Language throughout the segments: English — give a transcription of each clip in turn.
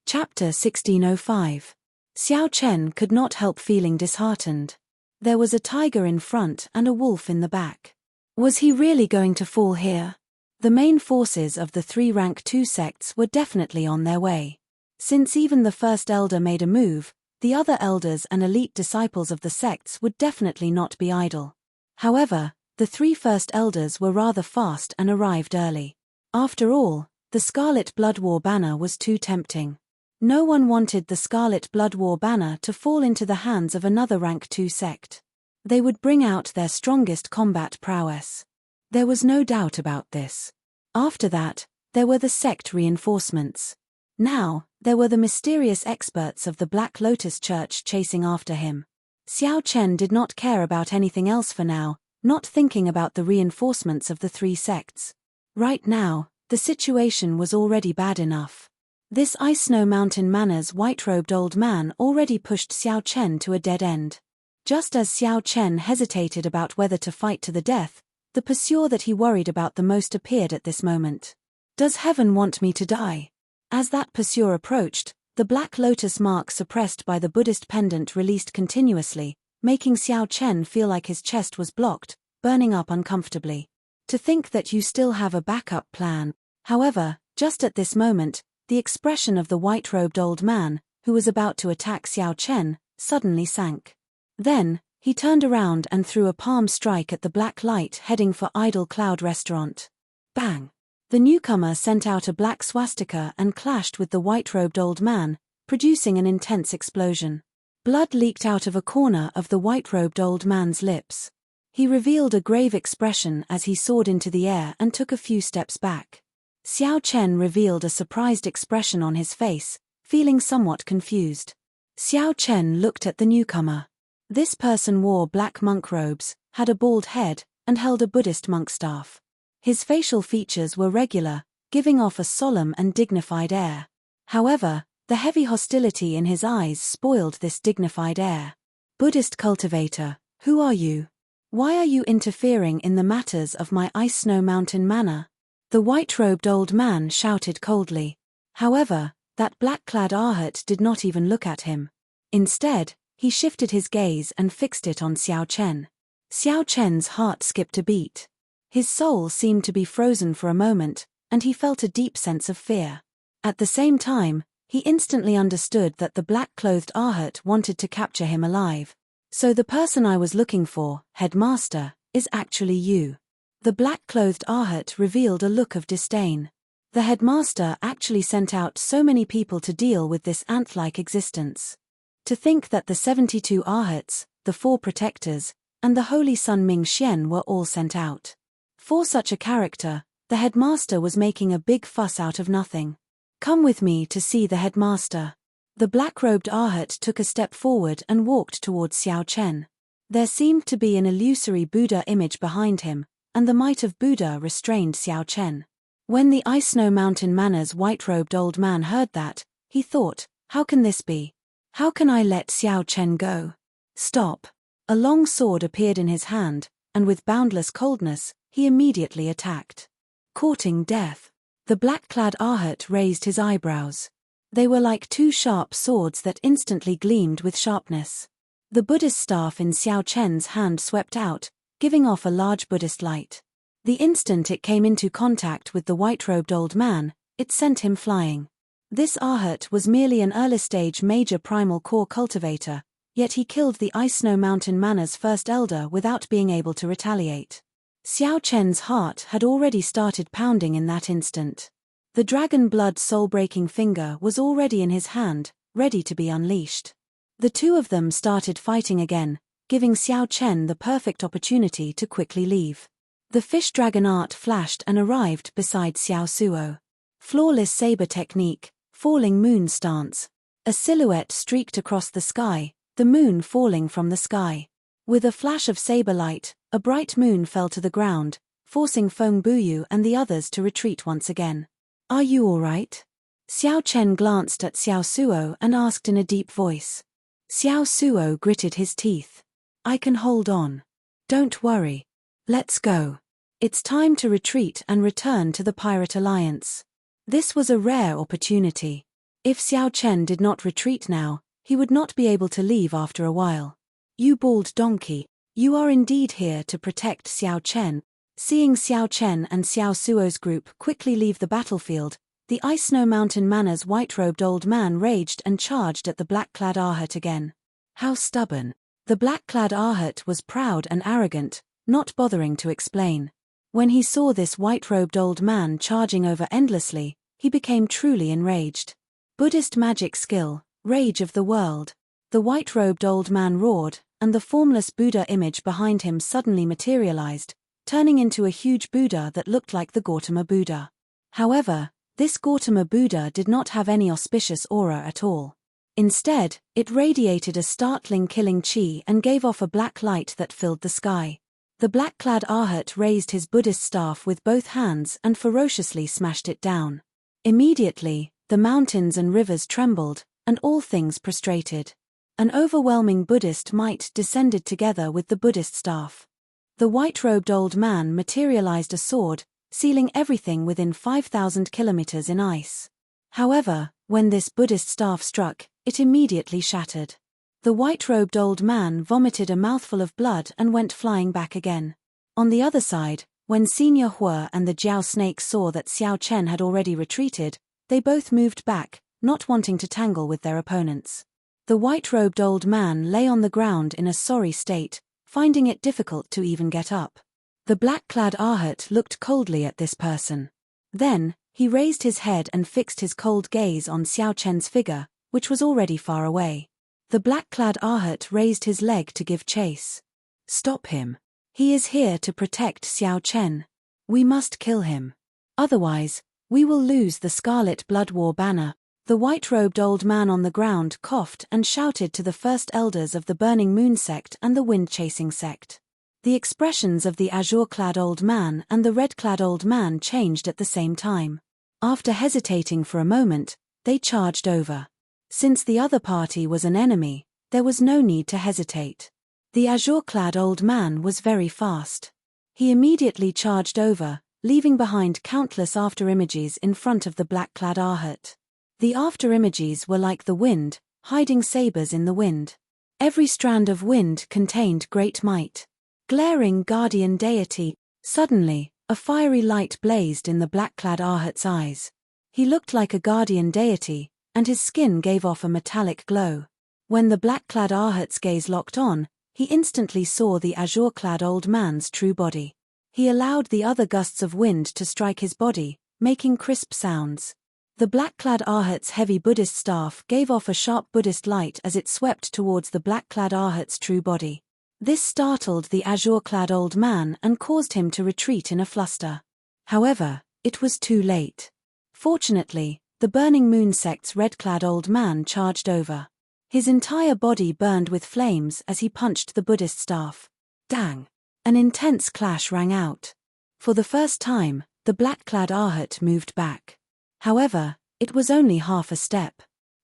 Chapter 1605. Xiao Chen could not help feeling disheartened. There was a tiger in front and a wolf in the back. Was he really going to fall here? The main forces of the three rank 2 sects were definitely on their way. Since even the first elder made a move, the other elders and elite disciples of the sects would definitely not be idle. However, the three first elders were rather fast and arrived early. After all, the Scarlet Blood War banner was too tempting. No one wanted the Scarlet Blood War banner to fall into the hands of another rank 2 sect. They would bring out their strongest combat prowess. There was no doubt about this. After that, there were the sect reinforcements. Now, there were the mysterious experts of the Black Lotus Church chasing after him. Xiao Chen did not care about anything else for now, not thinking about the reinforcements of the three sects. Right now, the situation was already bad enough. This Ice Snow Mountain Manor's white-robed old man already pushed Xiao Chen to a dead end. Just as Xiao Chen hesitated about whether to fight to the death, the pursuer that he worried about the most appeared at this moment. Does heaven want me to die? As that pursuer approached, the black lotus mark suppressed by the Buddhist pendant released continuously, making Xiao Chen feel like his chest was blocked, burning up uncomfortably. To think that you still have a backup plan. However, just at this moment, the expression of the white-robed old man, who was about to attack Xiao Chen, suddenly sank. Then, he turned around and threw a palm strike at the black light heading for Idle Cloud Restaurant. Bang! The newcomer sent out a black swastika and clashed with the white-robed old man, producing an intense explosion. Blood leaked out of a corner of the white-robed old man's lips. He revealed a grave expression as he soared into the air and took a few steps back. Xiao Chen revealed a surprised expression on his face, feeling somewhat confused. Xiao Chen looked at the newcomer. This person wore black monk robes, had a bald head, and held a Buddhist monk staff. His facial features were regular, giving off a solemn and dignified air. However, the heavy hostility in his eyes spoiled this dignified air. Buddhist cultivator, who are you? Why are you interfering in the matters of my Ice Snow Mountain Manor? The white-robed old man shouted coldly. However, that black-clad Arhat did not even look at him. Instead, he shifted his gaze and fixed it on Xiao Chen. Xiao Chen's heart skipped a beat. His soul seemed to be frozen for a moment, and he felt a deep sense of fear. At the same time, he instantly understood that the black-clothed Arhat wanted to capture him alive. So the person I was looking for, headmaster, is actually you. The black-clothed Arhat revealed a look of disdain. The headmaster actually sent out so many people to deal with this ant-like existence. To think that the 72 Arhats, the 4 protectors, and the Holy Sun Ming Xian were all sent out. For such a character, the headmaster was making a big fuss out of nothing. Come with me to see the headmaster. The black-robed Arhat took a step forward and walked towards Xiao Chen. There seemed to be an illusory Buddha image behind him, and the might of Buddha restrained Xiao Chen. When the Ice Snow Mountain Manor's white-robed old man heard that, he thought, how can this be? How can I let Xiao Chen go? Stop. A long sword appeared in his hand, and with boundless coldness, he immediately attacked. Courting death. The black-clad Arhat raised his eyebrows. They were like 2 sharp swords that instantly gleamed with sharpness. The Buddhist staff in Xiao Chen's hand swept out, giving off a large Buddhist light. The instant it came into contact with the white-robed old man, it sent him flying. This Arhat was merely an early-stage major primal core cultivator, yet he killed the Ice Snow Mountain Manor's first elder without being able to retaliate. Xiao Chen's heart had already started pounding in that instant. The dragon blood soul-breaking finger was already in his hand, ready to be unleashed. The two of them started fighting again, giving Xiao Chen the perfect opportunity to quickly leave. The fish dragon art flashed and arrived beside Xiao Suo. Flawless saber technique, falling moon stance. A silhouette streaked across the sky, the moon falling from the sky. With a flash of saber light, a bright moon fell to the ground, forcing Feng Buyu and the others to retreat once again. Are you all right? Xiao Chen glanced at Xiao Suo and asked in a deep voice. Xiao Suo gritted his teeth. I can hold on. Don't worry. Let's go. It's time to retreat and return to the Pirate Alliance. This was a rare opportunity. If Xiao Chen did not retreat now, he would not be able to leave after a while. You bald donkey, you are indeed here to protect Xiao Chen. Seeing Xiao Chen and Xiao Suo's group quickly leave the battlefield, the Ice Snow Mountain Manor's white-robed old man raged and charged at the black-clad Ahut again. How stubborn. The black-clad Ahut was proud and arrogant, not bothering to explain. When he saw this white-robed old man charging over endlessly, he became truly enraged. Buddhist magic skill, rage of the world. The white-robed old man roared, and the formless Buddha image behind him suddenly materialized, turning into a huge Buddha that looked like the Gautama Buddha. However, this Gautama Buddha did not have any auspicious aura at all. Instead, it radiated a startling killing chi and gave off a black light that filled the sky. The black-clad Ahut raised his Buddhist staff with both hands and ferociously smashed it down. Immediately, the mountains and rivers trembled, and all things prostrated. An overwhelming Buddhist might descended together with the Buddhist staff. The white-robed old man materialized a sword, sealing everything within 5,000 kilometers in ice. However, when this Buddhist staff struck, it immediately shattered. The white-robed old man vomited a mouthful of blood and went flying back again. On the other side, when Senior Hua and the Jiao snake saw that Xiao Chen had already retreated, they both moved back, not wanting to tangle with their opponents. The white-robed old man lay on the ground in a sorry state, finding it difficult to even get up. The black-clad Ahut looked coldly at this person. Then, he raised his head and fixed his cold gaze on Xiao Chen's figure, which was already far away. The black-clad Ahut raised his leg to give chase. Stop him. He is here to protect Xiao Chen. We must kill him. Otherwise, we will lose the Scarlet Blood War banner. The white-robed old man on the ground coughed and shouted to the first elders of the Burning Moon sect and the Wind-Chasing sect. The expressions of the azure-clad old man and the red-clad old man changed at the same time. After hesitating for a moment, they charged over. Since the other party was an enemy, there was no need to hesitate. The azure-clad old man was very fast. He immediately charged over, leaving behind countless after-images in front of the black-clad Ahut. The after-images were like the wind, hiding sabers in the wind. Every strand of wind contained great might. Glaring guardian deity. Suddenly, a fiery light blazed in the black-clad Ahut's eyes. He looked like a guardian deity, and his skin gave off a metallic glow. When the black-clad Ahut's gaze locked on, he instantly saw the azure-clad old man's true body. He allowed the other gusts of wind to strike his body, making crisp sounds. The black-clad Ahut's heavy Buddhist staff gave off a sharp Buddhist light as it swept towards the black-clad Ahut's true body. This startled the azure-clad old man and caused him to retreat in a fluster. However, it was too late. Fortunately, the Burning Moon sect's red-clad old man charged over. His entire body burned with flames as he punched the Buddhist staff. Dang! An intense clash rang out. For the first time, the black-clad Ahut moved back. However, it was only half a step.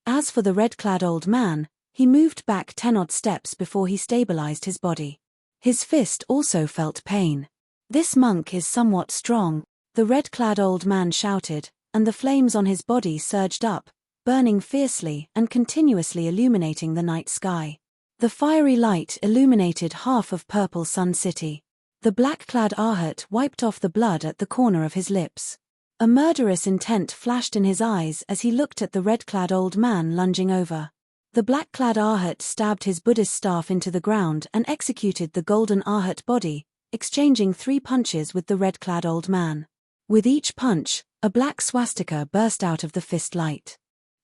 As for the red-clad old man, he moved back 10-odd steps before he stabilized his body. His fist also felt pain. This monk is somewhat strong, the red-clad old man shouted, and the flames on his body surged up, burning fiercely and continuously illuminating the night sky. The fiery light illuminated half of Purple Sun City. The black-clad Ahut wiped off the blood at the corner of his lips. A murderous intent flashed in his eyes as he looked at the red-clad old man lunging over. The black-clad Ahut stabbed his Buddhist staff into the ground and executed the golden Ahut body, exchanging 3 punches with the red-clad old man. With each punch, a black swastika burst out of the fist light.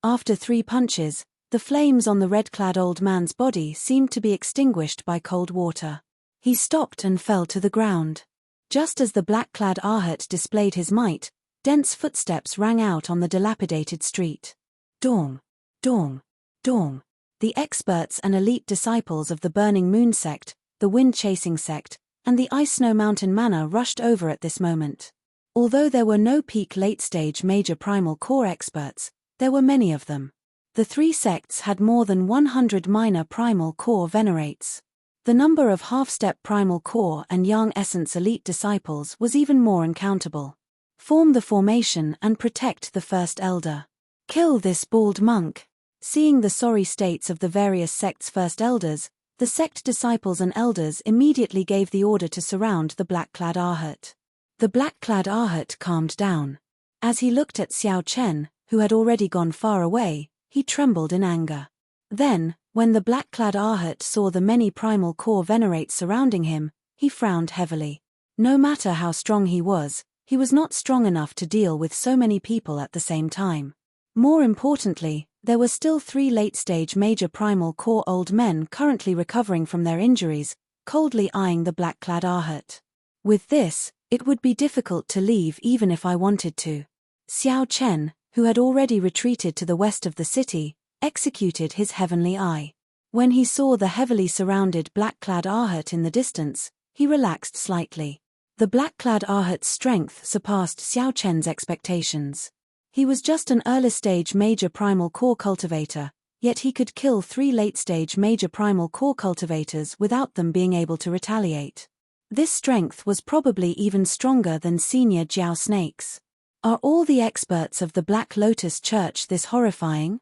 After 3 punches, the flames on the red-clad old man's body seemed to be extinguished by cold water. He stopped and fell to the ground. Just as the black-clad Ahut displayed his might, dense footsteps rang out on the dilapidated street. Dong! Dong! Dong! The experts and elite disciples of the Burning Moon sect, the Wind-Chasing sect, and the Ice Snow Mountain Manor rushed over at this moment. Although there were no peak late-stage major primal core experts, there were many of them. The 3 sects had more than 100 minor primal core venerates. The number of half-step primal core and Yang Essence elite disciples was even more uncountable. Form the formation and protect the first elder. Kill this bald monk. Seeing the sorry states of the various sects' first elders, the sect disciples and elders immediately gave the order to surround the black-clad Arhat. The black-clad Arhat calmed down. As he looked at Xiao Chen, who had already gone far away, he trembled in anger. Then, when the black-clad Arhat saw the many primal core venerates surrounding him, he frowned heavily. No matter how strong he was not strong enough to deal with so many people at the same time. More importantly, there were still 3 late-stage major primal core old men currently recovering from their injuries, coldly eyeing the black-clad Arhat. With this, it would be difficult to leave even if I wanted to. Xiao Chen, who had already retreated to the west of the city, executed his heavenly eye. When he saw the heavily surrounded black-clad Arhat in the distance, he relaxed slightly. The black-clad Arhat's strength surpassed Xiao Chen's expectations. He was just an early-stage major primal core cultivator, yet he could kill 3 late-stage major primal core cultivators without them being able to retaliate. This strength was probably even stronger than senior Jiao snakes. Are all the experts of the Black Lotus Church this horrifying?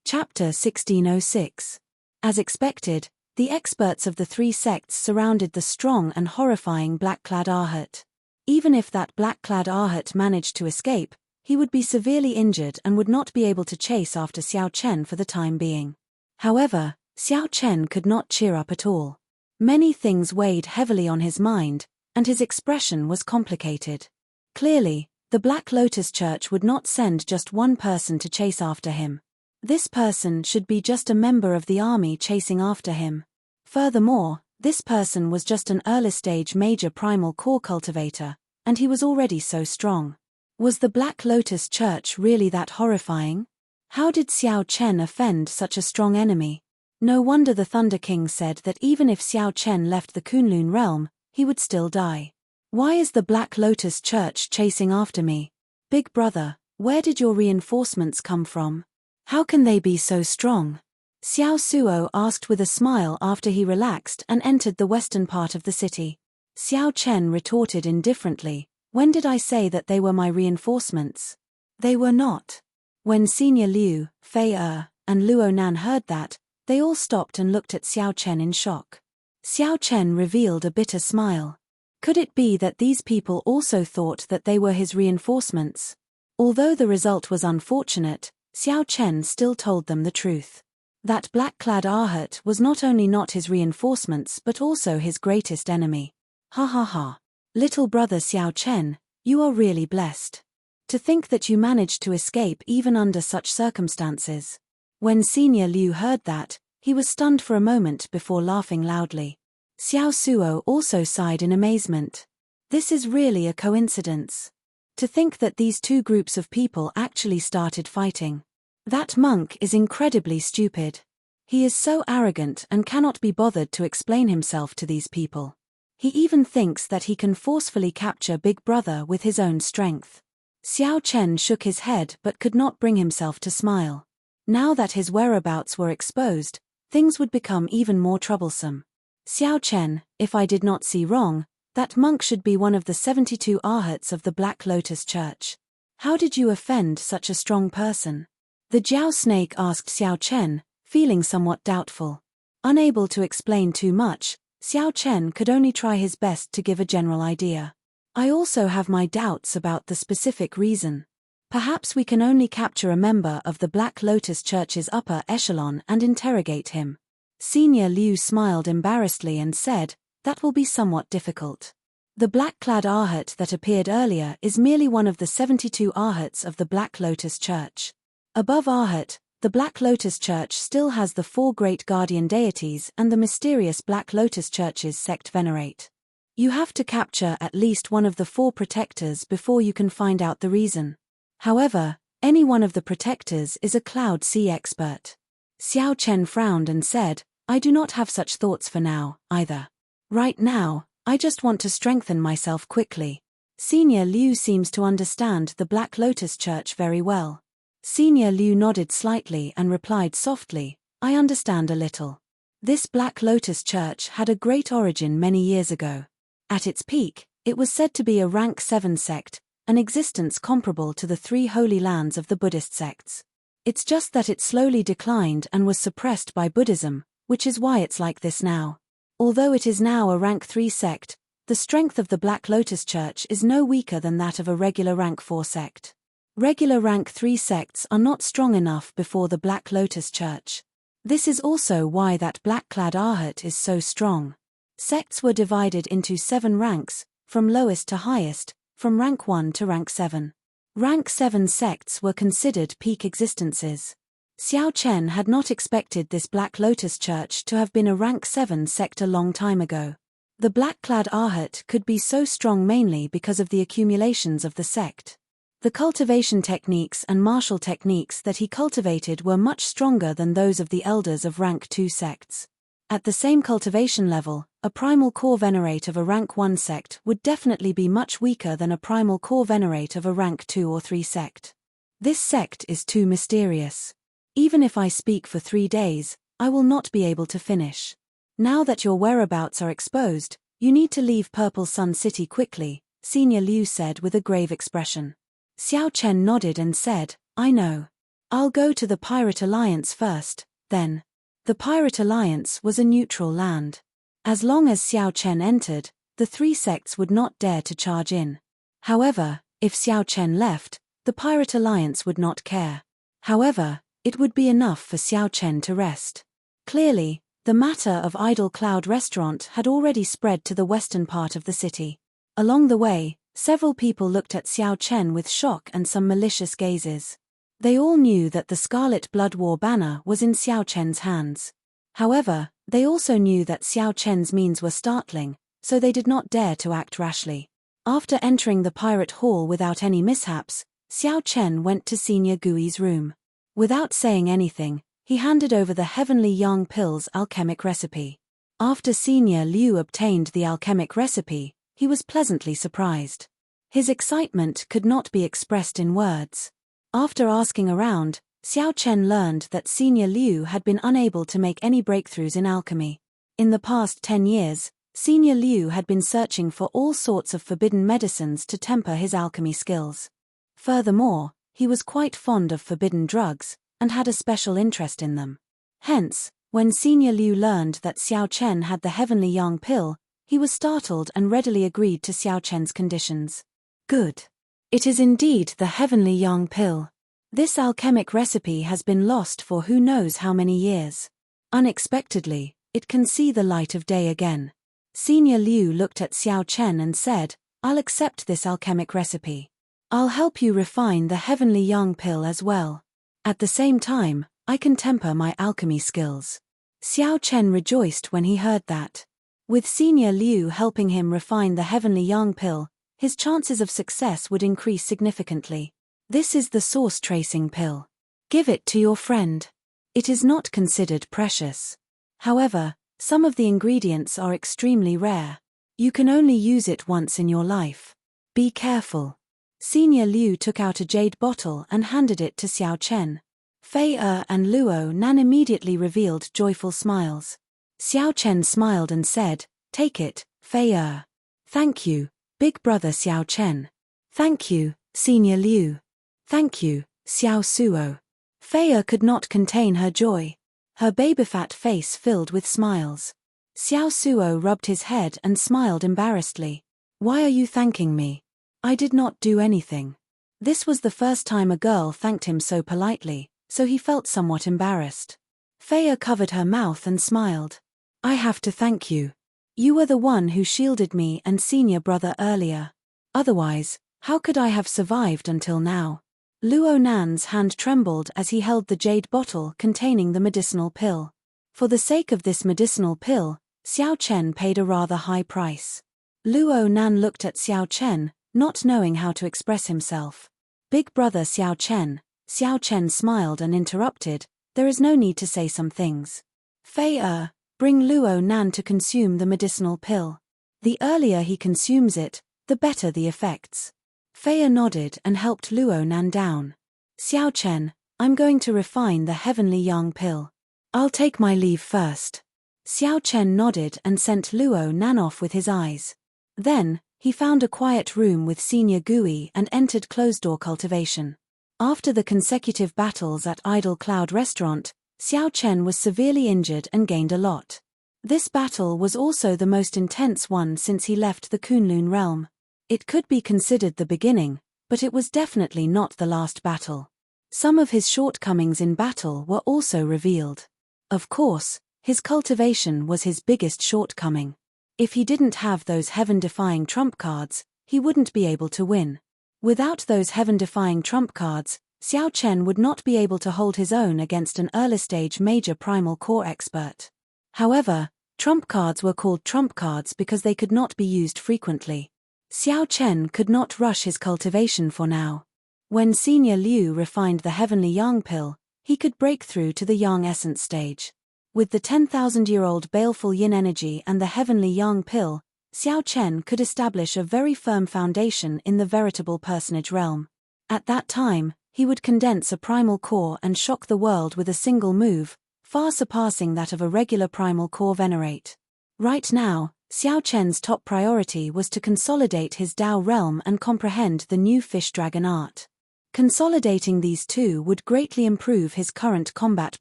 Chapter 1606. As expected, the experts of the 3 sects surrounded the strong and horrifying black-clad Arhat. Even if that black-clad Arhat managed to escape, he would be severely injured and would not be able to chase after Xiao Chen for the time being. However, Xiao Chen could not cheer up at all. Many things weighed heavily on his mind, and his expression was complicated. Clearly, the Black Lotus Church would not send just one person to chase after him. This person should be just a member of the army chasing after him. Furthermore, this person was just an early-stage major primal core cultivator, and he was already so strong. Was the Black Lotus Church really that horrifying? How did Xiao Chen offend such a strong enemy? No wonder the Thunder King said that even if Xiao Chen left the Kunlun realm, he would still die. Why is the Black Lotus Church chasing after me? Big brother, where did your reinforcements come from? How can they be so strong? Xiao Suo asked with a smile after he relaxed and entered the western part of the city. Xiao Chen retorted indifferently, when did I say that they were my reinforcements? They were not. When Senior Liu, Fei Er, and Luo Nan heard that, they all stopped and looked at Xiao Chen in shock. Xiao Chen revealed a bitter smile. Could it be that these people also thought that they were his reinforcements? Although the result was unfortunate, Xiao Chen still told them the truth. That black-clad Arhat was not only not his reinforcements but also his greatest enemy. Ha ha ha. Little brother Xiao Chen, you are really blessed. To think that you managed to escape even under such circumstances. When Senior Liu heard that, he was stunned for a moment before laughing loudly. Xiao Suo also sighed in amazement. This is really a coincidence. To think that these 2 groups of people actually started fighting. That monk is incredibly stupid. He is so arrogant and cannot be bothered to explain himself to these people. He even thinks that he can forcefully capture Big Brother with his own strength. Xiao Chen shook his head but could not bring himself to smile. Now that his whereabouts were exposed, things would become even more troublesome. Xiao Chen, if I did not see wrong, that monk should be one of the 72 Arhats of the Black Lotus Church. How did you offend such a strong person? The Jiao snake asked Xiao Chen, feeling somewhat doubtful. Unable to explain too much, Xiao Chen could only try his best to give a general idea. I also have my doubts about the specific reason. Perhaps we can only capture a member of the Black Lotus Church's upper echelon and interrogate him. Senior Liu smiled embarrassedly and said, that will be somewhat difficult. The black-clad Arhat that appeared earlier is merely one of the 72 Arhats of the Black Lotus Church. Above Arhat, the Black Lotus Church still has the 4 great guardian deities and the mysterious Black Lotus Church's sect venerate. You have to capture at least one of the 4 protectors before you can find out the reason. However, any one of the protectors is a Cloud Sea expert. Xiao Chen frowned and said, I do not have such thoughts for now, either. Right now, I just want to strengthen myself quickly. Senior Liu seems to understand the Black Lotus Church very well. Senior Liu nodded slightly and replied softly, I understand a little. This Black Lotus Church had a great origin many years ago. At its peak, it was said to be a rank 7 sect, an existence comparable to the 3 holy lands of the Buddhist sects. It's just that it slowly declined and was suppressed by Buddhism, which is why it's like this now. Although it is now a rank 3 sect, the strength of the Black Lotus Church is no weaker than that of a regular rank 4 sect. Regular rank 3 sects are not strong enough before the Black Lotus Church. This is also why that black-clad Arhat is so strong. Sects were divided into 7 ranks, from lowest to highest, from rank 1 to rank 7. Rank 7 sects were considered peak existences. Xiao Chen had not expected this Black Lotus Church to have been a rank 7 sect a long time ago. The black-clad Arhat could be so strong mainly because of the accumulations of the sect. The cultivation techniques and martial techniques that he cultivated were much stronger than those of the elders of rank 2 sects. At the same cultivation level, a primal core venerate of a rank 1 sect would definitely be much weaker than a primal core venerate of a rank 2 or 3 sect. This sect is too mysterious. Even if I speak for 3 days, I will not be able to finish. Now that your whereabouts are exposed, you need to leave Purple Sun City quickly, Senior Liu said with a grave expression. Xiao Chen nodded and said, I know. I'll go to the Pirate Alliance first, then. The Pirate Alliance was a neutral land. As long as Xiao Chen entered, the 3 sects would not dare to charge in. However, if Xiao Chen left, the Pirate Alliance would not care. However, it would be enough for Xiao Chen to rest. Clearly, the matter of Idle Cloud Restaurant had already spread to the western part of the city. Along the way, several people looked at Xiao Chen with shock and some malicious gazes. They all knew that the Scarlet Blood War banner was in Xiao Chen's hands. However, they also knew that Xiao Chen's means were startling, so they did not dare to act rashly. After entering the pirate hall without any mishaps, Xiao Chen went to Senior Gui's room. Without saying anything, he handed over the Heavenly Yang Pill's alchemic recipe. After Senior Liu obtained the alchemic recipe, he was pleasantly surprised. His excitement could not be expressed in words. After asking around, Xiao Chen learned that Senior Liu had been unable to make any breakthroughs in alchemy. In the past 10 years, Senior Liu had been searching for all sorts of forbidden medicines to temper his alchemy skills. Furthermore, he was quite fond of forbidden drugs, and had a special interest in them. Hence, when Senior Liu learned that Xiao Chen had the Heavenly Yang Pill, he was startled and readily agreed to Xiao Chen's conditions. Good. It is indeed the Heavenly Yang Pill. This alchemic recipe has been lost for who knows how many years. Unexpectedly, it can see the light of day again. Senior Liu looked at Xiao Chen and said, I'll accept this alchemic recipe. I'll help you refine the Heavenly Yang Pill as well. At the same time, I can temper my alchemy skills. Xiao Chen rejoiced when he heard that. With Senior Liu helping him refine the Heavenly Yang Pill, his chances of success would increase significantly. This is the source tracing pill. Give it to your friend. It is not considered precious. However, some of the ingredients are extremely rare. You can only use it once in your life. Be careful. Senior Liu took out a jade bottle and handed it to Xiao Chen. Fei and Luo Nan immediately revealed joyful smiles. Xiao Chen smiled and said, Take it, Fei. Thank you, big brother Xiao Chen. Thank you, Senior Liu. Thank you, Xiao Suo. Fei could not contain her joy. Her baby-fat face filled with smiles. Xiao Suo rubbed his head and smiled embarrassedly. Why are you thanking me? I did not do anything. This was the first time a girl thanked him so politely, so he felt somewhat embarrassed. Fei covered her mouth and smiled. I have to thank you. You were the one who shielded me and senior brother earlier. Otherwise, how could I have survived until now? Luo Nan's hand trembled as he held the jade bottle containing the medicinal pill. For the sake of this medicinal pill, Xiao Chen paid a rather high price. Luo Nan looked at Xiao Chen, not knowing how to express himself. Big brother Xiao Chen smiled and interrupted, there is no need to say some things. Fei bring Luo Nan to consume the medicinal pill. The earlier he consumes it, the better the effects. Fei nodded and helped Luo Nan down. Xiao Chen, I'm going to refine the Heavenly Yang Pill. I'll take my leave first. Xiao Chen nodded and sent Luo Nan off with his eyes. Then, he found a quiet room with Senior Gui and entered closed-door cultivation. After the consecutive battles at Idle Cloud Restaurant, Xiao Chen was severely injured and gained a lot. This battle was also the most intense one since he left the Kunlun realm. It could be considered the beginning, but it was definitely not the last battle. Some of his shortcomings in battle were also revealed. Of course, his cultivation was his biggest shortcoming. If he didn't have those heaven-defying trump cards, he wouldn't be able to win. Without those heaven-defying trump cards, Xiao Chen would not be able to hold his own against an early-stage major primal core expert. However, trump cards were called trump cards because they could not be used frequently. Xiao Chen could not rush his cultivation for now. When Senior Liu refined the Heavenly Yang Pill, he could break through to the Yang Essence stage. With the 10,000-year-old Baleful Yin energy and the Heavenly Yang Pill, Xiao Chen could establish a very firm foundation in the veritable personage realm. At that time, he would condense a primal core and shock the world with a single move, far surpassing that of a regular primal core venerate. Right now, Xiao Chen's top priority was to consolidate his Dao realm and comprehend the new fish dragon art. Consolidating these two would greatly improve his current combat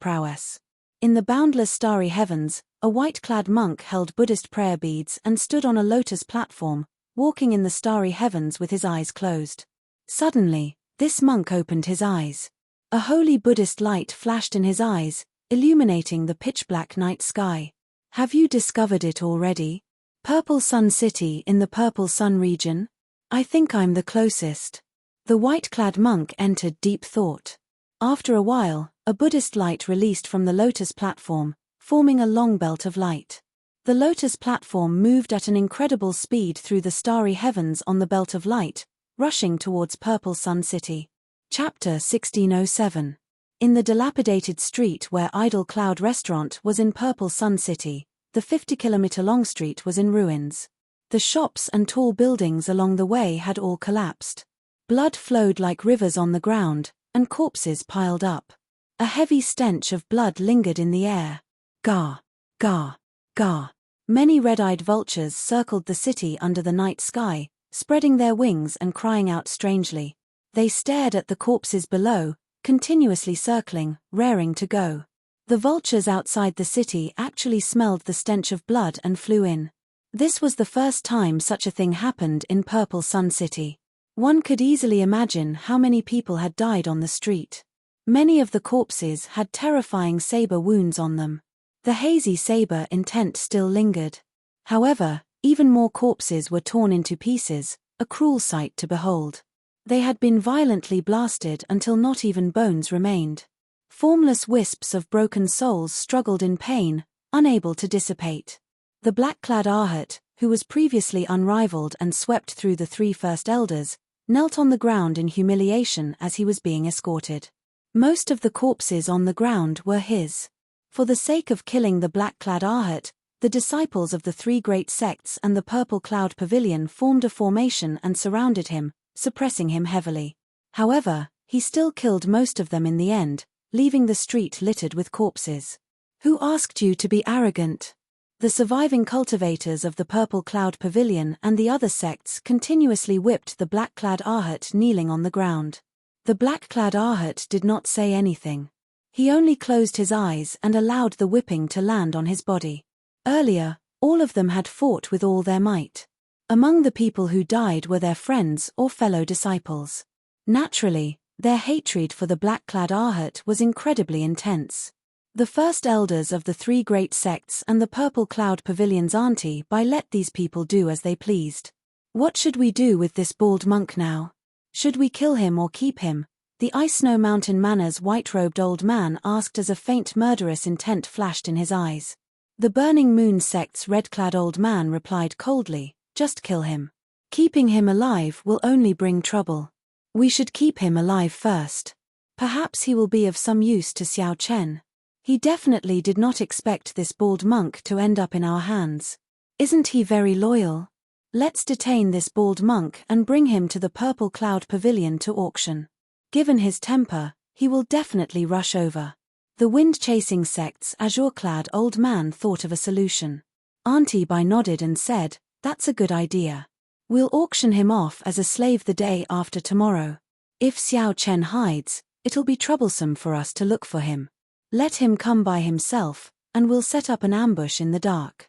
prowess. In the boundless starry heavens, a white-clad monk held Buddhist prayer beads and stood on a lotus platform, walking in the starry heavens with his eyes closed. Suddenly, this monk opened his eyes. A holy Buddhist light flashed in his eyes, illuminating the pitch-black night sky. Have you discovered it already? Purple Sun City in the Purple Sun region? I think I'm the closest. The white-clad monk entered deep thought. After a while, a Buddhist light released from the lotus platform, forming a long belt of light. The lotus platform moved at an incredible speed through the starry heavens on the belt of light, rushing towards Purple Sun City. Chapter 1607. In the dilapidated street where Idle Cloud Restaurant was in Purple Sun City, the 50-kilometer-long street was in ruins. The shops and tall buildings along the way had all collapsed. Blood flowed like rivers on the ground, and corpses piled up. A heavy stench of blood lingered in the air. Gah! Gah! Gah! Many red-eyed vultures circled the city under the night sky, spreading their wings and crying out strangely. They stared at the corpses below, continuously circling, raring to go. The vultures outside the city actually smelled the stench of blood and flew in. This was the first time such a thing happened in Purple Sun City. One could easily imagine how many people had died on the street. Many of the corpses had terrifying saber wounds on them. The hazy saber intent still lingered. However, even more corpses were torn into pieces, a cruel sight to behold. They had been violently blasted until not even bones remained. Formless wisps of broken souls struggled in pain, unable to dissipate. The black-clad Arhat, who was previously unrivaled and swept through the three first elders, knelt on the ground in humiliation as he was being escorted. Most of the corpses on the ground were his. For the sake of killing the black-clad Arhat, the disciples of the three great sects and the Purple Cloud Pavilion formed a formation and surrounded him, suppressing him heavily. However, he still killed most of them in the end, leaving the street littered with corpses. Who asked you to be arrogant? The surviving cultivators of the Purple Cloud Pavilion and the other sects continuously whipped the black-clad Arhat kneeling on the ground. The black-clad Arhat did not say anything. He only closed his eyes and allowed the whipping to land on his body. Earlier, all of them had fought with all their might. Among the people who died were their friends or fellow disciples. Naturally, their hatred for the black-clad Arhat was incredibly intense. The first elders of the three great sects and the Purple Cloud Pavilion's auntie by let these people do as they pleased. What should we do with this bald monk now? Should we kill him or keep him? The Ice Snow Mountain Manor's white-robed old man asked as a faint murderous intent flashed in his eyes. The Burning Moon sect's red-clad old man replied coldly, just kill him. Keeping him alive will only bring trouble. We should keep him alive first. Perhaps he will be of some use to Xiao Chen. He definitely did not expect this bald monk to end up in our hands. Isn't he very loyal? Let's detain this bald monk and bring him to the Purple Cloud Pavilion to auction. Given his temper, he will definitely rush over. The wind-chasing sect's azure-clad old man thought of a solution. Auntie Bai nodded and said, "That's a good idea. We'll auction him off as a slave the day after tomorrow. If Xiao Chen hides, it'll be troublesome for us to look for him. Let him come by himself, and we'll set up an ambush in the dark.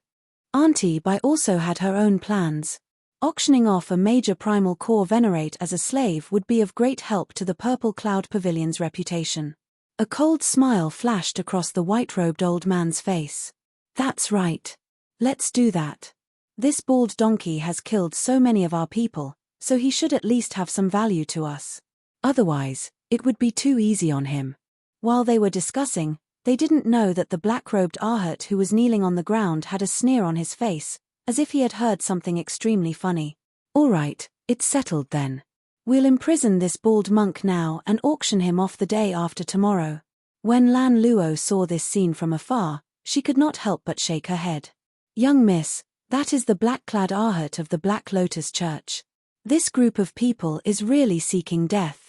Auntie Bai also had her own plans. Auctioning off a major primal core venerate as a slave would be of great help to the Purple Cloud Pavilion's reputation. A cold smile flashed across the white-robed old man's face. That's right. Let's do that. This bald donkey has killed so many of our people, so he should at least have some value to us. Otherwise, it would be too easy on him. While they were discussing, they didn't know that the black-robed Ahut who was kneeling on the ground had a sneer on his face, as if he had heard something extremely funny. All right, it's settled then. We'll imprison this bald monk now and auction him off the day after tomorrow. When Lan Luo saw this scene from afar, she could not help but shake her head. Young miss, that is the black-clad Ahut of the Black Lotus Church. This group of people is really seeking death.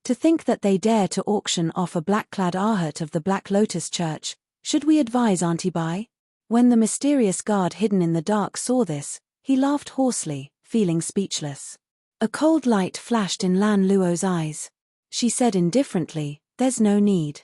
To think that they dare to auction off a black-clad Ahut of the Black Lotus Church, should we advise Auntie Bai? When the mysterious guard hidden in the dark saw this, he laughed hoarsely, feeling speechless. A cold light flashed in Lan Luo's eyes. She said indifferently, "There's no need.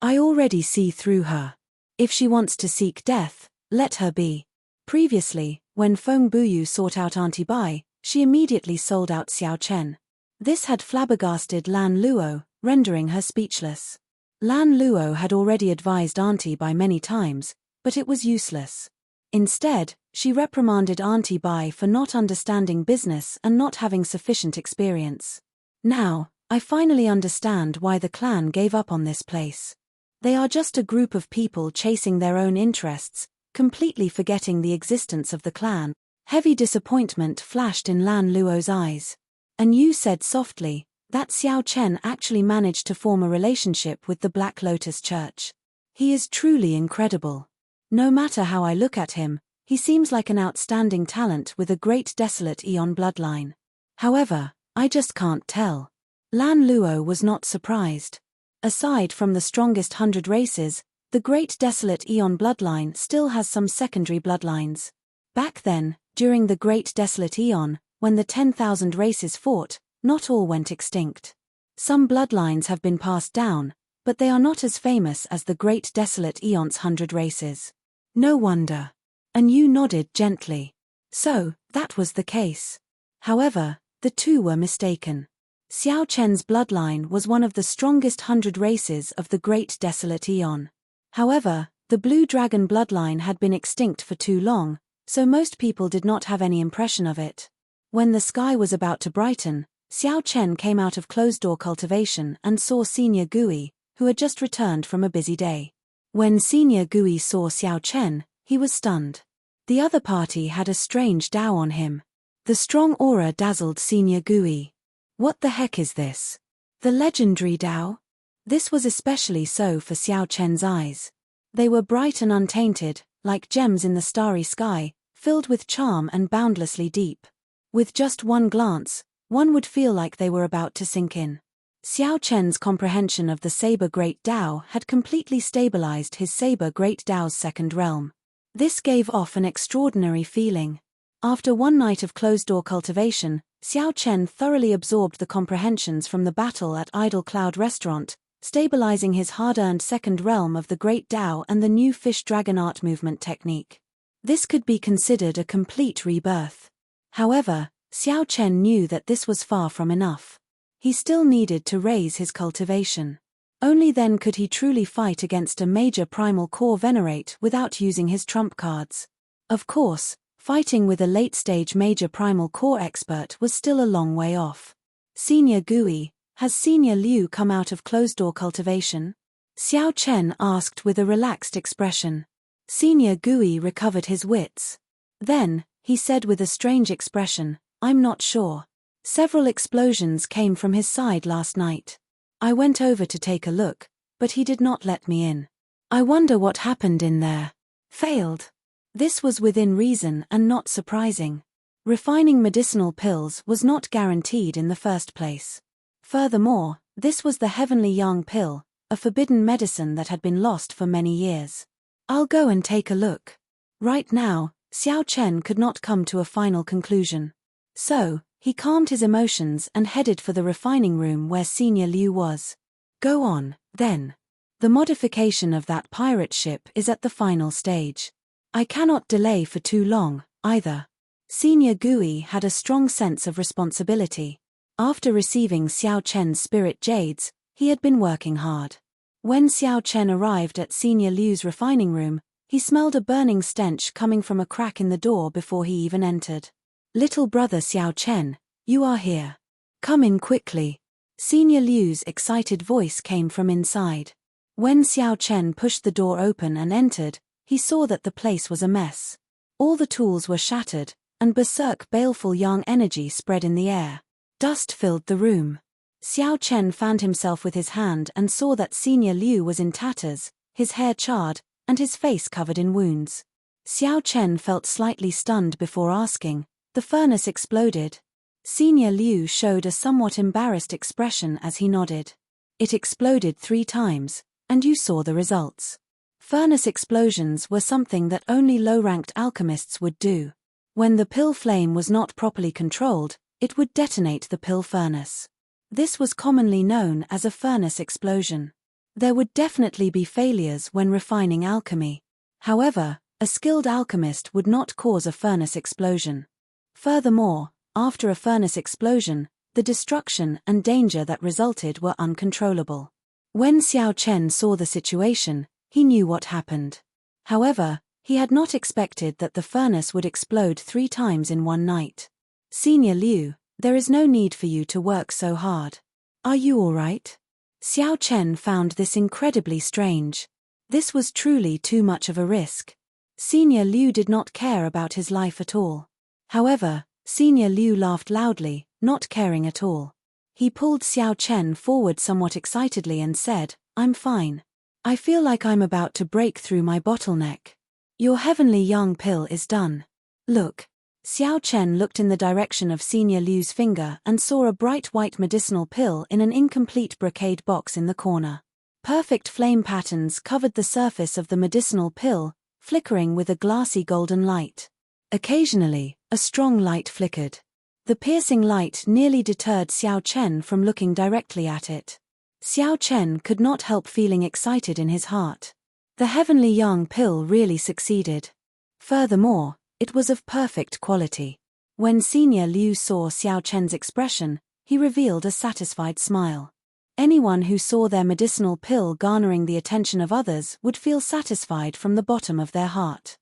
I already see through her. If she wants to seek death, let her be." Previously, when Feng Buyu sought out Auntie Bai, she immediately sold out Xiao Chen. This had flabbergasted Lan Luo, rendering her speechless. Lan Luo had already advised Auntie Bai many times, but it was useless. Instead, she reprimanded Auntie Bai for not understanding business and not having sufficient experience. Now, I finally understand why the clan gave up on this place. They are just a group of people chasing their own interests, completely forgetting the existence of the clan. Heavy disappointment flashed in Lan Luo's eyes. And you said softly, that Xiao Chen actually managed to form a relationship with the Black Lotus Church. He is truly incredible. No matter how I look at him, he seems like an outstanding talent with a great desolate Eon bloodline. However, I just can't tell. Lan Luo was not surprised. Aside from the strongest 100 races, the great desolate Eon bloodline still has some secondary bloodlines. Back then, during the great desolate Eon, when the 10,000 races fought, not all went extinct. Some bloodlines have been passed down, but they are not as famous as the great desolate Eon's 100 races. No wonder. And you nodded gently. So, that was the case. However, the two were mistaken. Xiao Chen's bloodline was one of the strongest 100 races of the great desolate Eon. However, the Blue Dragon bloodline had been extinct for too long, so most people did not have any impression of it. When the sky was about to brighten, Xiao Chen came out of closed-door cultivation and saw Senior Gui, who had just returned from a busy day. When Senior Gui saw Xiao Chen, he was stunned. The other party had a strange Dao on him. The strong aura dazzled Senior Gui. What the heck is this? The legendary Dao? This was especially so for Xiao Chen's eyes. They were bright and untainted, like gems in the starry sky, filled with charm and boundlessly deep. With just one glance, one would feel like they were about to sink in. Xiao Chen's comprehension of the Saber Great Dao had completely stabilized his Saber Great Dao's second realm. This gave off an extraordinary feeling. After one night of closed-door cultivation, Xiao Chen thoroughly absorbed the comprehensions from the battle at Idle Cloud Restaurant, stabilizing his hard-earned second realm of the Great Dao and the new Fish Dragon Art movement technique. This could be considered a complete rebirth. However, Xiao Chen knew that this was far from enough. He still needed to raise his cultivation. Only then could he truly fight against a major primal core venerate without using his trump cards. Of course, fighting with a late-stage major primal core expert was still a long way off. Senior Gui, has Senior Liu come out of closed-door cultivation? Xiao Chen asked with a relaxed expression. Senior Gui recovered his wits. Then, he said with a strange expression, I'm not sure. Several explosions came from his side last night. I went over to take a look, but he did not let me in. I wonder what happened in there. Failed. This was within reason and not surprising. Refining medicinal pills was not guaranteed in the first place. Furthermore, this was the Heavenly Yang pill, a forbidden medicine that had been lost for many years. I'll go and take a look. Right now, Xiao Chen could not come to a final conclusion. So, He calmed his emotions and headed for the refining room where Senior Liu was. Go on, then. The modification of that pirate ship is at the final stage. I cannot delay for too long, either. Senior Gui had a strong sense of responsibility. After receiving Xiao Chen's spirit jades, he had been working hard. When Xiao Chen arrived at Senior Liu's refining room, he smelled a burning stench coming from a crack in the door before he even entered. Little brother Xiao Chen, you are here. Come in quickly. Senior Liu's excited voice came from inside. When Xiao Chen pushed the door open and entered, he saw that the place was a mess. All the tools were shattered, and berserk baleful yang energy spread in the air. Dust filled the room. Xiao Chen fanned himself with his hand and saw that Senior Liu was in tatters, his hair charred, and his face covered in wounds. Xiao Chen felt slightly stunned before asking, "The furnace exploded?" Senior Liu showed a somewhat embarrassed expression as he nodded. It exploded 3 times, and you saw the results. Furnace explosions were something that only low-ranked alchemists would do. When the pill flame was not properly controlled, it would detonate the pill furnace. This was commonly known as a furnace explosion. There would definitely be failures when refining alchemy. However, a skilled alchemist would not cause a furnace explosion. Furthermore, after a furnace explosion, the destruction and danger that resulted were uncontrollable. When Xiao Chen saw the situation, he knew what happened. However, he had not expected that the furnace would explode 3 times in one night. Senior Liu, there is no need for you to work so hard. Are you all right? Xiao Chen found this incredibly strange. This was truly too much of a risk. Senior Liu did not care about his life at all. However, Senior Liu laughed loudly, not caring at all. He pulled Xiao Chen forward somewhat excitedly and said, "I'm fine. I feel like I'm about to break through my bottleneck. Your heavenly yang pill is done. Look." Xiao Chen looked in the direction of Senior Liu's finger and saw a bright white medicinal pill in an incomplete brocade box in the corner. Perfect flame patterns covered the surface of the medicinal pill, flickering with a glassy golden light. Occasionally, a strong light flickered. The piercing light nearly deterred Xiao Chen from looking directly at it. Xiao Chen could not help feeling excited in his heart. The heavenly yang pill really succeeded. Furthermore, it was of perfect quality. When Senior Liu saw Xiao Chen's expression, he revealed a satisfied smile. Anyone who saw their medicinal pill garnering the attention of others would feel satisfied from the bottom of their heart.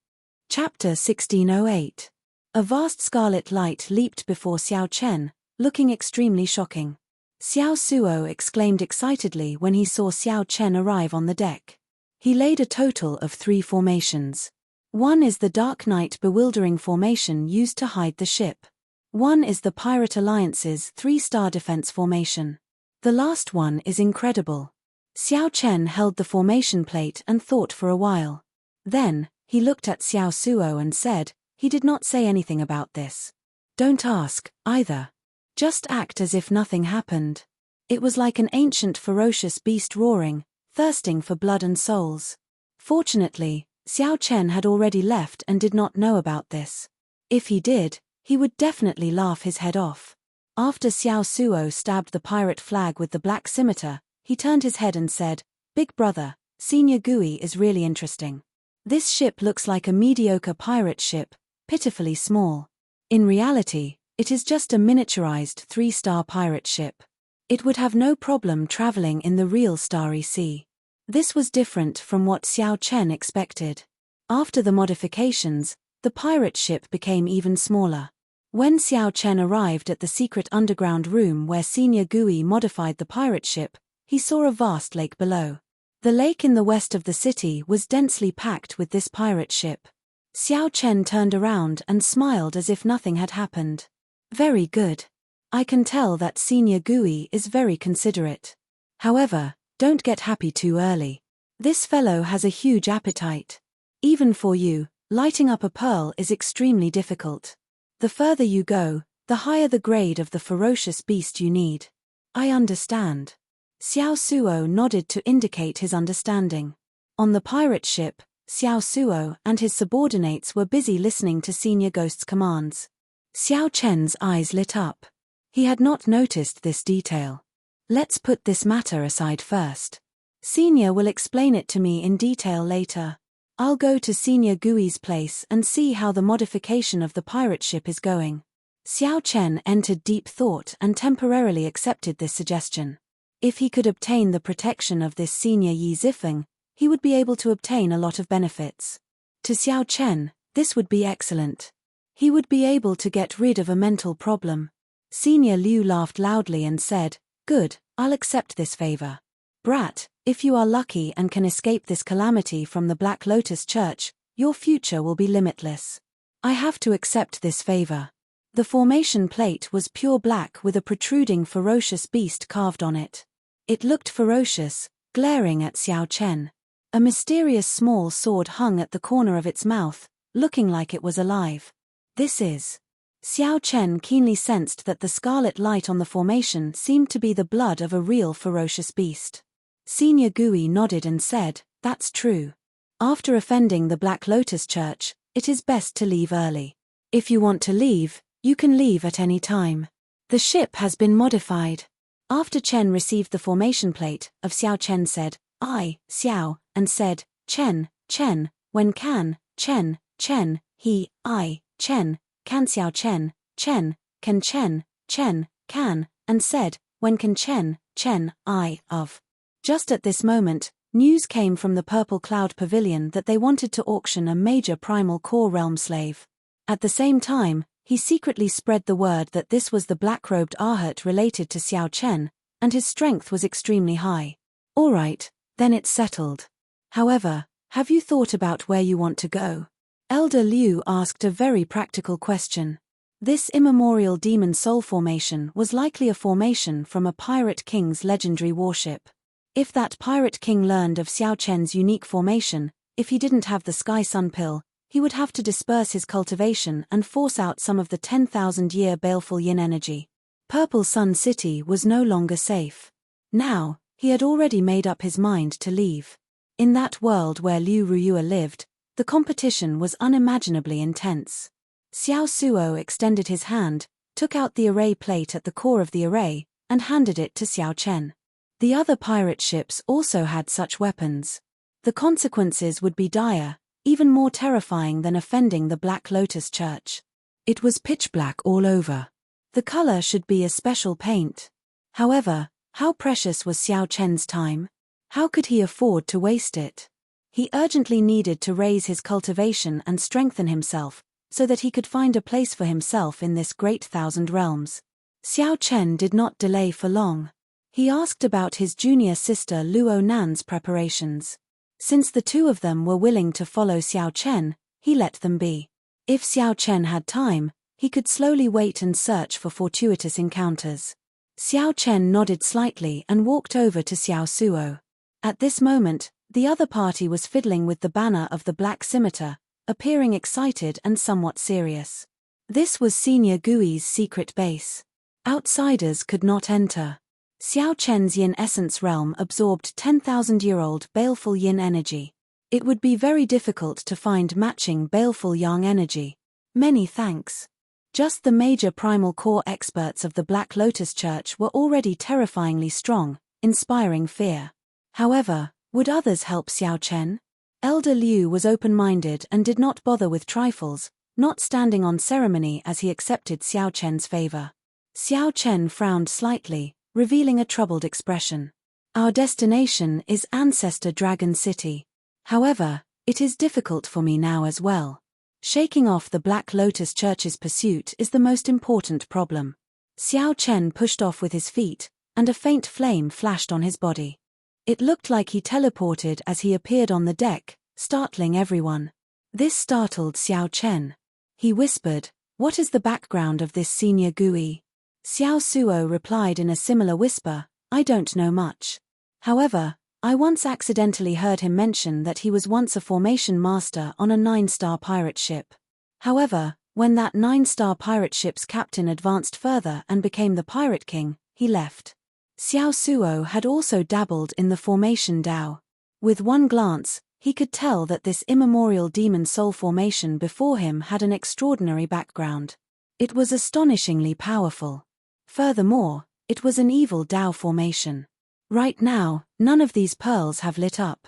Chapter 1608. A vast scarlet light leaped before Xiao Chen, looking extremely shocking. Xiao Suo exclaimed excitedly when he saw Xiao Chen arrive on the deck. He laid a total of 3 formations. One is the Dark Knight Bewildering formation used to hide the ship. One is the Pirate Alliance's 3-star defense formation. The last one is incredible. Xiao Chen held the formation plate and thought for a while. Then, he looked at Xiao Suo and said, he did not say anything about this. Don't ask, either. Just act as if nothing happened. It was like an ancient ferocious beast roaring, thirsting for blood and souls. Fortunately, Xiao Chen had already left and did not know about this. If he did, he would definitely laugh his head off. After Xiao Suo stabbed the pirate flag with the black scimitar, he turned his head and said, "Big brother, Senior Gui is really interesting. This ship looks like a mediocre pirate ship, pitifully small. In reality, it is just a miniaturized 3-star pirate ship. It would have no problem traveling in the real Starry Sea." This was different from what Xiao Chen expected. After the modifications, the pirate ship became even smaller. When Xiao Chen arrived at the secret underground room where Senior Gui modified the pirate ship, he saw a vast lake below. The lake in the west of the city was densely packed with this pirate ship. Xiao Chen turned around and smiled as if nothing had happened. Very good. I can tell that Senior Gui is very considerate. However, don't get happy too early. This fellow has a huge appetite. Even for you, lighting up a pearl is extremely difficult. The further you go, the higher the grade of the ferocious beast you need. I understand. Xiao Suo nodded to indicate his understanding. On the pirate ship, Xiao Suo and his subordinates were busy listening to Senior Ghost's commands. Xiao Chen's eyes lit up. He had not noticed this detail. Let's put this matter aside first. Senior will explain it to me in detail later. I'll go to Senior Gui's place and see how the modification of the pirate ship is going. Xiao Chen entered deep thought and temporarily accepted this suggestion. If he could obtain the protection of this Senior Yi Zifeng, he would be able to obtain a lot of benefits. To Xiao Chen, this would be excellent. He would be able to get rid of a mental problem. Senior Liu laughed loudly and said, "Good, I'll accept this favor. Brat, if you are lucky and can escape this calamity from the Black Lotus Church, your future will be limitless. I have to accept this favor." The formation plate was pure black with a protruding ferocious beast carved on it. It looked ferocious, glaring at Xiao Chen. A mysterious small sword hung at the corner of its mouth, looking like it was alive. This is... Xiao Chen keenly sensed that the scarlet light on the formation seemed to be the blood of a real ferocious beast. Senior Gui nodded and said, "That's true. After offending the Black Lotus Church, it is best to leave early. If you want to leave, you can leave at any time. The ship has been modified." After Chen received the formation plate, of Xiao Chen said, "I, Xiao," and said, "Chen, Chen, when can, Chen, Chen, he, I, Chen, can Xiao Chen, Chen, can Chen, Chen, can," and said, "When can Chen, Chen, I, of." Just at this moment, news came from the Purple Cloud Pavilion that they wanted to auction a major primal core realm slave. At the same time, he secretly spread the word that this was the black-robed Ahurt related to Xiao Chen, and his strength was extremely high. "All right, then it's settled. However, have you thought about where you want to go?" Elder Liu asked a very practical question. This immemorial demon soul formation was likely a formation from a pirate king's legendary warship. If that pirate king learned of Xiao Chen's unique formation, if he didn't have the Sky Sun Pill, he would have to disperse his cultivation and force out some of the 10,000-year baleful yin energy. Purple Sun City was no longer safe. Now, he had already made up his mind to leave. In that world where Liu Ruyue lived, the competition was unimaginably intense. Xiao Suo extended his hand, took out the array plate at the core of the array, and handed it to Xiao Chen. The other pirate ships also had such weapons. The consequences would be dire, even more terrifying than offending the Black Lotus Church. It was pitch black all over. The color should be a special paint. However, how precious was Xiao Chen's time? How could he afford to waste it? He urgently needed to raise his cultivation and strengthen himself, so that he could find a place for himself in this great thousand realms. Xiao Chen did not delay for long. He asked about his junior sister Luo Nan's preparations. Since the two of them were willing to follow Xiao Chen, he let them be. If Xiao Chen had time, he could slowly wait and search for fortuitous encounters. Xiao Chen nodded slightly and walked over to Xiao Suo. At this moment, the other party was fiddling with the banner of the Black Scimitar, appearing excited and somewhat serious. This was Senior Gui's secret base. Outsiders could not enter. Xiao Chen's yin essence realm absorbed 10,000-year-old baleful yin energy. It would be very difficult to find matching baleful yang energy. Many thanks. Just the major primal core experts of the Black Lotus Church were already terrifyingly strong, inspiring fear. However, would others help Xiao Chen? Elder Liu was open-minded and did not bother with trifles, not standing on ceremony as he accepted Xiao Chen's favor. Xiao Chen frowned slightly, revealing a troubled expression. "Our destination is Ancestor Dragon City. However, it is difficult for me now as well. Shaking off the Black Lotus Church's pursuit is the most important problem." Xiao Chen pushed off with his feet, and a faint flame flashed on his body. It looked like he teleported as he appeared on the deck, startling everyone. This startled Xiao Chen. He whispered, "What is the background of this Senior Gui?" Xiao Suo replied in a similar whisper, "I don't know much. However, I once accidentally heard him mention that he was once a formation master on a 9-star pirate ship. However, when that 9-star pirate ship's captain advanced further and became the Pirate King, he left." Xiao Suo had also dabbled in the formation Dao. With one glance, he could tell that this immemorial demon soul formation before him had an extraordinary background. It was astonishingly powerful. Furthermore, it was an evil Tao formation. Right now, none of these pearls have lit up.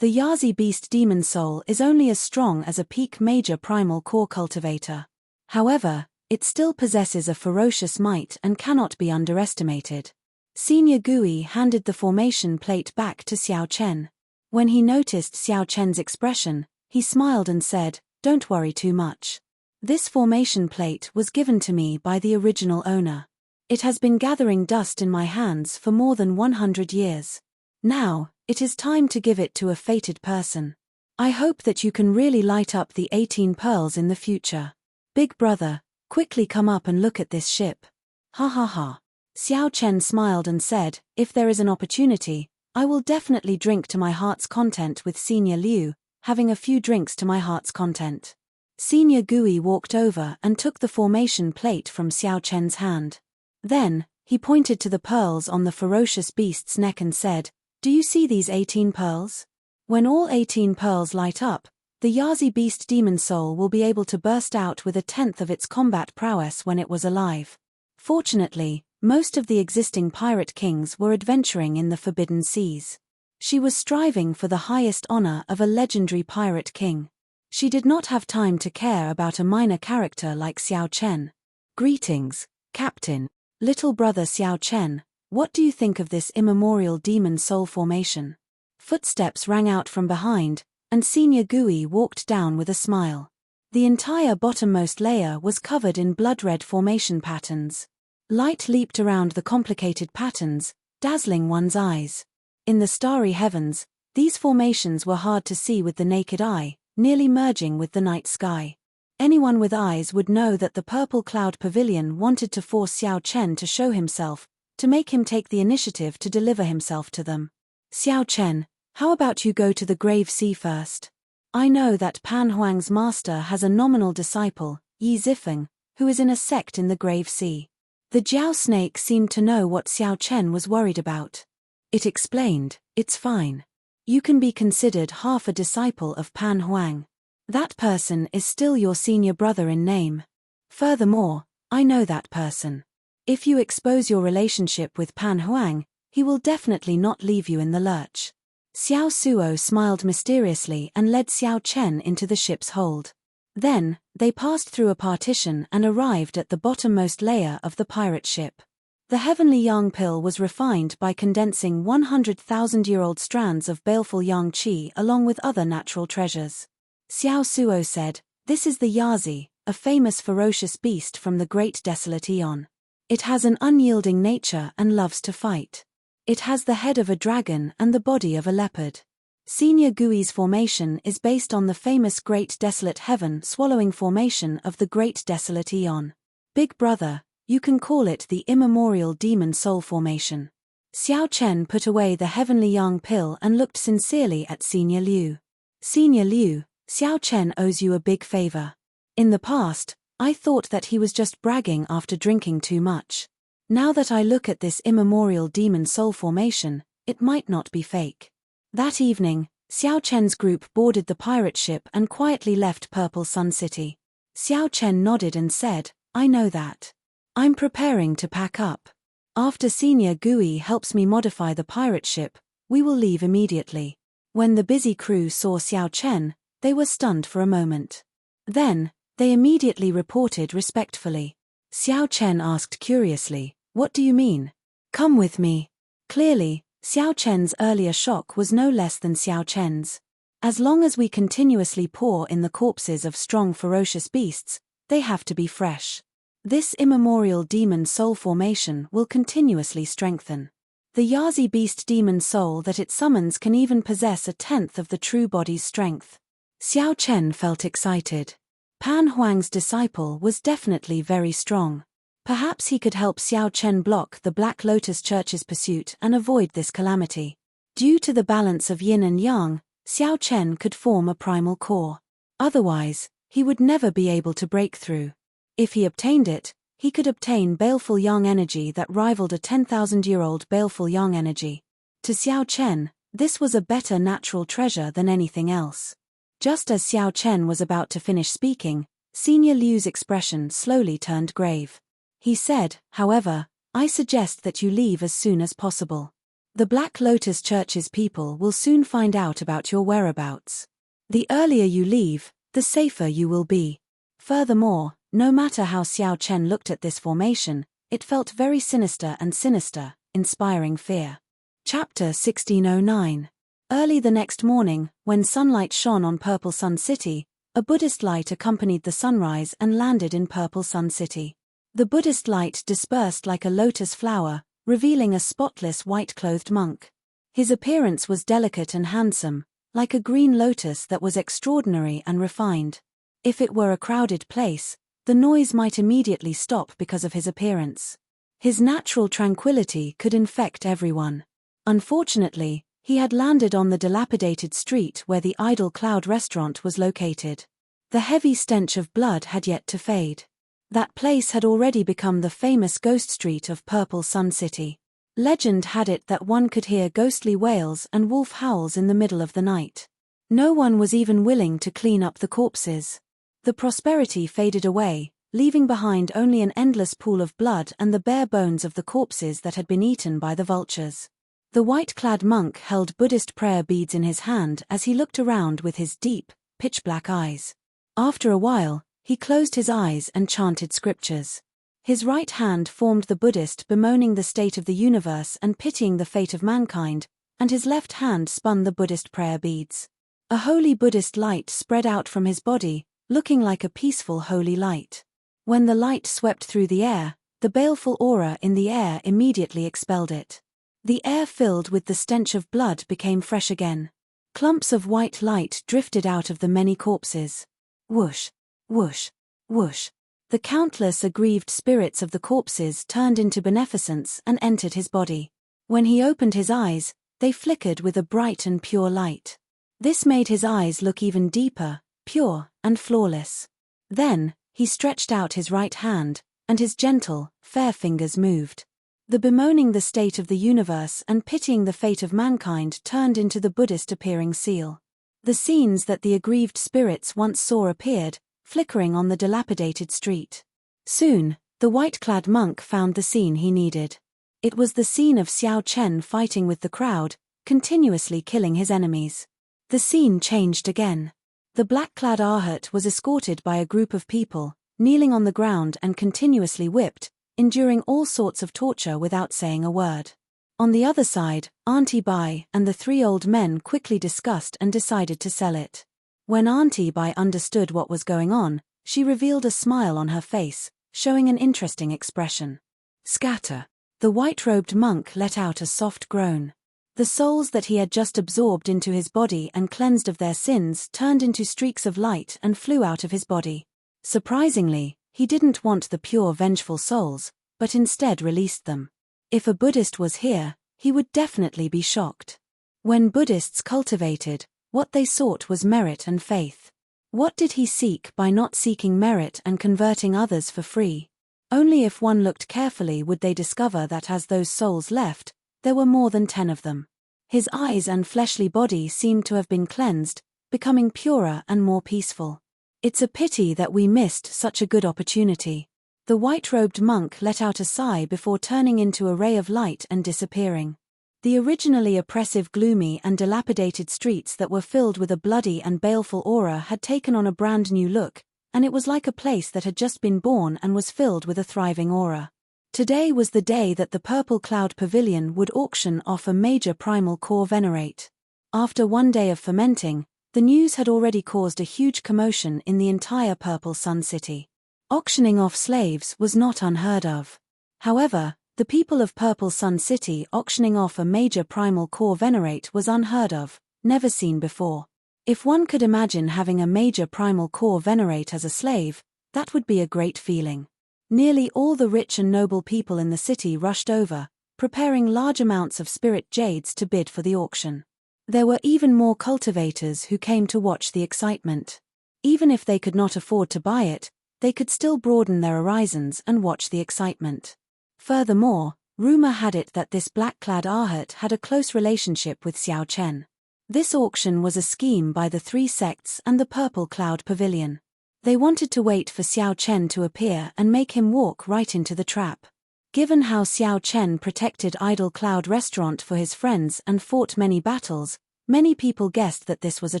The Yazi beast demon soul is only as strong as a peak major primal core cultivator. However, it still possesses a ferocious might and cannot be underestimated. Senior Gui handed the formation plate back to Xiao Chen. When he noticed Xiao Chen's expression, he smiled and said, "Don't worry too much. This formation plate was given to me by the original owner. It has been gathering dust in my hands for more than 100 years. Now, it is time to give it to a fated person. I hope that you can really light up the 18 pearls in the future. Big brother, quickly come up and look at this ship." Ha ha ha. Xiao Chen smiled and said, "If there is an opportunity, I will definitely drink to my heart's content with Senior Liu, having a few drinks to my heart's content." Senior Gui walked over and took the formation plate from Xiao Chen's hand. Then, he pointed to the pearls on the ferocious beast's neck and said, "Do you see these 18 pearls? When all 18 pearls light up, the Yazi beast demon soul will be able to burst out with 1/10 of its combat prowess when it was alive." Fortunately, most of the existing pirate kings were adventuring in the forbidden seas. She was striving for the highest honor of a legendary pirate king. She did not have time to care about a minor character like Xiao Chen. "Greetings, Captain. Little brother Xiao Chen, what do you think of this immemorial demon soul formation?" Footsteps rang out from behind, and Senior Gui walked down with a smile. The entire bottommost layer was covered in blood-red formation patterns. Light leaped around the complicated patterns, dazzling one's eyes. In the starry heavens, these formations were hard to see with the naked eye, nearly merging with the night sky. Anyone with eyes would know that the Purple Cloud Pavilion wanted to force Xiao Chen to show himself, to make him take the initiative to deliver himself to them. "Xiao Chen, how about you go to the Grave Sea first? I know that Pan Huang's master has a nominal disciple, Yi Zifeng, who is in a sect in the Grave Sea." The Jiao snake seemed to know what Xiao Chen was worried about. It explained, "It's fine. You can be considered half a disciple of Pan Huang. That person is still your senior brother in name. Furthermore, I know that person. If you expose your relationship with Pan Huang, he will definitely not leave you in the lurch." Xiao Suo smiled mysteriously and led Xiao Chen into the ship's hold. Then, they passed through a partition and arrived at the bottommost layer of the pirate ship. The heavenly yang pill was refined by condensing 100,000-year-old strands of baleful yang qi along with other natural treasures. Xiao Suo said, "This is the Yazi, a famous ferocious beast from the great desolate eon. It has an unyielding nature and loves to fight. It has the head of a dragon and the body of a leopard." Senior Gui's formation is based on the famous Great Desolate Heaven swallowing formation of the Great Desolate Eon. "Big brother, you can call it the immemorial demon soul formation." Xiao Chen put away the heavenly yang pill and looked sincerely at Senior Liu. "Senior Liu, Xiao Chen owes you a big favor. In the past, I thought that he was just bragging after drinking too much. Now that I look at this immemorial demon soul formation, it might not be fake." That evening, Xiao Chen's group boarded the pirate ship and quietly left Purple Sun City. Xiao Chen nodded and said, "I know that. I'm preparing to pack up. After Senior Gui helps me modify the pirate ship, we will leave immediately." When the busy crew saw Xiao Chen, they were stunned for a moment. Then, they immediately reported respectfully. Xiao Chen asked curiously, "What do you mean? Come with me." Clearly, Xiao Chen's earlier shock was no less than Xiao Chen's. As long as we continuously pour in the corpses of strong ferocious beasts, they have to be fresh. This immemorial demon soul formation will continuously strengthen. The Yazi beast demon soul that it summons can even possess 1/10 of the true body's strength. Xiao Chen felt excited. Pan Huang's disciple was definitely very strong. Perhaps he could help Xiao Chen block the Black Lotus Church's pursuit and avoid this calamity. Due to the balance of yin and yang, Xiao Chen could form a primal core. Otherwise, he would never be able to break through. If he obtained it, he could obtain baleful yang energy that rivaled a 10,000-year-old baleful yang energy. To Xiao Chen, this was a better natural treasure than anything else. Just as Xiao Chen was about to finish speaking, Senior Liu's expression slowly turned grave. He said, however, I suggest that you leave as soon as possible. The Black Lotus Church's people will soon find out about your whereabouts. The earlier you leave, the safer you will be. Furthermore, no matter how Xiao Chen looked at this formation, it felt very sinister and sinister, inspiring fear. Chapter 1609. Early the next morning, when sunlight shone on Purple Sun City, a Buddhist light accompanied the sunrise and landed in Purple Sun City. The Buddhist light dispersed like a lotus flower, revealing a spotless white-clothed monk. His appearance was delicate and handsome, like a green lotus that was extraordinary and refined. If it were a crowded place, the noise might immediately stop because of his appearance. His natural tranquility could infect everyone. Unfortunately, he had landed on the dilapidated street where the Idle Cloud restaurant was located. The heavy stench of blood had yet to fade. That place had already become the famous ghost street of Purple Sun City. Legend had it that one could hear ghostly wails and wolf howls in the middle of the night. No one was even willing to clean up the corpses. The prosperity faded away, leaving behind only an endless pool of blood and the bare bones of the corpses that had been eaten by the vultures. The white-clad monk held Buddhist prayer beads in his hand as he looked around with his deep, pitch-black eyes. After a while, he closed his eyes and chanted scriptures. His right hand formed the Buddhist bemoaning the state of the universe and pitying the fate of mankind, and his left hand spun the Buddhist prayer beads. A holy Buddhist light spread out from his body, looking like a peaceful holy light. When the light swept through the air, the baleful aura in the air immediately expelled it. The air filled with the stench of blood became fresh again. Clumps of white light drifted out of the many corpses. Whoosh, whoosh, whoosh. The countless aggrieved spirits of the corpses turned into beneficence and entered his body. When he opened his eyes, they flickered with a bright and pure light. This made his eyes look even deeper, pure, and flawless. Then, he stretched out his right hand, and his gentle, fair fingers moved. The bemoaning the state of the universe and pitying the fate of mankind turned into the Buddhist-appearing seal. The scenes that the aggrieved spirits once saw appeared, flickering on the dilapidated street. Soon, the white-clad monk found the scene he needed. It was the scene of Xiao Chen fighting with the crowd, continuously killing his enemies. The scene changed again. The black-clad Arhat was escorted by a group of people, kneeling on the ground and continuously whipped, enduring all sorts of torture without saying a word. On the other side, Auntie Bai and the three old men quickly discussed and decided to sell it. When Auntie Bai understood what was going on, she revealed a smile on her face, showing an interesting expression. Scatter. The white-robed monk let out a soft groan. The souls that he had just absorbed into his body and cleansed of their sins turned into streaks of light and flew out of his body. Surprisingly, he didn't want the pure vengeful souls, but instead released them. If a Buddhist was here, he would definitely be shocked. When Buddhists cultivated, what they sought was merit and faith. What did he seek by not seeking merit and converting others for free? Only if one looked carefully would they discover that as those souls left, there were more than 10 of them. His eyes and fleshly body seemed to have been cleansed, becoming purer and more peaceful. It's a pity that we missed such a good opportunity. The white-robed monk let out a sigh before turning into a ray of light and disappearing. The originally oppressive, gloomy and dilapidated streets that were filled with a bloody and baleful aura had taken on a brand new look, and it was like a place that had just been born and was filled with a thriving aura. Today was the day that the Purple Cloud Pavilion would auction off a major primal core venerate. After one day of fermenting, the news had already caused a huge commotion in the entire Purple Sun City. Auctioning off slaves was not unheard of. However, the people of Purple Sun City auctioning off a major primal core venerate was unheard of, never seen before. If one could imagine having a major primal core venerate as a slave, that would be a great feeling. Nearly all the rich and noble people in the city rushed over, preparing large amounts of spirit jades to bid for the auction. There were even more cultivators who came to watch the excitement. Even if they could not afford to buy it, they could still broaden their horizons and watch the excitement. Furthermore, rumor had it that this black-clad Arhat had a close relationship with Xiao Chen. This auction was a scheme by the three sects and the Purple Cloud Pavilion. They wanted to wait for Xiao Chen to appear and make him walk right into the trap. Given how Xiao Chen protected Idle Cloud Restaurant for his friends and fought many battles, many people guessed that this was a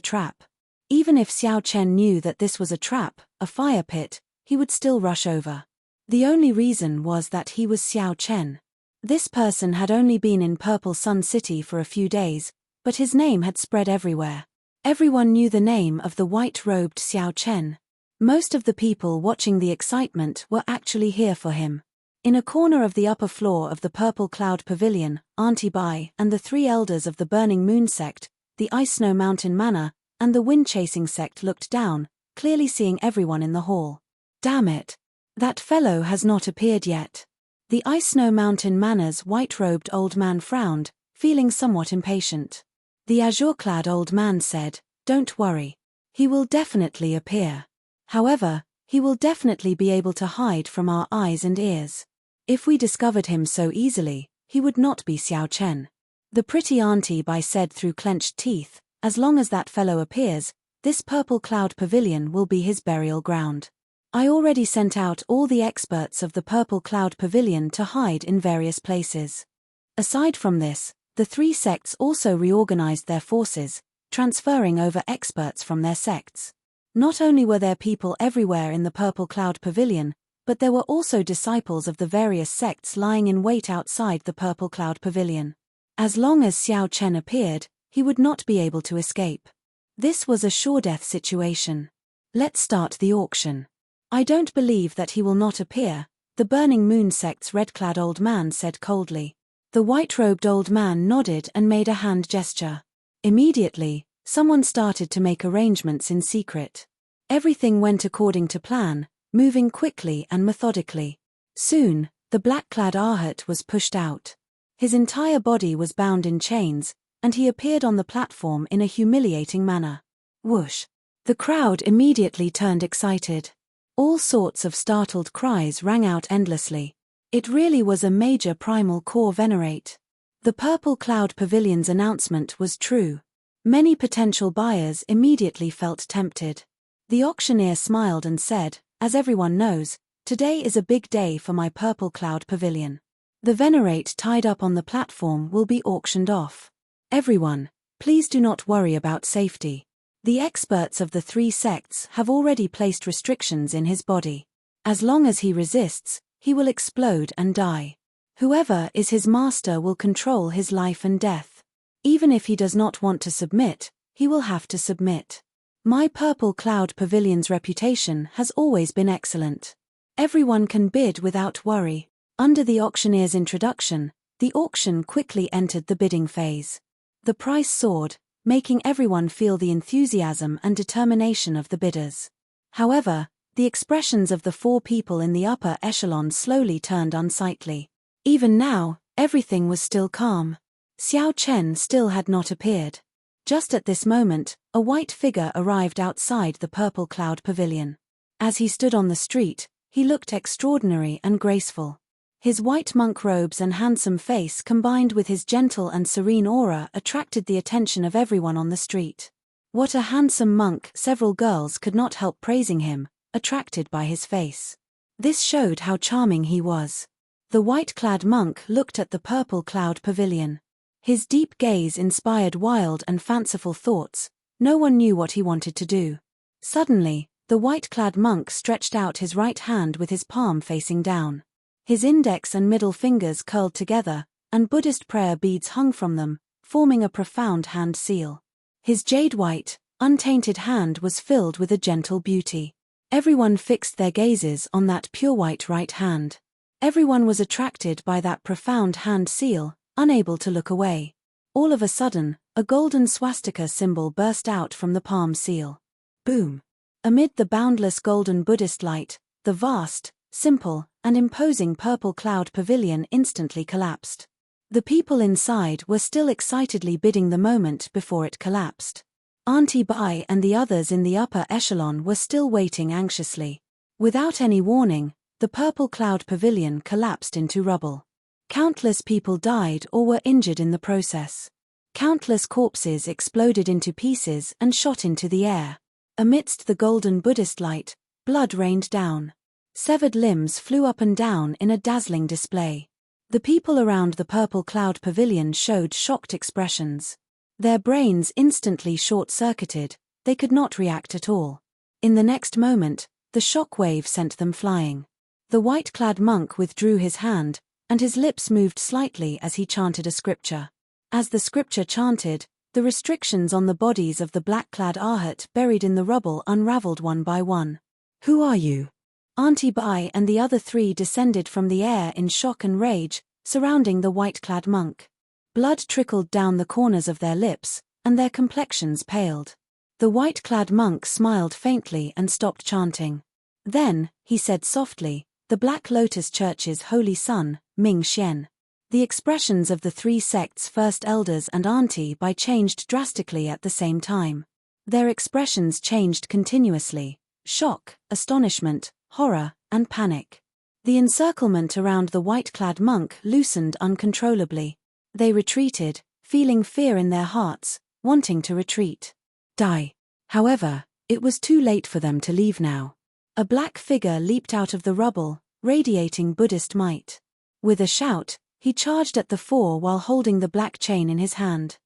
trap. Even if Xiao Chen knew that this was a trap, a fire pit, he would still rush over. The only reason was that he was Xiao Chen. This person had only been in Purple Sun City for a few days, but his name had spread everywhere. Everyone knew the name of the white-robed Xiao Chen. Most of the people watching the excitement were actually here for him. In a corner of the upper floor of the Purple Cloud Pavilion, Auntie Bai and the 3 elders of the Burning Moon sect, the Ice Snow Mountain Manor, and the Wind Chasing sect looked down, clearly seeing everyone in the hall. Damn it! That fellow has not appeared yet. The Ice Snow Mountain Manor's white-robed old man frowned, feeling somewhat impatient. The azure-clad old man said, "Don't worry. He will definitely appear. However, he will definitely be able to hide from our eyes and ears. If we discovered him so easily, he would not be Xiao Chen." The pretty Auntie Bai said through clenched teeth, "As long as that fellow appears, this Purple Cloud Pavilion will be his burial ground. I already sent out all the experts of the Purple Cloud Pavilion to hide in various places." Aside from this, the 3 sects also reorganized their forces, transferring over experts from their sects. Not only were there people everywhere in the Purple Cloud Pavilion, but there were also disciples of the various sects lying in wait outside the Purple Cloud Pavilion. As long as Xiao Chen appeared, he would not be able to escape. This was a sure-death situation. Let's start the auction. I don't believe that he will not appear, the Burning Moon sect's red-clad old man said coldly. The white-robed old man nodded and made a hand gesture. Immediately, someone started to make arrangements in secret. Everything went according to plan, moving quickly and methodically. Soon, the black-clad Arhat was pushed out. His entire body was bound in chains, and he appeared on the platform in a humiliating manner. Whoosh! The crowd immediately turned excited. All sorts of startled cries rang out endlessly. It really was a major primal core venerate. The Purple Cloud Pavilion's announcement was true. Many potential buyers immediately felt tempted. The auctioneer smiled and said, "As everyone knows, today is a big day for my Purple Cloud Pavilion. The venerate tied up on the platform will be auctioned off. Everyone, please do not worry about safety. The experts of the 3 sects have already placed restrictions in his body. As long as he resists, he will explode and die. Whoever is his master will control his life and death. Even if he does not want to submit, he will have to submit. My Purple Cloud Pavilion's reputation has always been excellent. Everyone can bid without worry." Under the auctioneer's introduction, the auction quickly entered the bidding phase. The price soared, making everyone feel the enthusiasm and determination of the bidders. However, the expressions of the 4 people in the upper echelon slowly turned unsightly. Even now, everything was still calm. Xiao Chen still had not appeared. Just at this moment, a white figure arrived outside the Purple Cloud Pavilion. As he stood on the street, he looked extraordinary and graceful. His white monk robes and handsome face combined with his gentle and serene aura attracted the attention of everyone on the street. What a handsome monk! Several girls could not help praising him, attracted by his face. This showed how charming he was. The white-clad monk looked at the Purple Cloud Pavilion. His deep gaze inspired wild and fanciful thoughts. No one knew what he wanted to do. Suddenly, the white-clad monk stretched out his right hand with his palm facing down. His index and middle fingers curled together, and Buddhist prayer beads hung from them, forming a profound hand seal. His jade-white, untainted hand was filled with a gentle beauty. Everyone fixed their gazes on that pure white right hand. Everyone was attracted by that profound hand seal, unable to look away. All of a sudden, a golden swastika symbol burst out from the palm seal. Boom! Amid the boundless golden Buddhist light, the vast, simple, and imposing Purple Cloud Pavilion instantly collapsed. The people inside were still excitedly bidding the moment before it collapsed. Auntie Bai and the others in the upper echelon were still waiting anxiously. Without any warning, the Purple Cloud Pavilion collapsed into rubble. Countless people died or were injured in the process. Countless corpses exploded into pieces and shot into the air. Amidst the golden Buddhist light, Blood rained down. Severed limbs flew up and down in a dazzling display. The people around the purple cloud pavilion showed shocked expressions. Their brains instantly short-circuited, they could not react at all. In the next moment, the shock wave sent them flying. The white-clad monk withdrew his hand, and his lips moved slightly as he chanted a scripture. As the scripture chanted, the restrictions on the bodies of the black-clad Arhat buried in the rubble unraveled one by one. "Who are you?" Auntie Bai and the other three descended from the air in shock and rage, surrounding the white-clad monk. Blood trickled down the corners of their lips, and their complexions paled. The white-clad monk smiled faintly and stopped chanting. Then, he said softly, "The Black Lotus Church's holy son, Ming Xian." The expressions of the three sects' first elders and Auntie Bai changed drastically at the same time. Their expressions changed continuously: shock, astonishment, horror, and panic. The encirclement around the white-clad monk loosened uncontrollably. They retreated, feeling fear in their hearts, wanting to retreat. Die. However, it was too late for them to leave now. A black figure leaped out of the rubble, radiating Buddhist might. With a shout, he charged at the four while holding the black chain in his hand.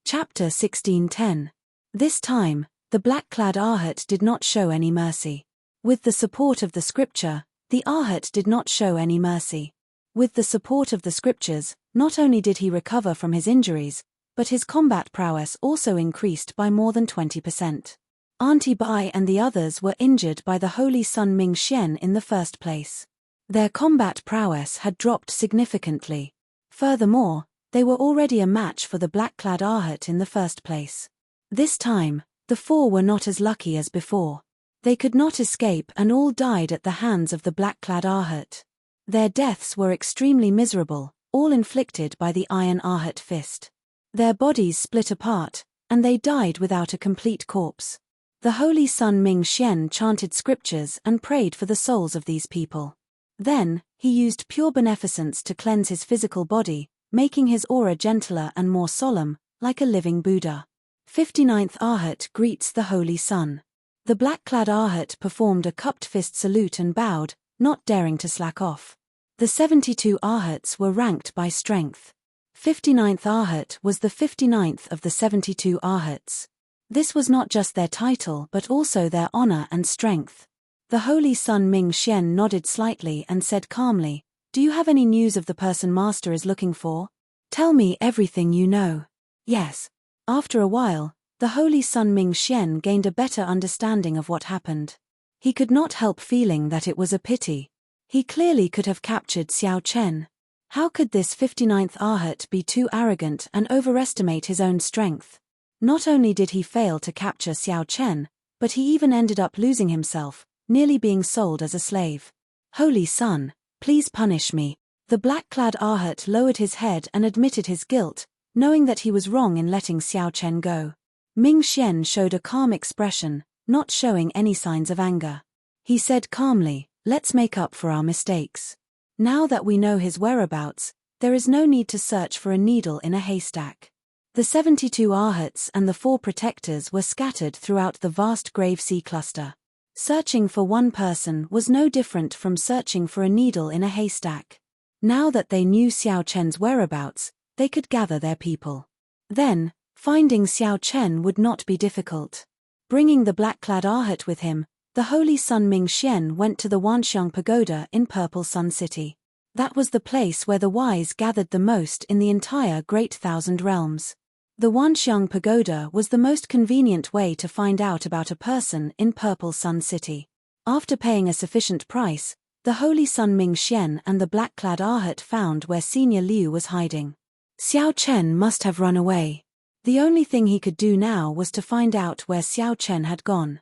Chapter 16:10. This time, the black-clad Arhat did not show any mercy. With the support of the scripture, the Arhat did not show any mercy. With the support of the scriptures, not only did he recover from his injuries, but his combat prowess also increased by more than 20%. Auntie Bai and the others were injured by the holy son Ming Xian in the first place. Their combat prowess had dropped significantly. Furthermore, they were already a match for the black-clad Arhat in the first place. This time, the four were not as lucky as before. They could not escape and all died at the hands of the black-clad Arhat. Their deaths were extremely miserable, all inflicted by the iron Arhat fist. Their bodies split apart, and they died without a complete corpse. The holy son Ming Xian chanted scriptures and prayed for the souls of these people. Then, he used pure beneficence to cleanse his physical body, making his aura gentler and more solemn, like a living Buddha. 59th Arhat greets the holy sun. The black-clad Arhat performed a cupped fist salute and bowed, not daring to slack off. The 72 Arhats were ranked by strength. 59th Arhat was the 59th of the 72 Arhats. This was not just their title but also their honor and strength. The holy son Ming Xian nodded slightly and said calmly, "Do you have any news of the person Master is looking for? Tell me everything you know." Yes. After a while, the holy son Ming Xian gained a better understanding of what happened. He could not help feeling that it was a pity. He clearly could have captured Xiao Chen. How could this 59th Arhat be too arrogant and overestimate his own strength? Not only did he fail to capture Xiao Chen, but he even ended up losing himself, nearly being sold as a slave. "Holy son, please punish me." The black-clad Arhat lowered his head and admitted his guilt, knowing that he was wrong in letting Xiao Chen go. Ming Xian showed a calm expression, not showing any signs of anger. He said calmly, "Let's make up for our mistakes. Now that we know his whereabouts, there is no need to search for a needle in a haystack." The 72 Arhats and the 4 protectors were scattered throughout the vast grave sea cluster. Searching for one person was no different from searching for a needle in a haystack. Now that they knew Xiao Chen's whereabouts, they could gather their people. Then, finding Xiao Chen would not be difficult. Bringing the black-clad Arhat with him, the holy son Ming Xian went to the Wanxiang Pagoda in Purple Sun City. That was the place where the wise gathered the most in the entire Great Thousand Realms. The Wanxiang Pagoda was the most convenient way to find out about a person in Purple Sun City. After paying a sufficient price, the holy son Ming Xian and the black-clad Arhat found where Senior Liu was hiding. Xiao Chen must have run away. The only thing he could do now was to find out where Xiao Chen had gone.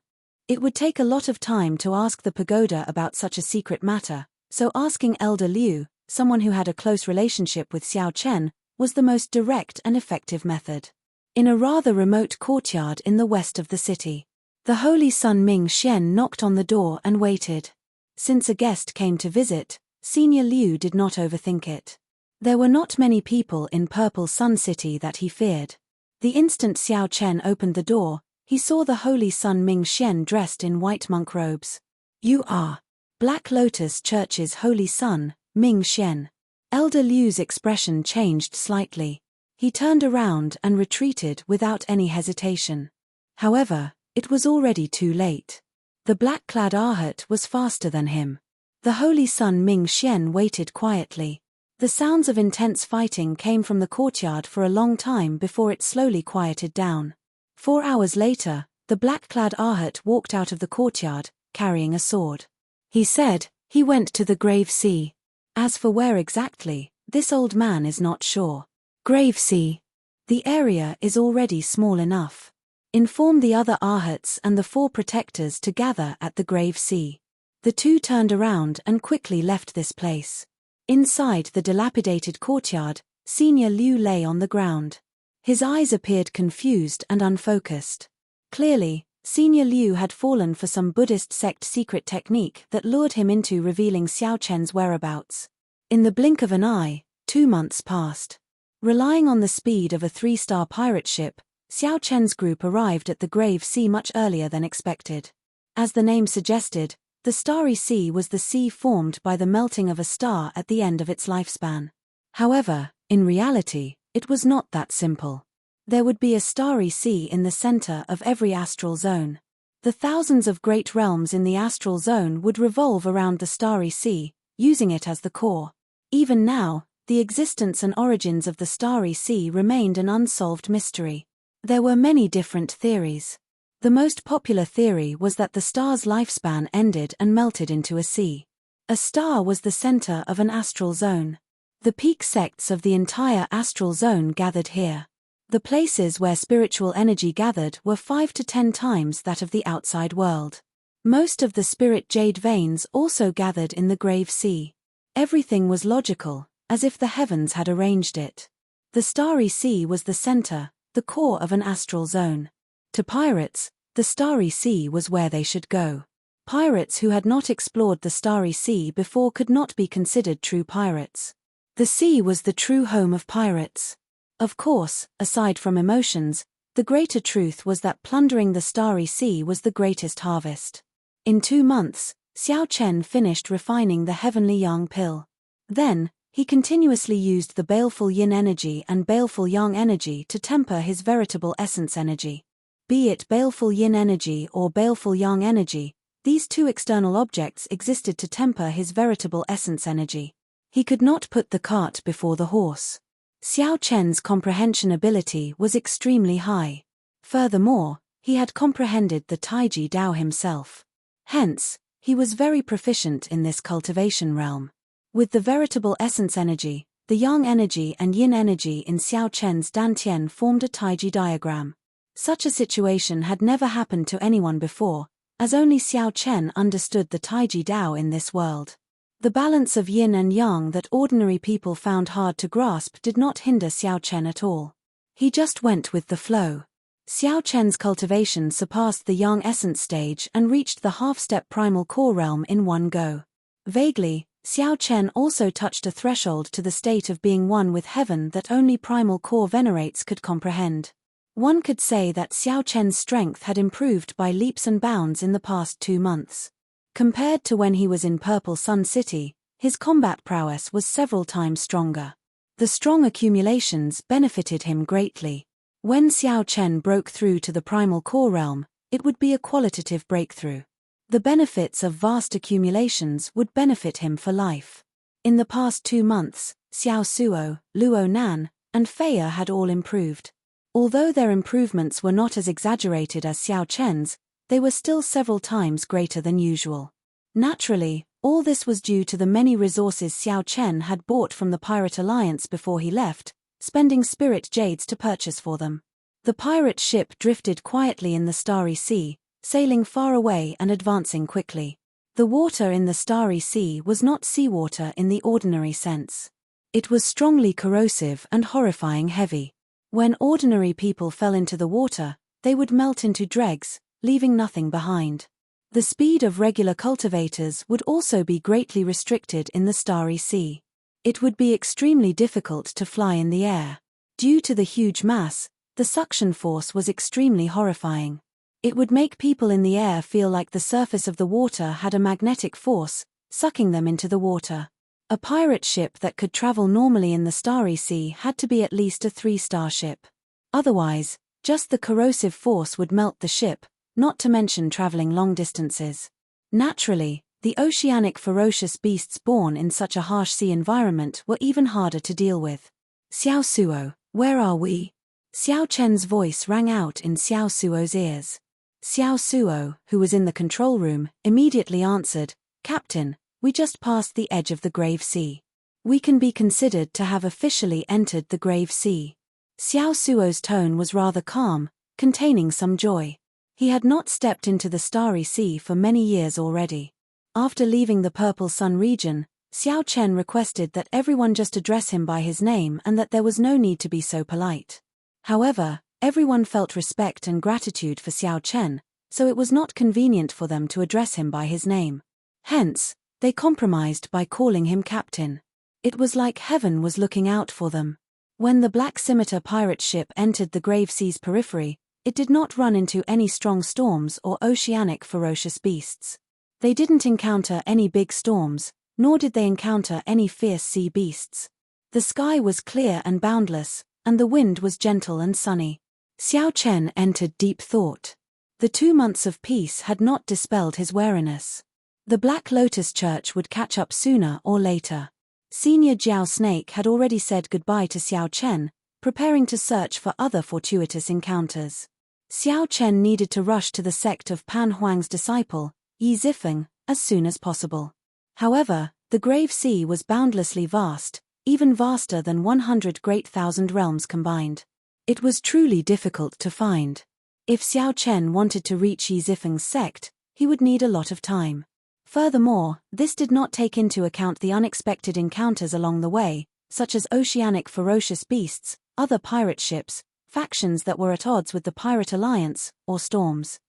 It would take a lot of time to ask the pagoda about such a secret matter, so asking Elder Liu, someone who had a close relationship with Xiao Chen, was the most direct and effective method. In a rather remote courtyard in the west of the city, the holy son Ming Xian knocked on the door and waited. Since a guest came to visit, Senior Liu did not overthink it. There were not many people in Purple Sun City that he feared. The instant Xiao Chen opened the door, he saw the holy son Ming Xian dressed in white monk robes. You are Black Lotus Church's holy son, Ming Xian. Elder Liu's expression changed slightly. He turned around and retreated without any hesitation. However, it was already too late. The black-clad Arhat was faster than him. The holy son Ming Xian waited quietly. The sounds of intense fighting came from the courtyard for a long time before it slowly quieted down. 4 hours later, the black-clad Arhat walked out of the courtyard, carrying a sword. He said, he went to the Grave Sea. As for where exactly, this old man is not sure. Grave Sea. The area is already small enough. Inform the other Arhats and the 4 protectors to gather at the Grave Sea. The 2 turned around and quickly left this place. Inside the dilapidated courtyard, Senior Liu lay on the ground. His eyes appeared confused and unfocused. Clearly, Senior Liu had fallen for some Buddhist sect secret technique that lured him into revealing Xiao Chen's whereabouts. In the blink of an eye, 2 months passed. Relying on the speed of a 3-star pirate ship, Xiao Chen's group arrived at the Grave Sea much earlier than expected. As the name suggested, the Starry Sea was the sea formed by the melting of a star at the end of its lifespan. However, in reality, it was not that simple. There would be a starry sea in the center of every astral zone. The thousands of great realms in the astral zone would revolve around the starry sea, using it as the core. Even now, the existence and origins of the starry sea remained an unsolved mystery. There were many different theories. The most popular theory was that the star's lifespan ended and melted into a sea. A star was the center of an astral zone. The peak sects of the entire astral zone gathered here. The places where spiritual energy gathered were 5 to 10 times that of the outside world. Most of the spirit jade veins also gathered in the Grave Sea. Everything was logical, as if the heavens had arranged it. The starry sea was the center, the core of an astral zone. To pirates, the starry sea was where they should go. Pirates who had not explored the starry sea before could not be considered true pirates. The sea was the true home of pirates. Of course, aside from emotions, the greater truth was that plundering the starry sea was the greatest harvest. In 2 months, Xiao Chen finished refining the heavenly yang pill. Then, he continuously used the baleful yin energy and baleful yang energy to temper his veritable essence energy. Be it baleful yin energy or baleful yang energy, these 2 external objects existed to temper his veritable essence energy. He could not put the cart before the horse. Xiao Chen's comprehension ability was extremely high. Furthermore, he had comprehended the Taiji Dao himself. Hence, he was very proficient in this cultivation realm. With the veritable essence energy, the yang energy and yin energy in Xiao Chen's dantian formed a Taiji diagram. Such a situation had never happened to anyone before, as only Xiao Chen understood the Taiji Dao in this world. The balance of yin and yang that ordinary people found hard to grasp did not hinder Xiao Chen at all. He just went with the flow. Xiao Chen's cultivation surpassed the yang essence stage and reached the half-step primal core realm in one go. Vaguely, Xiao Chen also touched a threshold to the state of being one with heaven that only primal core venerates could comprehend. One could say that Xiao Chen's strength had improved by leaps and bounds in the past 2 months. Compared to when he was in Purple Sun City, his combat prowess was several times stronger. The strong accumulations benefited him greatly. When Xiao Chen broke through to the primal core realm, it would be a qualitative breakthrough. The benefits of vast accumulations would benefit him for life. In the past 2 months, Xiao Suo, Luo Nan, and Feia had all improved. Although their improvements were not as exaggerated as Xiao Chen's, they were still several times greater than usual. Naturally, all this was due to the many resources Xiao Chen had bought from the Pirate Alliance before he left, spending spirit jades to purchase for them. The pirate ship drifted quietly in the Starry Sea, sailing far away and advancing quickly. The water in the Starry Sea was not seawater in the ordinary sense. It was strongly corrosive and horrifying heavy. When ordinary people fell into the water, they would melt into dregs, leaving nothing behind. The speed of regular cultivators would also be greatly restricted in the Starry Sea. It would be extremely difficult to fly in the air. Due to the huge mass, the suction force was extremely horrifying. It would make people in the air feel like the surface of the water had a magnetic force, sucking them into the water. A pirate ship that could travel normally in the Starry Sea had to be at least a 3-star ship. Otherwise, just the corrosive force would melt the ship, not to mention traveling long distances. Naturally, the oceanic ferocious beasts born in such a harsh sea environment were even harder to deal with. Xiao Suo, where are we? Xiao Chen's voice rang out in Xiao Suo's ears. Xiao Suo, who was in the control room, immediately answered, "Captain, we just passed the edge of the Grave Sea. We can be considered to have officially entered the Grave Sea." Xiao Suo's tone was rather calm, containing some joy. He had not stepped into the Starry Sea for many years already. After leaving the Purple Sun region, Xiao Chen requested that everyone just address him by his name and that there was no need to be so polite. However, everyone felt respect and gratitude for Xiao Chen, so it was not convenient for them to address him by his name. Hence, they compromised by calling him Captain. It was like heaven was looking out for them. When the Black Scimitar pirate ship entered the Grave Sea's periphery, it did not run into any strong storms or oceanic ferocious beasts. They didn't encounter any big storms, nor did they encounter any fierce sea beasts. The sky was clear and boundless, and the wind was gentle and sunny. Xiao Chen entered deep thought. The 2 months of peace had not dispelled his wariness. The Black Lotus Church would catch up sooner or later. Senior Jiao Snake had already said goodbye to Xiao Chen, preparing to search for other fortuitous encounters. Xiao Chen needed to rush to the sect of Pan Huang's disciple, Yi Zifeng, as soon as possible. However, the Grave Sea was boundlessly vast, even vaster than 100 great thousand realms combined. It was truly difficult to find. If Xiao Chen wanted to reach Yi Zifeng's sect, he would need a lot of time. Furthermore, this did not take into account the unexpected encounters along the way, such as oceanic ferocious beasts, other pirate ships, factions that were at odds with the Pirate Alliance, or storms.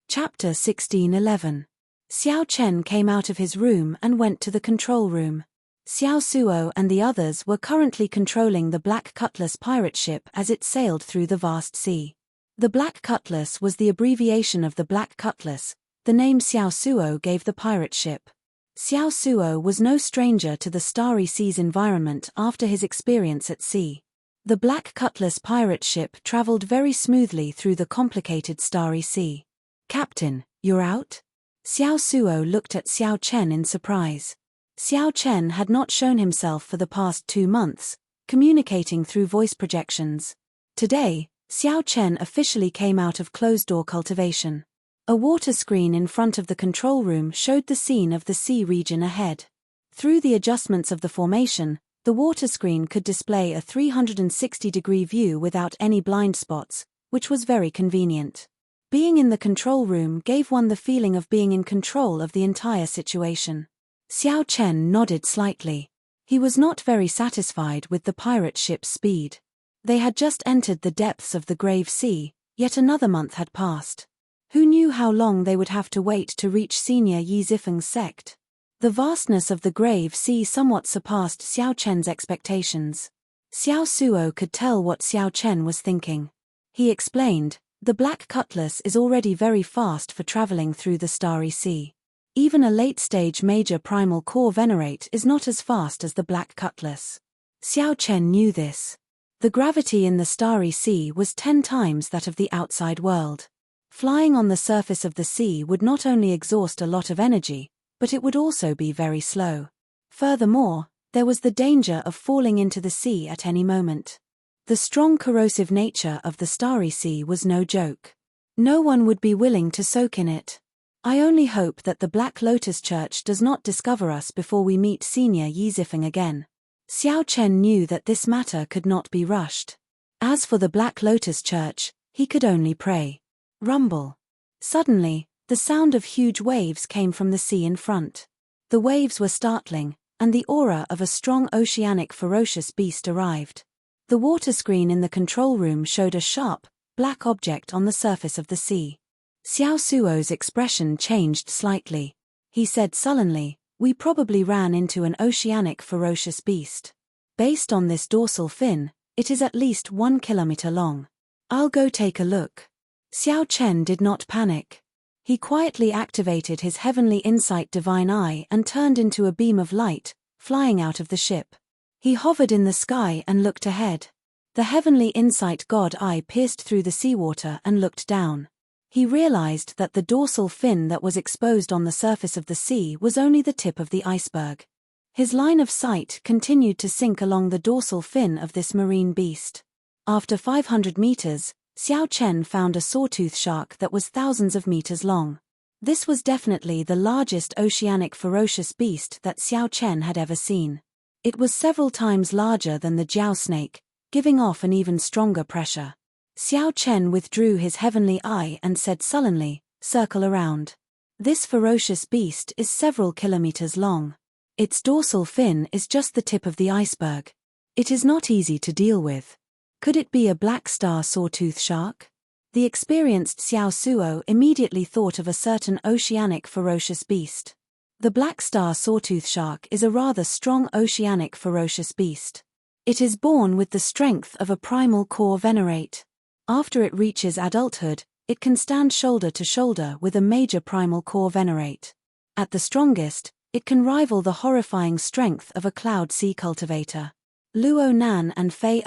Chapter 1611. Xiao Chen came out of his room and went to the control room. Xiao Suo and the others were currently controlling the Black Cutlass pirate ship as it sailed through the vast sea. The Black Cutlass was the abbreviation of the Black Cutlass, the name Xiao Suo gave the pirate ship. Xiao Suo was no stranger to the Starry Sea's environment after his experience at sea. The Black Cutlass pirate ship traveled very smoothly through the complicated Starry Sea. "Captain, you're out?" Xiao Suo looked at Xiao Chen in surprise. Xiao Chen had not shown himself for the past 2 months, communicating through voice projections. Today, Xiao Chen officially came out of closed-door cultivation. A water screen in front of the control room showed the scene of the sea region ahead. Through the adjustments of the formation, the water screen could display a 360-degree view without any blind spots, which was very convenient. Being in the control room gave one the feeling of being in control of the entire situation. Xiao Chen nodded slightly. He was not very satisfied with the pirate ship's speed. They had just entered the depths of the Grave Sea, yet another month had passed. Who knew how long they would have to wait to reach Senior Yi Zifeng's sect? The vastness of the Grave Sea somewhat surpassed Xiao Chen's expectations. Xiao Suo could tell what Xiao Chen was thinking. He explained, "The Black Cutlass is already very fast for traveling through the Starry Sea. Even a late-stage major primal core venerate is not as fast as the Black Cutlass." Xiao Chen knew this. The gravity in the Starry Sea was 10 times that of the outside world. Flying on the surface of the sea would not only exhaust a lot of energy, but it would also be very slow. Furthermore, there was the danger of falling into the sea at any moment. The strong corrosive nature of the Starry Sea was no joke. No one would be willing to soak in it. "I only hope that the Black Lotus Church does not discover us before we meet Senior Yi Zifeng again." Xiao Chen knew that this matter could not be rushed. As for the Black Lotus Church, he could only pray. Rumble. Suddenly, the sound of huge waves came from the sea in front. The waves were startling, and the aura of a strong oceanic ferocious beast arrived. The water screen in the control room showed a sharp, black object on the surface of the sea. Xiao Suo's expression changed slightly. He said sullenly, "We probably ran into an oceanic ferocious beast. Based on this dorsal fin, it is at least 1 kilometer long. I'll go take a look." Xiao Chen did not panic. He quietly activated his heavenly insight divine eye and turned into a beam of light, flying out of the ship. He hovered in the sky and looked ahead. The heavenly insight god eye pierced through the seawater and looked down. He realized that the dorsal fin that was exposed on the surface of the sea was only the tip of the iceberg. His line of sight continued to sink along the dorsal fin of this marine beast. After 500 meters, Xiao Chen found a sawtooth shark that was thousands of meters long. This was definitely the largest oceanic ferocious beast that Xiao Chen had ever seen. It was several times larger than the jiao snake, giving off an even stronger pressure. Xiao Chen withdrew his heavenly eye and said sullenly, "Circle around. This ferocious beast is several kilometers long. Its dorsal fin is just the tip of the iceberg. It is not easy to deal with. Could it be a black star sawtooth shark?" The experienced Xiao Suo immediately thought of a certain oceanic ferocious beast. The black star sawtooth shark is a rather strong oceanic ferocious beast. It is born with the strength of a primal core venerate. After it reaches adulthood, it can stand shoulder to shoulder with a major primal core venerate. At the strongest, it can rival the horrifying strength of a cloud sea cultivator. Luo Nan and Fei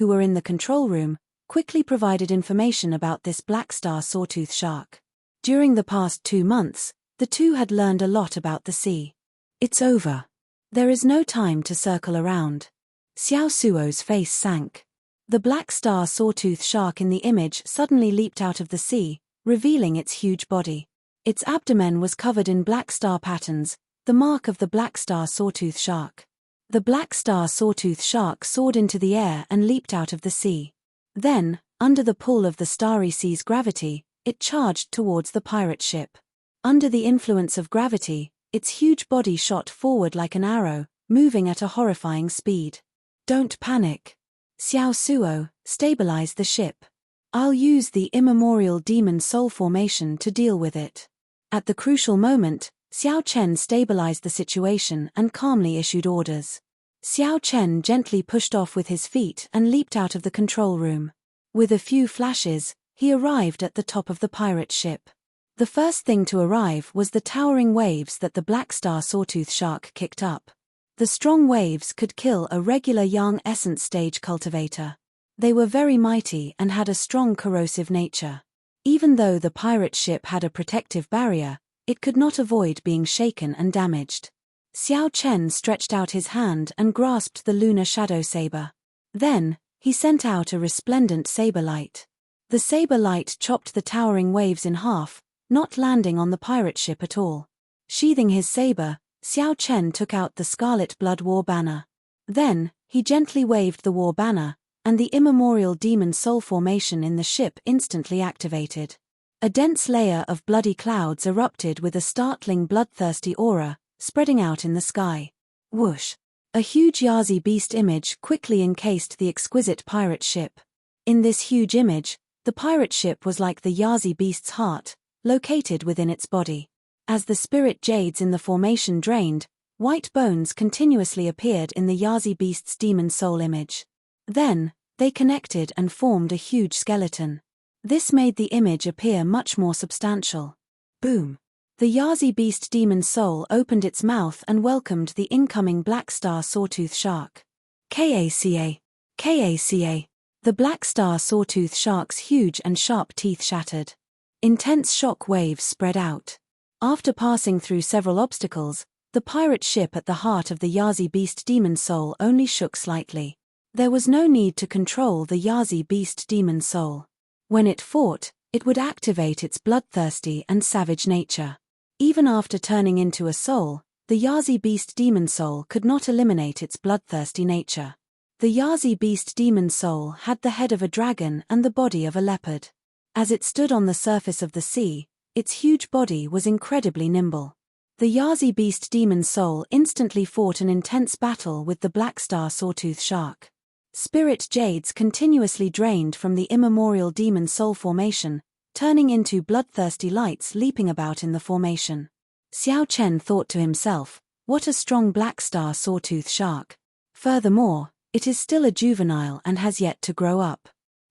who were in the control room, quickly provided information about this black star sawtooth shark. During the past 2 months, the two had learned a lot about the sea. It's over. There is no time to circle around. Xiao Suo's face sank. The black star sawtooth shark in the image suddenly leaped out of the sea, revealing its huge body. Its abdomen was covered in black star patterns, the mark of the black star sawtooth shark. The black star sawtooth shark soared into the air and leaped out of the sea. Then, under the pull of the starry sea's gravity, it charged towards the pirate ship. Under the influence of gravity, its huge body shot forward like an arrow, moving at a horrifying speed. "Don't panic. Xiao Suo, stabilize the ship. I'll use the immemorial demon soul formation to deal with it." At the crucial moment, Xiao Chen stabilized the situation and calmly issued orders. Xiao Chen gently pushed off with his feet and leaped out of the control room. With a few flashes, he arrived at the top of the pirate ship. The first thing to arrive was the towering waves that the black star sawtooth shark kicked up. The strong waves could kill a regular young essence stage cultivator. They were very mighty and had a strong corrosive nature. Even though the pirate ship had a protective barrier, it could not avoid being shaken and damaged. Xiao Chen stretched out his hand and grasped the lunar shadow saber. Then, he sent out a resplendent saber light. The saber light chopped the towering waves in half, not landing on the pirate ship at all. Sheathing his saber, Xiao Chen took out the Scarlet Blood War banner. Then, he gently waved the war banner, and the immemorial demon soul formation in the ship instantly activated. A dense layer of bloody clouds erupted with a startling bloodthirsty aura, spreading out in the sky. Whoosh! A huge Yazi beast image quickly encased the exquisite pirate ship. In this huge image, the pirate ship was like the Yazi beast's heart, located within its body. As the spirit jades in the formation drained, white bones continuously appeared in the Yazi beast's demon soul image. Then, they connected and formed a huge skeleton. This made the image appear much more substantial. Boom! The Yazi beast demon soul opened its mouth and welcomed the incoming black star sawtooth shark. Kaca! Kaca! The black star sawtooth shark's huge and sharp teeth shattered. Intense shock waves spread out. After passing through several obstacles, the pirate ship at the heart of the Yazi beast demon soul only shook slightly. There was no need to control the Yazi beast demon soul. When it fought, it would activate its bloodthirsty and savage nature. Even after turning into a soul, the Yazi beast demon soul could not eliminate its bloodthirsty nature. The Yazi beast demon soul had the head of a dragon and the body of a leopard. As it stood on the surface of the sea, its huge body was incredibly nimble. The Yazi beast demon soul instantly fought an intense battle with the black star sawtooth shark. Spirit jades continuously drained from the immemorial demon soul formation, turning into bloodthirsty lights leaping about in the formation. Xiao Chen thought to himself, what a strong black star sawtooth shark. Furthermore, it is still a juvenile and has yet to grow up.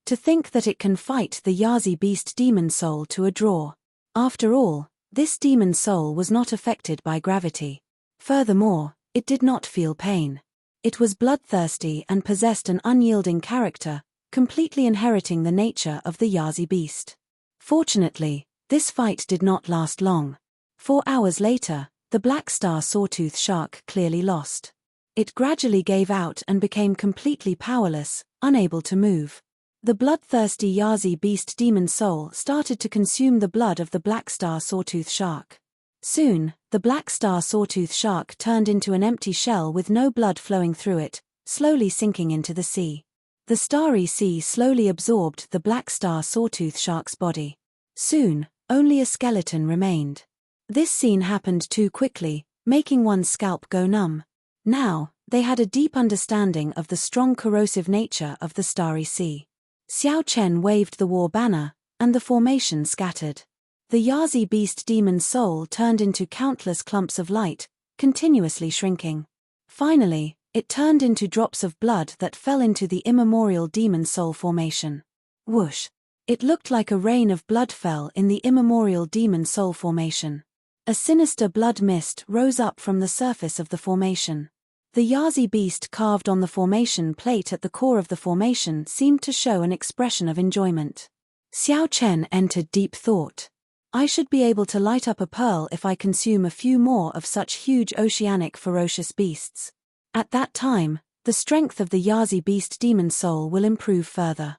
To think that it can fight the Yazi beast demon soul to a draw. After all, this demon soul was not affected by gravity. Furthermore, it did not feel pain. It was bloodthirsty and possessed an unyielding character, completely inheriting the nature of the Yazi beast. Fortunately, this fight did not last long. 4 hours later, the black star sawtooth shark clearly lost. It gradually gave out and became completely powerless, unable to move. The bloodthirsty Yazi beast demon soul started to consume the blood of the black star sawtooth shark. Soon, the black star sawtooth shark turned into an empty shell with no blood flowing through it, slowly sinking into the sea. The starry sea slowly absorbed the black star sawtooth shark's body. Soon, only a skeleton remained. This scene happened too quickly, making one's scalp go numb. Now, they had a deep understanding of the strong corrosive nature of the starry sea. Xiao Chen waved the war banner, and the formation scattered. The Yazi beast demon soul turned into countless clumps of light, continuously shrinking. Finally, it turned into drops of blood that fell into the immemorial demon soul formation. Whoosh! It looked like a rain of blood fell in the immemorial demon soul formation. A sinister blood mist rose up from the surface of the formation. The Yazi beast carved on the formation plate at the core of the formation seemed to show an expression of enjoyment. Xiao Chen entered deep thought. I should be able to light up a pearl if I consume a few more of such huge oceanic ferocious beasts. At that time, the strength of the Yazi beast demon soul will improve further.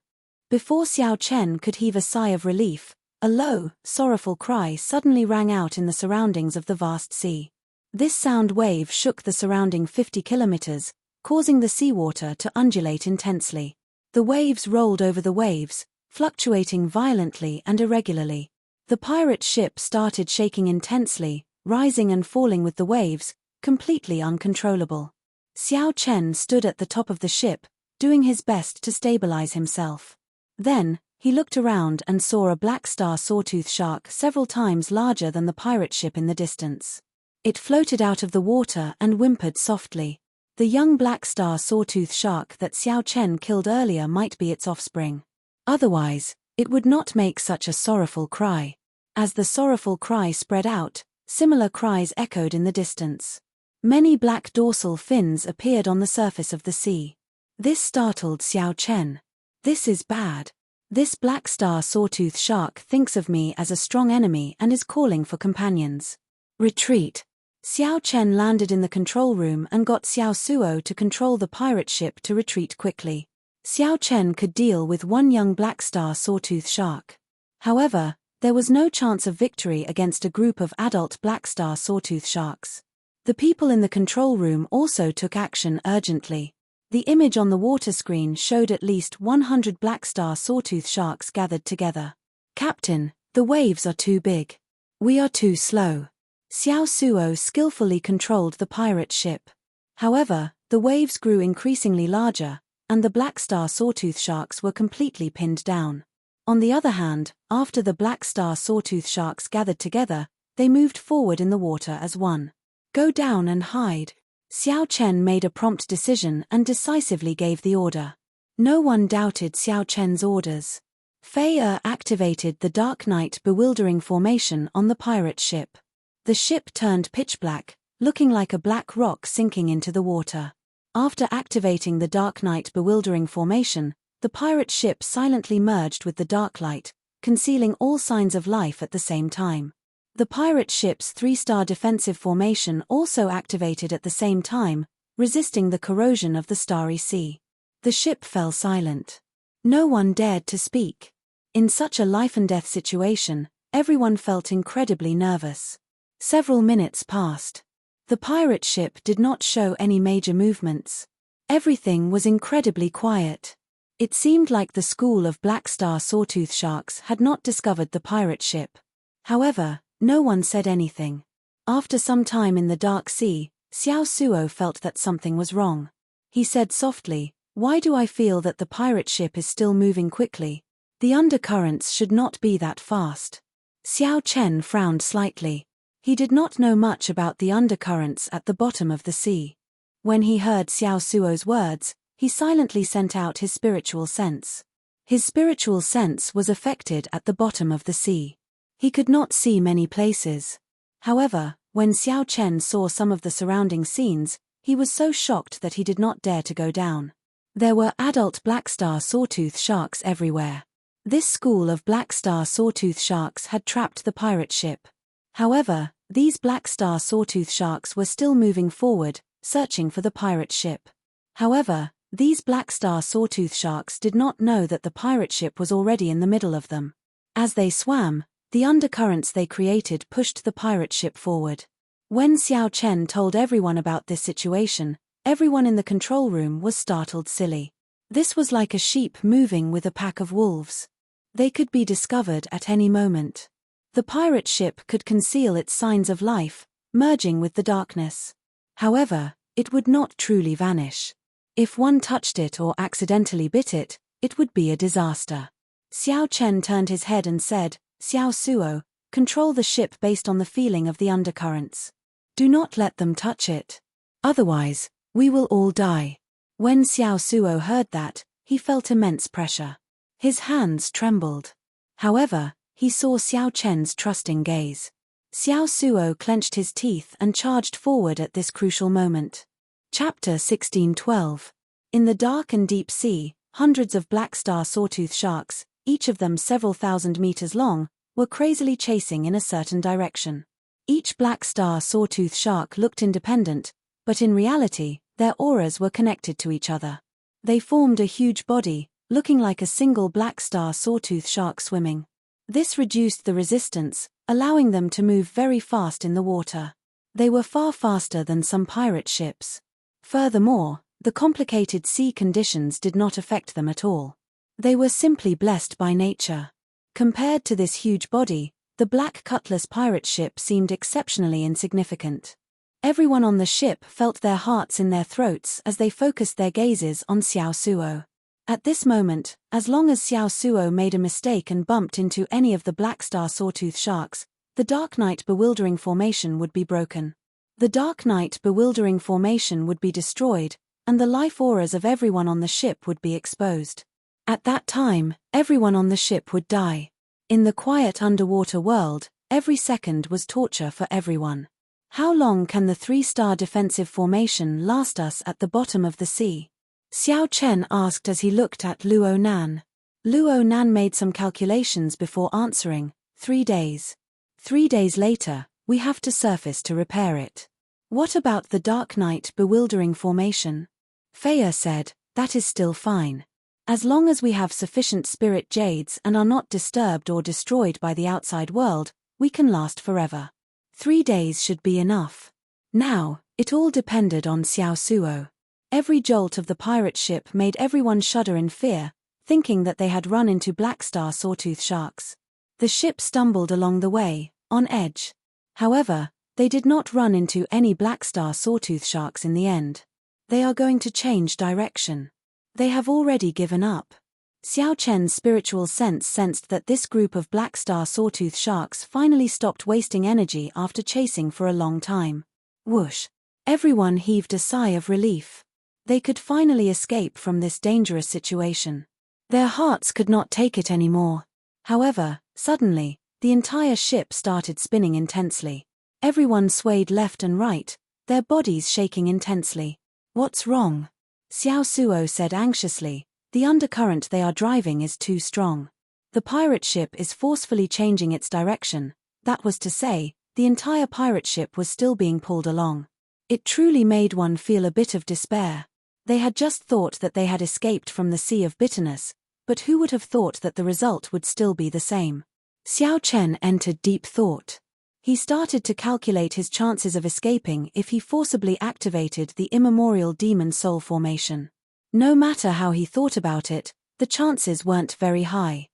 Before Xiao Chen could heave a sigh of relief, a low, sorrowful cry suddenly rang out in the surroundings of the vast sea. This sound wave shook the surrounding 50 kilometers, causing the seawater to undulate intensely. The waves rolled over the waves, fluctuating violently and irregularly. The pirate ship started shaking intensely, rising and falling with the waves, completely uncontrollable. Xiao Chen stood at the top of the ship, doing his best to stabilize himself. Then, he looked around and saw a black star sawtooth shark several times larger than the pirate ship in the distance. It floated out of the water and whimpered softly. The young black star sawtooth shark that Xiao Chen killed earlier might be its offspring. Otherwise, it would not make such a sorrowful cry. As the sorrowful cry spread out, similar cries echoed in the distance. Many black dorsal fins appeared on the surface of the sea. This startled Xiao Chen. This is bad. This black star sawtooth shark thinks of me as a strong enemy and is calling for companions. Retreat. Xiao Chen landed in the control room and got Xiao Suo to control the pirate ship to retreat quickly. Xiao Chen could deal with one young black star sawtooth shark. However, there was no chance of victory against a group of adult black star sawtooth sharks. The people in the control room also took action urgently. The image on the water screen showed at least 100 black star sawtooth sharks gathered together. Captain, the waves are too big. We are too slow. Xiao Suo skillfully controlled the pirate ship. However, the waves grew increasingly larger, and the black star sawtooth sharks were completely pinned down. On the other hand, after the black star sawtooth sharks gathered together, they moved forward in the water as one. Go down and hide. Xiao Chen made a prompt decision and decisively gave the order. No one doubted Xiao Chen's orders. Fei activated the Dark Night Bewildering formation on the pirate ship. The ship turned pitch black, looking like a black rock sinking into the water. After activating the Dark Night Bewildering formation, the pirate ship silently merged with the dark light, concealing all signs of life at the same time. The pirate ship's 3-star defensive formation also activated at the same time, resisting the corrosion of the starry sea. The ship fell silent. No one dared to speak. In such a life-and-death situation, everyone felt incredibly nervous. Several minutes passed. The pirate ship did not show any major movements. Everything was incredibly quiet. It seemed like the school of black star sawtooth sharks had not discovered the pirate ship. However, no one said anything. After some time in the dark sea, Xiao Suo felt that something was wrong. He said softly, "Why do I feel that the pirate ship is still moving quickly? The undercurrents should not be that fast." Xiao Chen frowned slightly. He did not know much about the undercurrents at the bottom of the sea. When he heard Xiao Suo's words, he silently sent out his spiritual sense. His spiritual sense was affected at the bottom of the sea. He could not see many places. However, when Xiao Chen saw some of the surrounding scenes, he was so shocked that he did not dare to go down. There were adult black star sawtooth sharks everywhere. This school of black star sawtooth sharks had trapped the pirate ship. However, these black star sawtooth sharks were still moving forward, searching for the pirate ship. However, these black star sawtooth sharks did not know that the pirate ship was already in the middle of them. As they swam, the undercurrents they created pushed the pirate ship forward. When Xiao Chen told everyone about this situation, everyone in the control room was startled silly. This was like a sheep moving with a pack of wolves. They could be discovered at any moment. The pirate ship could conceal its signs of life, merging with the darkness. However, it would not truly vanish. If one touched it or accidentally bit it, it would be a disaster. Xiao Chen turned his head and said, "Xiao Suo, control the ship based on the feeling of the undercurrents. Do not let them touch it. Otherwise, we will all die." When Xiao Suo heard that, he felt immense pressure. His hands trembled. However, he saw Xiao Chen's trusting gaze. Xiao Suo clenched his teeth and charged forward at this crucial moment. Chapter 16:12. In the dark and deep sea, hundreds of black star sawtooth sharks, each of them several thousand meters long, were crazily chasing in a certain direction. Each black star sawtooth shark looked independent, but in reality, their auras were connected to each other. They formed a huge body, looking like a single black star sawtooth shark swimming. This reduced the resistance, allowing them to move very fast in the water. They were far faster than some pirate ships. Furthermore, the complicated sea conditions did not affect them at all. They were simply blessed by nature. Compared to this huge body, the Black Cutlass pirate ship seemed exceptionally insignificant. Everyone on the ship felt their hearts in their throats as they focused their gazes on Xiao Suo. At this moment, as long as Xiao Suo made a mistake and bumped into any of the black star sawtooth sharks, the Dark Night Bewildering Formation would be broken. The Dark Night Bewildering Formation would be destroyed, and the life auras of everyone on the ship would be exposed. At that time, everyone on the ship would die. In the quiet underwater world, every second was torture for everyone. How long can the 3-star defensive formation last us at the bottom of the sea? Xiao Chen asked as he looked at Luo Nan. Luo Nan made some calculations before answering, 3 days. 3 days later, we have to surface to repair it. What about the Dark Night Bewildering Formation? Feia said, that is still fine. As long as we have sufficient spirit jades and are not disturbed or destroyed by the outside world, we can last forever. 3 days should be enough. Now, it all depended on Xiao Suo. Every jolt of the pirate ship made everyone shudder in fear, thinking that they had run into black star sawtooth sharks. The ship stumbled along the way, on edge. However, they did not run into any black star sawtooth sharks in the end. They are going to change direction. They have already given up. Xiao Chen's spiritual sense sensed that this group of black star sawtooth sharks finally stopped wasting energy after chasing for a long time. Whoosh! Everyone heaved a sigh of relief. They could finally escape from this dangerous situation. Their hearts could not take it anymore. However, suddenly, the entire ship started spinning intensely. Everyone swayed left and right, their bodies shaking intensely. What's wrong? Xiao Suo said anxiously. The undercurrent they are driving is too strong. The pirate ship is forcefully changing its direction. That was to say, the entire pirate ship was still being pulled along. It truly made one feel a bit of despair. They had just thought that they had escaped from the sea of bitterness, but who would have thought that the result would still be the same? Xiao Chen entered deep thought. He started to calculate his chances of escaping if he forcibly activated the immemorial demon soul formation. No matter how he thought about it, the chances weren't very high.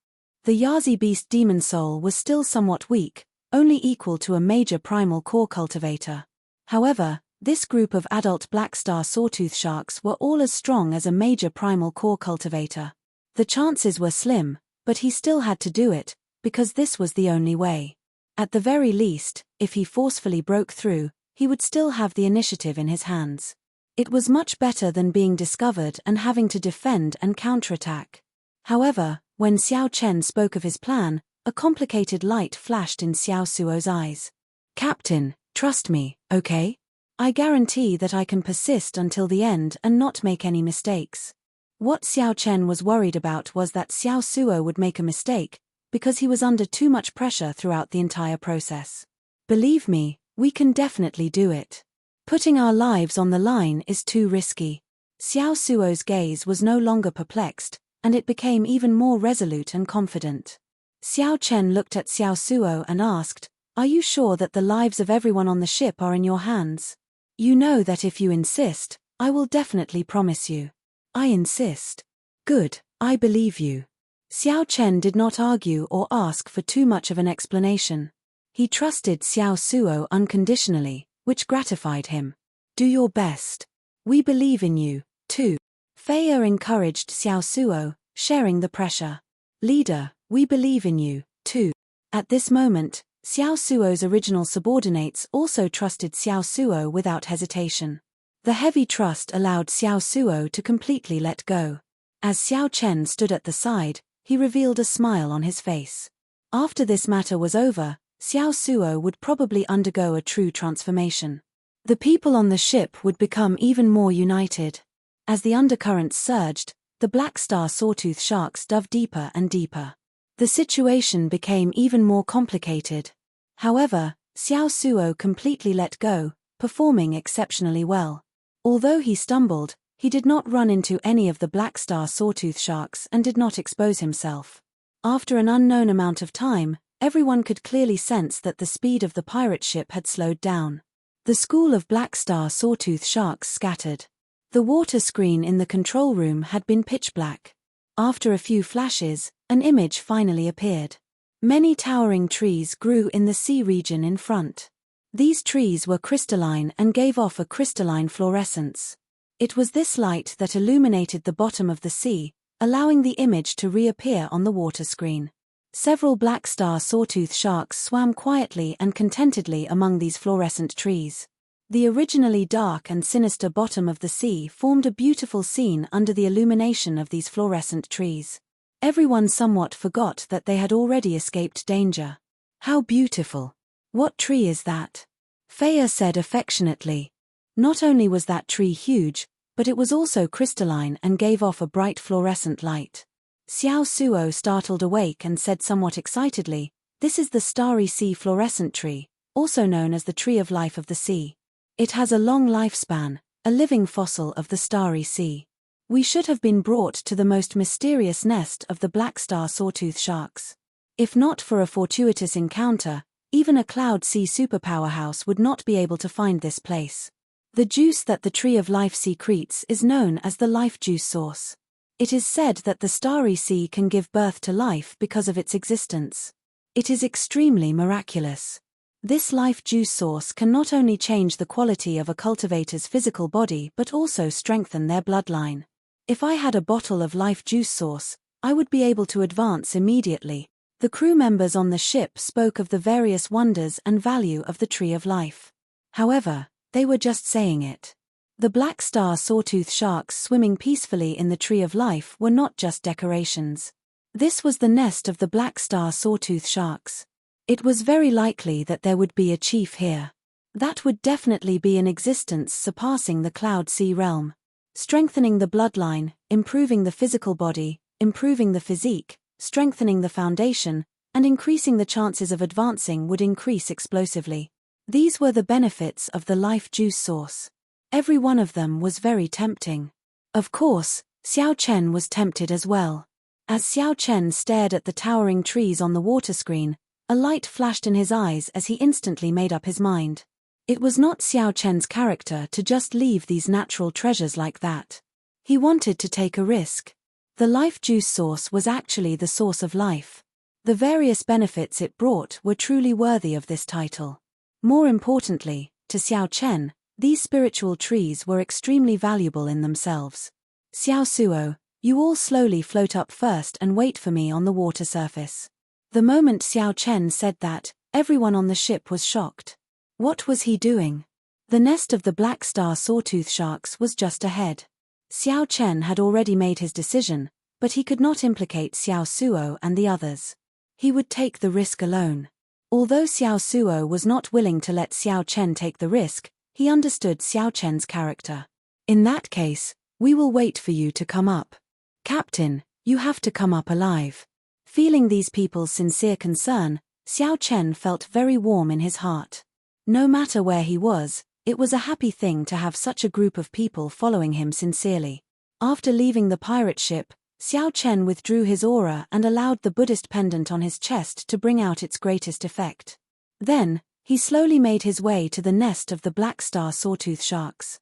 The Yazi Beast Demon Soul was still somewhat weak, only equal to a major primal core cultivator. However, this group of adult black star sawtooth sharks were all as strong as a major primal core cultivator. The chances were slim, but he still had to do it, because this was the only way. At the very least, if he forcefully broke through, he would still have the initiative in his hands. It was much better than being discovered and having to defend and counterattack. However, When Xiao Chen spoke of his plan, a complicated light flashed in Xiao Suo's eyes. Captain, trust me, okay? I guarantee that I can persist until the end and not make any mistakes. What Xiao Chen was worried about was that Xiao Suo would make a mistake, because he was under too much pressure throughout the entire process. Believe me, we can definitely do it. Putting our lives on the line is too risky. Xiao Suo's gaze was no longer perplexed, and it became even more resolute and confident. Xiao Chen looked at Xiao Suo and asked, "Are you sure that the lives of everyone on the ship are in your hands? You know that if you insist, I will definitely promise you." "I insist." "Good, I believe you." Xiao Chen did not argue or ask for too much of an explanation. He trusted Xiao Suo unconditionally, which gratified him. "Do your best. We believe in you, too." Feiya encouraged Xiao Suo, sharing the pressure. "Leader, we believe in you, too." At this moment, Xiao Suo's original subordinates also trusted Xiao Suo without hesitation. The heavy trust allowed Xiao Suo to completely let go. As Xiao Chen stood at the side, he revealed a smile on his face. After this matter was over, Xiao Suo would probably undergo a true transformation. The people on the ship would become even more united. As the undercurrents surged, the Black Star Sawtooth sharks dove deeper and deeper. The situation became even more complicated. However, Xiao Suo completely let go, performing exceptionally well. Although he stumbled, he did not run into any of the Black Star Sawtooth sharks and did not expose himself. After an unknown amount of time, everyone could clearly sense that the speed of the pirate ship had slowed down. The school of Black Star Sawtooth sharks scattered. The water screen in the control room had been pitch black. After a few flashes, an image finally appeared. Many towering trees grew in the sea region in front. These trees were crystalline and gave off a crystalline fluorescence. It was this light that illuminated the bottom of the sea, allowing the image to reappear on the water screen. Several Black Star Sawtooth sharks swam quietly and contentedly among these fluorescent trees. The originally dark and sinister bottom of the sea formed a beautiful scene under the illumination of these fluorescent trees. Everyone somewhat forgot that they had already escaped danger. "How beautiful! What tree is that?" Feiya said affectionately. Not only was that tree huge, but it was also crystalline and gave off a bright fluorescent light. Xiao Suo startled awake and said somewhat excitedly, "This is the Starry Sea fluorescent tree, also known as the Tree of Life of the Sea. It has a long lifespan, a living fossil of the Starry Sea. We should have been brought to the most mysterious nest of the Black Star Sawtooth sharks. If not for a fortuitous encounter, even a Cloud Sea superpowerhouse would not be able to find this place. The juice that the Tree of Life secretes is known as the life juice source. It is said that the Starry Sea can give birth to life because of its existence. It is extremely miraculous. This life juice source can not only change the quality of a cultivator's physical body but also strengthen their bloodline. If I had a bottle of life juice source, I would be able to advance immediately." The crew members on the ship spoke of the various wonders and value of the Tree of Life. However, they were just saying it. The Black Star Sawtooth sharks swimming peacefully in the Tree of Life were not just decorations. This was the nest of the Black Star Sawtooth sharks. It was very likely that there would be a chief here. That would definitely be an existence surpassing the Cloud Sea realm. Strengthening the bloodline, improving the physical body, improving the physique, strengthening the foundation, and increasing the chances of advancing would increase explosively. These were the benefits of the life juice source. Every one of them was very tempting. Of course, Xiao Chen was tempted as well. As Xiao Chen stared at the towering trees on the water screen, a light flashed in his eyes as he instantly made up his mind. It was not Xiao Chen's character to just leave these natural treasures like that. He wanted to take a risk. The life juice source was actually the source of life. The various benefits it brought were truly worthy of this title. More importantly, to Xiao Chen, these spiritual trees were extremely valuable in themselves. "Xiao Suo, you all slowly float up first and wait for me on the water surface." The moment Xiao Chen said that, everyone on the ship was shocked. What was he doing? The nest of the Black Star Sawtooth sharks was just ahead. Xiao Chen had already made his decision, but he could not implicate Xiao Suo and the others. He would take the risk alone. Although Xiao Suo was not willing to let Xiao Chen take the risk, he understood Xiao Chen's character. In that case, we will wait for you to come up. Captain, you have to come up alive. Feeling these people's sincere concern, Xiao Chen felt very warm in his heart. No matter where he was, it was a happy thing to have such a group of people following him sincerely. After leaving the pirate ship, Xiao Chen withdrew his aura and allowed the Buddhist pendant on his chest to bring out its greatest effect. Then, he slowly made his way to the nest of the black star sawtooth sharks.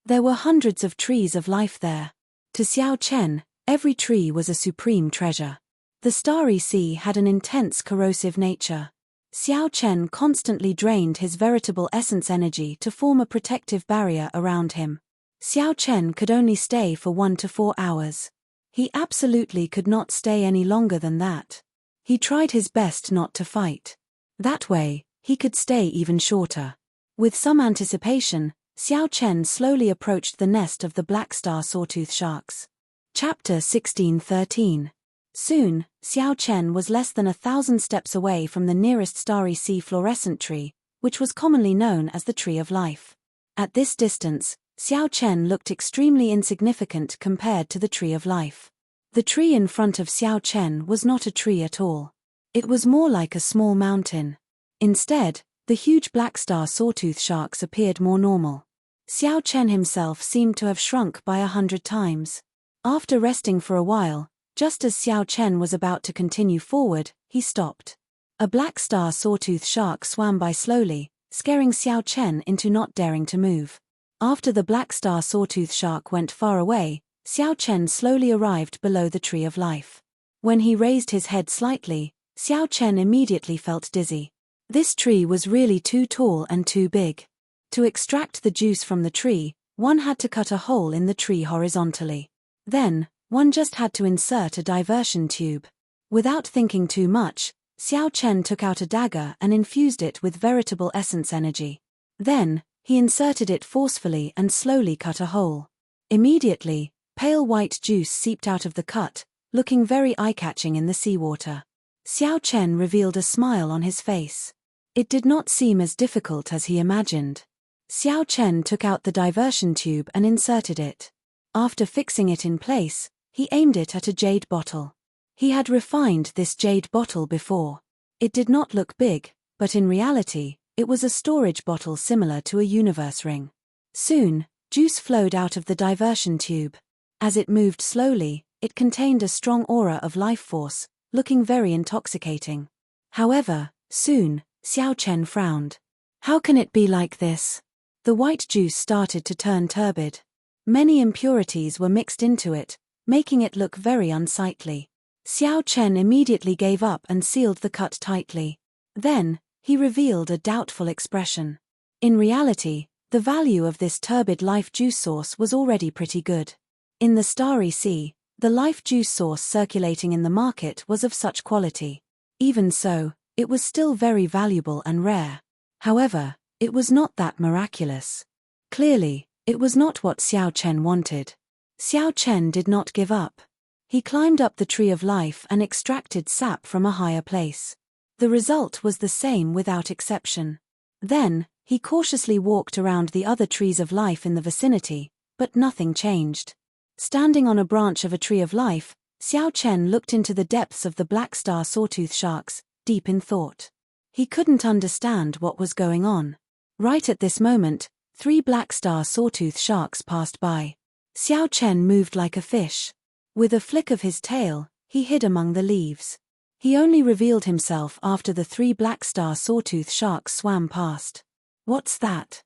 There were hundreds of trees of life there. To Xiao Chen, every tree was a supreme treasure. The starry sea had an intense corrosive nature. Xiao Chen constantly drained his veritable essence energy to form a protective barrier around him. Xiao Chen could only stay for 1 to 4 hours. He absolutely could not stay any longer than that. He tried his best not to fight. That way, he could stay even shorter. With some anticipation, Xiao Chen slowly approached the nest of the black star sawtooth sharks. Chapter 16:13. Soon, Xiao Chen was less than 1,000 steps away from the nearest starry sea fluorescent tree, which was commonly known as the Tree of Life. At this distance, Xiao Chen looked extremely insignificant compared to the Tree of Life. The tree in front of Xiao Chen was not a tree at all. It was more like a small mountain. Instead, the huge black star sawtooth sharks appeared more normal. Xiao Chen himself seemed to have shrunk by 100 times. After resting for a while, just as Xiao Chen was about to continue forward, he stopped. A black star sawtooth shark swam by slowly, scaring Xiao Chen into not daring to move. After the black star sawtooth shark went far away, Xiao Chen slowly arrived below the Tree of Life. When he raised his head slightly, Xiao Chen immediately felt dizzy. This tree was really too tall and too big. To extract the juice from the tree, one had to cut a hole in the tree horizontally. Then, one just had to insert a diversion tube. Without thinking too much, Xiao Chen took out a dagger and infused it with veritable essence energy. Then, he inserted it forcefully and slowly cut a hole. Immediately, pale white juice seeped out of the cut, looking very eye-catching in the seawater. Xiao Chen revealed a smile on his face. It did not seem as difficult as he imagined. Xiao Chen took out the diversion tube and inserted it. After fixing it in place, he aimed it at a jade bottle. He had refined this jade bottle before. It did not look big, but in reality, it was a storage bottle similar to a universe ring. Soon, juice flowed out of the diversion tube. As it moved slowly, it contained a strong aura of life force, looking very intoxicating. However, soon, Xiao Chen frowned. How can it be like this? The white juice started to turn turbid. Many impurities were mixed into it, making it look very unsightly. Xiao Chen immediately gave up and sealed the cut tightly. Then, he revealed a doubtful expression. In reality, the value of this turbid life juice source was already pretty good. In the Starry Sea, the life juice source circulating in the market was of such quality. Even so, it was still very valuable and rare. However, it was not that miraculous. Clearly, it was not what Xiao Chen wanted. Xiao Chen did not give up. He climbed up the Tree of Life and extracted sap from a higher place. The result was the same without exception. Then, he cautiously walked around the other trees of life in the vicinity, but nothing changed. Standing on a branch of a Tree of Life, Xiao Chen looked into the depths of the black star sawtooth sharks, deep in thought. He couldn't understand what was going on. Right at this moment, 3 black star sawtooth sharks passed by. Xiao Chen moved like a fish. With a flick of his tail, he hid among the leaves. He only revealed himself after the 3 black star sawtooth sharks swam past. What's that?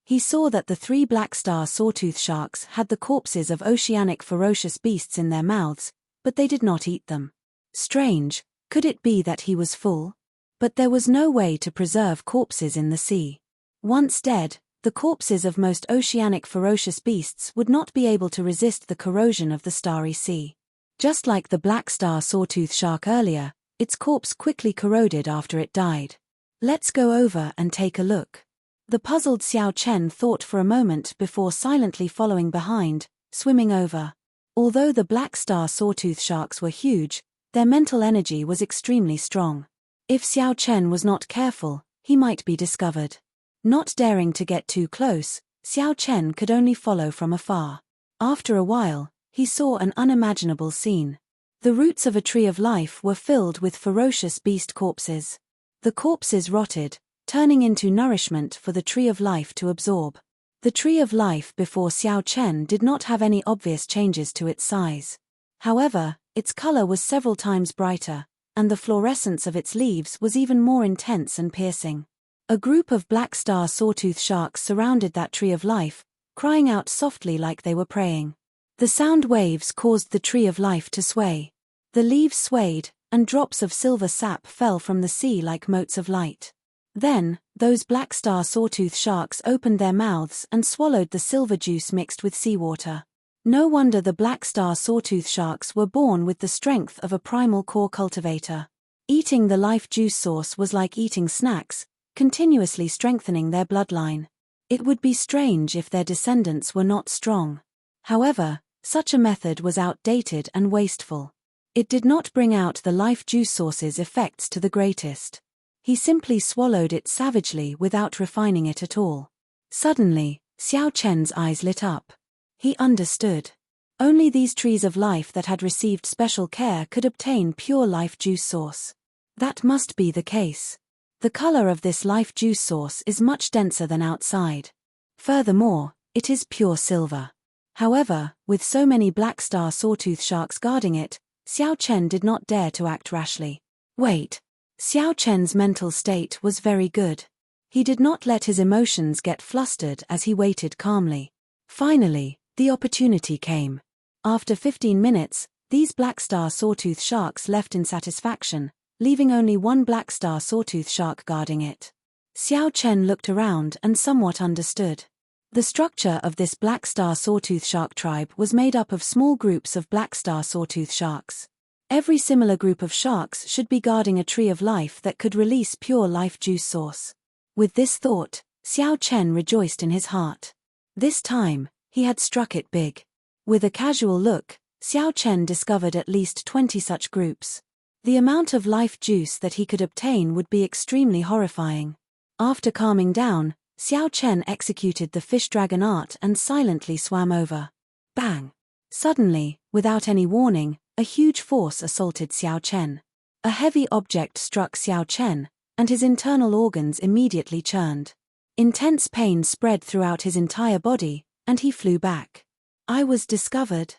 He saw that the 3 black star sawtooth sharks had the corpses of oceanic ferocious beasts in their mouths, but they did not eat them. Strange, could it be that he was full? But there was no way to preserve corpses in the sea. Once dead, the corpses of most oceanic ferocious beasts would not be able to resist the corrosion of the Starry Sea. Just like the black star sawtooth shark earlier, its corpse quickly corroded after it died. Let's go over and take a look. The puzzled Xiao Chen thought for a moment before silently following behind, swimming over. Although the black star sawtooth sharks were huge, their mental energy was extremely strong. If Xiao Chen was not careful, he might be discovered. Not daring to get too close, Xiao Chen could only follow from afar. After a while, he saw an unimaginable scene. The roots of a tree of life were filled with ferocious beast corpses. The corpses rotted, turning into nourishment for the tree of life to absorb. The tree of life before Xiao Chen did not have any obvious changes to its size. However, its color was several times brighter, and the fluorescence of its leaves was even more intense and piercing. A group of black star sawtooth sharks surrounded that tree of life, crying out softly like they were praying. The sound waves caused the tree of life to sway. The leaves swayed, and drops of silver sap fell from the sea like motes of light. Then, those black star sawtooth sharks opened their mouths and swallowed the silver juice mixed with seawater. No wonder the black star sawtooth sharks were born with the strength of a primal core cultivator. Eating the life juice source was like eating snacks, continuously strengthening their bloodline. It would be strange if their descendants were not strong. However, such a method was outdated and wasteful. It did not bring out the life juice source's effects to the greatest. He simply swallowed it savagely without refining it at all. Suddenly, Xiao Chen's eyes lit up. He understood. Only these trees of life that had received special care could obtain pure life juice source. That must be the case. The color of this life juice source is much denser than outside. Furthermore, it is pure silver. However, with so many black star sawtooth sharks guarding it, Xiao Chen did not dare to act rashly. Wait. Xiao Chen's mental state was very good. He did not let his emotions get flustered as he waited calmly. Finally, the opportunity came. After 15 minutes, these black star sawtooth sharks left in satisfaction, leaving only one black star sawtooth shark guarding it. Xiao Chen looked around and somewhat understood. The structure of this black star sawtooth shark tribe was made up of small groups of black star sawtooth sharks. Every similar group of sharks should be guarding a tree of life that could release pure life juice source. With this thought, Xiao Chen rejoiced in his heart. This time, he had struck it big. With a casual look, Xiao Chen discovered at least 20 such groups. The amount of life juice that he could obtain would be extremely horrifying. After calming down, Xiao Chen executed the fish dragon art and silently swam over. Bang! Suddenly, without any warning, a huge force assaulted Xiao Chen. A heavy object struck Xiao Chen, and his internal organs immediately churned. Intense pain spread throughout his entire body, and he flew back. I was discovered.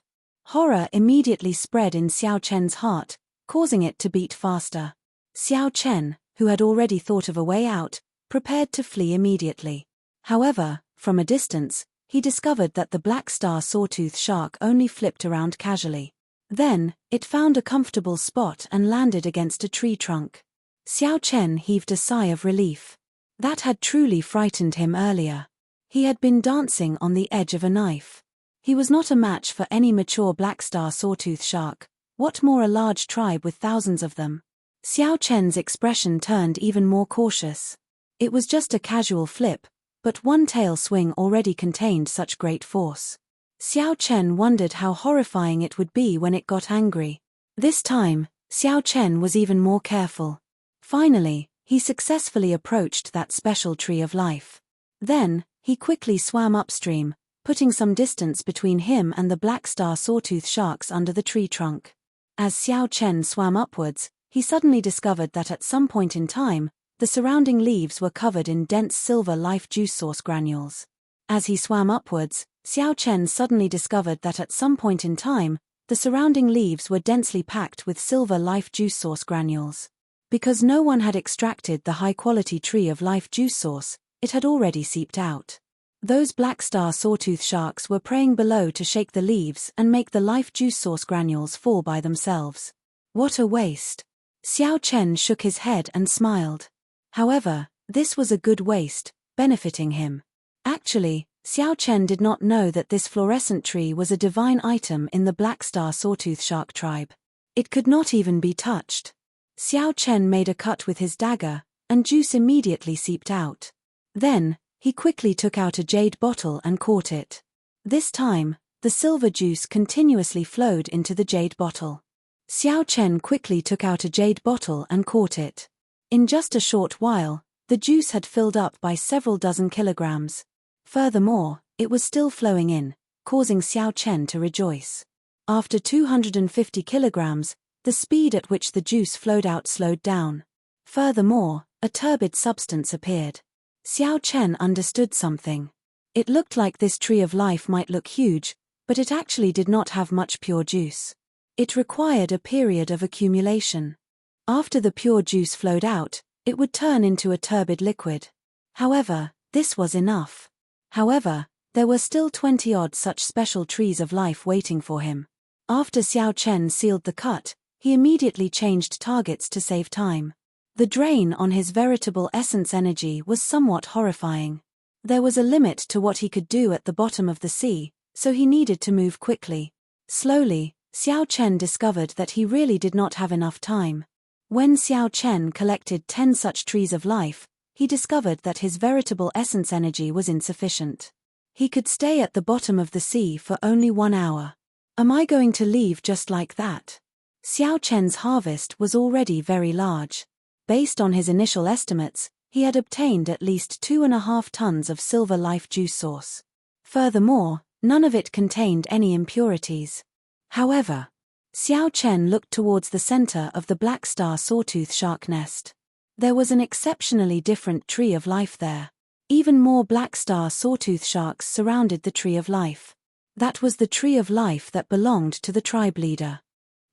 Horror immediately spread in Xiao Chen's heart, causing it to beat faster. Xiao Chen, who had already thought of a way out, prepared to flee immediately. However, from a distance, he discovered that the black star sawtooth shark only flipped around casually. Then, it found a comfortable spot and landed against a tree trunk. Xiao Chen heaved a sigh of relief. That had truly frightened him earlier. He had been dancing on the edge of a knife. He was not a match for any mature black star sawtooth shark, what more a large tribe with thousands of them. Xiao Chen's expression turned even more cautious. It was just a casual flip, but one tail swing already contained such great force. Xiao Chen wondered how horrifying it would be when it got angry. This time, Xiao Chen was even more careful. Finally, he successfully approached that special tree of life. Then, he quickly swam upstream, putting some distance between him and the black star sawtooth sharks under the tree trunk. As Xiao Chen swam upwards, he suddenly discovered that at some point in time, the surrounding leaves were covered in dense silver life juice source granules. As he swam upwards, Xiao Chen suddenly discovered that at some point in time, the surrounding leaves were densely packed with silver life juice source granules. Because no one had extracted the high-quality tree of life juice source, it had already seeped out. Those black star sawtooth sharks were praying below to shake the leaves and make the life juice source granules fall by themselves. What a waste! Xiao Chen shook his head and smiled. However, this was a good waste, benefiting him. Actually, Xiao Chen did not know that this fluorescent tree was a divine item in the black star sawtooth shark tribe. It could not even be touched. Xiao Chen made a cut with his dagger, and juice immediately seeped out. Then, he quickly took out a jade bottle and caught it. This time, The silver juice continuously flowed into the jade bottle. Xiao Chen quickly took out a jade bottle and caught it. In just a short while, the juice had filled up by several dozen kilograms. Furthermore, it was still flowing in, causing Xiao Chen to rejoice. After 250 kilograms, the speed at which the juice flowed out slowed down. Furthermore, a turbid substance appeared. Xiao Chen understood something. It looked like this tree of life might look huge, but it actually did not have much pure juice. It required a period of accumulation. After the pure juice flowed out, it would turn into a turbid liquid. However, this was enough. However, there were still 20-odd such special trees of life waiting for him. After Xiao Chen sealed the cut, he immediately changed targets to save time. The drain on his veritable essence energy was somewhat horrifying. There was a limit to what he could do at the bottom of the sea, so he needed to move quickly. Slowly, Xiao Chen discovered that he really did not have enough time. When Xiao Chen collected 10 such trees of life, he discovered that his veritable essence energy was insufficient. He could stay at the bottom of the sea for only 1 hour. Am I going to leave just like that? Xiao Chen's harvest was already very large. Based on his initial estimates, he had obtained at least 2.5 tons of silver life juice source. Furthermore, none of it contained any impurities. However, Xiao Chen looked towards the center of the black star sawtooth shark nest. There was an exceptionally different tree of life there. Even more black star sawtooth sharks surrounded the tree of life. That was the tree of life that belonged to the tribe leader.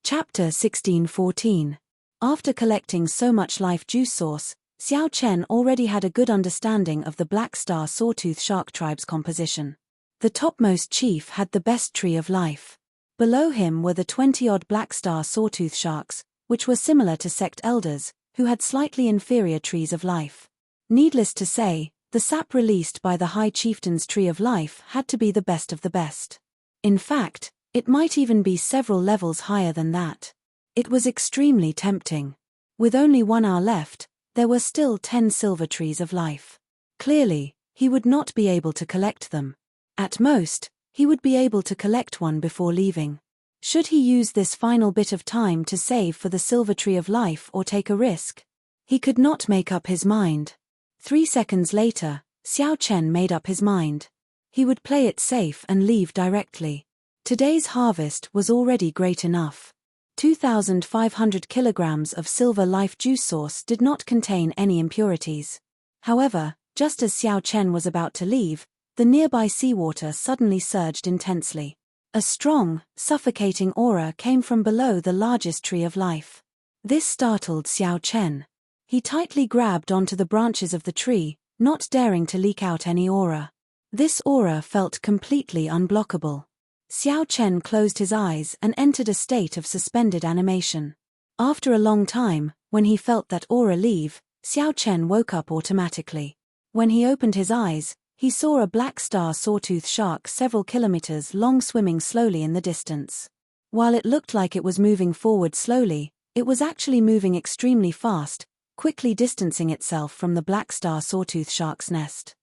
Chapter 16:14. After collecting so much life juice source, Xiao Chen already had a good understanding of the black star sawtooth shark tribe's composition. The topmost chief had the best tree of life. Below him were the 20-odd black star sawtooth sharks, which were similar to sect elders, who had slightly inferior trees of life. Needless to say, the sap released by the High Chieftain's tree of life had to be the best of the best. In fact, it might even be several levels higher than that. It was extremely tempting. With only 1 hour left, there were still 10 silver trees of life. Clearly, he would not be able to collect them. At most, he would be able to collect one before leaving. Should he use this final bit of time to save for the silver tree of life or take a risk? He could not make up his mind. 3 seconds later, Xiao Chen made up his mind. He would play it safe and leave directly. Today's harvest was already great enough. 2,500 kilograms of silver life juice source did not contain any impurities. However, just as Xiao Chen was about to leave, the nearby seawater suddenly surged intensely. A strong, suffocating aura came from below the largest tree of life. This startled Xiao Chen. He tightly grabbed onto the branches of the tree, not daring to leak out any aura. This aura felt completely unblockable. Xiao Chen closed his eyes and entered a state of suspended animation. After a long time, when he felt that aura leave, Xiao Chen woke up automatically. When he opened his eyes, he saw a black star sawtooth shark several kilometers long swimming slowly in the distance. While it looked like it was moving forward slowly, it was actually moving extremely fast, quickly distancing itself from the black star sawtooth shark's nest.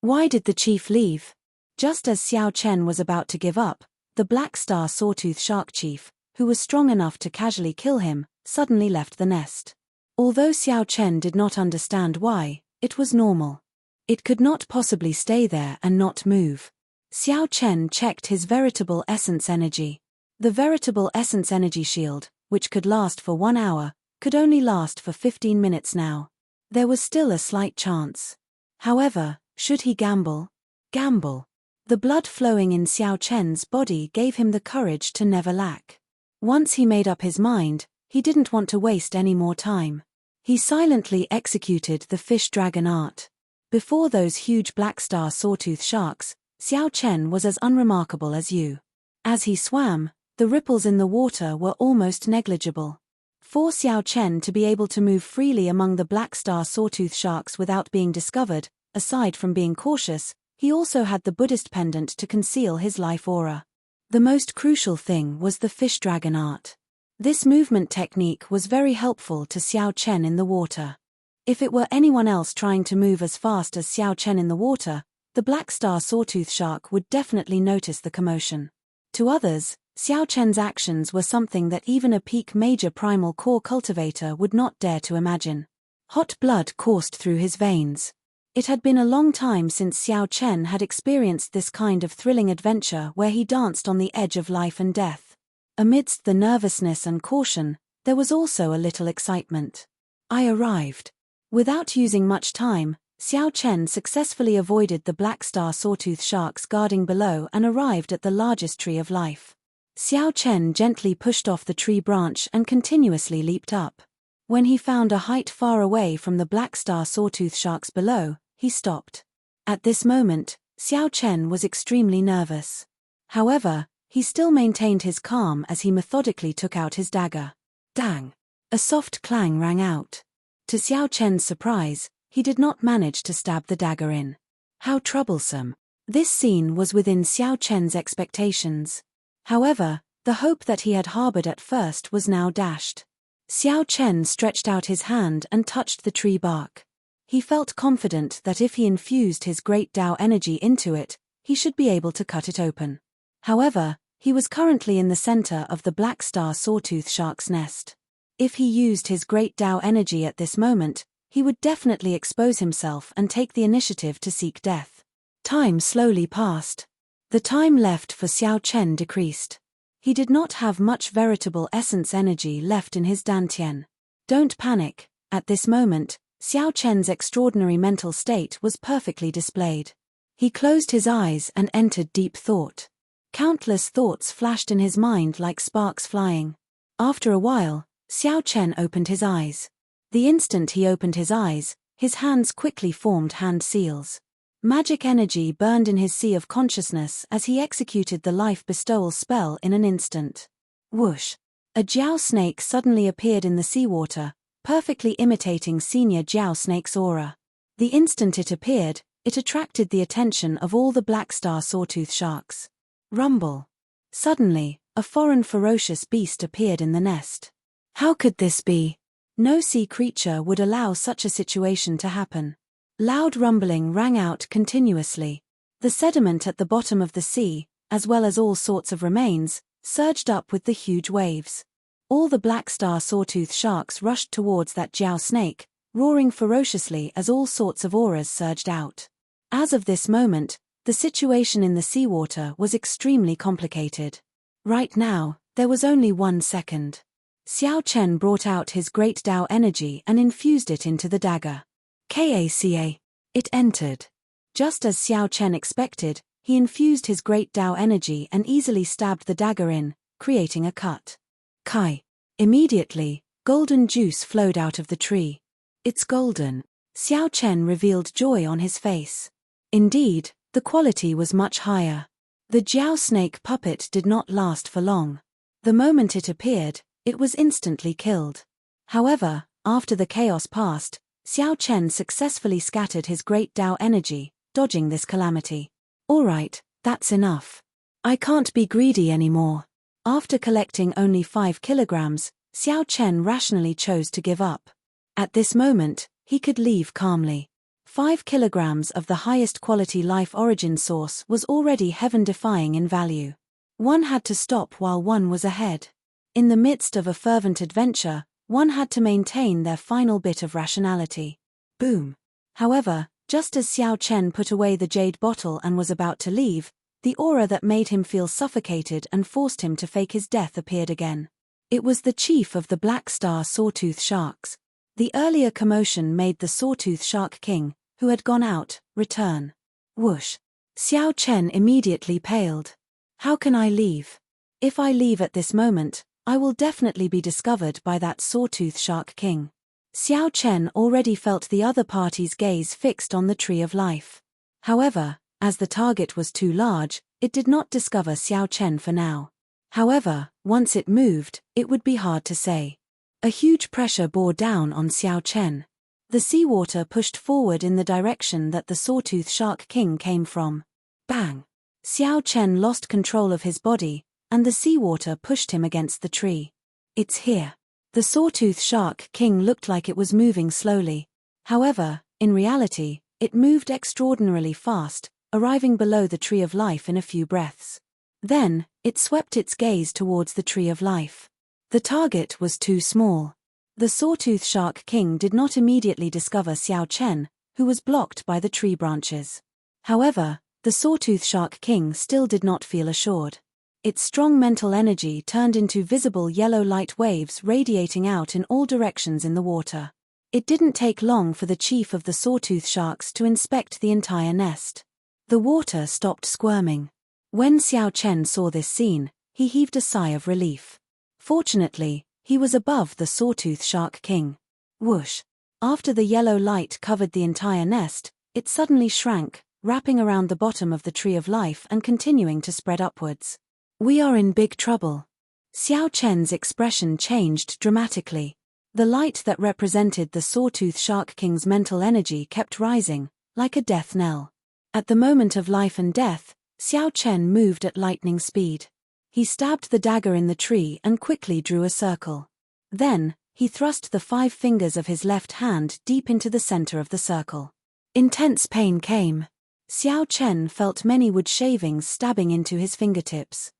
Why did the chief leave? Just as Xiao Chen was about to give up, the black star sawtooth shark chief, who was strong enough to casually kill him, suddenly left the nest. Although Xiao Chen did not understand why, it was normal. It could not possibly stay there and not move. Xiao Chen checked his veritable essence energy. The veritable essence energy shield, which could last for 1 hour, could only last for 15 minutes now. There was still a slight chance. However, should he gamble? Gamble. The blood flowing in Xiao Chen's body gave him the courage to never lack. Once he made up his mind, he didn't want to waste any more time. He silently executed the fish dragon art. Before those huge black star sawtooth sharks, Xiao Chen was as unremarkable as you. As he swam, the ripples in the water were almost negligible. For Xiao Chen to be able to move freely among the black star sawtooth sharks without being discovered, aside from being cautious, he also had the Buddhist pendant to conceal his life aura. The most crucial thing was the fish dragon art. This movement technique was very helpful to Xiao Chen in the water. If it were anyone else trying to move as fast as Xiao Chen in the water, the the Black Star Sawtooth Shark would definitely notice the commotion. To others, Xiao Chen's actions were something that even a peak major primal core cultivator would not dare to imagine. Hot blood coursed through his veins. It had been a long time since Xiao Chen had experienced this kind of thrilling adventure where he danced on the edge of life and death. Amidst the nervousness and caution, there was also a little excitement. I arrived. Without using much time, Xiao Chen successfully avoided the Black Star Sawtooth Sharks guarding below and arrived at the largest tree of life. Xiao Chen gently pushed off the tree branch and continuously leaped up. When he found a height far away from the Black Star Sawtooth Sharks below, he stopped. At this moment, Xiao Chen was extremely nervous. However, he still maintained his calm as he methodically took out his dagger. Dang! A soft clang rang out. To Xiao Chen's surprise, he did not manage to stab the dagger in. How troublesome. This scene was within Xiao Chen's expectations. However, the hope that he had harbored at first was now dashed. Xiao Chen stretched out his hand and touched the tree bark. He felt confident that if he infused his great Tao energy into it, he should be able to cut it open. However, he was currently in the center of the Black Star Sawtooth Shark's nest. If he used his great Tao energy at this moment, he would definitely expose himself and take the initiative to seek death. Time slowly passed. The time left for Xiao Chen decreased. He did not have much veritable essence energy left in his dantian. Don't panic. At this moment, Xiao Chen's extraordinary mental state was perfectly displayed. He closed his eyes and entered deep thought. Countless thoughts flashed in his mind like sparks flying. After a while, Xiao Chen opened his eyes. The instant he opened his eyes, his hands quickly formed hand seals. Magic energy burned in his sea of consciousness as he executed the life bestowal spell in an instant. Whoosh! A Jiao snake suddenly appeared in the seawater, perfectly imitating Senior Jiao Snake's aura. The instant it appeared, it attracted the attention of all the Black Star Sawtooth Sharks. Rumble! Suddenly, a foreign ferocious beast appeared in the nest. How could this be? No sea creature would allow such a situation to happen. Loud rumbling rang out continuously. The sediment at the bottom of the sea, as well as all sorts of remains, surged up with the huge waves. All the Black Star Sawtooth Sharks rushed towards that Jiao snake, roaring ferociously as all sorts of auras surged out. As of this moment, the situation in the seawater was extremely complicated. Right now, there was only 1 second. Xiao Chen brought out his great Tao energy and infused it into the dagger. Kaca. It entered. Just as Xiao Chen expected, he infused his great Tao energy and easily stabbed the dagger in, creating a cut. Kai. Immediately, golden juice flowed out of the tree. It's golden. Xiao Chen revealed joy on his face. Indeed, the quality was much higher. The Jiao snake puppet did not last for long. The moment it appeared, it was instantly killed. However, after the chaos passed, Xiao Chen successfully scattered his great Tao energy, dodging this calamity. Alright, that's enough. I can't be greedy anymore. After collecting only 5 kilograms, Xiao Chen rationally chose to give up. At this moment, he could leave calmly. 5 kilograms of the highest quality life origin source was already heaven-defying in value. One had to stop while one was ahead. In the midst of a fervent adventure, one had to maintain their final bit of rationality. Boom. However, just as Xiao Chen put away the jade bottle and was about to leave, the aura that made him feel suffocated and forced him to fake his death appeared again. It was the chief of the Black Star Sawtooth Sharks. The earlier commotion made the Sawtooth Shark King, who had gone out, return. Whoosh. Xiao Chen immediately paled. How can I leave? If I leave at this moment, I will definitely be discovered by that Sawtooth Shark King. Xiao Chen already felt the other party's gaze fixed on the Tree of Life. However, as the target was too large, it did not discover Xiao Chen for now. However, once it moved, it would be hard to say. A huge pressure bore down on Xiao Chen. The seawater pushed forward in the direction that the Sawtooth Shark King came from. Bang! Xiao Chen lost control of his body, and the seawater pushed him against the tree. It's here. The Sawtooth Shark King looked like it was moving slowly. However, in reality, it moved extraordinarily fast, arriving below the Tree of Life in a few breaths. Then, it swept its gaze towards the Tree of Life. The target was too small. The Sawtooth Shark King did not immediately discover Xiao Chen, who was blocked by the tree branches. However, the Sawtooth Shark King still did not feel assured. Its strong mental energy turned into visible yellow light waves radiating out in all directions in the water. It didn't take long for the chief of the Sawtooth Sharks to inspect the entire nest. The water stopped squirming. When Xiao Chen saw this scene, he heaved a sigh of relief. Fortunately, he was above the Sawtooth Shark King. Whoosh! After the yellow light covered the entire nest, it suddenly shrank, wrapping around the bottom of the Tree of Life and continuing to spread upwards. We are in big trouble. Xiao Chen's expression changed dramatically. The light that represented the Sawtooth Shark King's mental energy kept rising, like a death knell. At the moment of life and death, Xiao Chen moved at lightning speed. He stabbed the dagger in the tree and quickly drew a circle. Then, he thrust the 5 fingers of his left hand deep into the center of the circle. Intense pain came. Xiao Chen felt many wood shavings stabbing into his fingertips.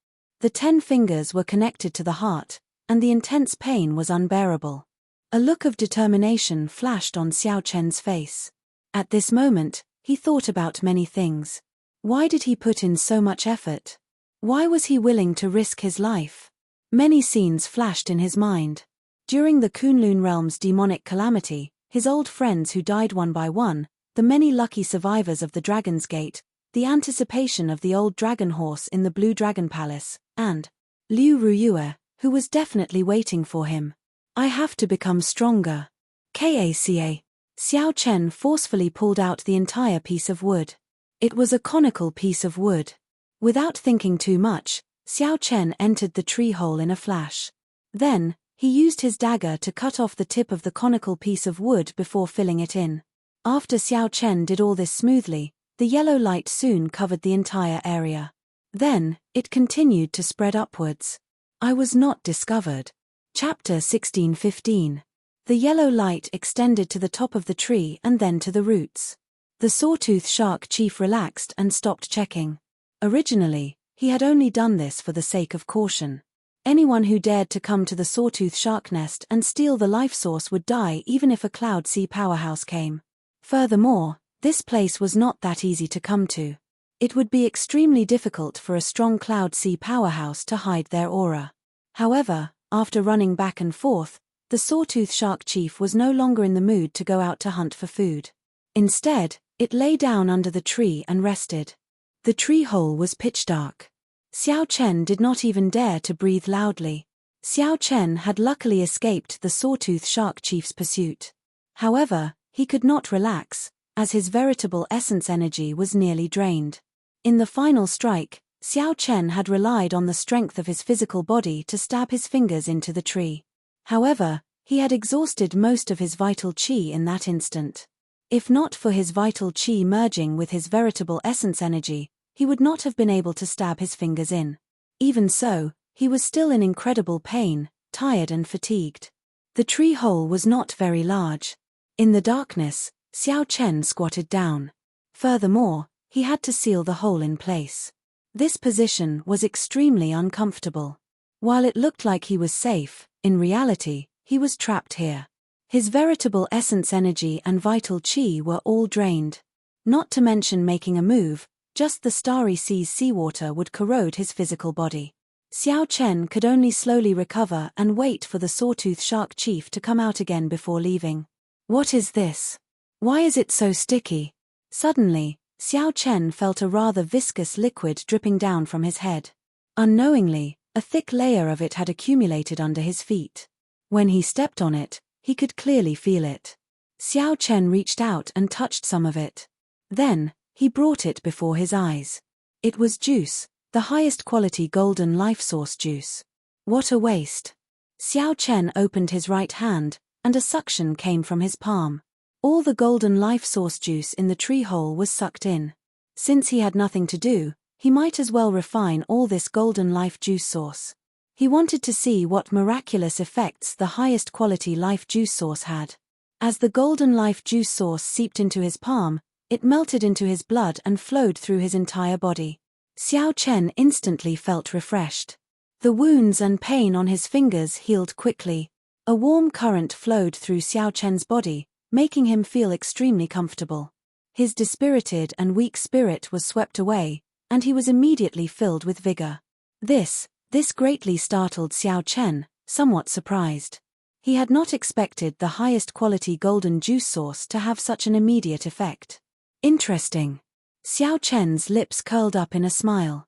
The 10 fingers were connected to the heart, and the intense pain was unbearable. A look of determination flashed on Xiao Chen's face. At this moment, he thought about many things. Why did he put in so much effort? Why was he willing to risk his life? Many scenes flashed in his mind. During the Kunlun realm's demonic calamity, his old friends who died one by one, the many lucky survivors of the Dragon's Gate, the anticipation of the old dragon horse in the Blue Dragon Palace, and Liu Ruyue, who was definitely waiting for him. I have to become stronger. Kaca. Xiao Chen forcefully pulled out the entire piece of wood. It was a conical piece of wood. Without thinking too much, Xiao Chen entered the tree hole in a flash. Then, he used his dagger to cut off the tip of the conical piece of wood before filling it in. After Xiao Chen did all this smoothly, the yellow light soon covered the entire area. Then, it continued to spread upwards. I was not discovered. Chapter 16:15. The yellow light extended to the top of the tree and then to the roots. The Sawtooth Shark Chief relaxed and stopped checking. Originally, he had only done this for the sake of caution. Anyone who dared to come to the Sawtooth Shark nest and steal the life source would die even if a Cloud Sea powerhouse came. Furthermore, this place was not that easy to come to. It would be extremely difficult for a strong Cloud Sea powerhouse to hide their aura. However, after running back and forth, the Sawtooth Shark Chief was no longer in the mood to go out to hunt for food. Instead, it lay down under the tree and rested. The tree hole was pitch dark. Xiao Chen did not even dare to breathe loudly. Xiao Chen had luckily escaped the Sawtooth Shark Chief's pursuit. However, he could not relax, as his veritable essence energy was nearly drained. In the final strike, Xiao Chen had relied on the strength of his physical body to stab his fingers into the tree. However, he had exhausted most of his vital qi in that instant. If not for his vital qi merging with his veritable essence energy, he would not have been able to stab his fingers in. Even so, he was still in incredible pain, tired and fatigued. The tree hole was not very large. In the darkness, Xiao Chen squatted down. Furthermore, he had to seal the hole in place. This position was extremely uncomfortable. While it looked like he was safe, in reality, he was trapped here. His veritable essence energy and vital qi were all drained. Not to mention making a move, just the Starry Sea's seawater would corrode his physical body. Xiao Chen could only slowly recover and wait for the Sawtooth Shark Chief to come out again before leaving. What is this? Why is it so sticky? Suddenly, Xiao Chen felt a rather viscous liquid dripping down from his head. Unknowingly, a thick layer of it had accumulated under his feet. When he stepped on it, he could clearly feel it. Xiao Chen reached out and touched some of it. Then, he brought it before his eyes. It was juice, the highest quality golden life source juice. What a waste. Xiao Chen opened his right hand, and a suction came from his palm. All the golden life source juice in the tree hole was sucked in. Since he had nothing to do, he might as well refine all this golden life juice source. He wanted to see what miraculous effects the highest quality life juice source had. As the golden life juice source seeped into his palm, It melted into his blood and flowed through his entire body. Xiao Chen instantly felt refreshed. The wounds and pain on his fingers healed quickly. A warm current flowed through Xiao Chen's body, making him feel extremely comfortable. His dispirited and weak spirit was swept away, and he was immediately filled with vigor. This greatly startled Xiao Chen, somewhat surprised. He had not expected the highest quality golden juice source to have such an immediate effect. Interesting. Xiao Chen's lips curled up in a smile.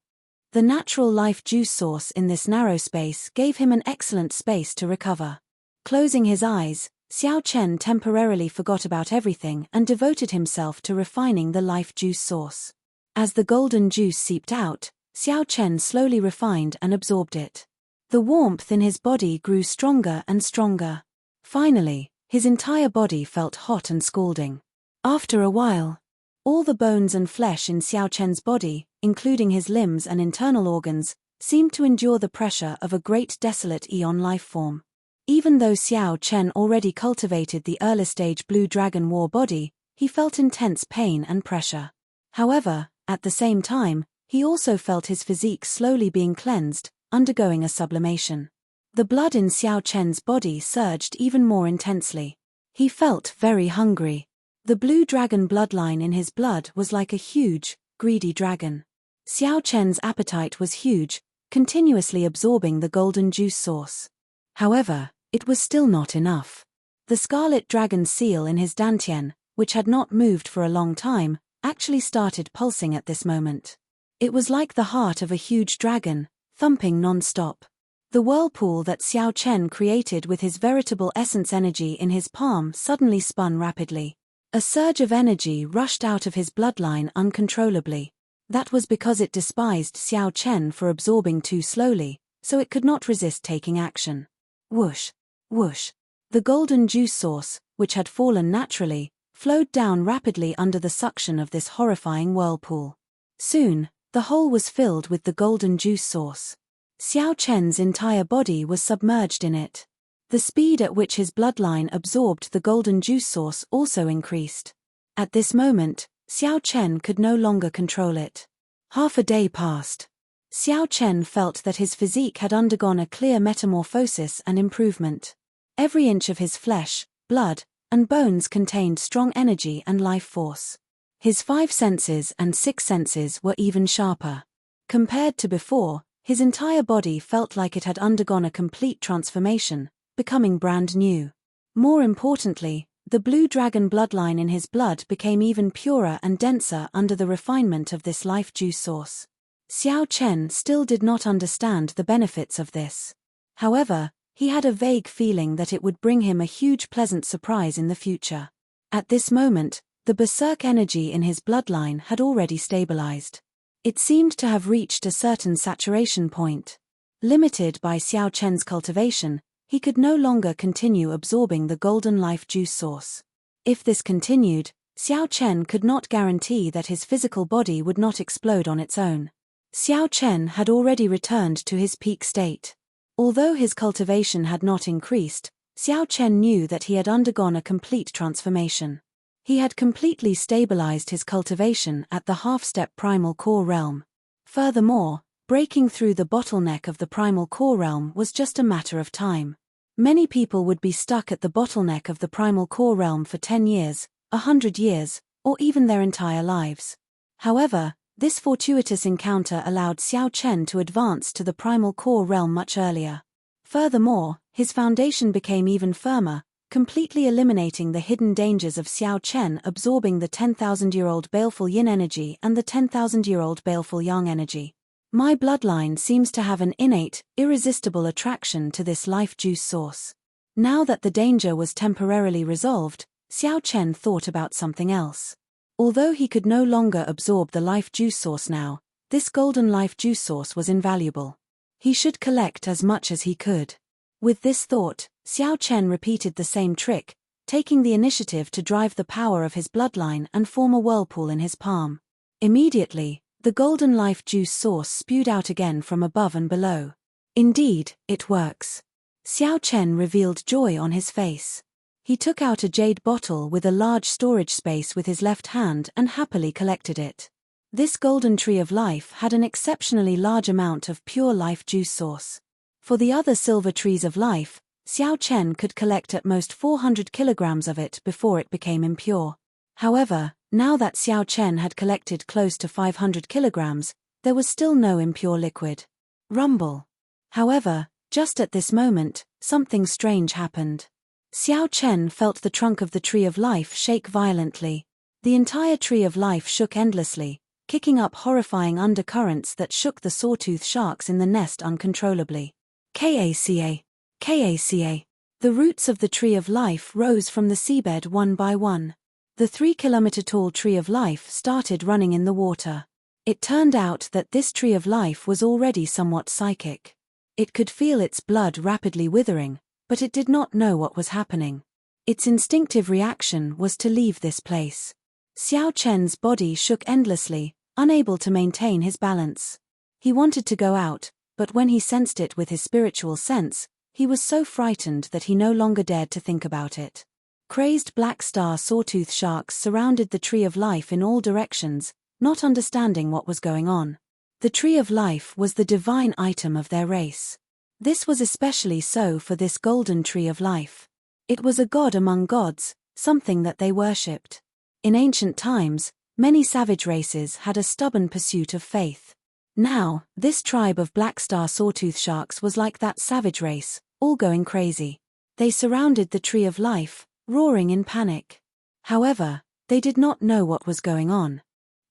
The natural life juice source in this narrow space gave him an excellent space to recover. Closing his eyes, Xiao Chen temporarily forgot about everything and devoted himself to refining the life juice source. As the golden juice seeped out, Xiao Chen slowly refined and absorbed it. The warmth in his body grew stronger and stronger. Finally, his entire body felt hot and scalding. After a while, all the bones and flesh in Xiao Chen's body, including his limbs and internal organs, seemed to endure the pressure of a great desolate eon life form. Even though Xiao Chen already cultivated the early-stage Blue Dragon War body, he felt intense pain and pressure. However, at the same time, he also felt his physique slowly being cleansed, undergoing a sublimation. The blood in Xiao Chen's body surged even more intensely. He felt very hungry. The blue dragon bloodline in his blood was like a huge, greedy dragon. Xiao Chen's appetite was huge, continuously absorbing the golden juice source. However, it was still not enough. The scarlet dragon seal in his dantian, which had not moved for a long time, actually started pulsing at this moment. It was like the heart of a huge dragon, thumping non-stop. The whirlpool that Xiao Chen created with his veritable essence energy in his palm suddenly spun rapidly. A surge of energy rushed out of his bloodline uncontrollably. That was because it despised Xiao Chen for absorbing too slowly, so it could not resist taking action. Whoosh, whoosh. The golden juice source, which had fallen naturally, flowed down rapidly under the suction of this horrifying whirlpool. Soon, the hole was filled with the golden juice source. Xiao Chen's entire body was submerged in it. The speed at which his bloodline absorbed the golden juice source also increased. At this moment, Xiao Chen could no longer control it. Half a day passed. Xiao Chen felt that his physique had undergone a clear metamorphosis and improvement. Every inch of his flesh, blood, and bones contained strong energy and life force. His 5 senses and 6 senses were even sharper. Compared to before, his entire body felt like it had undergone a complete transformation, becoming brand new. More importantly, the blue dragon bloodline in his blood became even purer and denser under the refinement of this life juice source. Xiao Chen still did not understand the benefits of this. However, he had a vague feeling that it would bring him a huge pleasant surprise in the future. At this moment, the berserk energy in his bloodline had already stabilized. It seemed to have reached a certain saturation point. Limited by Xiao Chen's cultivation, he could no longer continue absorbing the golden life juice source. If this continued, Xiao Chen could not guarantee that his physical body would not explode on its own. Xiao Chen had already returned to his peak state. Although his cultivation had not increased, Xiao Chen knew that he had undergone a complete transformation. He had completely stabilized his cultivation at the half-step primal core realm. Furthermore, breaking through the bottleneck of the primal core realm was just a matter of time. Many people would be stuck at the bottleneck of the primal core realm for 10 years, 100 years, or even their entire lives. However, this fortuitous encounter allowed Xiao Chen to advance to the primal core realm much earlier. Furthermore, his foundation became even firmer, completely eliminating the hidden dangers of Xiao Chen absorbing the 10,000-year-old baleful yin energy and the 10,000-year-old baleful yang energy. My bloodline seems to have an innate, irresistible attraction to this life juice source. Now that the danger was temporarily resolved, Xiao Chen thought about something else. Although he could no longer absorb the life juice source now, this golden life juice source was invaluable. He should collect as much as he could. With this thought, Xiao Chen repeated the same trick, taking the initiative to drive the power of his bloodline and form a whirlpool in his palm. Immediately, the golden life juice source spewed out again from above and below. Indeed, it works. Xiao Chen revealed joy on his face. He took out a jade bottle with a large storage space with his left hand and happily collected it. This golden tree of life had an exceptionally large amount of pure life juice source. For the other silver trees of life, Xiao Chen could collect at most 400 kilograms of it before it became impure. However, now that Xiao Chen had collected close to 500 kilograms, there was still no impure liquid. Rumble. However, just at this moment, something strange happened. Xiao Chen felt the trunk of the tree of life shake violently. The entire tree of life shook endlessly, kicking up horrifying undercurrents that shook the sawtooth sharks in the nest uncontrollably. Kaca. Kaca. The roots of the tree of life rose from the seabed one by one. The 3-kilometer-tall tree of life started running in the water. It turned out that this tree of life was already somewhat psychic. It could feel its blood rapidly withering, but it did not know what was happening. Its instinctive reaction was to leave this place. Xiao Chen's body shook endlessly, unable to maintain his balance. He wanted to go out, but when he sensed it with his spiritual sense, he was so frightened that he no longer dared to think about it. Crazed black star sawtooth sharks surrounded the tree of life in all directions, not understanding what was going on. The tree of life was the divine item of their race. This was especially so for this golden tree of life. It was a god among gods, something that they worshipped. In ancient times, many savage races had a stubborn pursuit of faith. Now, this tribe of black star sawtooth sharks was like that savage race, all going crazy. They surrounded the tree of life, roaring in panic. However, they did not know what was going on.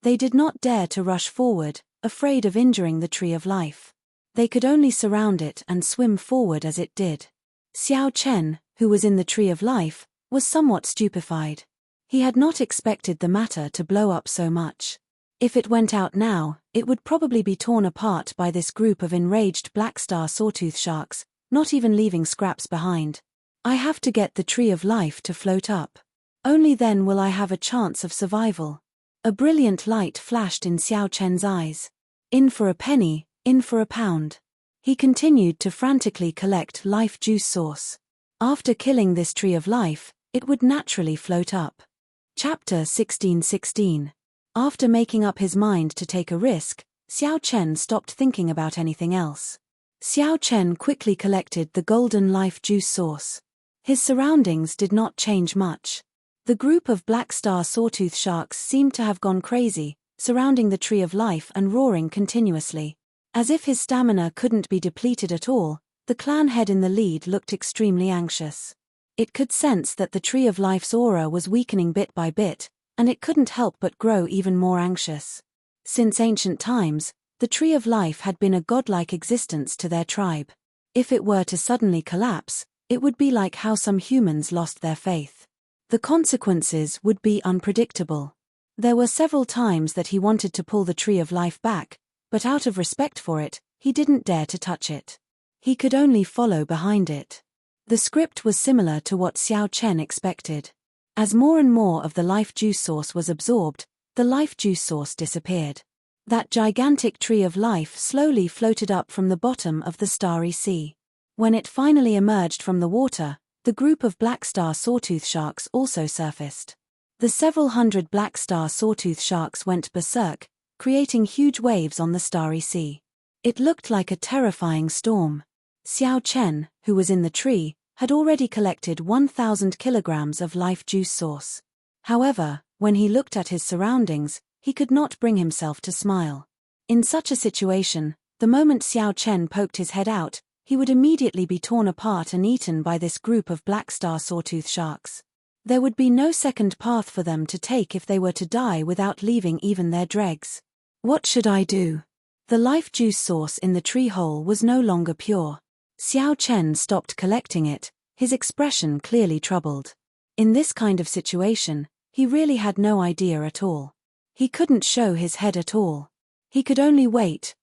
They did not dare to rush forward, afraid of injuring the tree of life. They could only surround it and swim forward as it did. Xiao Chen, who was in the tree of life, was somewhat stupefied. He had not expected the matter to blow up so much. If it went out now, it would probably be torn apart by this group of enraged black star sawtooth sharks, not even leaving scraps behind. I have to get the tree of life to float up. Only then will I have a chance of survival. A brilliant light flashed in Xiao Chen's eyes. In for a penny, in for a pound. He continued to frantically collect life juice source. After killing this tree of life, it would naturally float up. Chapter 16:16. After making up his mind to take a risk, Xiao Chen stopped thinking about anything else. Xiao Chen quickly collected the golden life juice source. His surroundings did not change much. The group of black star sawtooth sharks seemed to have gone crazy, surrounding the tree of life and roaring continuously. As if his stamina couldn't be depleted at all, the clan head in the lead looked extremely anxious. It could sense that the tree of life's aura was weakening bit by bit, and it couldn't help but grow even more anxious. Since ancient times, the tree of life had been a godlike existence to their tribe. If it were to suddenly collapse, it would be like how some humans lost their faith. The consequences would be unpredictable. There were several times that he wanted to pull the tree of life back, but out of respect for it, he didn't dare to touch it. He could only follow behind it. The script was similar to what Xiao Chen expected. As more and more of the life juice source was absorbed, the life juice source disappeared. That gigantic tree of life slowly floated up from the bottom of the starry sea. When it finally emerged from the water, the group of black star sawtooth sharks also surfaced. The several hundred black star sawtooth sharks went berserk, creating huge waves on the starry sea. It looked like a terrifying storm. Xiao Chen, who was in the tree, had already collected 1,000 kilograms of life juice source. However, when he looked at his surroundings, he could not bring himself to smile. In such a situation, the moment Xiao Chen poked his head out, he would immediately be torn apart and eaten by this group of black star sawtooth sharks. There would be no second path for them to take if they were to die without leaving even their dregs. What should I do? The life juice source in the tree hole was no longer pure. Xiao Chen stopped collecting it, his expression clearly troubled. In this kind of situation, he really had no idea at all. He couldn't show his head at all. He could only wait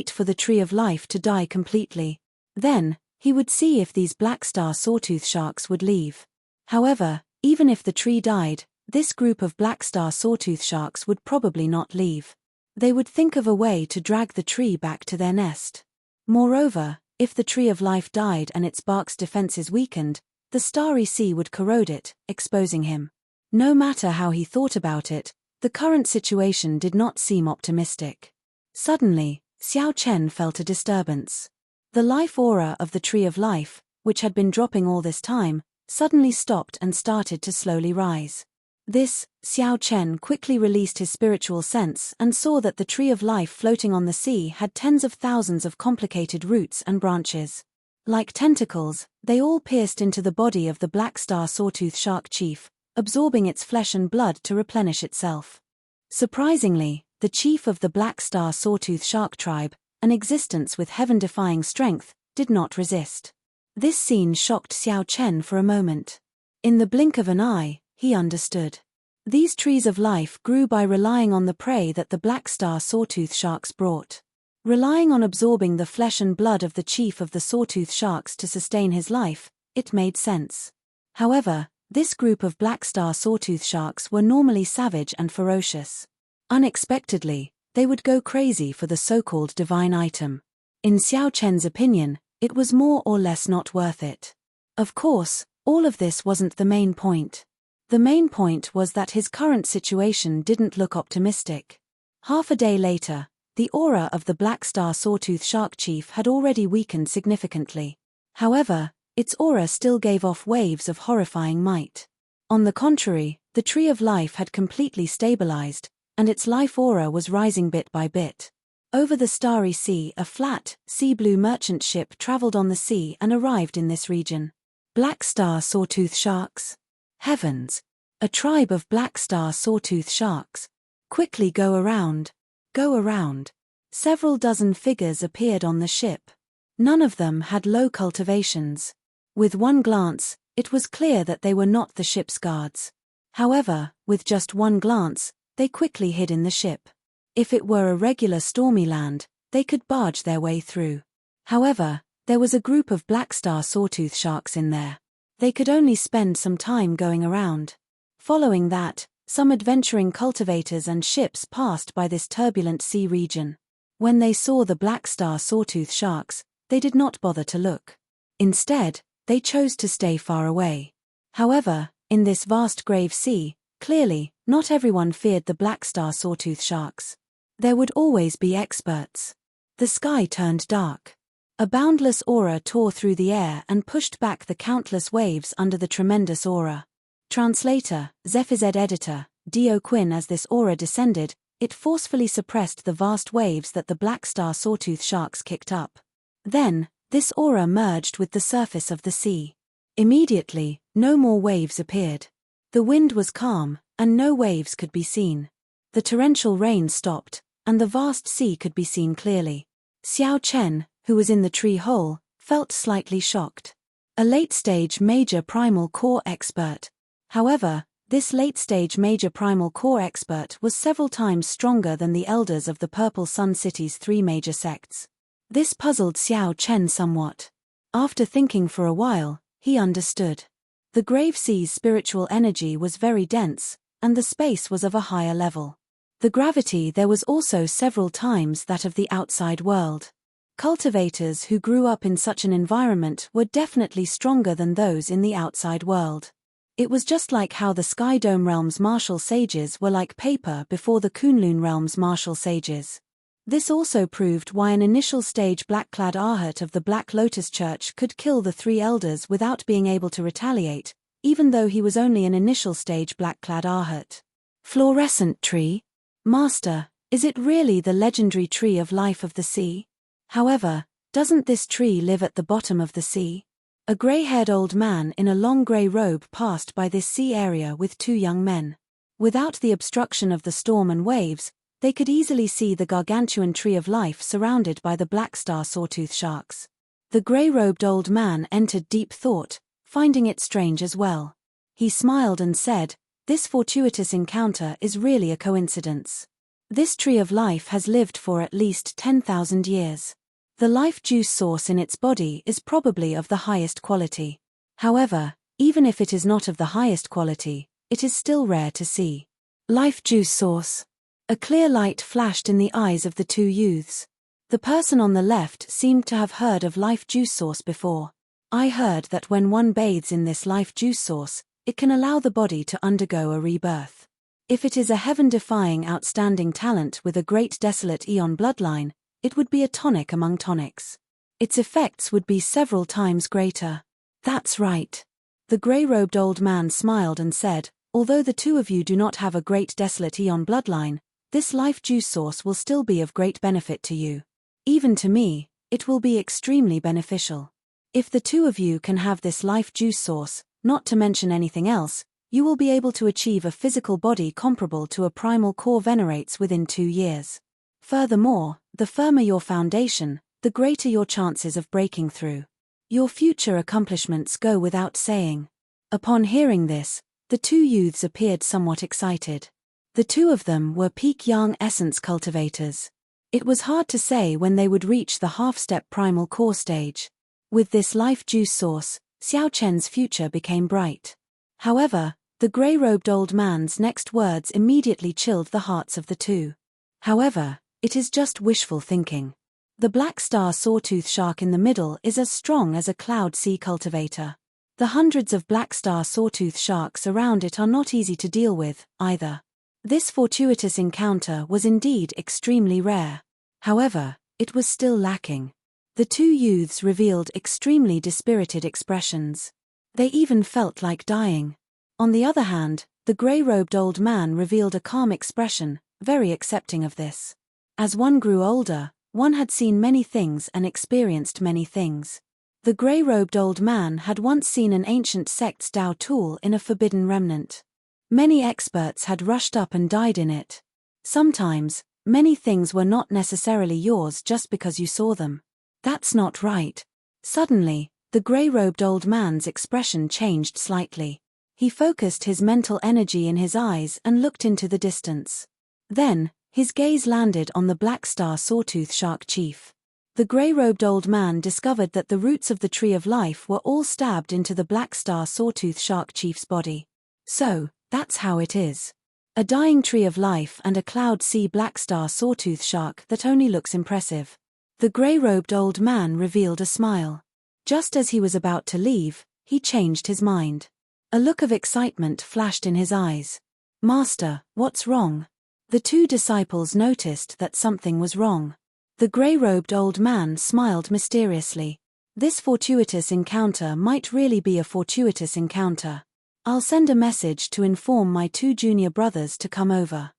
for the tree of life to die completely. Then, he would see if these black star sawtooth sharks would leave. However, even if the tree died, this group of black star sawtooth sharks would probably not leave. They would think of a way to drag the tree back to their nest. Moreover, if the tree of life died and its bark's defenses weakened, the starry sea would corrode it, exposing him. No matter how he thought about it, the current situation did not seem optimistic. Suddenly, Xiao Chen felt a disturbance. The life aura of the Tree of Life, which had been dropping all this time, suddenly stopped and started to slowly rise. Xiao Chen quickly released his spiritual sense and saw that the Tree of Life floating on the sea had tens of thousands of complicated roots and branches. Like tentacles, they all pierced into the body of the Black Star Sawtooth Shark Chief, absorbing its flesh and blood to replenish itself. Surprisingly, the chief of the Black Star Sawtooth Shark tribe, an existence with heaven-defying strength, did not resist. This scene shocked Xiao Chen for a moment. In the blink of an eye, he understood. These trees of life grew by relying on the prey that the Black Star Sawtooth Sharks brought. Relying on absorbing the flesh and blood of the chief of the Sawtooth Sharks to sustain his life, it made sense. However, this group of Black Star Sawtooth Sharks were normally savage and ferocious. Unexpectedly, they would go crazy for the so-called divine item. In Xiao Chen's opinion, it was more or less not worth it. Of course, all of this wasn't the main point. The main point was that his current situation didn't look optimistic. Half a day later, the aura of the Black Star Sawtooth Shark Chief had already weakened significantly. However, its aura still gave off waves of horrifying might. On the contrary, the Tree of Life had completely stabilized, and its life aura was rising bit by bit. Over the starry sea, a flat, sea-blue merchant ship traveled on the sea and arrived in this region. Black Star Sawtooth Sharks? Heavens! A tribe of Black Star Sawtooth Sharks. Quickly go around. Go around. Several dozen figures appeared on the ship. None of them had low cultivations. With one glance, it was clear that they were not the ship's guards. However, with just one glance, they quickly hid in the ship. If it were a regular stormy land, they could barge their way through. However, there was a group of Black Star Sawtooth Sharks in there. They could only spend some time going around. Following that, some adventuring cultivators and ships passed by this turbulent sea region. When they saw the Black Star Sawtooth Sharks, they did not bother to look. Instead, they chose to stay far away. However, in this vast grave sea, clearly, not everyone feared the Black Star Sawtooth Sharks. There would always be experts. The sky turned dark. A boundless aura tore through the air and pushed back the countless waves under the tremendous aura. Translator, Zephyrz Editor, D.O. Quinn. As this aura descended, it forcefully suppressed the vast waves that the Black Star Sawtooth Sharks kicked up. Then, this aura merged with the surface of the sea. Immediately, no more waves appeared. The wind was calm, and no waves could be seen. The torrential rain stopped, and the vast sea could be seen clearly. Xiao Chen, who was in the tree hole, felt slightly shocked. A late-stage major primal core expert. However, this late-stage major primal core expert was several times stronger than the elders of the Purple Sun City's three major sects. This puzzled Xiao Chen somewhat. After thinking for a while, he understood. The grave sea's spiritual energy was very dense, and the space was of a higher level. The gravity there was also several times that of the outside world. Cultivators who grew up in such an environment were definitely stronger than those in the outside world. It was just like how the Sky Dome Realm's martial sages were like paper before the Kunlun Realm's martial sages. This also proved why an initial stage black-clad Arhat of the Black Lotus Church could kill the three elders without being able to retaliate, even though he was only an initial stage black-clad Arhat. Fluorescent tree? Master, is it really the legendary Tree of Life of the Sea? However, doesn't this tree live at the bottom of the sea? A grey-haired old man in a long grey robe passed by this sea area with two young men. Without the obstruction of the storm and waves, they could easily see the gargantuan Tree of Life surrounded by the Black Star Sawtooth Sharks. The grey-robed old man entered deep thought, finding it strange as well. He smiled and said, "This fortuitous encounter is really a coincidence. This Tree of Life has lived for at least 10,000 years. The life juice source in its body is probably of the highest quality. However, even if it is not of the highest quality, it is still rare to see." Life juice source. A clear light flashed in the eyes of the two youths. The person on the left seemed to have heard of life juice source before. I heard that when one bathes in this life juice source, it can allow the body to undergo a rebirth. If it is a heaven-defying outstanding talent with a great desolate eon bloodline, it would be a tonic among tonics. Its effects would be several times greater. That's right. The grey-robed old man smiled and said, although the two of you do not have a great desolate eon bloodline, this life juice source will still be of great benefit to you. Even to me, it will be extremely beneficial. If the two of you can have this life juice source, not to mention anything else, you will be able to achieve a physical body comparable to a primal core venerates within 2 years. Furthermore, the firmer your foundation, the greater your chances of breaking through. Your future accomplishments go without saying. Upon hearing this, the two youths appeared somewhat excited. The two of them were peak young essence cultivators. It was hard to say when they would reach the half-step primal core stage. With this life juice source, Xiao Chen's future became bright. However, the grey-robed old man's next words immediately chilled the hearts of the two. However, it is just wishful thinking. The black star sawtooth shark in the middle is as strong as a cloud sea cultivator. The hundreds of black star sawtooth sharks around it are not easy to deal with, either. This fortuitous encounter was indeed extremely rare. However, it was still lacking. The two youths revealed extremely dispirited expressions. They even felt like dying. On the other hand, the grey-robed old man revealed a calm expression, very accepting of this. As one grew older, one had seen many things and experienced many things. The grey-robed old man had once seen an ancient sect's Tao tool in a forbidden remnant. Many experts had rushed up and died in it. Sometimes, many things were not necessarily yours just because you saw them. That's not right. Suddenly, the grey-robed old man's expression changed slightly. He focused his mental energy in his eyes and looked into the distance. Then, his gaze landed on the black star sawtooth shark chief. The grey-robed old man discovered that the roots of the tree of life were all stabbed into the black star sawtooth shark chief's body. So, that's how it is. A dying tree of life and a cloud sea black star sawtooth shark that only looks impressive. The grey-robed old man revealed a smile. Just as he was about to leave, he changed his mind. A look of excitement flashed in his eyes. Master, what's wrong? The two disciples noticed that something was wrong. The grey-robed old man smiled mysteriously. This fortuitous encounter might really be a fortuitous encounter. I'll send a message to inform my two junior brothers to come over.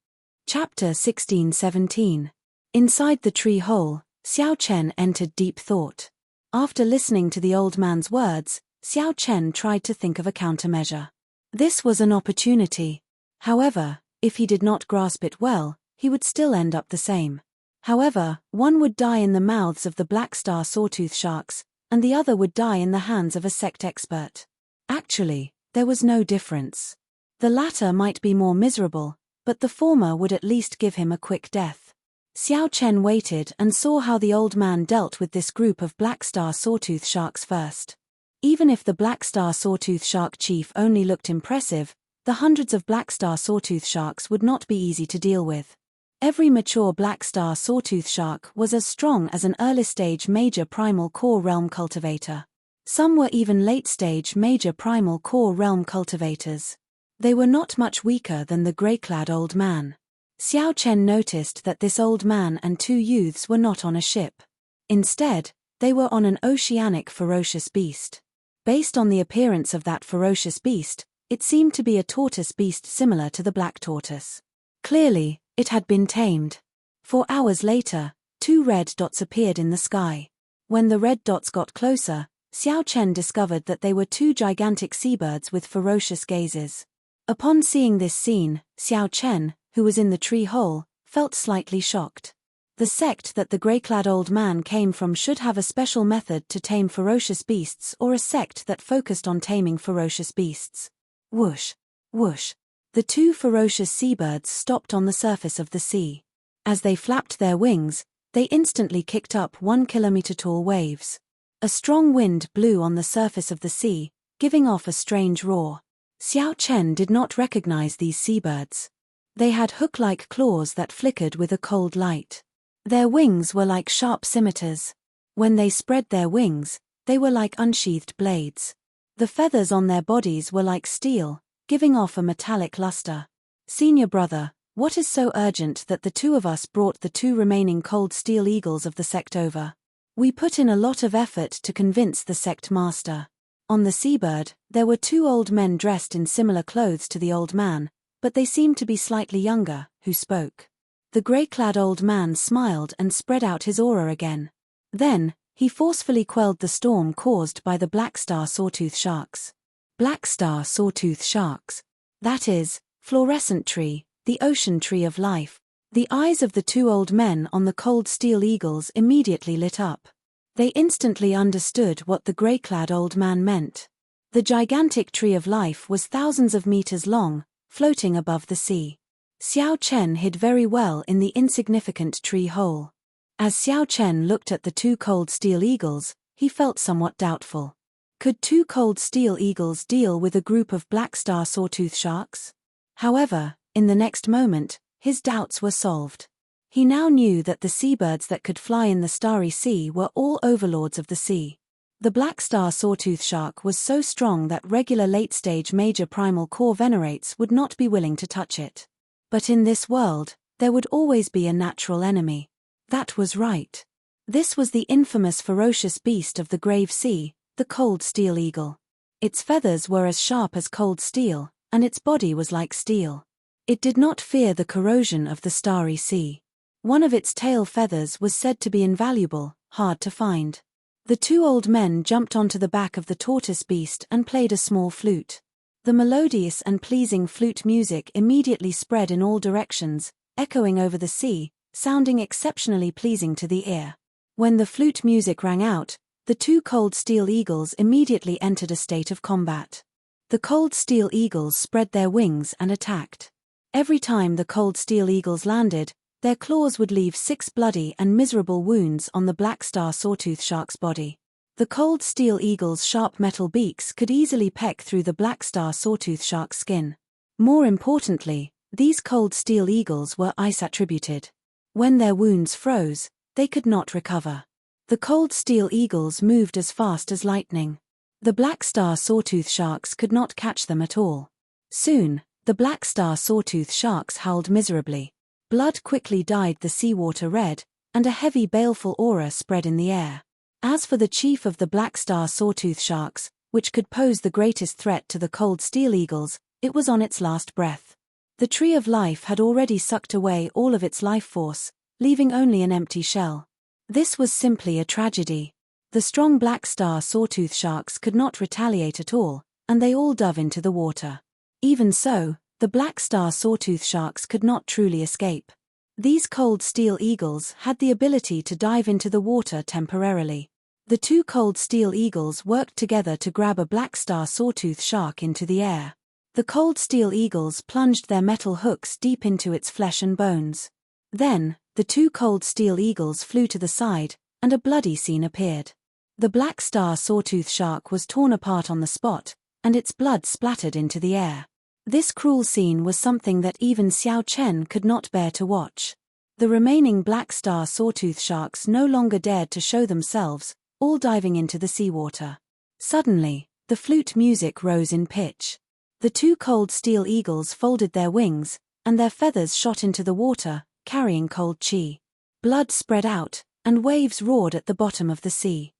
Chapter 16-17. Inside the tree hole, Xiao Chen entered deep thought. After listening to the old man's words, Xiao Chen tried to think of a countermeasure. This was an opportunity. However, if he did not grasp it well, he would still end up the same. However, one would die in the mouths of the black star sawtooth sharks, and the other would die in the hands of a sect expert. Actually, there was no difference. The latter might be more miserable, but the former would at least give him a quick death. Xiao Chen waited and saw how the old man dealt with this group of black star sawtooth sharks first. Even if the black star sawtooth shark chief only looked impressive, the hundreds of black star sawtooth sharks would not be easy to deal with. Every mature black star sawtooth shark was as strong as an early-stage major primal core realm cultivator. Some were even late-stage major primal core realm cultivators. They were not much weaker than the grey-clad old man. Xiao Chen noticed that this old man and two youths were not on a ship. Instead, they were on an oceanic ferocious beast. Based on the appearance of that ferocious beast, it seemed to be a tortoise beast similar to the black tortoise. Clearly, it had been tamed. 4 hours later, 2 red dots appeared in the sky. When the red dots got closer, Xiao Chen discovered that they were 2 gigantic seabirds with ferocious gazes. Upon seeing this scene, Xiao Chen, who was in the tree hole, felt slightly shocked. The sect that the grey-clad old man came from should have a special method to tame ferocious beasts, or a sect that focused on taming ferocious beasts. Whoosh! Whoosh! The 2 ferocious seabirds stopped on the surface of the sea. As they flapped their wings, they instantly kicked up 1-kilometer-tall waves. A strong wind blew on the surface of the sea, giving off a strange roar. Xiao Chen did not recognize these seabirds. They had hook-like claws that flickered with a cold light. Their wings were like sharp scimitars. When they spread their wings, They were like unsheathed blades. The feathers on their bodies were like steel, giving off a metallic luster. Senior brother, what is so urgent that the two of us brought the two remaining cold steel eagles of the sect over? We put in a lot of effort to convince the sect master. On the seabird, there were two old men dressed in similar clothes to the old man, but they seemed to be slightly younger, who spoke. The grey-clad old man smiled and spread out his aura again. Then, he forcefully quelled the storm caused by the black star sawtooth sharks. Black star sawtooth sharks. That is, fluorescent tree, the ocean tree of life. The eyes of the two old men on the cold steel eagles immediately lit up. They instantly understood what the grey-clad old man meant. The gigantic tree of life was thousands of meters long, floating above the sea. Xiao Chen hid very well in the insignificant tree hole. As Xiao Chen looked at the two cold steel eagles, he felt somewhat doubtful. Could two cold steel eagles deal with a group of black star sawtooth sharks? However, in the next moment, his doubts were solved. He now knew that the seabirds that could fly in the starry sea were all overlords of the sea. The black star sawtooth shark was so strong that regular late-stage major primal core venerates would not be willing to touch it. But in this world, there would always be a natural enemy. That was right. This was the infamous ferocious beast of the grave sea, the cold steel eagle. Its feathers were as sharp as cold steel, and its body was like steel. It did not fear the corrosion of the starry sea. One of its tail feathers was said to be invaluable, hard to find. The two old men jumped onto the back of the tortoise beast and played a small flute. The melodious and pleasing flute music immediately spread in all directions, echoing over the sea, sounding exceptionally pleasing to the ear. When the flute music rang out, the two cold steel eagles immediately entered a state of combat. The cold steel eagles spread their wings and attacked. Every time the cold steel eagles landed, their claws would leave 6 bloody and miserable wounds on the black star sawtooth shark's body. The cold steel eagle's sharp metal beaks could easily peck through the black star sawtooth shark's skin. More importantly, these cold steel eagles were ice-attributed. When their wounds froze, they could not recover. The cold steel eagles moved as fast as lightning. The black star sawtooth sharks could not catch them at all. Soon, the black star sawtooth sharks howled miserably. Blood quickly dyed the seawater red, and a heavy baleful aura spread in the air. As for the chief of the black star sawtooth sharks, which could pose the greatest threat to the cold steel eagles, it was on its last breath. The tree of life had already sucked away all of its life force, leaving only an empty shell. This was simply a tragedy. The strong black star sawtooth sharks could not retaliate at all, and they all dove into the water. Even so, the black star sawtooth sharks could not truly escape. These cold steel eagles had the ability to dive into the water temporarily. The two cold steel eagles worked together to grab a black star sawtooth shark into the air. The cold steel eagles plunged their metal hooks deep into its flesh and bones. Then, the two cold steel eagles flew to the side, and a bloody scene appeared. The black star sawtooth shark was torn apart on the spot, and its blood splattered into the air. This cruel scene was something that even Xiao Chen could not bear to watch. The remaining black star sawtooth sharks no longer dared to show themselves, all diving into the seawater. Suddenly, the flute music rose in pitch. The two cold steel eagles folded their wings, and their feathers shot into the water, carrying cold chi. Blood spread out, and waves roared at the bottom of the sea.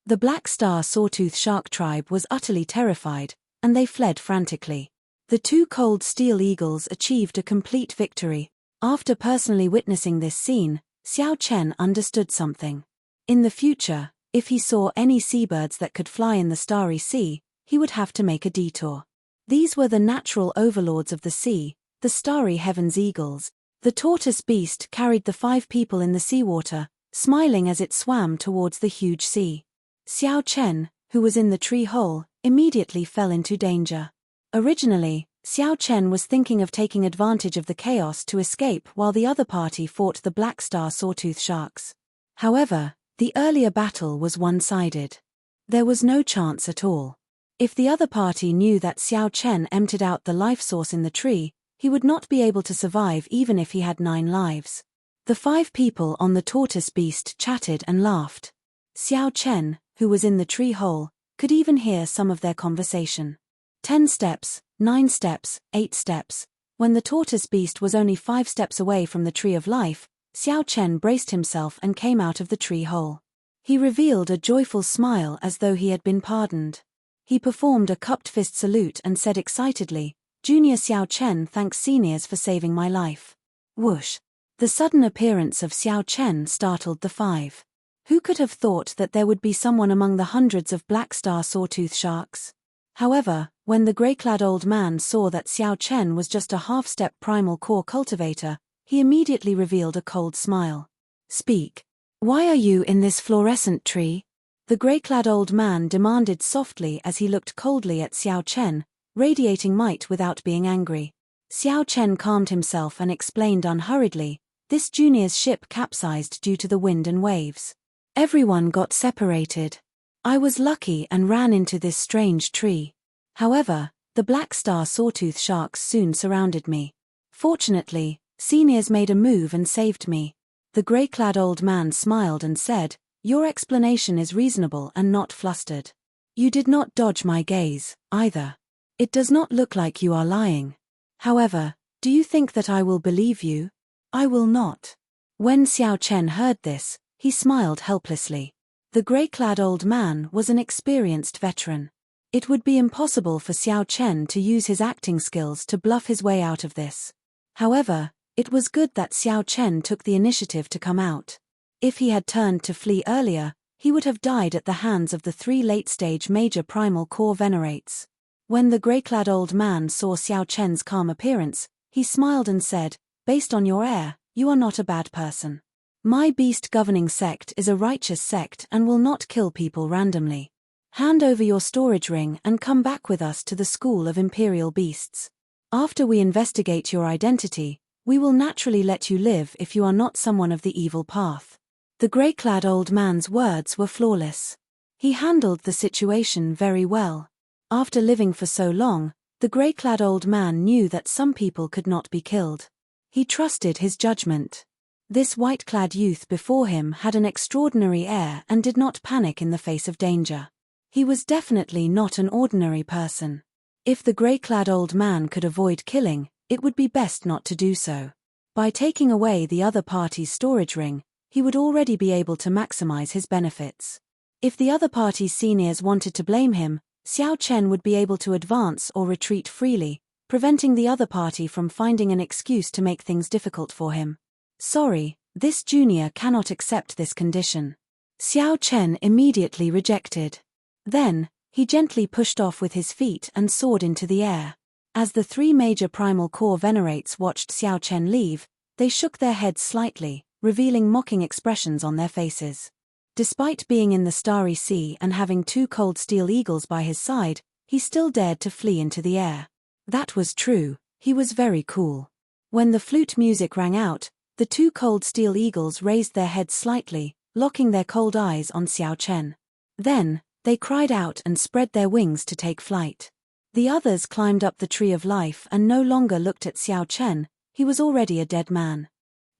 The black star sawtooth shark tribe was utterly terrified, and they fled frantically. The two cold steel eagles achieved a complete victory. After personally witnessing this scene, Xiao Chen understood something. In the future, if he saw any seabirds that could fly in the starry sea, he would have to make a detour. These were the natural overlords of the sea, the starry heavens eagles. The tortoise beast carried the 5 people in the seawater, smiling as it swam towards the huge sea. Xiao Chen, who was in the tree hole, immediately fell into danger. Originally, Xiao Chen was thinking of taking advantage of the chaos to escape while the other party fought the black star sawtooth sharks. However, the earlier battle was one-sided. There was no chance at all. If the other party knew that Xiao Chen emptied out the life source in the tree, he would not be able to survive even if he had 9 lives. The 5 people on the tortoise beast chatted and laughed. Xiao Chen, who was in the tree hole, could even hear some of their conversation. 10 steps, 9 steps, 8 steps. When the tortoise beast was only 5 steps away from the tree of life, Xiao Chen braced himself and came out of the tree hole. He revealed a joyful smile as though he had been pardoned. He performed a cupped fist salute and said excitedly, "Junior Xiao Chen thanks seniors for saving my life." Whoosh! The sudden appearance of Xiao Chen startled the 5. Who could have thought that there would be someone among the hundreds of black star sawtooth sharks? However, when the grey-clad old man saw that Xiao Chen was just a half-step primal core cultivator, he immediately revealed a cold smile. "Speak. Why are you in this fluorescent tree?" The grey-clad old man demanded softly as he looked coldly at Xiao Chen, radiating might without being angry. Xiao Chen calmed himself and explained unhurriedly, "This junior's ship capsized due to the wind and waves. Everyone got separated. I was lucky and ran into this strange tree. However, the black star sawtooth sharks soon surrounded me. Fortunately, seniors made a move and saved me." The grey-clad old man smiled and said, "Your explanation is reasonable and not flustered. You did not dodge my gaze, either. It does not look like you are lying. However, do you think that I will believe you? I will not." When Xiao Chen heard this, he smiled helplessly. The grey-clad old man was an experienced veteran. It would be impossible for Xiao Chen to use his acting skills to bluff his way out of this. However, it was good that Xiao Chen took the initiative to come out. If he had turned to flee earlier, he would have died at the hands of the 3 late-stage major primal core venerates. When the grey-clad old man saw Xiao Chen's calm appearance, he smiled and said, "Based on your air, you are not a bad person. My beast governing sect is a righteous sect and will not kill people randomly. Hand over your storage ring and come back with us to the School of Imperial Beasts. After we investigate your identity, we will naturally let you live if you are not someone of the evil path." The grey-clad old man's words were flawless. He handled the situation very well. After living for so long, the grey-clad old man knew that some people could not be killed. He trusted his judgment. This white-clad youth before him had an extraordinary air and did not panic in the face of danger. He was definitely not an ordinary person. If the grey-clad old man could avoid killing, it would be best not to do so. By taking away the other party's storage ring, he would already be able to maximize his benefits. If the other party's seniors wanted to blame him, Xiao Chen would be able to advance or retreat freely, preventing the other party from finding an excuse to make things difficult for him. "Sorry, this junior cannot accept this condition." Xiao Chen immediately rejected. Then, he gently pushed off with his feet and soared into the air. As the 3 major primal core venerates watched Xiao Chen leave, they shook their heads slightly, revealing mocking expressions on their faces. Despite being in the starry sea and having 2 cold steel eagles by his side, he still dared to flee into the air. That was true, he was very cool. When the flute music rang out, the 2 cold steel eagles raised their heads slightly, locking their cold eyes on Xiao Chen. Then, they cried out and spread their wings to take flight. The others climbed up the tree of life and no longer looked at Xiao Chen, he was already a dead man.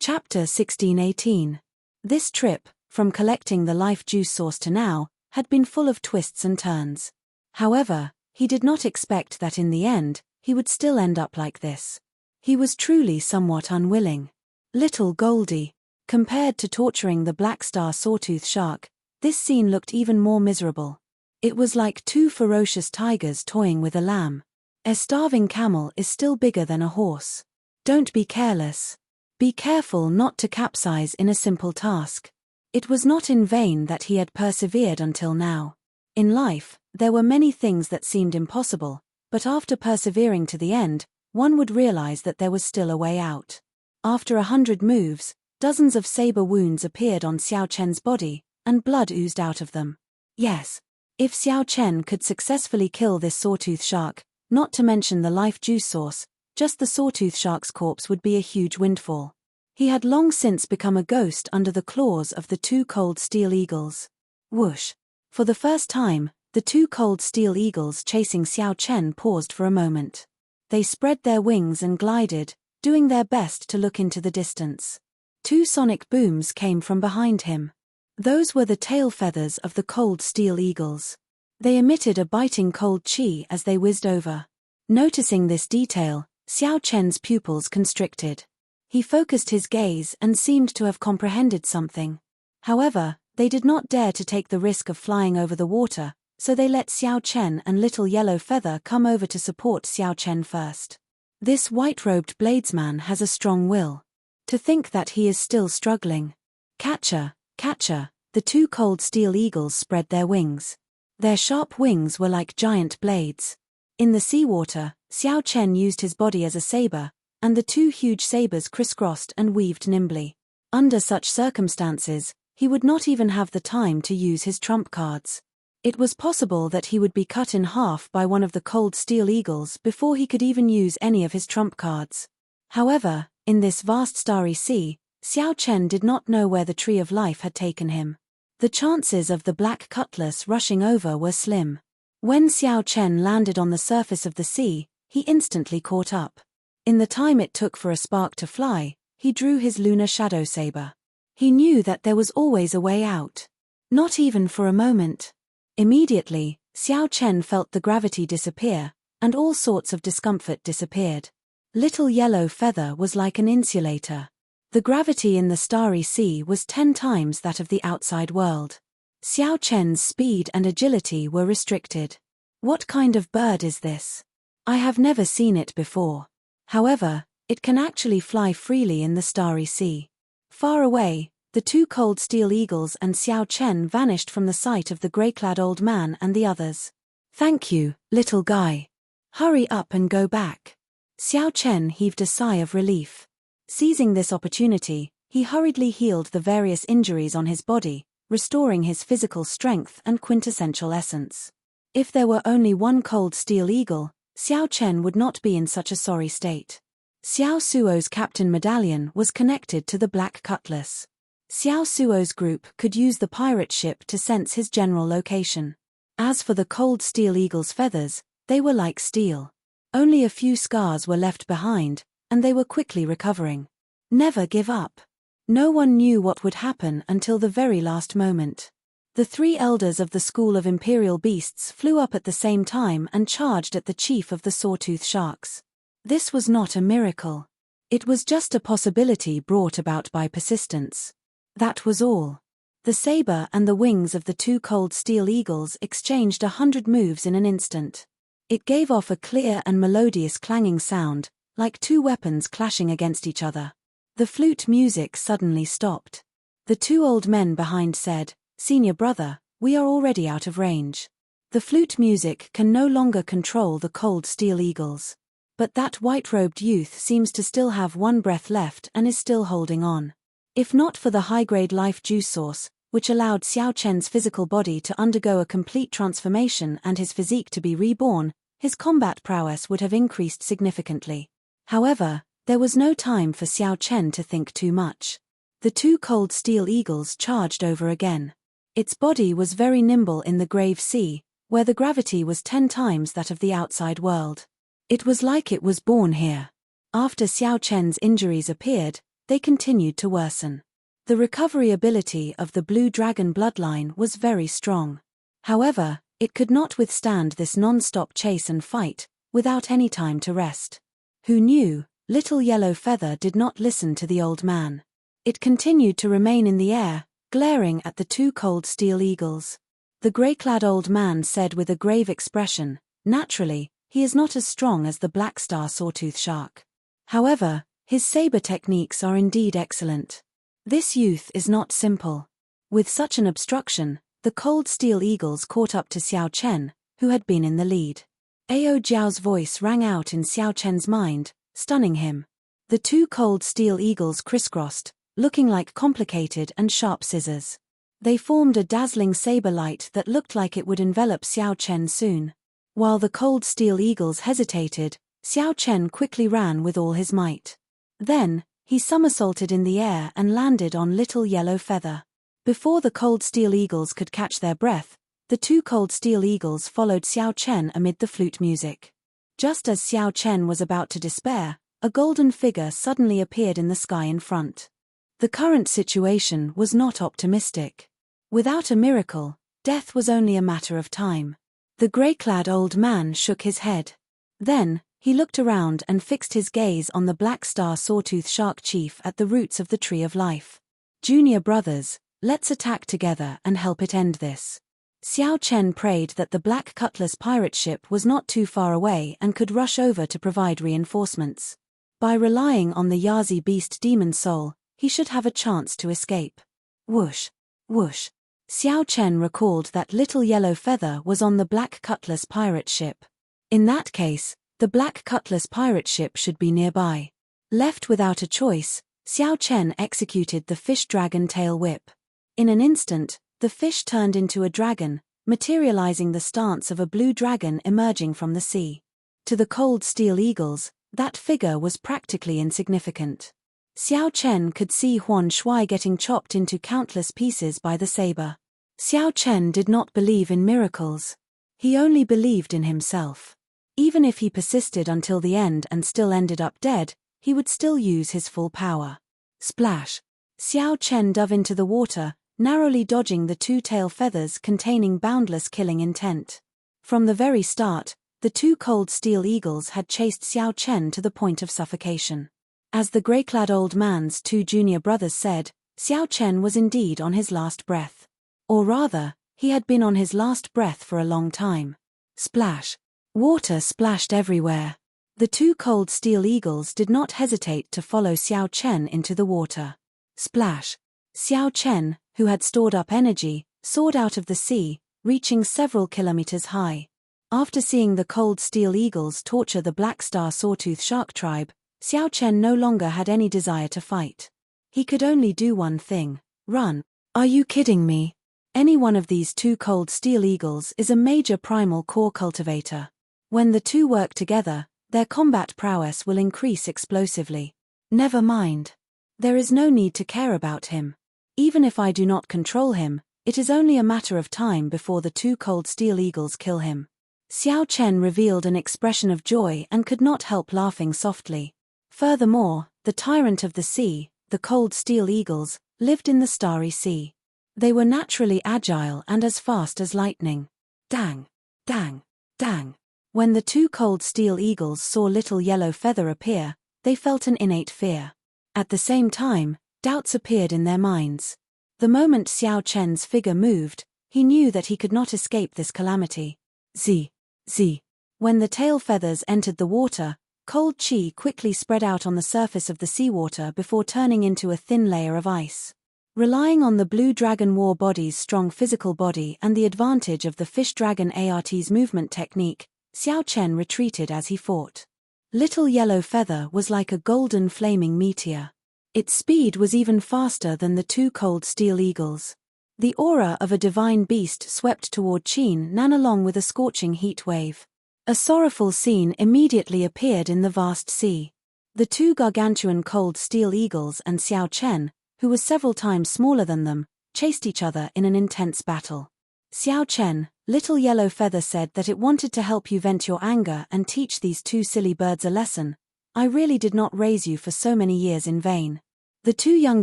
Chapter 16:18. This trip, from collecting the life juice source to now, had been full of twists and turns. However, he did not expect that in the end, he would still end up like this. He was truly somewhat unwilling. Little Goldie. Compared to torturing the black star sawtooth shark, this scene looked even more miserable. It was like 2 ferocious tigers toying with a lamb. A starving camel is still bigger than a horse. Don't be careless. Be careful not to capsize in a simple task. It was not in vain that he had persevered until now. In life, there were many things that seemed impossible, but after persevering to the end, one would realize that there was still a way out. After 100 moves, dozens of saber wounds appeared on Xiao Chen's body, and blood oozed out of them. Yes. If Xiao Chen could successfully kill this sawtooth shark, not to mention the life juice source, just the sawtooth shark's corpse would be a huge windfall. He had long since become a ghost under the claws of the 2 cold steel eagles. Whoosh! For the first time, the 2 cold steel eagles chasing Xiao Chen paused for a moment. They spread their wings and glided, doing their best to look into the distance. 2 sonic booms came from behind him. Those were the tail feathers of the cold steel eagles. They emitted a biting cold chi as they whizzed over. Noticing this detail, Xiao Chen's pupils constricted. He focused his gaze and seemed to have comprehended something. However, they did not dare to take the risk of flying over the water, so they let Xiao Chen and Little Yellow Feather come over to support Xiao Chen first. This white-robed bladesman has a strong will. To think that he is still struggling. Catcher, catcher, the two cold steel eagles spread their wings. Their sharp wings were like giant blades. In the seawater, Xiao Chen used his body as a saber, and the two huge sabers crisscrossed and weaved nimbly. Under such circumstances, he would not even have the time to use his trump cards. It was possible that he would be cut in half by one of the cold steel eagles before he could even use any of his trump cards. However, in this vast starry sea, Xiao Chen did not know where the tree of life had taken him. The chances of the black cutlass rushing over were slim. When Xiao Chen landed on the surface of the sea, he instantly caught up. In the time it took for a spark to fly, he drew his lunar shadow saber. He knew that there was always a way out. Not even for a moment. Immediately, Xiao Chen felt the gravity disappear, and all sorts of discomfort disappeared. Little Yellow Feather was like an insulator. The gravity in the starry sea was 10 times that of the outside world. Xiao Chen's speed and agility were restricted. What kind of bird is this? I have never seen it before. However, it can actually fly freely in the starry sea. Far away, the two cold steel eagles and Xiao Chen vanished from the sight of the grey-clad old man and the others. "Thank you, little guy. Hurry up and go back." Xiao Chen heaved a sigh of relief. Seizing this opportunity, he hurriedly healed the various injuries on his body, restoring his physical strength and quintessential essence. If there were only one cold steel eagle, Xiao Chen would not be in such a sorry state. Xiao Suo's captain medallion was connected to the black cutlass. Xiao Suo's group could use the pirate ship to sense his general location. As for the cold steel eagle's feathers, they were like steel. Only a few scars were left behind, and they were quickly recovering. Never give up. No one knew what would happen until the very last moment. The 3 elders of the School of Imperial Beasts flew up at the same time and charged at the chief of the Sawtooth Sharks. This was not a miracle. It was just a possibility brought about by persistence. That was all. The saber and the wings of the 2 cold steel eagles exchanged 100 moves in an instant. It gave off a clear and melodious clanging sound, like 2 weapons clashing against each other. The flute music suddenly stopped. The 2 old men behind said, "Senior brother, we are already out of range. The flute music can no longer control the cold steel eagles. But that white-robed youth seems to still have 1 breath left and is still holding on. If not for the high-grade life juice source, which allowed Xiao Chen's physical body to undergo a complete transformation and his physique to be reborn, his combat prowess would have increased significantly. However, there was no time for Xiao Chen to think too much. The 2 cold steel eagles charged over again. Its body was very nimble in the grave sea, where the gravity was 10 times that of the outside world. It was like it was born here. After Xiao Chen's injuries appeared, they continued to worsen. The recovery ability of the Blue Dragon bloodline was very strong. However, it could not withstand this non-stop chase and fight, without any time to rest. Who knew, Little Yellow Feather did not listen to the old man. It continued to remain in the air, glaring at the 2 cold steel eagles. The grey-clad old man said with a grave expression, "Naturally, he is not as strong as the Black Star Sawtooth Shark. However, his saber techniques are indeed excellent. This youth is not simple." With such an obstruction, the cold steel eagles caught up to Xiao Chen, who had been in the lead. Ao Jiao's voice rang out in Xiao Chen's mind, stunning him. The 2 cold steel eagles crisscrossed, looking like complicated and sharp scissors. They formed a dazzling saber light that looked like it would envelop Xiao Chen soon. While the cold steel eagles hesitated, Xiao Chen quickly ran with all his might. Then, he somersaulted in the air and landed on Little Yellow Feather. Before the cold steel eagles could catch their breath, the 2 cold steel eagles followed Xiao Chen amid the flute music. Just as Xiao Chen was about to despair, a golden figure suddenly appeared in the sky in front. The current situation was not optimistic. Without a miracle, death was only a matter of time. The grey-clad old man shook his head. Then, he looked around and fixed his gaze on the black star sawtooth shark chief at the roots of the Tree of Life. Junior brothers, let's attack together and help it end this. Xiao Chen prayed that the Black Cutlass pirate ship was not too far away and could rush over to provide reinforcements. By relying on the Yazi beast demon soul, he should have a chance to escape. Whoosh! Whoosh! Xiao Chen recalled that little yellow feather was on the Black Cutlass pirate ship. In that case, the Black Cutlass pirate ship should be nearby. Left without a choice, Xiao Chen executed the fish dragon tail whip. In an instant, the fish turned into a dragon, materializing the stance of a blue dragon emerging from the sea. To the cold steel eagles, that figure was practically insignificant. Xiao Chen could see Huan Shui getting chopped into countless pieces by the saber. Xiao Chen did not believe in miracles. He only believed in himself. Even if he persisted until the end and still ended up dead, he would still use his full power. Splash! Xiao Chen dove into the water, narrowly dodging the two tail feathers containing boundless killing intent. From the very start, the two cold steel eagles had chased Xiao Chen to the point of suffocation. As the grey-clad old man's two junior brothers said, Xiao Chen was indeed on his last breath. Or rather, he had been on his last breath for a long time. Splash! Water splashed everywhere. The two cold steel eagles did not hesitate to follow Xiao Chen into the water. Splash! Xiao Chen, who had stored up energy, soared out of the sea, reaching several kilometers high. After seeing the cold steel eagles torture the Black Star Sawtooth Shark tribe, Xiao Chen no longer had any desire to fight. He could only do one thing: run. Are you kidding me? Any one of these two cold steel eagles is a major primal core cultivator. When the two work together, their combat prowess will increase explosively. Never mind. There is no need to care about him. Even if I do not control him, it is only a matter of time before the two cold steel eagles kill him. Xiao Chen revealed an expression of joy and could not help laughing softly. Furthermore, the tyrant of the sea, the cold steel eagles, lived in the starry sea. They were naturally agile and as fast as lightning. Dang! Dang! Dang! When the two cold steel eagles saw little yellow feather appear, they felt an innate fear. At the same time, doubts appeared in their minds. The moment Xiao Chen's figure moved, he knew that he could not escape this calamity. Z. Z. When the tail feathers entered the water, cold chi quickly spread out on the surface of the seawater before turning into a thin layer of ice. Relying on the blue dragon war body's strong physical body and the advantage of the fish dragon ART's movement technique, Xiao Chen retreated as he fought. Little yellow feather was like a golden flaming meteor. Its speed was even faster than the two cold steel eagles. The aura of a divine beast swept toward Qin Nan along with a scorching heat wave. A sorrowful scene immediately appeared in the vast sea. The two gargantuan cold steel eagles and Xiao Chen, who was several times smaller than them, chased each other in an intense battle. Xiao Chen, Little Yellow Feather said that it wanted to help you vent your anger and teach these two silly birds a lesson. I really did not raise you for so many years in vain. The two young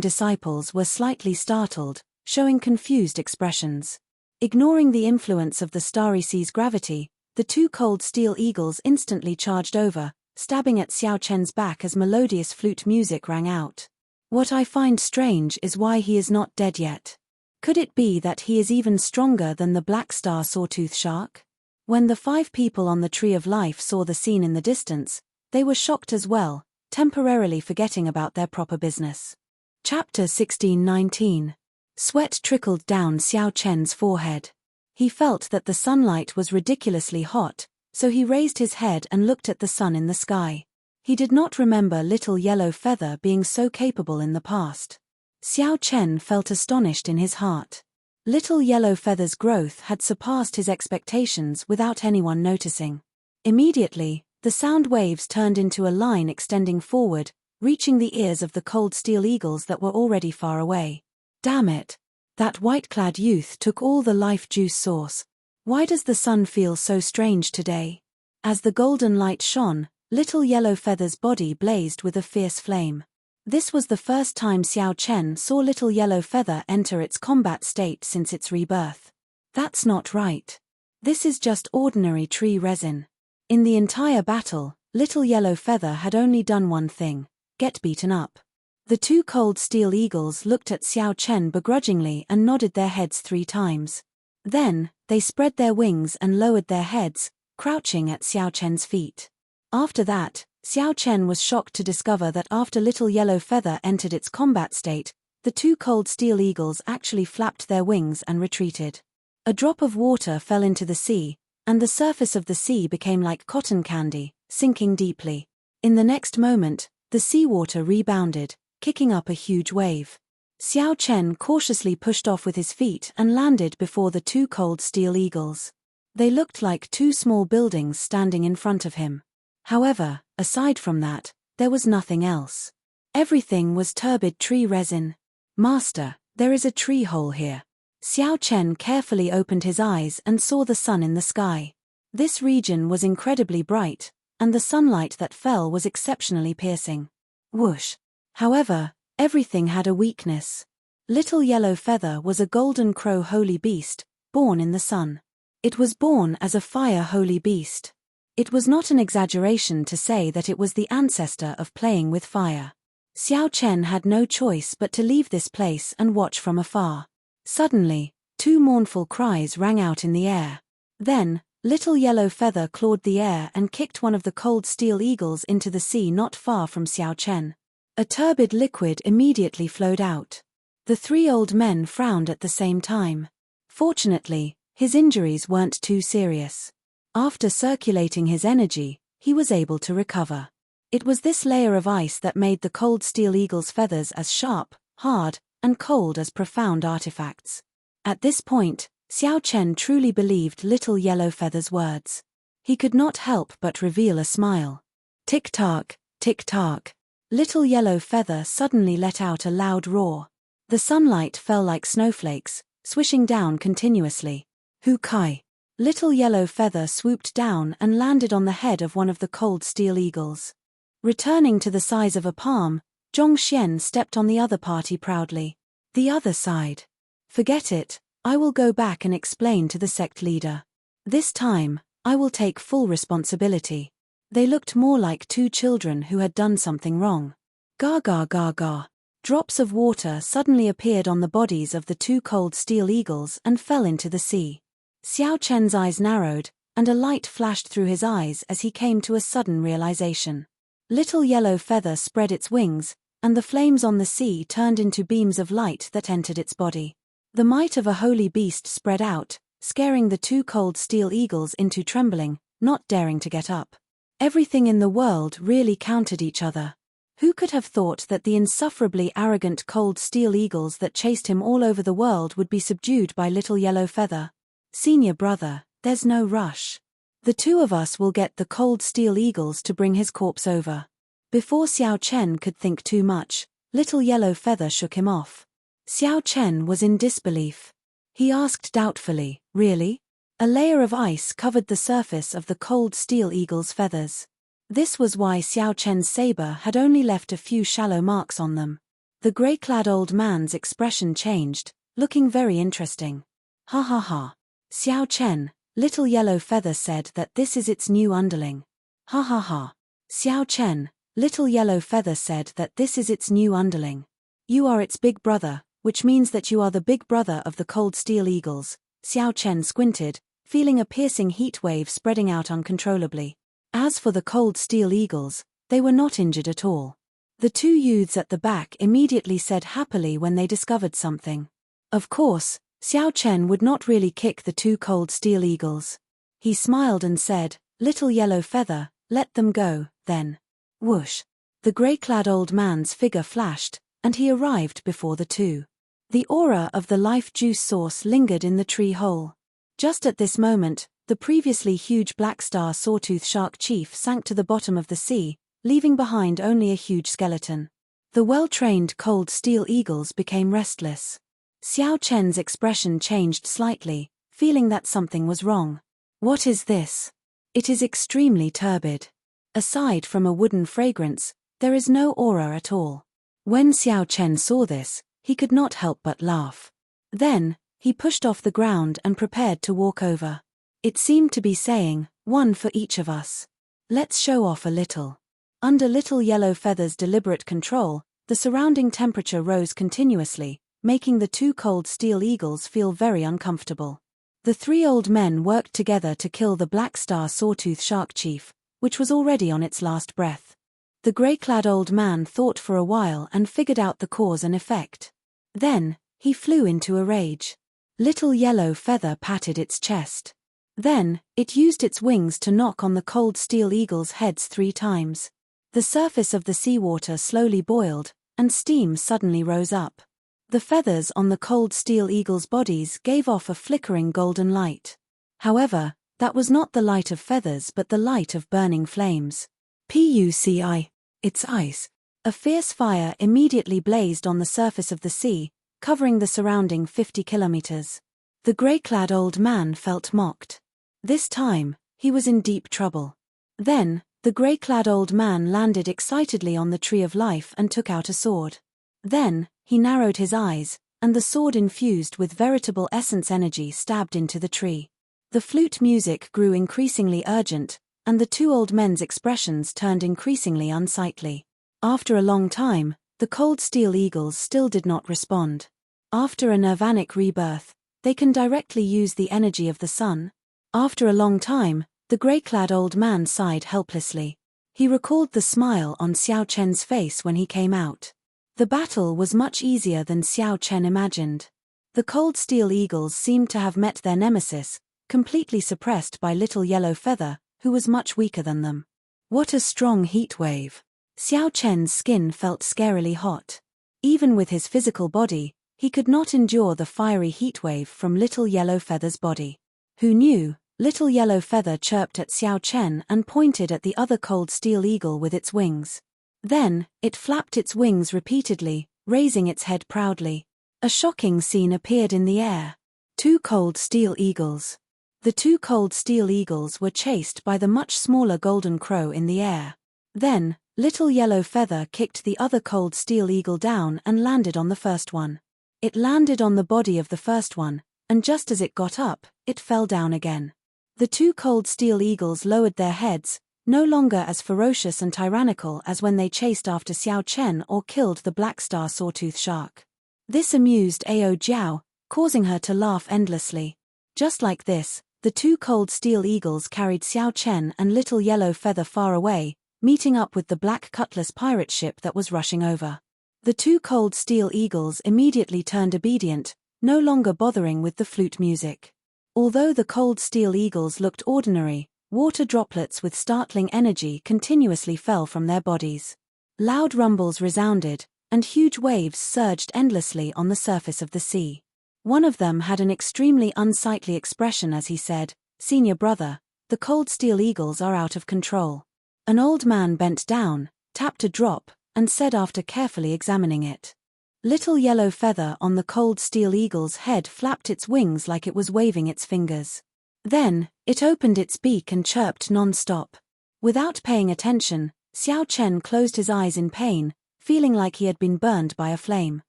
disciples were slightly startled, showing confused expressions. Ignoring the influence of the starry sea's gravity, the two cold steel eagles instantly charged over, stabbing at Xiao Chen's back as melodious flute music rang out. What I find strange is why he is not dead yet. Could it be that he is even stronger than the Black Star Sawtooth Shark? When the 5 people on the Tree of Life saw the scene in the distance, they were shocked as well, temporarily forgetting about their proper business. Chapter 16-19. Sweat trickled down Xiao Chen's forehead. He felt that the sunlight was ridiculously hot, so he raised his head and looked at the sun in the sky. He did not remember Little Yellow Feather being so capable in the past. Xiao Chen felt astonished in his heart. Little Yellow Feather's growth had surpassed his expectations without anyone noticing. Immediately, the sound waves turned into a line extending forward, reaching the ears of the cold steel eagles that were already far away. Damn it! That white-clad youth took all the life juice source. Why does the sun feel so strange today? As the golden light shone, Little Yellow Feather's body blazed with a fierce flame. This was the first time Xiao Chen saw Little Yellow Feather enter its combat state since its rebirth. That's not right. This is just ordinary tree resin. In the entire battle, Little Yellow Feather had only done one thing: get beaten up. The two cold steel eagles looked at Xiao Chen begrudgingly and nodded their heads 3 times. Then, they spread their wings and lowered their heads, crouching at Xiao Chen's feet. After that, Xiao Chen was shocked to discover that after Little Yellow Feather entered its combat state, the two cold steel eagles actually flapped their wings and retreated. A drop of water fell into the sea, and the surface of the sea became like cotton candy, sinking deeply. In the next moment, the seawater rebounded, kicking up a huge wave. Xiao Chen cautiously pushed off with his feet and landed before the two cold steel eagles. They looked like 2 small buildings standing in front of him. However, aside from that, there was nothing else. Everything was turbid tree resin. "Master, there is a tree hole here." Xiao Chen carefully opened his eyes and saw the sun in the sky. This region was incredibly bright, and the sunlight that fell was exceptionally piercing. Whoosh! However, everything had a weakness. Little Yellow Feather was a golden crow holy beast, born in the sun. It was born as a fire holy beast. It was not an exaggeration to say that it was the ancestor of playing with fire. Xiao Chen had no choice but to leave this place and watch from afar. Suddenly, 2 mournful cries rang out in the air. Then, Little Yellow Feather clawed the air and kicked one of the cold steel eagles into the sea not far from Xiao Chen. A turbid liquid immediately flowed out. The 3 old men frowned at the same time. Fortunately, his injuries weren't too serious. After circulating his energy, he was able to recover. It was this layer of ice that made the cold steel eagle's feathers as sharp, hard, and cold as profound artifacts. At this point, Xiao Chen truly believed Little Yellow Feather's words. He could not help but reveal a smile. Tick-tock, tick-tock. Little Yellow Feather suddenly let out a loud roar. The sunlight fell like snowflakes, swishing down continuously. Hu Kai. Little Yellow Feather swooped down and landed on the head of one of the cold steel eagles. Returning to the size of a palm, Zhong Xian stepped on the other party proudly. "The other side. Forget it, I will go back and explain to the sect leader. This time, I will take full responsibility." They looked more like 2 children who had done something wrong. Ga ga ga ga. Drops of water suddenly appeared on the bodies of the 2 cold steel eagles and fell into the sea. Xiao Chen's eyes narrowed, and a light flashed through his eyes as he came to a sudden realization. Little Yellow Feather spread its wings, and the flames on the sea turned into beams of light that entered its body. The might of a holy beast spread out, scaring the 2 cold steel eagles into trembling, not daring to get up. Everything in the world really countered each other. Who could have thought that the insufferably arrogant cold steel eagles that chased him all over the world would be subdued by Little Yellow Feather? "Senior brother, there's no rush. The 2 of us will get the cold steel eagles to bring his corpse over." Before Xiao Chen could think too much, Little Yellow Feather shook him off. Xiao Chen was in disbelief. He asked doubtfully, "Really?" A layer of ice covered the surface of the cold steel eagle's feathers. This was why Xiao Chen's saber had only left a few shallow marks on them. The grey-clad old man's expression changed, looking very interesting. "Ha ha ha. Xiao Chen, Little Yellow Feather said that this is its new underling." "Ha ha ha. Xiao Chen, Little Yellow Feather said that this is its new underling. You are its big brother, which means that you are the big brother of the cold steel eagles." Xiao Chen squinted, feeling a piercing heat wave spreading out uncontrollably. As for the cold steel eagles, they were not injured at all. The 2 youths at the back immediately said happily when they discovered something. Of course, Xiao Chen would not really kick the 2 cold steel eagles. He smiled and said, "Little Yellow Feather, let them go, then." Whoosh! The grey-clad old man's figure flashed, and he arrived before the 2. The aura of the life juice source lingered in the tree hole. Just at this moment, the previously huge black star sawtooth shark chief sank to the bottom of the sea, leaving behind only a huge skeleton. The well-trained cold steel eagles became restless. Xiao Chen's expression changed slightly, feeling that something was wrong. "What is this?" "It is extremely turbid. Aside from a wooden fragrance, there is no aura at all." When Xiao Chen saw this, he could not help but laugh. Then, he pushed off the ground and prepared to walk over. It seemed to be saying, "One for each of us. Let's show off a little." Under Little Yellow Feather's deliberate control, the surrounding temperature rose continuously, making the two cold steel eagles feel very uncomfortable. The three old men worked together to kill the Black Star Sawtooth Shark Chief, which was already on its last breath. The gray-clad old man thought for a while and figured out the cause and effect. Then, he flew into a rage. Little Yellow Feather patted its chest. Then, it used its wings to knock on the cold steel eagles' heads 3 times. The surface of the seawater slowly boiled, and steam suddenly rose up. The feathers on the cold steel eagles' bodies gave off a flickering golden light. However, that was not the light of feathers but the light of burning flames. Puci, it's ice. A fierce fire immediately blazed on the surface of the sea, covering the surrounding 50 kilometers. The gray-clad old man felt mocked. This time, he was in deep trouble. Then, the gray-clad old man landed excitedly on the Tree of Life and took out a sword. Then, he narrowed his eyes, and the sword infused with veritable essence energy stabbed into the tree. The flute music grew increasingly urgent, and the two old men's expressions turned increasingly unsightly. After a long time, the cold steel eagles still did not respond. After a nirvanic rebirth, they can directly use the energy of the sun. After a long time, the gray-clad old man sighed helplessly. He recalled the smile on Xiao Chen's face when he came out. The battle was much easier than Xiao Chen imagined. The cold steel eagles seemed to have met their nemesis, completely suppressed by Little Yellow Feather, who was much weaker than them. What a strong heat wave! Xiao Chen's skin felt scarily hot. Even with his physical body, he could not endure the fiery heat wave from Little Yellow Feather's body. Who knew? Little Yellow Feather chirped at Xiao Chen and pointed at the other cold steel eagle with its wings. Then, it flapped its wings repeatedly, raising its head proudly. A shocking scene appeared in the air. 2 cold steel eagles. The 2 cold steel eagles were chased by the much smaller golden crow in the air. Then, Little Yellow Feather kicked the other cold steel eagle down and landed on the first one. It landed on the body of the first one, and just as it got up, it fell down again. The 2 cold steel eagles lowered their heads, no longer as ferocious and tyrannical as when they chased after Xiao Chen or killed the Black Star Sawtooth Shark. This amused Ao Jiao, causing her to laugh endlessly. Just like this, the 2 cold steel eagles carried Xiao Chen and Little Yellow Feather far away, meeting up with the Black Cutlass pirate ship that was rushing over. The 2 cold steel eagles immediately turned obedient, no longer bothering with the flute music. Although the cold steel eagles looked ordinary, water droplets with startling energy continuously fell from their bodies. Loud rumbles resounded, and huge waves surged endlessly on the surface of the sea. One of them had an extremely unsightly expression as he said, "Senior brother, the cold steel eagles are out of control." An old man bent down, tapped a drop, and said after carefully examining it. Little Yellow Feather on the cold steel eagle's head flapped its wings like it was waving its fingers. Then, it opened its beak and chirped non-stop. Without paying attention, Xiao Chen closed his eyes in pain, feeling like he had been burned by a flame.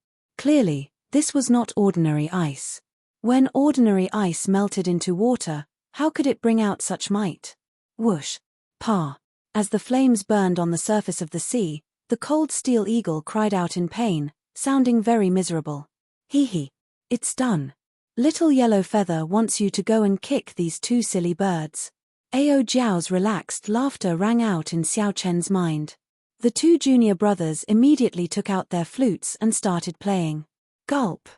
Clearly, this was not ordinary ice. When ordinary ice melted into water, how could it bring out such might? Whoosh! Pa! As the flames burned on the surface of the sea, the cold steel eagle cried out in pain, sounding very miserable. Hee, it's done. Little Yellow Feather wants you to go and kick these 2 silly birds. Ao Jiao's relaxed laughter rang out in Xiao Chen's mind. The 2 junior brothers immediately took out their flutes and started playing. Gulp.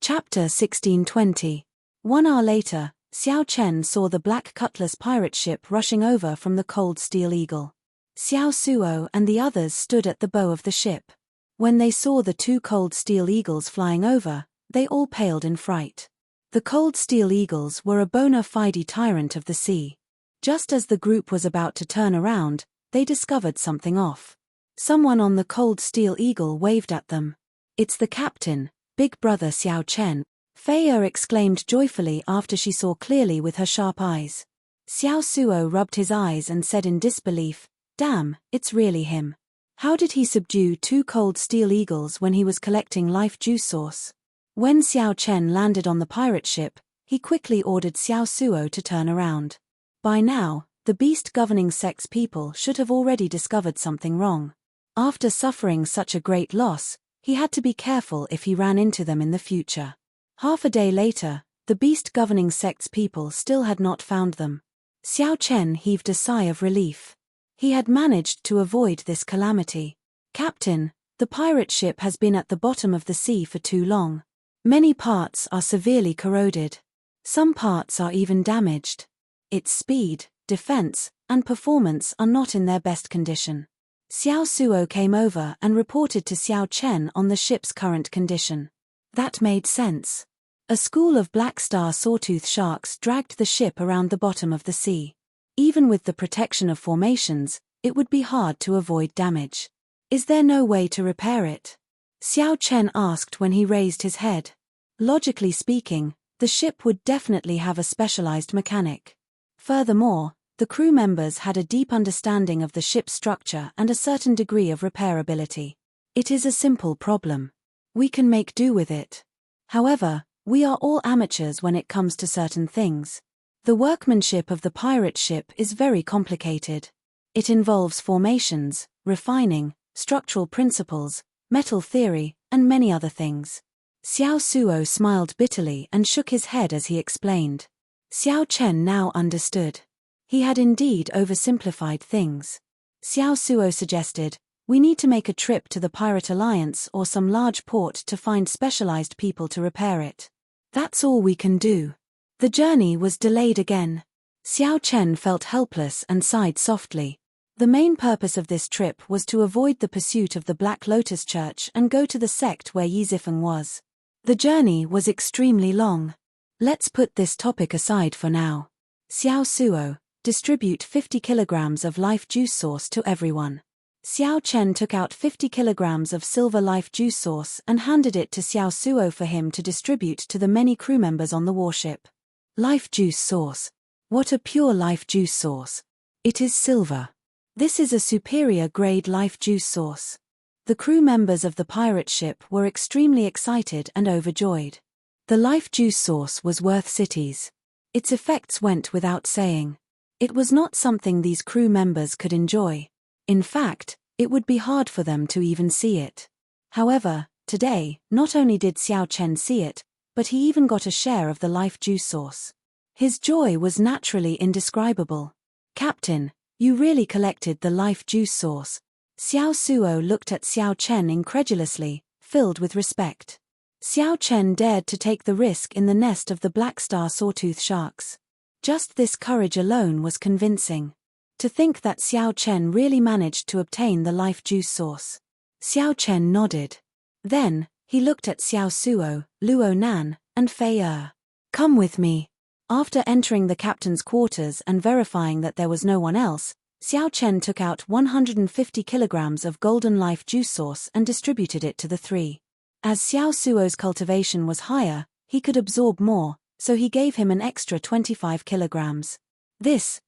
Chapter 1620. 1 hour later, Xiao Chen saw the Black Cutlass pirate ship rushing over from the cold steel eagle. Xiao Suo and the others stood at the bow of the ship. When they saw the 2 cold steel eagles flying over, they all paled in fright. The cold steel eagles were a bona fide tyrant of the sea. Just as the group was about to turn around, they discovered something off. Someone on the cold steel eagle waved at them. "It's the captain, Big Brother Xiao Chen," Fei Er exclaimed joyfully after she saw clearly with her sharp eyes. Xiao Suo rubbed his eyes and said in disbelief, "Damn, it's really him." How did he subdue 2 cold steel eagles when he was collecting life juice source? When Xiao Chen landed on the pirate ship, he quickly ordered Xiao Suo to turn around. By now, the beast governing sect's people should have already discovered something wrong. After suffering such a great loss, he had to be careful if he ran into them in the future. Half a day later, the beast governing sect's people still had not found them. Xiao Chen heaved a sigh of relief. He had managed to avoid this calamity. "Captain, the pirate ship has been at the bottom of the sea for too long. Many parts are severely corroded. Some parts are even damaged. Its speed, defense, and performance are not in their best condition." Xiao Suo came over and reported to Xiao Chen on the ship's current condition. That made sense. A school of black star sawtooth sharks dragged the ship around the bottom of the sea. Even with the protection of formations, it would be hard to avoid damage. "Is there no way to repair it?" Xiao Chen asked when he raised his head. Logically speaking, the ship would definitely have a specialized mechanic. Furthermore, the crew members had a deep understanding of the ship's structure and a certain degree of repairability. "It is a simple problem. We can make do with it. However, we are all amateurs when it comes to certain things. The workmanship of the pirate ship is very complicated. It involves formations, refining, structural principles, metal theory, and many other things." Xiao Suo smiled bitterly and shook his head as he explained. Xiao Chen now understood. He had indeed oversimplified things. Xiao Suo suggested, "We need to make a trip to the Pirate Alliance or some large port to find specialized people to repair it. That's all we can do." The journey was delayed again. Xiao Chen felt helpless and sighed softly. The main purpose of this trip was to avoid the pursuit of the Black Lotus Church and go to the sect where Yi Zifeng was. The journey was extremely long. "Let's put this topic aside for now. Xiao Suo, distribute 50 kilograms of life juice source to everyone." Xiao Chen took out 50 kilograms of silver life juice source and handed it to Xiao Suo for him to distribute to the many crew members on the warship. Life juice source. What a pure life juice source. It is silver. This is a superior grade life juice source. The crew members of the pirate ship were extremely excited and overjoyed. The life juice source was worth cities. Its effects went without saying. It was not something these crew members could enjoy. In fact, it would be hard for them to even see it. However, today, not only did Xiao Chen see it, but he even got a share of the life juice source. His joy was naturally indescribable. "Captain, you really collected the life juice source." Xiao Suo looked at Xiao Chen incredulously, filled with respect. Xiao Chen dared to take the risk in the nest of the black star sawtooth sharks. Just this courage alone was convincing. To think that Xiao Chen really managed to obtain the life juice source. Xiao Chen nodded. Then, he looked at Xiao Suo, Luo Nan, and Fei Er. "Come with me." After entering the captain's quarters and verifying that there was no one else, Xiao Chen took out 150 kilograms of golden life juice source and distributed it to the three. As Xiao Suo's cultivation was higher, he could absorb more, so he gave him an extra 25 kilograms. This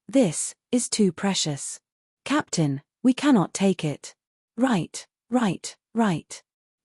is too precious. "Captain, we cannot take it." Right.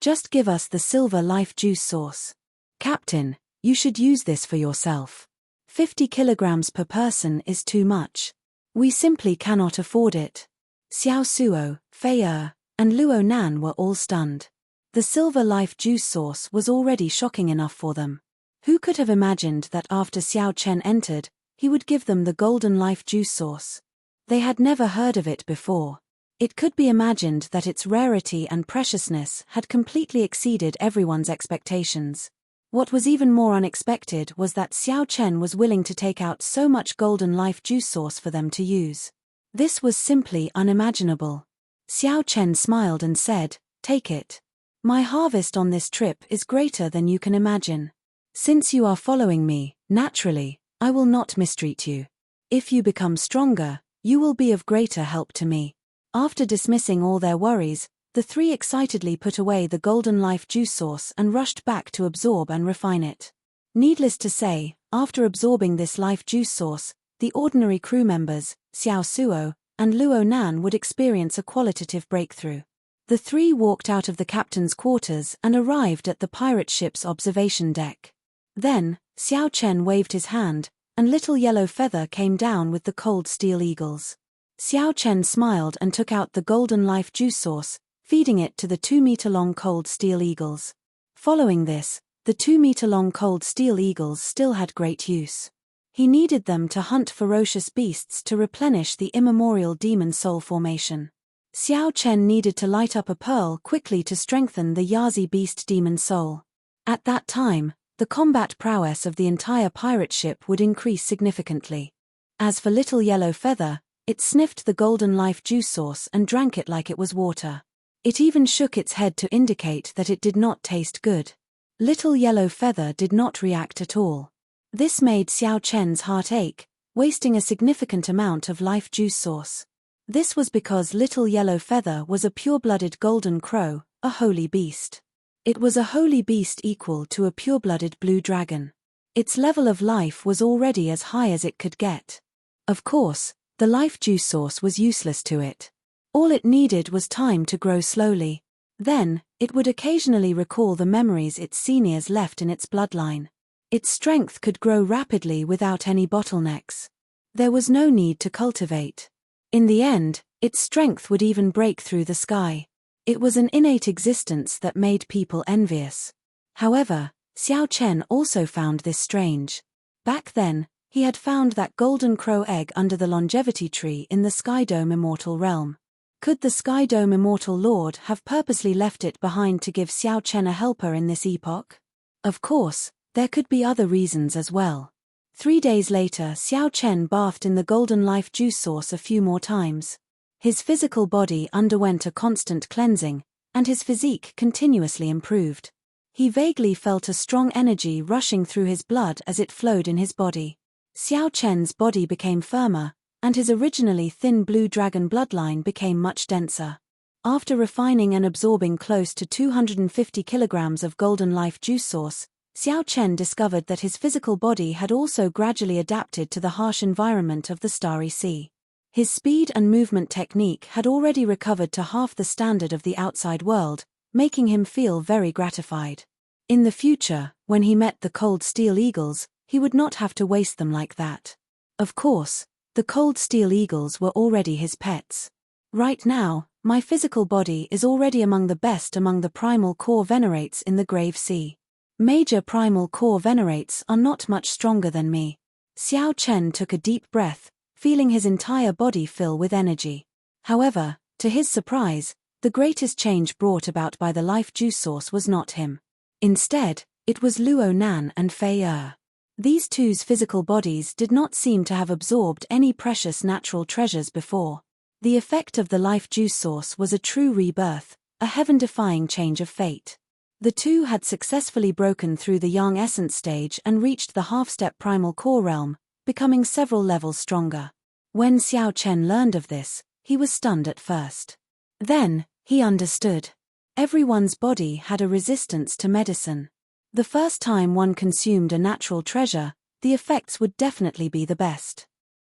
Just give us the silver life juice source." "Captain, you should use this for yourself. 50 kilograms per person is too much. We simply cannot afford it." Xiao Suo, Fei Er, and Luo Nan were all stunned. The silver life juice source was already shocking enough for them. Who could have imagined that after Xiao Chen entered, he would give them the golden life juice source? They had never heard of it before. It could be imagined that its rarity and preciousness had completely exceeded everyone's expectations. What was even more unexpected was that Xiao Chen was willing to take out so much golden life juice source for them to use. This was simply unimaginable. Xiao Chen smiled and said, "Take it. My harvest on this trip is greater than you can imagine. Since you are following me, naturally, I will not mistreat you. If you become stronger, you will be of greater help to me." After dismissing all their worries, the three excitedly put away the golden life juice source and rushed back to absorb and refine it. Needless to say, after absorbing this life juice source, the ordinary crew members, Xiao Suo, and Luo Nan would experience a qualitative breakthrough. The three walked out of the captain's quarters and arrived at the pirate ship's observation deck. Then, Xiao Chen waved his hand, and Little Yellow Feather came down with the cold steel eagles. Xiao Chen smiled and took out the golden life juice source, feeding it to the 2-meter-long cold steel eagles. Following this, the 2-meter-long cold steel eagles still had great use. He needed them to hunt ferocious beasts to replenish the immemorial demon soul formation. Xiao Chen needed to light up a pearl quickly to strengthen the Yazi beast demon soul. At that time, the combat prowess of the entire pirate ship would increase significantly. As for Little Yellow Feather, it sniffed the golden life juice source and drank it like it was water. It even shook its head to indicate that it did not taste good. Little Yellow Feather did not react at all. This made Xiao Chen's heart ache, wasting a significant amount of life juice source. This was because Little Yellow Feather was a pure-blooded golden crow, a holy beast. It was a holy beast equal to a pure-blooded blue dragon. Its level of life was already as high as it could get. Of course, the life juice source was useless to it. All it needed was time to grow slowly. Then, it would occasionally recall the memories its seniors left in its bloodline. Its strength could grow rapidly without any bottlenecks. There was no need to cultivate. In the end, its strength would even break through the sky. It was an innate existence that made people envious. However, Xiao Chen also found this strange. Back then, he had found that golden crow egg under the longevity tree in the Skydome Immortal realm. Could the Skydome Immortal Lord have purposely left it behind to give Xiao Chen a helper in this epoch? Of course, there could be other reasons as well. 3 days later, Xiao Chen bathed in the golden life juice source a few more times. His physical body underwent a constant cleansing, and his physique continuously improved. He vaguely felt a strong energy rushing through his blood as it flowed in his body. Xiao Chen's body became firmer, and his originally thin blue dragon bloodline became much denser. After refining and absorbing close to 250 kilograms of golden life juice source, Xiao Chen discovered that his physical body had also gradually adapted to the harsh environment of the Starry Sea. His speed and movement technique had already recovered to half the standard of the outside world, making him feel very gratified. In the future, when he met the cold steel eagles, he would not have to waste them like that. Of course, the cold steel eagles were already his pets. Right now, my physical body is already among the best among the primal core venerates in the Grave Sea. Major primal core venerates are not much stronger than me. Xiao Chen took a deep breath, feeling his entire body fill with energy. However, to his surprise, the greatest change brought about by the life juice source was not him. Instead, it was Luo Nan and Fei Er. These two's physical bodies did not seem to have absorbed any precious natural treasures before. The effect of the life juice source was a true rebirth, a heaven-defying change of fate. The two had successfully broken through the Yang Essence stage and reached the half-step primal core realm, becoming several levels stronger. When Xiao Chen learned of this, he was stunned at first. Then, he understood. Everyone's body had a resistance to medicine. The first time one consumed a natural treasure, the effects would definitely be the best.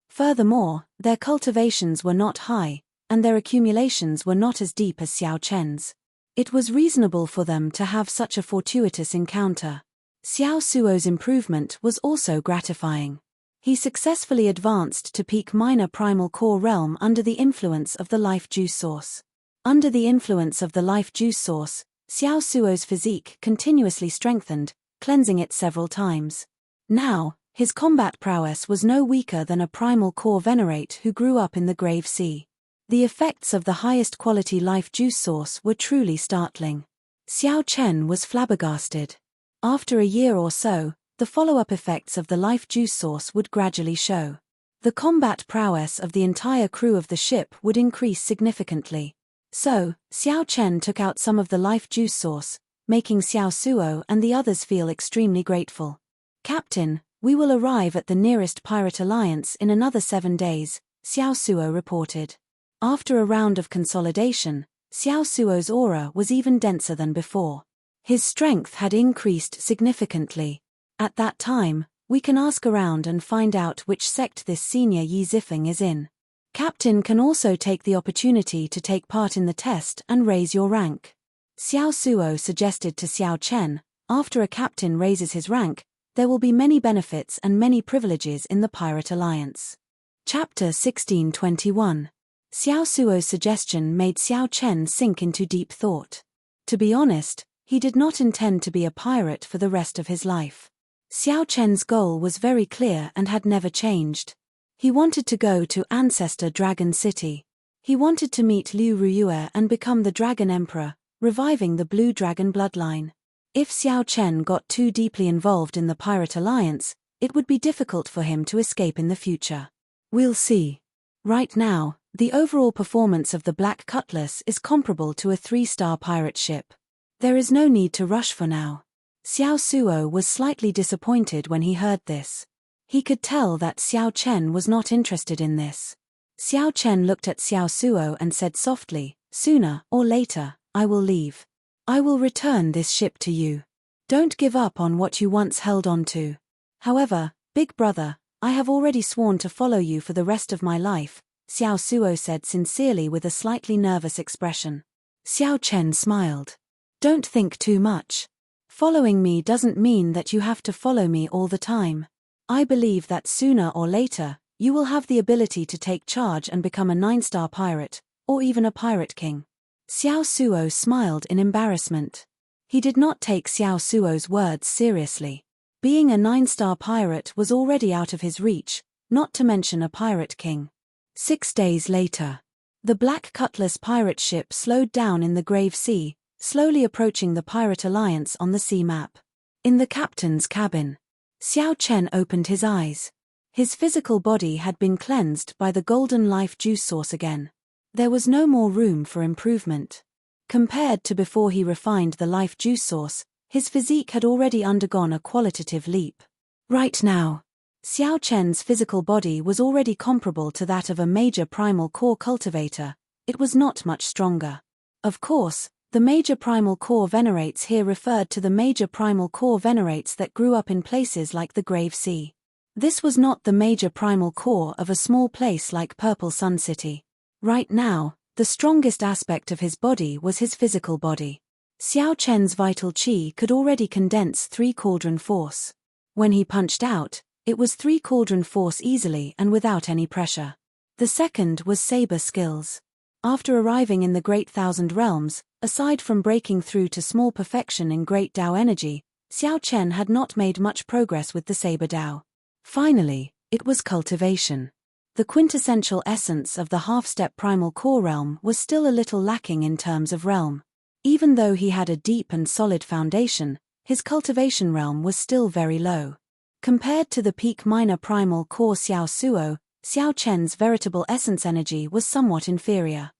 Furthermore, their cultivations were not high, and their accumulations were not as deep as Xiao Chen's. It was reasonable for them to have such a fortuitous encounter. Xiao Suo's improvement was also gratifying. He successfully advanced to peak minor primal core realm under the influence of the life juice source. Under the influence of the life juice source, Xiao Suo's physique continuously strengthened, cleansing it several times. Now, his combat prowess was no weaker than a primal core venerate who grew up in the Grave Sea. The effects of the highest quality life juice source were truly startling. Xiao Chen was flabbergasted. After a year or so, the follow-up effects of the life juice source would gradually show. The combat prowess of the entire crew of the ship would increase significantly. So, Xiao Chen took out some of the life juice source, making Xiao Suo and the others feel extremely grateful. "Captain, we will arrive at the nearest pirate alliance in another 7 days," Xiao Suo reported. After a round of consolidation, Xiao Suo's aura was even denser than before. His strength had increased significantly. At that time, we can ask around and find out which sect this senior Yi Zifeng is in. Captain can also take the opportunity to take part in the test and raise your rank. Xiao Suo suggested to Xiao Chen, after a captain raises his rank, there will be many benefits and many privileges in the Pirate Alliance. Chapter 1621. Xiao Suo's suggestion made Xiao Chen sink into deep thought. To be honest, he did not intend to be a pirate for the rest of his life. Xiao Chen's goal was very clear and had never changed. He wanted to go to Ancestor Dragon City. He wanted to meet Liu Ruyue and become the Dragon Emperor, reviving the Blue Dragon bloodline. If Xiao Chen got too deeply involved in the Pirate Alliance, it would be difficult for him to escape in the future. We'll see. Right now, the overall performance of the Black Cutlass is comparable to a 3-star pirate ship. There is no need to rush for now. Xiao Suo was slightly disappointed when he heard this. He could tell that Xiao Chen was not interested in this. Xiao Chen looked at Xiao Suo and said softly, "Sooner or later, I will leave. I will return this ship to you. Don't give up on what you once held on to. However, big brother, I have already sworn to follow you for the rest of my life," Xiao Suo said sincerely with a slightly nervous expression. Xiao Chen smiled. "Don't think too much. Following me doesn't mean that you have to follow me all the time. I believe that sooner or later, you will have the ability to take charge and become a 9-star pirate, or even a pirate king." Xiao Suo smiled in embarrassment. He did not take Xiao Suo's words seriously. Being a 9-star pirate was already out of his reach, not to mention a pirate king. 6 days later. The Black Cutlass pirate ship slowed down in the Grave Sea, slowly approaching the Pirate Alliance on the sea map. In the captain's cabin, Xiao Chen opened his eyes. His physical body had been cleansed by the golden life juice source again. There was no more room for improvement. Compared to before he refined the life juice source, his physique had already undergone a qualitative leap. Right now, Xiao Chen's physical body was already comparable to that of a major primal core cultivator. It was not much stronger. Of course, the major primal core venerates here referred to the major primal core venerates that grew up in places like the Grave Sea. This was not the major primal core of a small place like Purple Sun City. Right now, the strongest aspect of his body was his physical body. Xiao Chen's vital qi could already condense 3 cauldron force. When he punched out, it was 3 cauldron force easily and without any pressure. The second was saber skills. After arriving in the Great Thousand Realms, aside from breaking through to small perfection in Great Tao energy, Xiao Chen had not made much progress with the saber Tao. Finally, it was cultivation. The quintessential essence of the half-step primal core realm was still a little lacking in terms of realm. Even though he had a deep and solid foundation, his cultivation realm was still very low. Compared to the peak minor primal core Xiao Suo, Xiao Chen's veritable essence energy was somewhat inferior.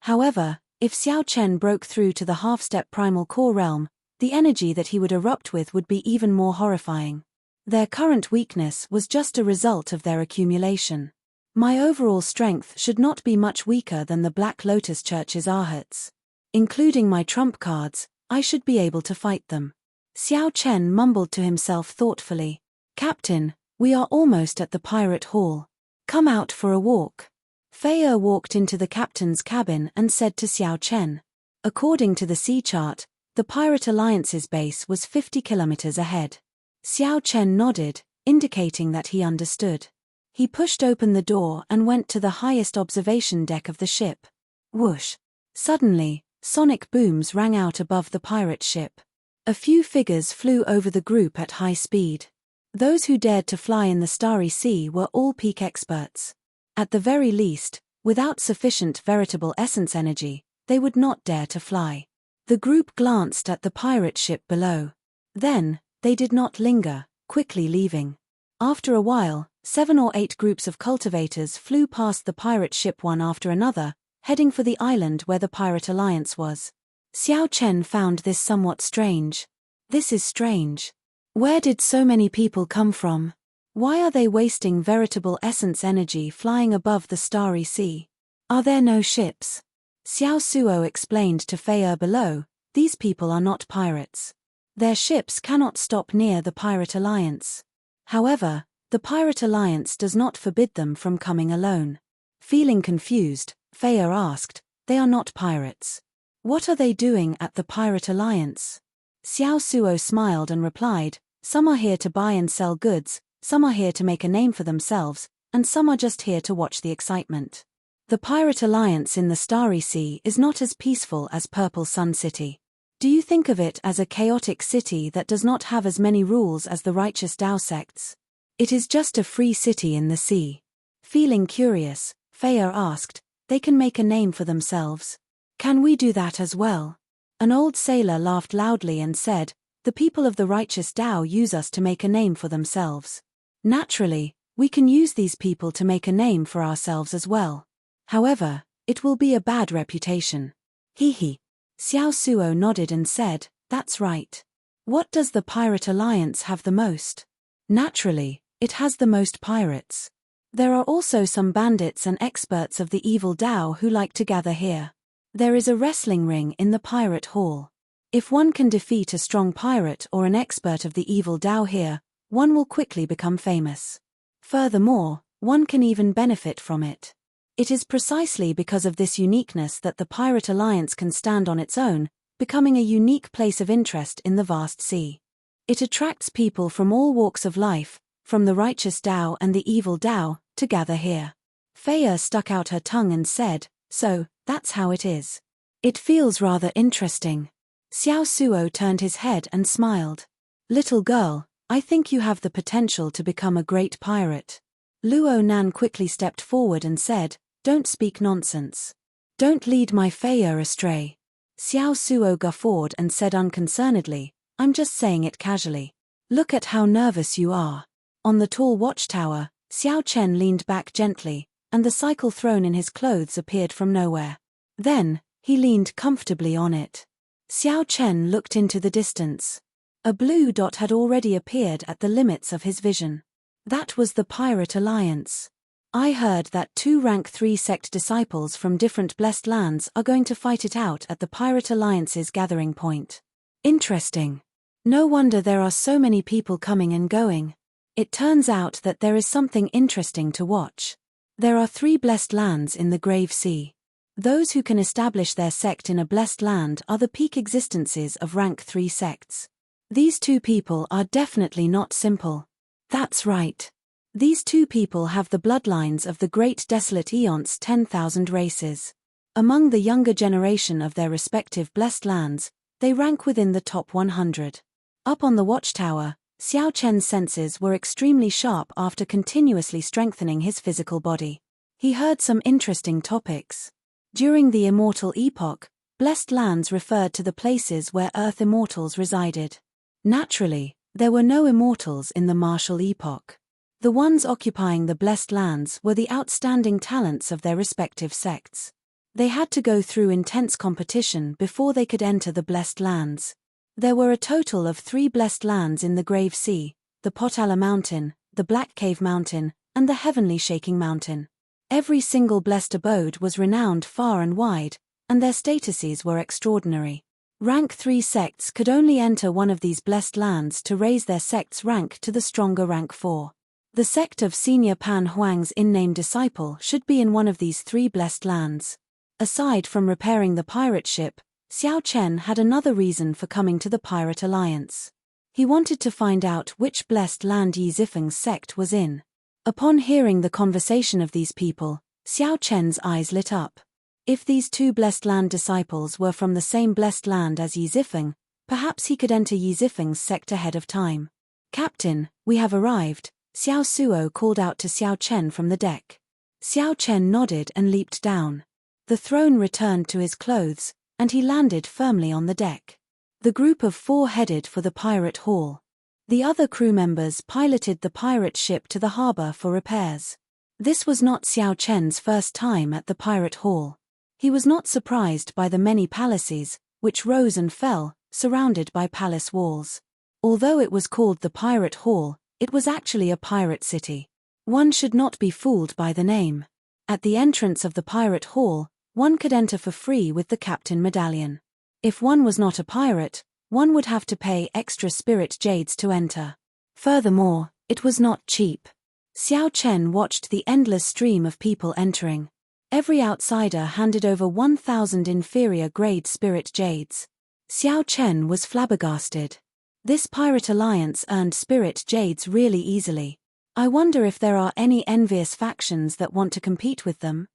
However, if Xiao Chen broke through to the half-step primal core realm, the energy that he would erupt with would be even more horrifying. Their current weakness was just a result of their accumulation. My overall strength should not be much weaker than the Black Lotus Church's Ahats. Including my trump cards, I should be able to fight them. Xiao Chen mumbled to himself thoughtfully. "Captain, we are almost at the pirate hall. Come out for a walk." Fei walked into the captain's cabin and said to Xiao Chen. According to the sea chart, the Pirate Alliance's base was 50 kilometers ahead. Xiao Chen nodded, indicating that he understood. He pushed open the door and went to the highest observation deck of the ship. Whoosh! Suddenly, sonic booms rang out above the pirate ship. A few figures flew over the group at high speed. Those who dared to fly in the starry sea were all peak experts. At the very least, without sufficient veritable essence energy, they would not dare to fly. The group glanced at the pirate ship below. Then, they did not linger, quickly leaving. After a while, 7 or 8 groups of cultivators flew past the pirate ship one after another, heading for the island where the Pirate Alliance was. Xiao Chen found this somewhat strange. This is strange. Where did so many people come from? Why are they wasting veritable essence energy flying above the starry sea? Are there no ships? Xiao Suo explained to Fei below, these people are not pirates. Their ships cannot stop near the Pirate Alliance. However, the Pirate Alliance does not forbid them from coming alone. Feeling confused, Faya asked, "They are not pirates. What are they doing at the Pirate Alliance?" Xiao Suo smiled and replied, "Some are here to buy and sell goods, some are here to make a name for themselves, and some are just here to watch the excitement. The Pirate Alliance in the Starry Sea is not as peaceful as Purple Sun City. Do you think of it as a chaotic city that does not have as many rules as the righteous Tao sects? It is just a free city in the sea." Feeling curious, Faya asked, "They can make a name for themselves. Can we do that as well?" An old sailor laughed loudly and said, "The people of the righteous Tao use us to make a name for themselves. Naturally, we can use these people to make a name for ourselves as well. However, it will be a bad reputation." Hee. Xiao Suo nodded and said, "That's right. What does the Pirate Alliance have the most?" "Naturally, it has the most pirates. There are also some bandits and experts of the evil Tao who like to gather here. There is a wrestling ring in the Pirate Hall. If one can defeat a strong pirate or an expert of the evil Tao here, one will quickly become famous. Furthermore, one can even benefit from it. It is precisely because of this uniqueness that the Pirate Alliance can stand on its own, becoming a unique place of interest in the vast sea. It attracts people from all walks of life, from the righteous Tao and the evil Tao, to gather here." Faya stuck out her tongue and said, "So, that's how it is. It feels rather interesting." Xiao Suo turned his head and smiled. "Little girl, I think you have the potential to become a great pirate." Luo Nan quickly stepped forward and said, "Don't speak nonsense. Don't lead my Faya astray." Xiao Suo guffawed and said unconcernedly, "I'm just saying it casually. Look at how nervous you are." On the tall watchtower, Xiao Chen leaned back gently, and the cycle thrown in his clothes appeared from nowhere. Then, he leaned comfortably on it. Xiao Chen looked into the distance. A blue dot had already appeared at the limits of his vision. That was the Pirate Alliance. "I heard that 2 rank 3 sect disciples from different blessed lands are going to fight it out at the Pirate Alliance's gathering point. Interesting. No wonder there are so many people coming and going. It turns out that there is something interesting to watch. There are 3 blessed lands in the Grave Sea. Those who can establish their sect in a blessed land are the peak existences of rank 3 sects. These 2 people are definitely not simple. That's right. These 2 people have the bloodlines of the great desolate Eon's 10,000 races. Among the younger generation of their respective blessed lands, they rank within the top 100. Up on the watchtower, Xiao Chen's senses were extremely sharp after continuously strengthening his physical body. He heard some interesting topics. During the Immortal epoch, blessed lands referred to the places where Earth immortals resided. Naturally, there were no immortals in the Martial epoch. The ones occupying the blessed lands were the outstanding talents of their respective sects. They had to go through intense competition before they could enter the blessed lands. There were a total of 3 blessed lands in the Grave Sea: the Potala Mountain, the Black Cave Mountain, and the Heavenly Shaking Mountain. Every single blessed abode was renowned far and wide, and their statuses were extraordinary. Rank 3 sects could only enter one of these blessed lands to raise their sect's rank to the stronger rank 4. The sect of Senior Pan Huang's in-name disciple should be in one of these 3 blessed lands. Aside from repairing the pirate ship, Xiao Chen had another reason for coming to the Pirate Alliance. He wanted to find out which blessed land Yi Zifeng's sect was in. Upon hearing the conversation of these people, Xiao Chen's eyes lit up. If these 2 blessed land disciples were from the same blessed land as Yi Zifeng, perhaps he could enter Yi Zifeng's sect ahead of time. "Captain, we have arrived," Xiao Suo called out to Xiao Chen from the deck. Xiao Chen nodded and leaped down. The throne returned to his clothes, and he landed firmly on the deck. The group of 4 headed for the pirate hall. The other crew members piloted the pirate ship to the harbor for repairs. This was not Xiao Chen's first time at the pirate hall. He was not surprised by the many palaces, which rose and fell, surrounded by palace walls. Although it was called the Pirate Hall, it was actually a pirate city. One should not be fooled by the name. At the entrance of the Pirate Hall, one could enter for free with the Captain Medallion. If one was not a pirate, one would have to pay extra spirit jades to enter. Furthermore, it was not cheap. Xiao Chen watched the endless stream of people entering. Every outsider handed over 1,000 inferior-grade spirit jades. Xiao Chen was flabbergasted. This pirate alliance earned spirit jades really easily. I wonder if there are any envious factions that want to compete with them?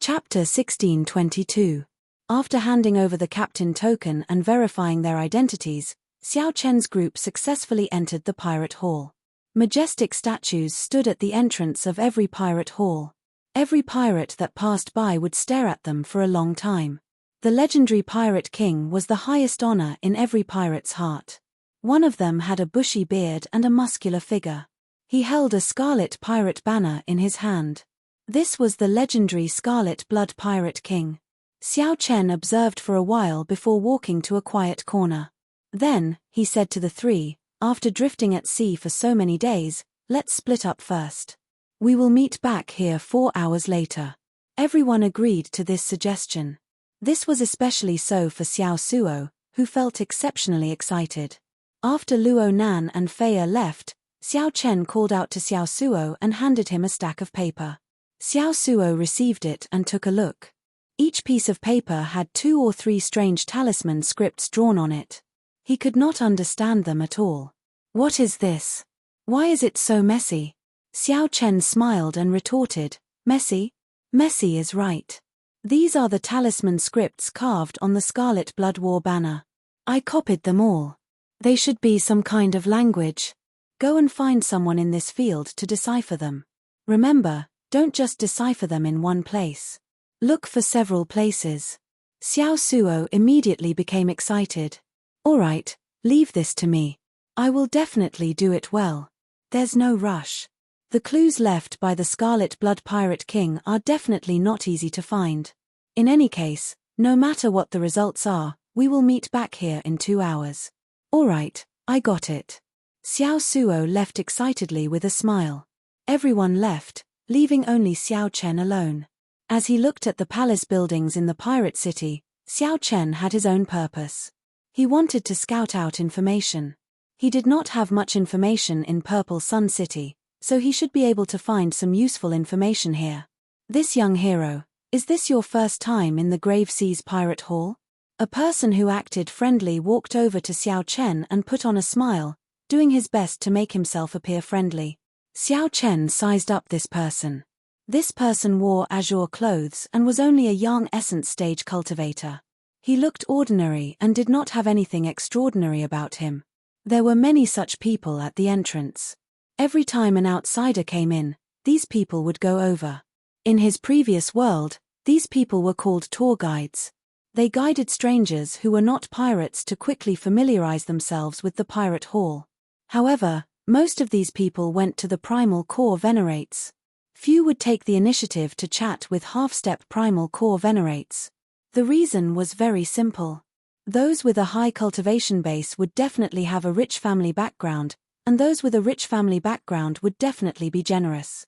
Chapter 1622. After handing over the captain token and verifying their identities, Xiao Chen's group successfully entered the pirate hall. Majestic statues stood at the entrance of every pirate hall. Every pirate that passed by would stare at them for a long time. The legendary Pirate King was the highest honor in every pirate's heart. One of them had a bushy beard and a muscular figure. He held a scarlet pirate banner in his hand. This was the legendary Scarlet Blood Pirate King. Xiao Chen observed for a while before walking to a quiet corner. Then, he said to the three, after drifting at sea for so many days, let's split up first. We will meet back here 4 hours later. Everyone agreed to this suggestion. This was especially so for Xiao Suo, who felt exceptionally excited. After Luo Nan and Feiya left, Xiao Chen called out to Xiao Suo and handed him a stack of paper. Xiao Suo received it and took a look. Each piece of paper had 2 or 3 strange talisman scripts drawn on it. He could not understand them at all. What is this? Why is it so messy? Xiao Chen smiled and retorted, messy? Messy is right. These are the talisman scripts carved on the Scarlet Blood War banner. I copied them all. They should be some kind of language. Go and find someone in this field to decipher them. Remember, don't just decipher them in one place. Look for several places. Xiao Suo immediately became excited. All right, leave this to me. I will definitely do it well. There's no rush. The clues left by the Scarlet Blood Pirate King are definitely not easy to find. In any case, no matter what the results are, we will meet back here in 2 hours. All right, I got it. Xiao Suo left excitedly with a smile. Everyone left, leaving only Xiao Chen alone. As he looked at the palace buildings in the pirate city, Xiao Chen had his own purpose. He wanted to scout out information. He did not have much information in Purple Sun City, so he should be able to find some useful information here. This young hero, is this your first time in the Grave Seas Pirate Hall? A person who acted friendly walked over to Xiao Chen and put on a smile, doing his best to make himself appear friendly. Xiao Chen sized up this person. This person wore azure clothes and was only a young essence stage cultivator. He looked ordinary and did not have anything extraordinary about him. There were many such people at the entrance. Every time an outsider came in, these people would go over. In his previous world, these people were called tour guides. They guided strangers who were not pirates to quickly familiarize themselves with the pirate hall. However, most of these people went to the primal core venerates. Few would take the initiative to chat with half-step primal core venerates. The reason was very simple. Those with a high cultivation base would definitely have a rich family background, and those with a rich family background would definitely be generous.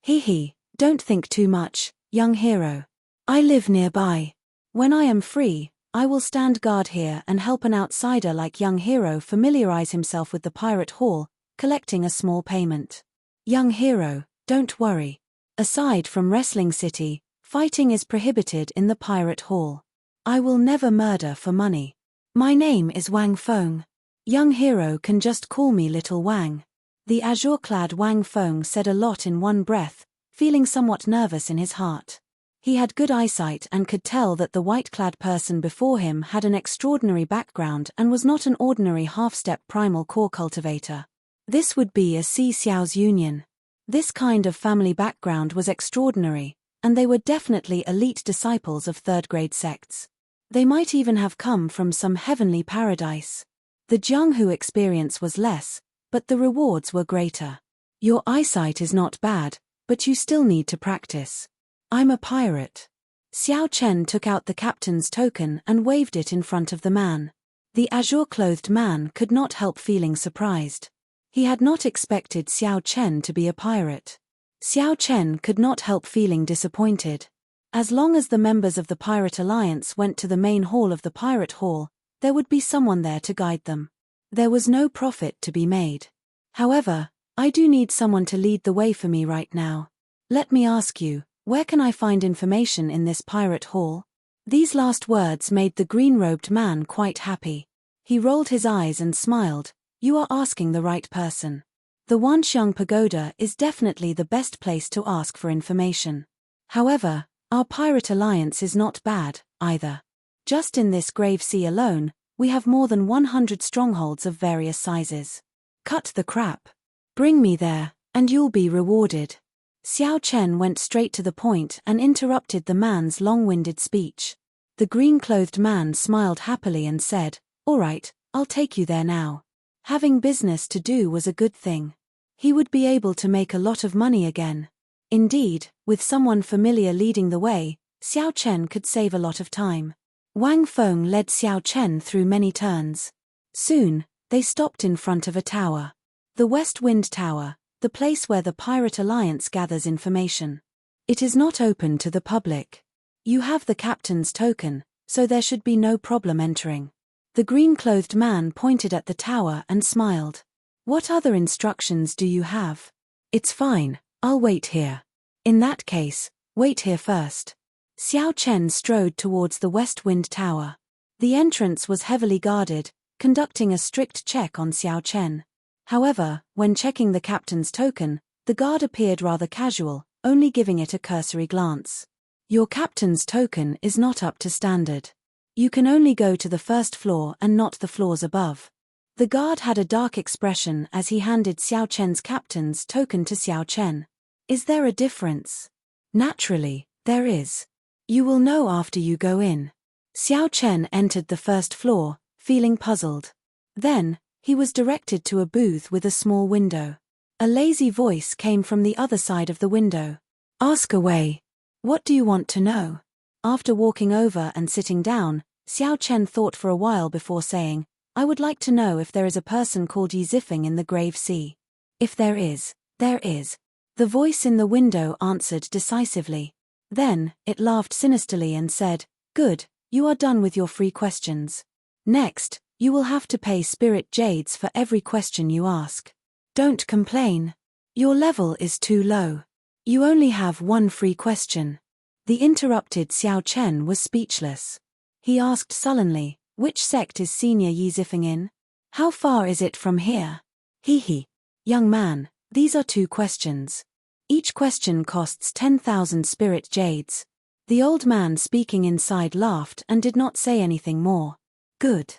Hee, don't think too much, young hero. I live nearby. When I am free, I will stand guard here and help an outsider like young hero familiarize himself with the pirate hall, collecting a small payment. Young hero, don't worry. Aside from Wrestling City, fighting is prohibited in the pirate hall. I will never murder for money. My name is Wang Feng. Young hero can just call me Little Wang. The azure-clad Wang Feng said a lot in one breath, feeling somewhat nervous in his heart. He had good eyesight and could tell that the white-clad person before him had an extraordinary background and was not an ordinary half-step primal core cultivator. This would be a Si Xiao's union. This kind of family background was extraordinary, and they were definitely elite disciples of third-grade sects. They might even have come from some heavenly paradise. The Jianghu experience was less, but the rewards were greater. Your eyesight is not bad, but you still need to practice. I'm a pirate. Xiao Chen took out the captain's token and waved it in front of the man. The azure-clothed man could not help feeling surprised. He had not expected Xiao Chen to be a pirate. Xiao Chen could not help feeling disappointed. As long as the members of the Pirate Alliance went to the main hall of the Pirate Hall, there would be someone there to guide them. There was no profit to be made. However, I do need someone to lead the way for me right now. Let me ask you, Where can I find information in this pirate hall? These last words made the green-robed man quite happy. He rolled his eyes and smiled. You are asking the right person. The Wanxiang Pagoda is definitely the best place to ask for information. However, our pirate alliance is not bad, either. Just in this grave sea alone, we have more than 100 strongholds of various sizes. Cut the crap. Bring me there, and you'll be rewarded. Xiao Chen went straight to the point and interrupted the man's long-winded speech. The green-clothed man smiled happily and said, All right, I'll take you there now. Having business to do was a good thing. He would be able to make a lot of money again. Indeed, with someone familiar leading the way, Xiao Chen could save a lot of time. Wang Feng led Xiao Chen through many turns. Soon, they stopped in front of a tower. The West Wind Tower, the place where the Pirate Alliance gathers information. It is not open to the public. You have the captain's token, so there should be no problem entering. The green-clothed man pointed at the tower and smiled. What other instructions do you have? It's fine, I'll wait here. In that case, wait here first. Xiao Chen strode towards the West Wind Tower. The entrance was heavily guarded, conducting a strict check on Xiao Chen. However, when checking the captain's token, the guard appeared rather casual, only giving it a cursory glance. Your captain's token is not up to standard. You can only go to the first floor and not the floors above. The guard had a dark expression as he handed Xiao Chen's captain's token to Xiao Chen. Is there a difference? Naturally, there is. You will know after you go in. Xiao Chen entered the first floor, feeling puzzled. Then, he was directed to a booth with a small window. A lazy voice came from the other side of the window. Ask away. What do you want to know? After walking over and sitting down, Xiao Chen thought for a while before saying, I would like to know if there is a person called Yi Zifeng in the Grave Sea. If there is, there is. The voice in the window answered decisively. Then, it laughed sinisterly and said, Good, you are done with your free questions. Next, you will have to pay spirit jades for every question you ask. Don't complain. Your level is too low. You only have one free question. The interrupted Xiao Chen was speechless. He asked sullenly, Which sect is Senior Yi Zifeng in? How far is it from here? Hee. Young man, these are 2 questions. Each question costs 10,000 spirit jades. The old man speaking inside laughed and did not say anything more. Good.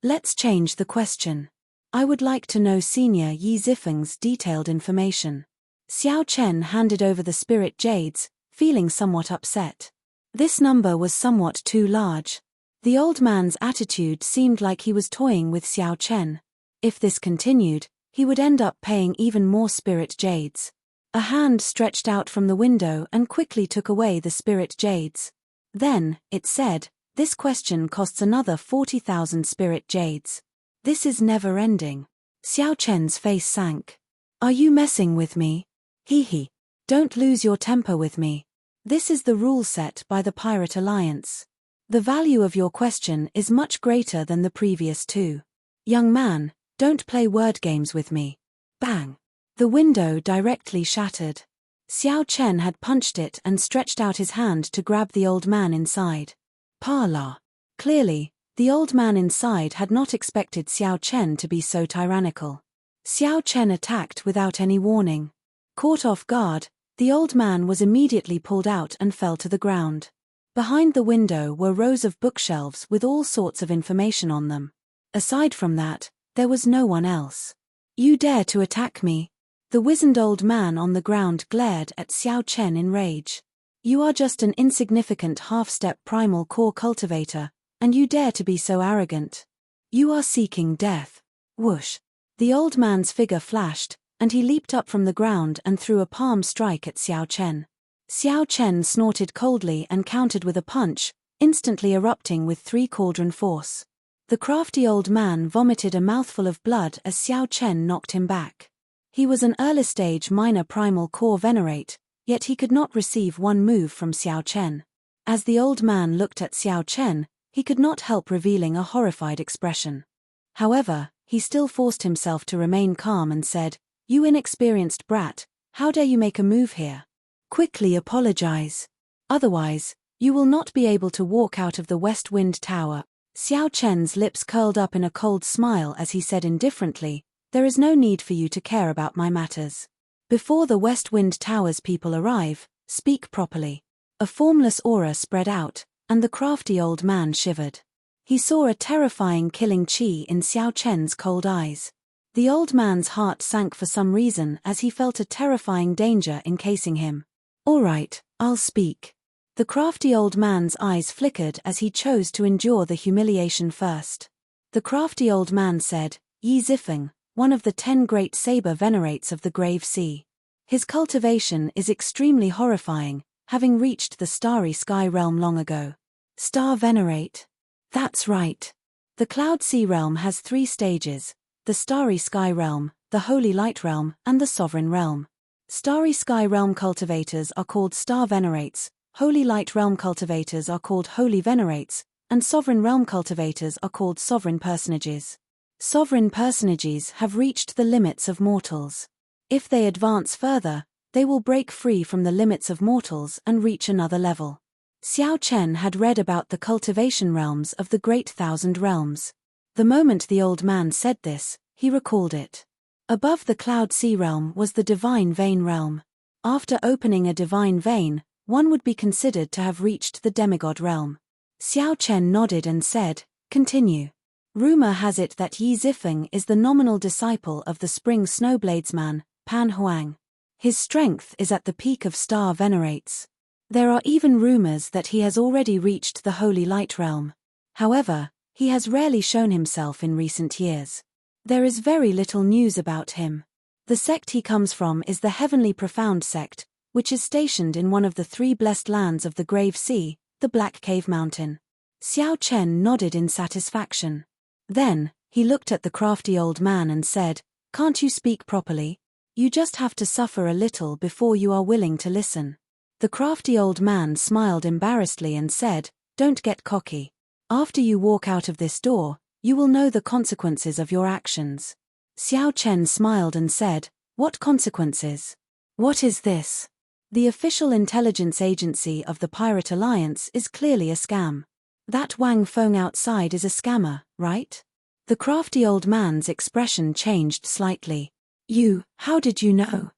Let's change the question. I would like to know Senior Yi Zifeng's detailed information. Xiao Chen handed over the spirit jades, feeling somewhat upset. This number was somewhat too large. The old man's attitude seemed like he was toying with Xiao Chen. If this continued, he would end up paying even more spirit jades. A hand stretched out from the window and quickly took away the spirit jades. Then, it said, This question costs another 40,000 spirit jades. This is never-ending. Xiao Chen's face sank. Are you messing with me? Hee. Don't lose your temper with me. This is the rule set by the Pirate Alliance. The value of your question is much greater than the previous 2. Young man, don't play word games with me. Bang. The window directly shattered. Xiao Chen had punched it and stretched out his hand to grab the old man inside. Parla. Clearly, the old man inside had not expected Xiao Chen to be so tyrannical. Xiao Chen attacked without any warning. Caught off guard, the old man was immediately pulled out and fell to the ground. Behind the window were rows of bookshelves with all sorts of information on them. Aside from that, there was no one else. You dare to attack me? The wizened old man on the ground glared at Xiao Chen in rage. You are just an insignificant half-step primal core cultivator, and you dare to be so arrogant. You are seeking death. Whoosh. The old man's figure flashed, and he leaped up from the ground and threw a palm strike at Xiao Chen. Xiao Chen snorted coldly and countered with a punch, instantly erupting with 3 cauldron force. The crafty old man vomited a mouthful of blood as Xiao Chen knocked him back. He was an early-stage minor primal core venerate, yet he could not receive one move from Xiao Chen. As the old man looked at Xiao Chen, he could not help revealing a horrified expression. However, he still forced himself to remain calm and said, You inexperienced brat, how dare you make a move here? Quickly apologize. Otherwise, you will not be able to walk out of the West Wind Tower. Xiao Chen's lips curled up in a cold smile as he said indifferently, there is no need for you to care about my matters. Before the West Wind Tower's people arrive, speak properly. A formless aura spread out, and the crafty old man shivered. He saw a terrifying killing chi in Xiao Chen's cold eyes. The old man's heart sank for some reason as he felt a terrifying danger encasing him. All right, I'll speak. The crafty old man's eyes flickered as he chose to endure the humiliation first. The crafty old man said, Yi Zifeng, one of the 10 great saber venerates of the Grave Sea. His cultivation is extremely horrifying, having reached the starry sky realm long ago. Star venerate? That's right. The Cloud Sea realm has 3 stages, the starry sky realm, the holy light realm, and the sovereign realm. Starry sky realm cultivators are called star venerates, holy light realm cultivators are called holy venerates, and sovereign realm cultivators are called sovereign personages. Sovereign personages have reached the limits of mortals. If they advance further, they will break free from the limits of mortals and reach another level. Xiao Chen had read about the cultivation realms of the Great Thousand Realms. The moment the old man said this, he recalled it. Above the Cloud Sea realm was the Divine Vein realm. After opening a divine vein, one would be considered to have reached the demigod realm. Xiao Chen nodded and said, continue. Rumor has it that Yi Zifeng is the nominal disciple of the Spring Snowbladesman, Pan Huang. His strength is at the peak of star venerates. There are even rumors that he has already reached the Holy Light realm. However, he has rarely shown himself in recent years. There is very little news about him. The sect he comes from is the Heavenly Profound sect, which is stationed in one of the 3 blessed lands of the Grave Sea, the Black Cave Mountain. Xiao Chen nodded in satisfaction. Then, he looked at the crafty old man and said, can't you speak properly? You just have to suffer a little before you are willing to listen. The crafty old man smiled embarrassedly and said, don't get cocky. After you walk out of this door, you will know the consequences of your actions. Xiao Chen smiled and said, what consequences? What is this? The official intelligence agency of the Pirate Alliance is clearly a scam. That Wang Feng outside is a scammer, right? The crafty old man's expression changed slightly. How did you know?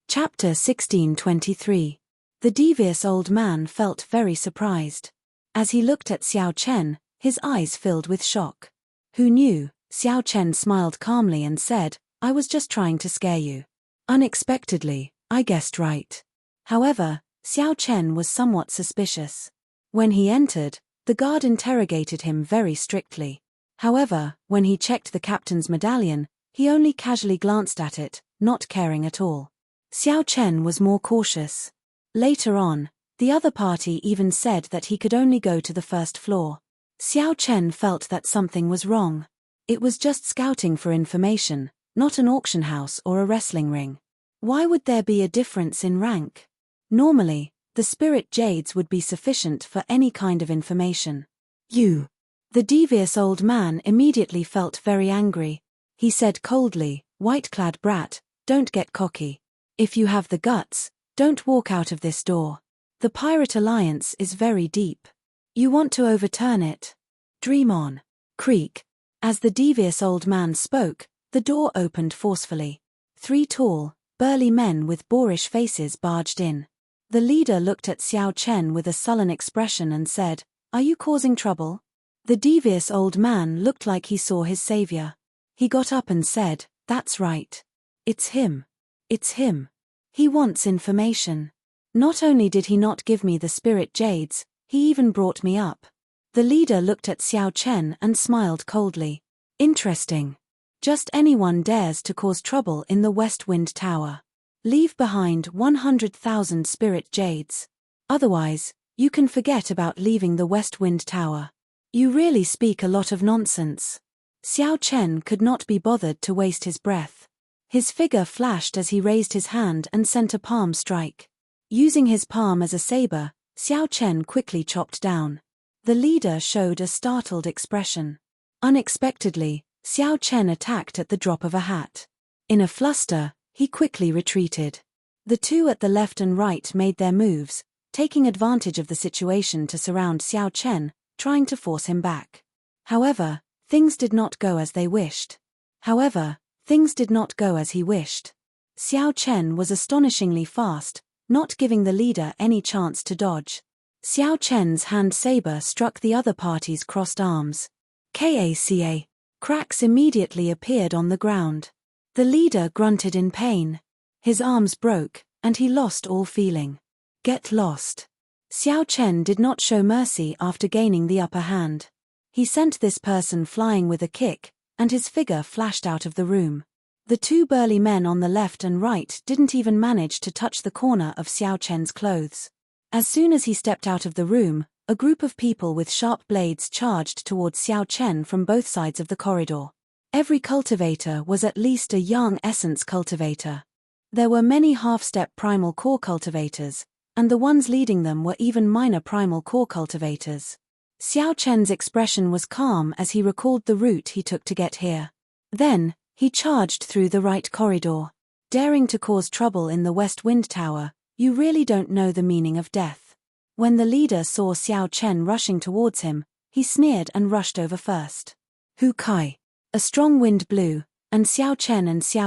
Chapter 1623. The devious old man felt very surprised. As he looked at Xiao Chen, his eyes filled with shock. Who knew? Xiao Chen smiled calmly and said, I was just trying to scare you. Unexpectedly, I guessed right. However, Xiao Chen was somewhat suspicious. When he entered, the guard interrogated him very strictly. However, when he checked the captain's medallion, he only casually glanced at it, not caring at all. Xiao Chen was more cautious. Later on, the other party even said that he could only go to the first floor. Xiao Chen felt that something was wrong. It was just scouting for information, not an auction house or a wrestling ring. Why would there be a difference in rank? Normally, the spirit jades would be sufficient for any kind of information. The devious old man immediately felt very angry. He said coldly, white-clad brat, don't get cocky. If you have the guts, don't walk out of this door. The Pirate Alliance is very deep. You want to overturn it? Dream on. Creak. As the devious old man spoke, the door opened forcefully. 3 tall, burly men with boorish faces barged in. The leader looked at Xiao Chen with a sullen expression and said, are you causing trouble? The devious old man looked like he saw his savior. He got up and said, that's right. It's him. It's him. He wants information. Not only did he not give me the spirit jades, he even brought me up. The leader looked at Xiao Chen and smiled coldly. Interesting. Just anyone dares to cause trouble in the West Wind Tower. Leave behind 100,000 spirit jades. Otherwise, you can forget about leaving the West Wind Tower. You really speak a lot of nonsense. Xiao Chen could not be bothered to waste his breath. His figure flashed as he raised his hand and sent a palm strike. Using his palm as a saber, Xiao Chen quickly chopped down. The leader showed a startled expression. Unexpectedly, Xiao Chen attacked at the drop of a hat. In a fluster, he quickly retreated. The two at the left and right made their moves, taking advantage of the situation to surround Xiao Chen, trying to force him back. However, things did not go as he wished. Xiao Chen was astonishingly fast, not giving the leader any chance to dodge. Xiao Chen's hand saber struck the other party's crossed arms. Kaca. Cracks immediately appeared on the ground. The leader grunted in pain. His arms broke, and he lost all feeling. Get lost. Xiao Chen did not show mercy after gaining the upper hand. He sent this person flying with a kick, and his figure flashed out of the room. The two burly men on the left and right didn't even manage to touch the corner of Xiao Chen's clothes. As soon as he stepped out of the room, a group of people with sharp blades charged towards Xiao Chen from both sides of the corridor. Every cultivator was at least a Yang Essence cultivator. There were many half-step primal core cultivators, and the ones leading them were even minor primal core cultivators. Xiao Chen's expression was calm as he recalled the route he took to get here. Then, he charged through the right corridor. Daring to cause trouble in the West Wind Tower, you really don't know the meaning of death. When the leader saw Xiao Chen rushing towards him, he sneered and rushed over first. Hu Kai. A strong wind blew, and Xiao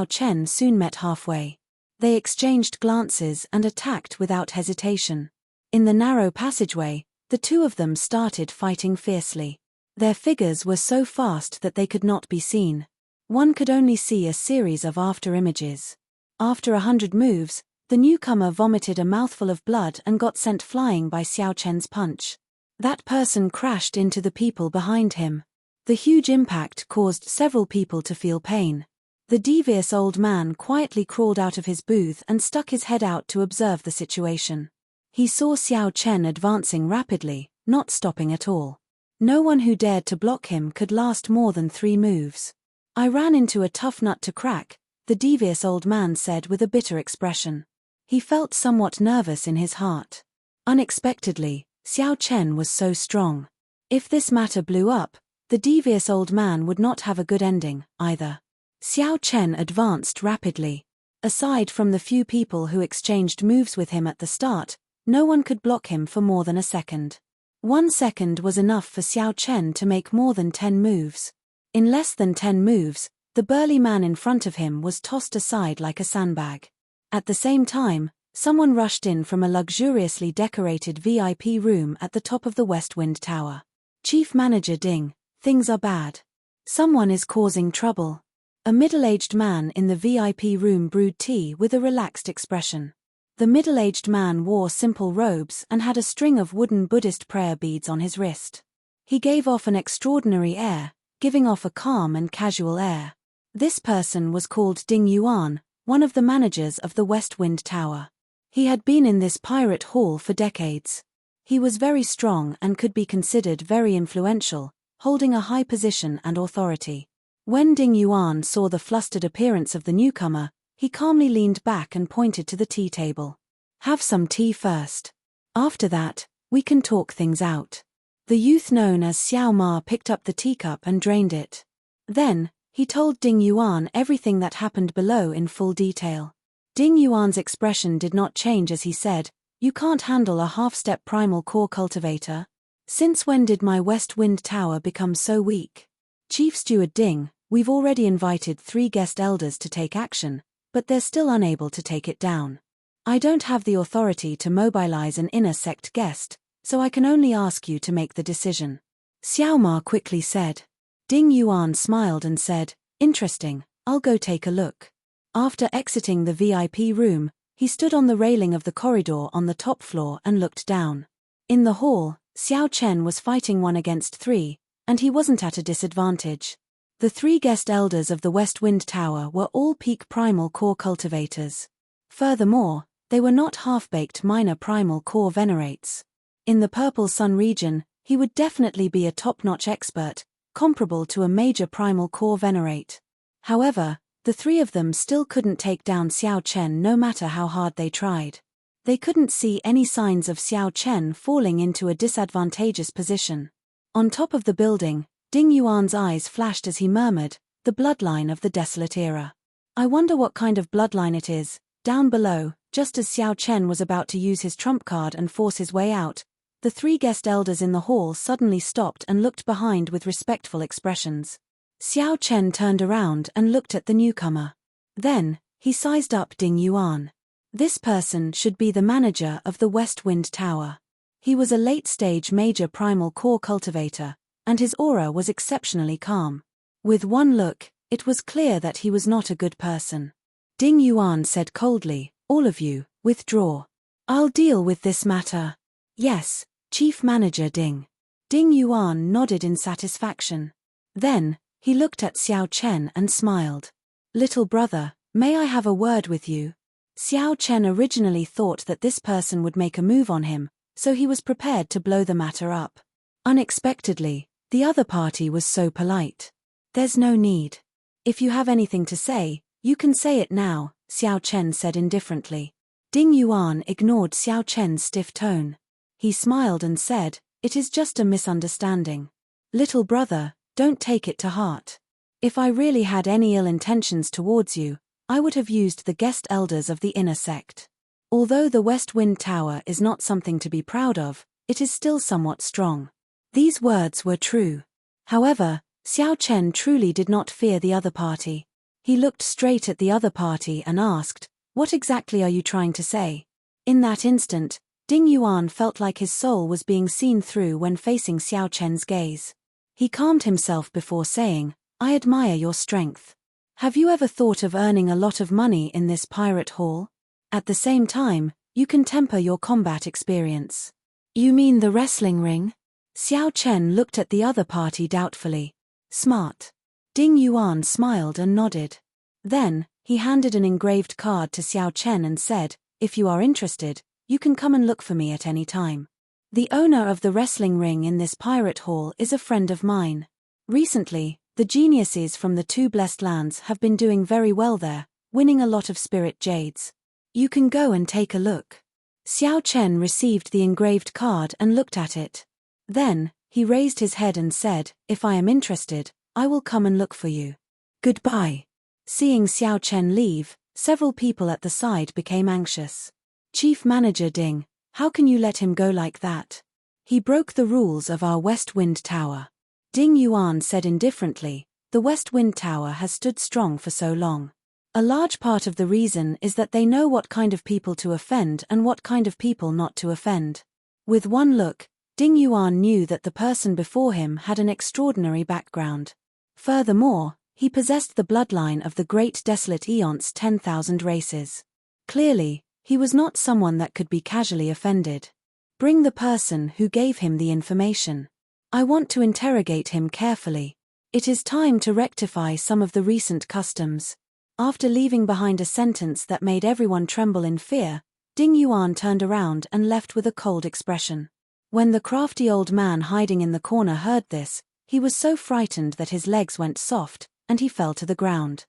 Chen soon met halfway. They exchanged glances and attacked without hesitation. In the narrow passageway, the two of them started fighting fiercely. Their figures were so fast that they could not be seen. One could only see a series of after-images. After 100 moves, the newcomer vomited a mouthful of blood and got sent flying by Xiao Chen's punch. That person crashed into the people behind him. The huge impact caused several people to feel pain. The devious old man quietly crawled out of his booth and stuck his head out to observe the situation. He saw Xiao Chen advancing rapidly, not stopping at all. No one who dared to block him could last more than 3 moves. I ran into a tough nut to crack, the devious old man said with a bitter expression. He felt somewhat nervous in his heart. Unexpectedly, Xiao Chen was so strong. If this matter blew up, the devious old man would not have a good ending, either. Xiao Chen advanced rapidly. Aside from the few people who exchanged moves with him at the start, no one could block him for more than a second. 1 second was enough for Xiao Chen to make more than 10 moves. In less than 10 moves, the burly man in front of him was tossed aside like a sandbag. At the same time, someone rushed in from a luxuriously decorated VIP room at the top of the West Wind Tower. Chief Manager Ding, things are bad. Someone is causing trouble. A middle-aged man in the VIP room brewed tea with a relaxed expression. The middle-aged man wore simple robes and had a string of wooden Buddhist prayer beads on his wrist. He gave off an extraordinary air, giving off a calm and casual air. This person was called Ding Yuan, one of the managers of the West Wind Tower. He had been in this pirate hall for decades. He was very strong and could be considered very influential, holding a high position and authority. When Ding Yuan saw the flustered appearance of the newcomer, he calmly leaned back and pointed to the tea table. Have some tea first. After that, we can talk things out. The youth known as Xiao Ma picked up the teacup and drained it. Then, he told Ding Yuan everything that happened below in full detail. Ding Yuan's expression did not change as he said, "You can't handle a half-step primal core cultivator? Since when did my West Wind Tower become so weak? Chief Steward Ding, we've already invited 3 guest elders to take action, but they're still unable to take it down. I don't have the authority to mobilize an inner sect guest, so I can only ask you to make the decision." Xiao Ma quickly said. Ding Yuan smiled and said, "Interesting, I'll go take a look." After exiting the VIP room, he stood on the railing of the corridor on the top floor and looked down. In the hall, Xiao Chen was fighting 1 against 3, and he wasn't at a disadvantage. The 3 guest elders of the West Wind Tower were all peak primal core cultivators. Furthermore, they were not half-baked minor primal core venerates. In the Purple Sun region, he would definitely be a top-notch expert, comparable to a major primal core venerate. However, the 3 of them still couldn't take down Xiao Chen no matter how hard they tried. They couldn't see any signs of Xiao Chen falling into a disadvantageous position. On top of the building, Ding Yuan's eyes flashed as he murmured, "The bloodline of the desolate era. I wonder what kind of bloodline it is. Down below, just as Xiao Chen was about to use his trump card and force his way out, the three guest elders in the hall suddenly stopped and looked behind with respectful expressions. Xiao Chen turned around and looked at the newcomer. Then, he sized up Ding Yuan. This person should be the manager of the West Wind Tower. He was a late-stage major primal core cultivator, and his aura was exceptionally calm. With one look, it was clear that he was not a good person. Ding Yuan said coldly, "All of you, withdraw. I'll deal with this matter." "Yes, Chief Manager Ding." Ding Yuan nodded in satisfaction. Then, he looked at Xiao Chen and smiled. "Little brother, may I have a word with you?" Xiao Chen originally thought that this person would make a move on him, so he was prepared to blow the matter up. Unexpectedly, the other party was so polite. "There's no need. If you have anything to say, you can say it now," Xiao Chen said indifferently. Ding Yuan ignored Xiao Chen's stiff tone. He smiled and said, "It is just a misunderstanding. Little brother, don't take it to heart. If I really had any ill intentions towards you, I would have used the guest elders of the inner sect. Although the West Wind Tower is not something to be proud of, it is still somewhat strong." These words were true. However, Xiao Chen truly did not fear the other party. He looked straight at the other party and asked, "What exactly are you trying to say?" In that instant, Ding Yuan felt like his soul was being seen through when facing Xiao Chen's gaze. He calmed himself before saying, "I admire your strength. Have you ever thought of earning a lot of money in this pirate hall? At the same time, you can temper your combat experience." "You mean the wrestling ring?" Xiao Chen looked at the other party doubtfully. "Smart." Ding Yuan smiled and nodded. Then, he handed an engraved card to Xiao Chen and said, "If you are interested, you can come and look for me at any time. The owner of the wrestling ring in this pirate hall is a friend of mine. Recently, the geniuses from the two blessed lands have been doing very well there, winning a lot of spirit jades. You can go and take a look." Xiao Chen received the engraved card and looked at it. Then, he raised his head and said, "If I am interested, I will come and look for you. Goodbye." Seeing Xiao Chen leave, several people at the side became anxious. "Chief Manager Ding, how can you let him go like that? He broke the rules of our West Wind Tower." Ding Yuan said indifferently, "The West Wind Tower has stood strong for so long. A large part of the reason is that they know what kind of people to offend and what kind of people not to offend." With one look, Ding Yuan knew that the person before him had an extraordinary background. Furthermore, he possessed the bloodline of the great desolate Eon's 10,000 races. Clearly, he was not someone that could be casually offended. "Bring the person who gave him the information. I want to interrogate him carefully. It is time to rectify some of the recent customs." After leaving behind a sentence that made everyone tremble in fear, Ding Yuan turned around and left with a cold expression. When the crafty old man hiding in the corner heard this, he was so frightened that his legs went soft, and he fell to the ground.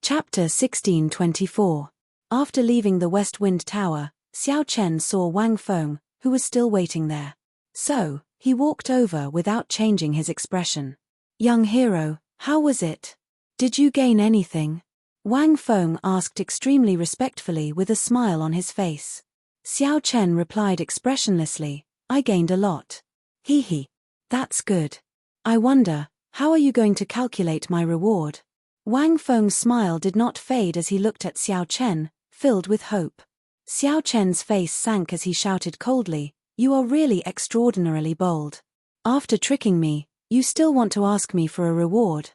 Chapter 1624. After leaving the West Wind Tower, Xiao Chen saw Wang Feng, who was still waiting there. So, he walked over without changing his expression. "Young hero, how was it? Did you gain anything?" Wang Feng asked extremely respectfully with a smile on his face. Xiao Chen replied expressionlessly, "I gained a lot. Hee hee. That's good. I wonder, how are you going to calculate my reward?" Wang Feng's smile did not fade as he looked at Xiao Chen, filled with hope. Xiao Chen's face sank as he shouted coldly, "You are really extraordinarily bold. After tricking me, you still want to ask me for a reward?"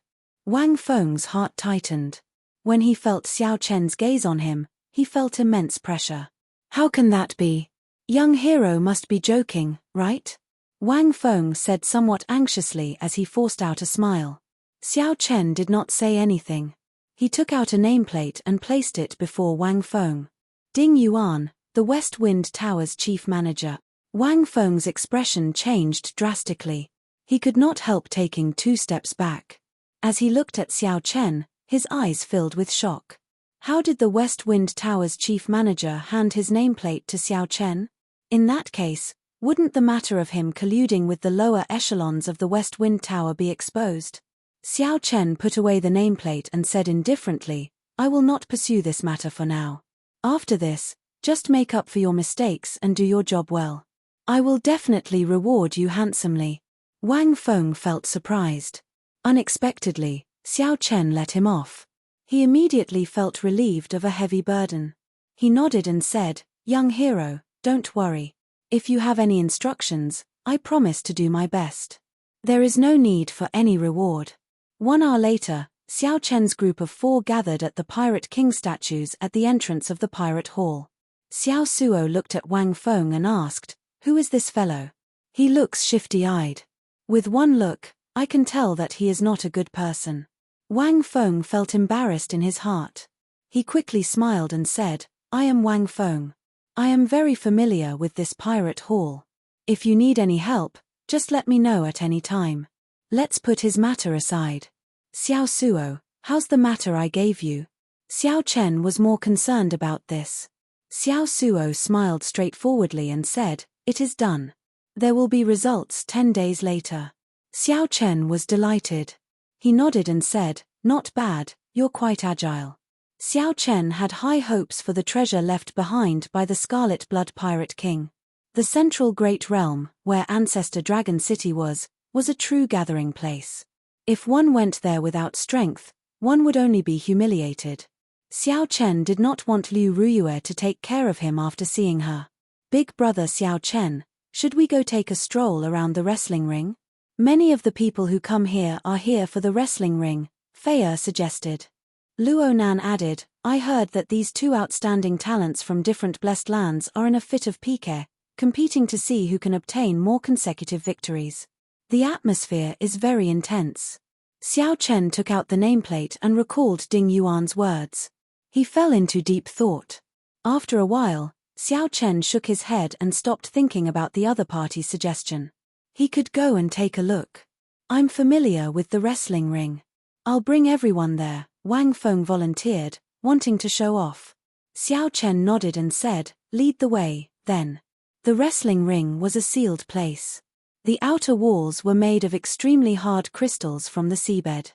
Wang Feng's heart tightened. When he felt Xiao Chen's gaze on him, he felt immense pressure. "How can that be? Young hero must be joking, right?" Wang Feng said somewhat anxiously as he forced out a smile. Xiao Chen did not say anything. He took out a nameplate and placed it before Wang Feng. "Ding Yuan, the West Wind Tower's chief manager." Wang Feng's expression changed drastically. He could not help taking 2 steps back. As he looked at Xiao Chen, his eyes filled with shock. How did the West Wind Tower's chief manager hand his nameplate to Xiao Chen? In that case, wouldn't the matter of him colluding with the lower echelons of the West Wind Tower be exposed? Xiao Chen put away the nameplate and said indifferently, "I will not pursue this matter for now. After this, just make up for your mistakes and do your job well. I will definitely reward you handsomely. Wang Feng felt surprised. Unexpectedly, Xiao Chen let him off. He immediately felt relieved of a heavy burden. He nodded and said, "Young hero, don't worry. If you have any instructions, I promise to do my best. There is no need for any reward." 1 hour later, Xiao Chen's group of 4 gathered at the Pirate King statues at the entrance of the Pirate Hall. Xiao Suo looked at Wang Feng and asked, "Who is this fellow? He looks shifty-eyed. With one look, I can tell that he is not a good person." Wang Feng felt embarrassed in his heart. He quickly smiled and said, "I am Wang Feng. I am very familiar with this Pirate Hall. If you need any help, just let me know at any time. Let's put his matter aside. Xiao Suo, how's the matter I gave you?" Xiao Chen was more concerned about this. Xiao Suo smiled straightforwardly and said, "It is done. There will be results 10 days later." Xiao Chen was delighted. He nodded and said, "Not bad, you're quite agile." Xiao Chen had high hopes for the treasure left behind by the Scarlet Blood Pirate King. The central Great Realm, where Ancestor Dragon City was a true gathering place. If one went there without strength, one would only be humiliated. Xiao Chen did not want Liu Ruyue to take care of him after seeing her. "Big brother Xiao Chen, should we go take a stroll around the wrestling ring? Many of the people who come here are here for the wrestling ring," Feier suggested. Luo Nan added, "I heard that these 2 outstanding talents from different blessed lands are in a fit of pique, competing to see who can obtain more consecutive victories. The atmosphere is very intense." Xiao Chen took out the nameplate and recalled Ding Yuan's words. He fell into deep thought. After a while, Xiao Chen shook his head and stopped thinking about the other party's suggestion. He could go and take a look. "I'm familiar with the wrestling ring. I'll bring everyone there," Wang Feng volunteered, wanting to show off. Xiao Chen nodded and said, "Lead the way, then." The wrestling ring was a sealed place. The outer walls were made of extremely hard crystals from the seabed.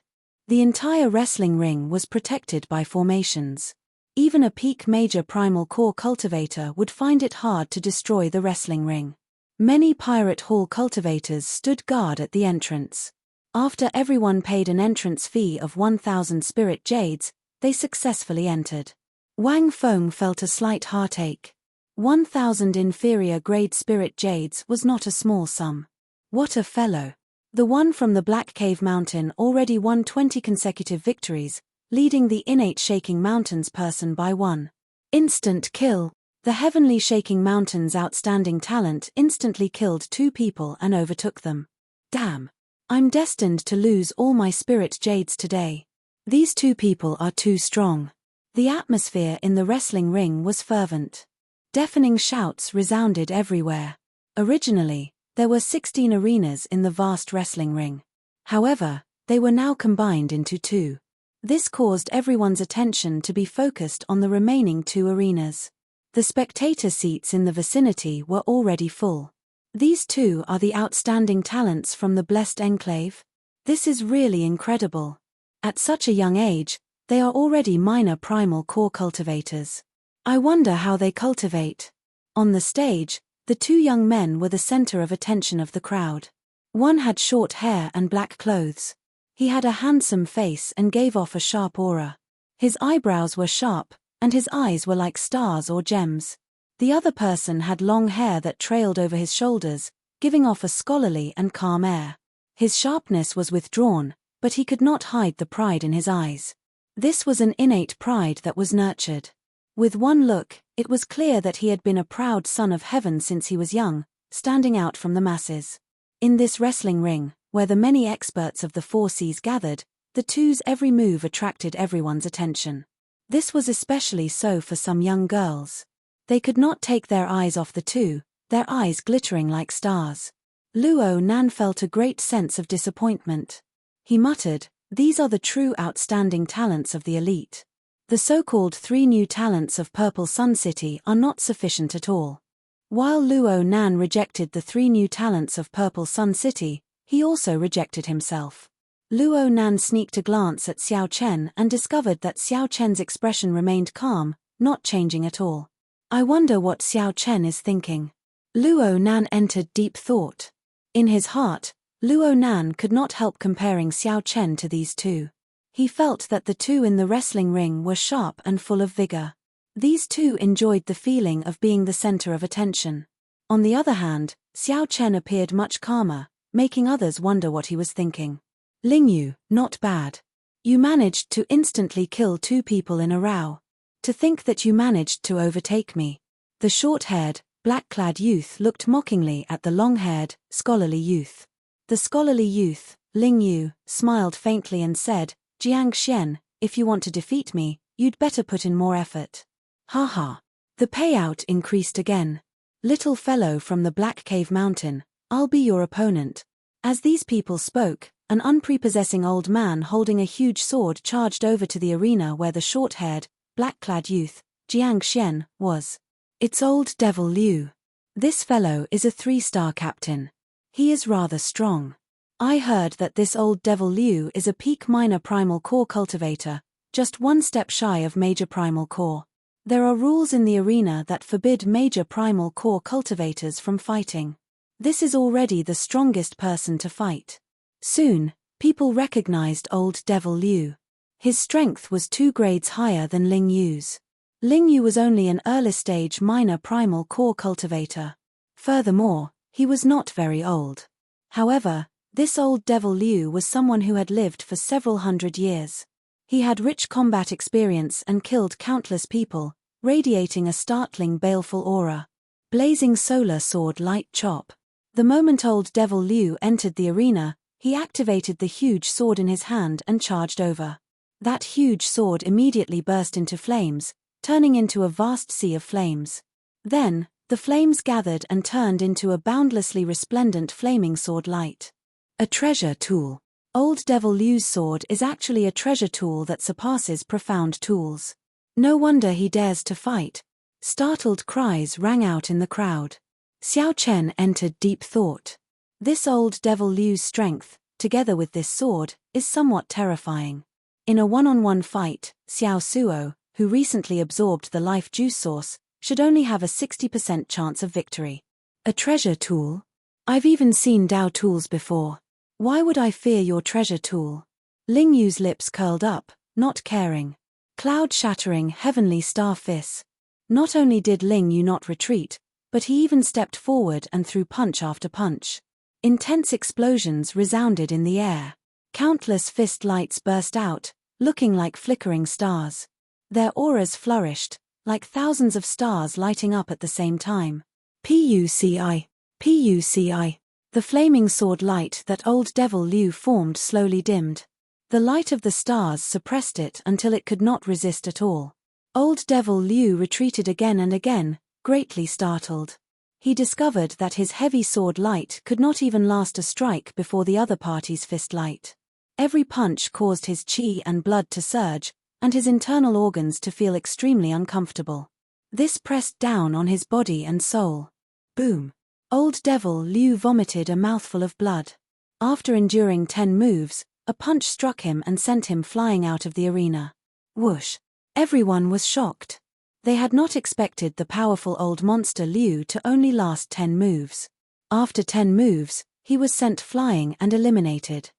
The entire wrestling ring was protected by formations. Even a peak major primal core cultivator would find it hard to destroy the wrestling ring. Many Pirate Hall cultivators stood guard at the entrance. After everyone paid an entrance fee of 1,000 spirit jades, they successfully entered. Wang Feng felt a slight heartache. 1,000 inferior grade spirit jades was not a small sum. What a fellow. The one from the Black Cave Mountain already won 20 consecutive victories, leading the innate Shaking Mountains person by 1 instant kill. The Heavenly Shaking Mountains outstanding talent instantly killed 2 people and overtook them. Damn. I'm destined to lose all my spirit jades today. These 2 people are too strong. The atmosphere in the wrestling ring was fervent. Deafening shouts resounded everywhere. Originally, there were 16 arenas in the vast wrestling ring. However, they were now combined into 2. This caused everyone's attention to be focused on the remaining 2 arenas. The spectator seats in the vicinity were already full. These 2 are the outstanding talents from the Blessed Enclave? This is really incredible. At such a young age, they are already minor primal core cultivators. I wonder how they cultivate. On the stage, the 2 young men were the center of attention of the crowd. One had short hair and black clothes. He had a handsome face and gave off a sharp aura. His eyebrows were sharp, and his eyes were like stars or gems. The other person had long hair that trailed over his shoulders, giving off a scholarly and calm air. His sharpness was withdrawn, but he could not hide the pride in his eyes. This was an innate pride that was nurtured. With one look, it was clear that he had been a proud son of heaven since he was young, standing out from the masses. In this wrestling ring, where the many experts of the 4 seas gathered, the 2's every move attracted everyone's attention. This was especially so for some young girls. They could not take their eyes off the 2, their eyes glittering like stars. Luo Nan felt a great sense of disappointment. He muttered, "These are the true outstanding talents of the elite. The so-called 3 new talents of Purple Sun City are not sufficient at all." While Luo Nan rejected the 3 new talents of Purple Sun City, he also rejected himself. Luo Nan sneaked a glance at Xiao Chen and discovered that Xiao Chen's expression remained calm, not changing at all. I wonder what Xiao Chen is thinking. Luo Nan entered deep thought. In his heart, Luo Nan could not help comparing Xiao Chen to these two. He felt that the two in the wrestling ring were sharp and full of vigor. These two enjoyed the feeling of being the center of attention. On the other hand, Xiao Chen appeared much calmer, making others wonder what he was thinking. Ling Yu, not bad. You managed to instantly kill 2 people in a row. To think that you managed to overtake me. The short-haired, black-clad youth looked mockingly at the long-haired, scholarly youth. The scholarly youth, Ling Yu, smiled faintly and said, Jiang Xian, if you want to defeat me, you'd better put in more effort. Ha ha. The payout increased again. Little fellow from the Black Cave Mountain, I'll be your opponent. As these people spoke, an unprepossessing old man holding a huge sword charged over to the arena where the short-haired, black-clad youth, Jiang Xian, was. It's old Devil Liu. This fellow is a 3-star captain. He is rather strong. I heard that this old Devil Liu is a peak minor primal core cultivator, just 1 step shy of major primal core. There are rules in the arena that forbid major primal core cultivators from fighting. This is already the strongest person to fight. Soon, people recognized old Devil Liu. His strength was 2 grades higher than Ling Yu's. Ling Yu was only an early-stage minor primal core cultivator. Furthermore, he was not very old. However, this old Devil Liu was someone who had lived for several hundred years. He had rich combat experience and killed countless people, radiating a startling baleful aura. Blazing solar sword light chop. The moment old Devil Liu entered the arena, he activated the huge sword in his hand and charged over. That huge sword immediately burst into flames, turning into a vast sea of flames. Then, the flames gathered and turned into a boundlessly resplendent flaming sword light. A treasure tool. Old Devil Liu's sword is actually a treasure tool that surpasses profound tools. No wonder he dares to fight. Startled cries rang out in the crowd. Xiao Chen entered deep thought. This old Devil Liu's strength, together with this sword, is somewhat terrifying. In a one-on-one fight, Xiao Suo, who recently absorbed the life juice source, should only have a 60% chance of victory. A treasure tool? I've even seen Dao tools before. Why would I fear your treasure tool? Ling Yu's lips curled up, not caring. Cloud-shattering heavenly star fists. Not only did Ling Yu not retreat, but he even stepped forward and threw punch after punch. Intense explosions resounded in the air. Countless fist lights burst out, looking like flickering stars. Their auras flourished, like thousands of stars lighting up at the same time. Puci. Puci. The flaming sword light that old Devil Liu formed slowly dimmed. The light of the stars suppressed it until it could not resist at all. Old Devil Liu retreated again and again, greatly startled. He discovered that his heavy sword light could not even last a strike before the other party's fist light. Every punch caused his qi and blood to surge, and his internal organs to feel extremely uncomfortable. This pressed down on his body and soul. Boom. Old Devil Liu vomited a mouthful of blood. After enduring 10 moves, a punch struck him and sent him flying out of the arena. Whoosh. Everyone was shocked. They had not expected the powerful old monster Liu to only last 10 moves. After 10 moves, he was sent flying and eliminated.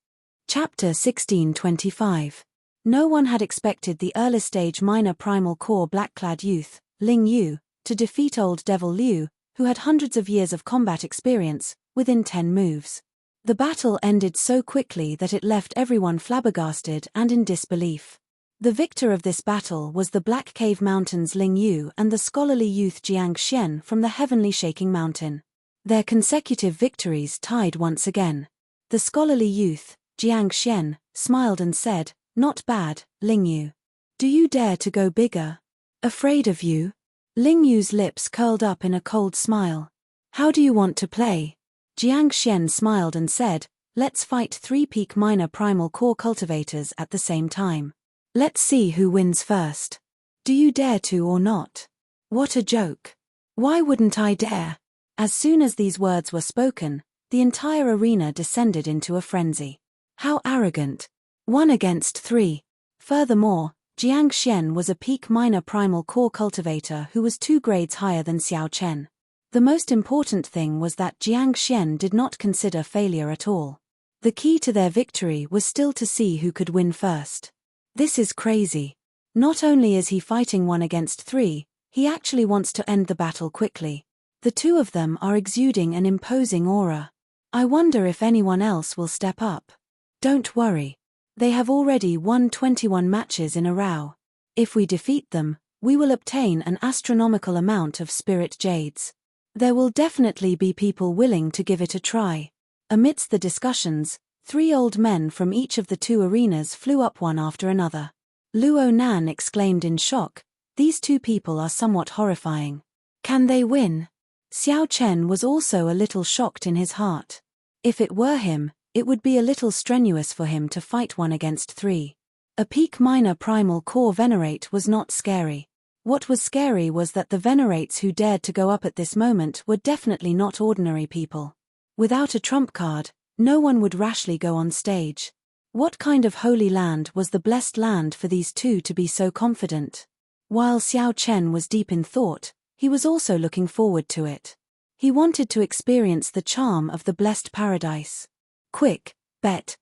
Chapter 1625. No one had expected the early-stage minor primal core black-clad youth, Ling Yu, to defeat old Devil Liu, who had hundreds of years of combat experience, within 10 moves. The battle ended so quickly that it left everyone flabbergasted and in disbelief. The victor of this battle was the Black Cave Mountain's Ling Yu and the scholarly youth Jiang Xian from the Heavenly Shaking Mountain. Their consecutive victories tied once again. The scholarly youth, Jiang Xian, smiled and said, "Not bad, Ling Yu. Do you dare to go bigger? Afraid of you?" Ling Yu's lips curled up in a cold smile. "How do you want to play?" Jiang Xian smiled and said, "Let's fight 3 peak minor primal core cultivators at the same time. Let's see who wins first. Do you dare to or not?" What a joke. Why wouldn't I dare? As soon as these words were spoken, the entire arena descended into a frenzy. How arrogant. 1 against 3. Furthermore, Jiang Xian was a peak minor primal core cultivator who was 2 grades higher than Xiao Chen. The most important thing was that Jiang Xian did not consider failure at all. The key to their victory was still to see who could win first. This is crazy. Not only is he fighting 1 against 3, he actually wants to end the battle quickly. The 2 of them are exuding an imposing aura. I wonder if anyone else will step up. Don't worry. They have already won 21 matches in a row. If we defeat them, we will obtain an astronomical amount of spirit jades. There will definitely be people willing to give it a try. Amidst the discussions, 3 old men from each of the 2 arenas flew up one after another. Luo Nan exclaimed in shock, "These 2 people are somewhat horrifying. Can they win?" Xiao Chen was also a little shocked in his heart. If it were him, it would be a little strenuous for him to fight 1 against 3. A peak minor primal core venerate was not scary. What was scary was that the venerates who dared to go up at this moment were definitely not ordinary people. Without a trump card, no one would rashly go on stage. What kind of holy land was the blessed land for these 2 to be so confident? While Xiao Chen was deep in thought, he was also looking forward to it. He wanted to experience the charm of the blessed paradise. Quick, bet.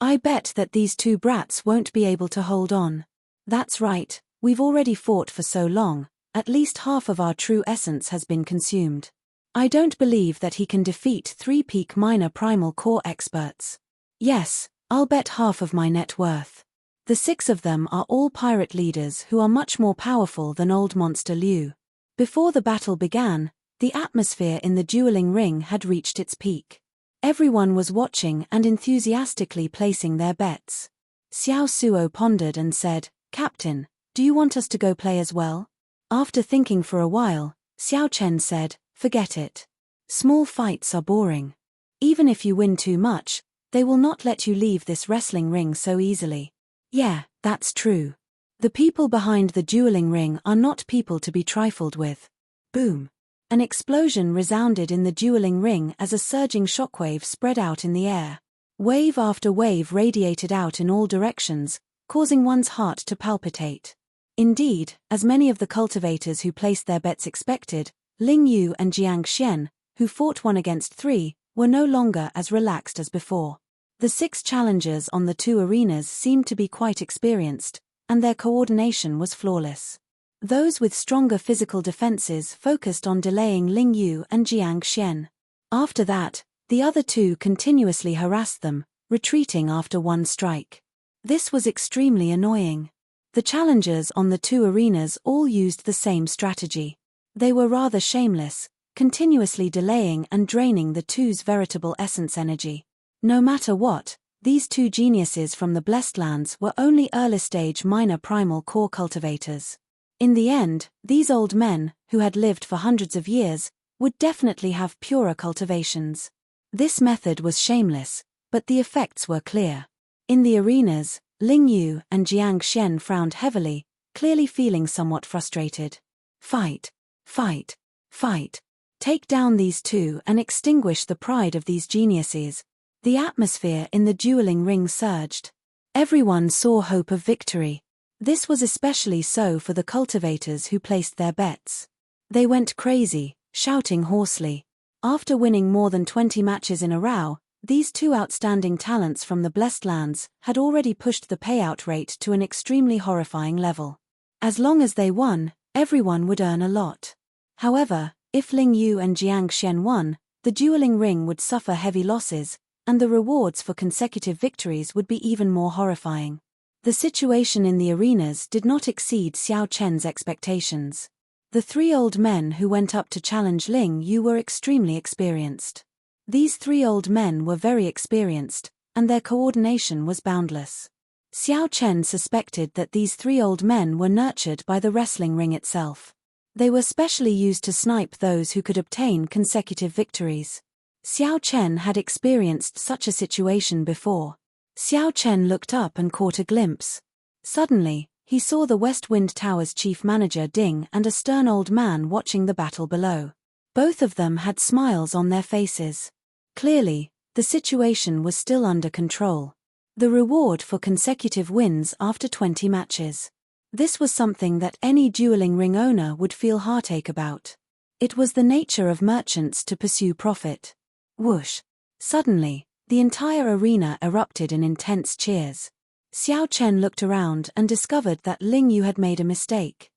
I bet that these 2 brats won't be able to hold on. That's right, we've already fought for so long, at least half of our true essence has been consumed. I don't believe that he can defeat 3 peak minor primal core experts. Yes, I'll bet half of my net worth. The 6 of them are all pirate leaders who are much more powerful than old monster Liu. Before the battle began, the atmosphere in the dueling ring had reached its peak. Everyone was watching and enthusiastically placing their bets. Xiao Suo pondered and said, "Captain, do you want us to go play as well?" After thinking for a while, Xiao Chen said, "Forget it. Small fights are boring. Even if you win too much, they will not let you leave this wrestling ring so easily." Yeah, that's true. The people behind the dueling ring are not people to be trifled with. Boom. An explosion resounded in the dueling ring as a surging shockwave spread out in the air. Wave after wave radiated out in all directions, causing one's heart to palpitate. Indeed, as many of the cultivators who placed their bets expected, Ling Yu and Jiang Xian, who fought 1 against 3, were no longer as relaxed as before. The 6 challengers on the 2 arenas seemed to be quite experienced, and their coordination was flawless. Those with stronger physical defenses focused on delaying Ling Yu and Jiang Xian. After that, the other 2 continuously harassed them, retreating after 1 strike. This was extremely annoying. The challengers on the 2 arenas all used the same strategy. They were rather shameless, continuously delaying and draining the 2's veritable essence energy. No matter what, these 2 geniuses from the Blessed Lands were only early-stage minor primal core cultivators. In the end, these old men, who had lived for hundreds of years, would definitely have purer cultivations. This method was shameless, but the effects were clear. In the arenas, Ling Yu and Jiang Xian frowned heavily, clearly feeling somewhat frustrated. Fight. Take down these 2 and extinguish the pride of these geniuses. The atmosphere in the dueling ring surged. Everyone saw hope of victory. This was especially so for the cultivators who placed their bets. They went crazy, shouting hoarsely. After winning more than 20 matches in a row, these 2 outstanding talents from the Blessed Lands had already pushed the payout rate to an extremely horrifying level. As long as they won, everyone would earn a lot. However, if Ling Yu and Jiang Xian won, the dueling ring would suffer heavy losses, and the rewards for consecutive victories would be even more horrifying. The situation in the arenas did not exceed Xiao Chen's expectations. The 3 old men who went up to challenge Ling Yu were extremely experienced. These 3 old men were very experienced, and their coordination was boundless. Xiao Chen suspected that these 3 old men were nurtured by the wrestling ring itself. They were specially used to snipe those who could obtain consecutive victories. Xiao Chen had experienced such a situation before. Xiao Chen looked up and caught a glimpse. Suddenly, he saw the West Wind Tower's chief manager Ding and a stern old man watching the battle below. Both of them had smiles on their faces. Clearly, the situation was still under control. The reward for consecutive wins after 20 matches. This was something that any dueling ring owner would feel heartache about. It was the nature of merchants to pursue profit. Whoosh! Suddenly, the entire arena erupted in intense cheers. Xiao Chen looked around and discovered that Ling Yu had made a mistake.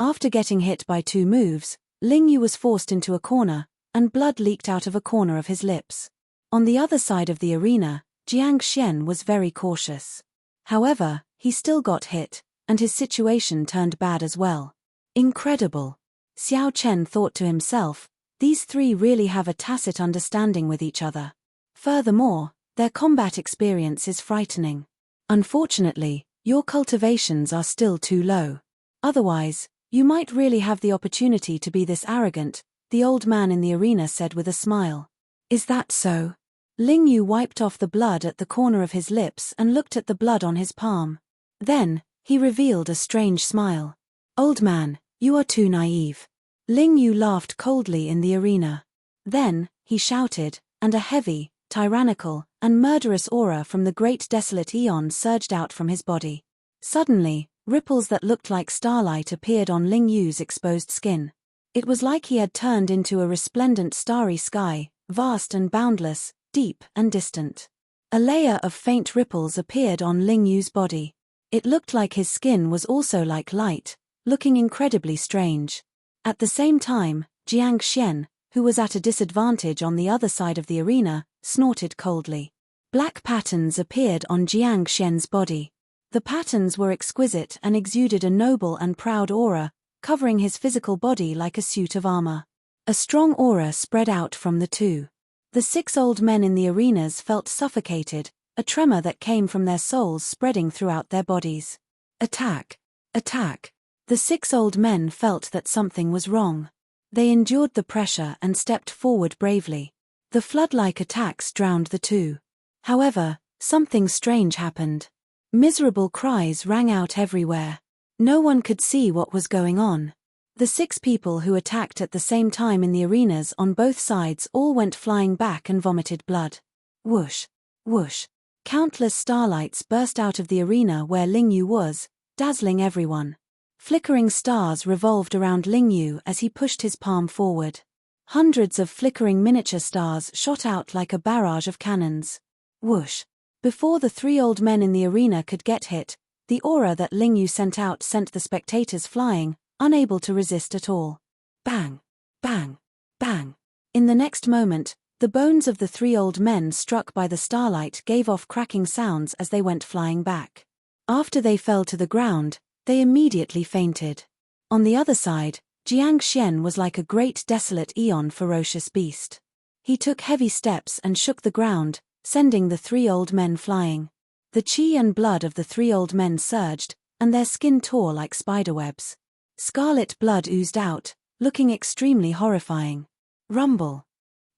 After getting hit by 2 moves, Ling Yu was forced into a corner, and blood leaked out of a corner of his lips. On the other side of the arena, Jiang Xian was very cautious. However, he still got hit, and his situation turned bad as well. Incredible! Xiao Chen thought to himself, these 3 really have a tacit understanding with each other. Furthermore, their combat experience is frightening. Unfortunately, your cultivations are still too low. Otherwise, you might really have the opportunity to be this arrogant, the old man in the arena said with a smile. Is that so? Ling Yu wiped off the blood at the corner of his lips and looked at the blood on his palm. Then, he revealed a strange smile. Old man, you are too naive. Ling Yu laughed coldly in the arena. Then, he shouted, and a heavy, tyrannical, and murderous aura from the great desolate eon surged out from his body. Suddenly, ripples that looked like starlight appeared on Ling Yu's exposed skin. It was like he had turned into a resplendent starry sky, vast and boundless, deep and distant. A layer of faint ripples appeared on Ling Yu's body. It looked like his skin was also like light, looking incredibly strange. At the same time, Jiang Xian, who was at a disadvantage on the other side of the arena, snorted coldly. Black patterns appeared on Jiang Xian's body. The patterns were exquisite and exuded a noble and proud aura, covering his physical body like a suit of armor. A strong aura spread out from the 2. The 6 old men in the arenas felt suffocated, a tremor that came from their souls spreading throughout their bodies. Attack! Attack! The 6 old men felt that something was wrong. They endured the pressure and stepped forward bravely. The flood-like attacks drowned the 2. However, something strange happened. Miserable cries rang out everywhere. No one could see what was going on. The 6 people who attacked at the same time in the arenas on both sides all went flying back and vomited blood. Whoosh! Whoosh! Countless starlights burst out of the arena where Ling Yu was, dazzling everyone. Flickering stars revolved around Ling Yu as he pushed his palm forward. Hundreds of flickering miniature stars shot out like a barrage of cannons. Whoosh! Before the 3 old men in the arena could get hit, the aura that Ling Yu sent out sent the spectators flying, unable to resist at all. Bang! Bang! Bang! In the next moment, the bones of the 3 old men struck by the starlight gave off cracking sounds as they went flying back. After they fell to the ground, they immediately fainted. On the other side, Jiang Xian was like a great desolate eon ferocious beast. He took heavy steps and shook the ground, sending the 3 old men flying. The chi and blood of the 3 old men surged, and their skin tore like spiderwebs. Scarlet blood oozed out, looking extremely horrifying. Rumble!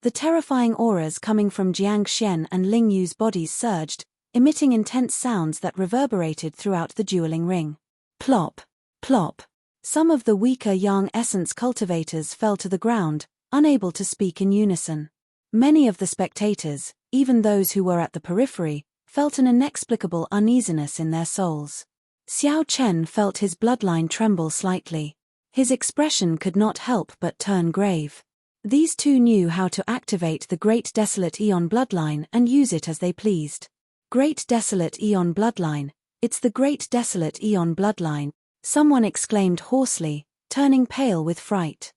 The terrifying auras coming from Jiang Xian and Ling Yu's bodies surged, emitting intense sounds that reverberated throughout the dueling ring. Plop! Plop! Some of the weaker yang essence cultivators fell to the ground, unable to speak in unison. Many of the spectators, even those who were at the periphery, felt an inexplicable uneasiness in their souls. Xiao Chen felt his bloodline tremble slightly. His expression could not help but turn grave. These 2 knew how to activate the Great Desolate Eon bloodline and use it as they pleased. Great Desolate Eon bloodline, it's the Great Desolate Eon bloodline, someone exclaimed hoarsely, turning pale with fright.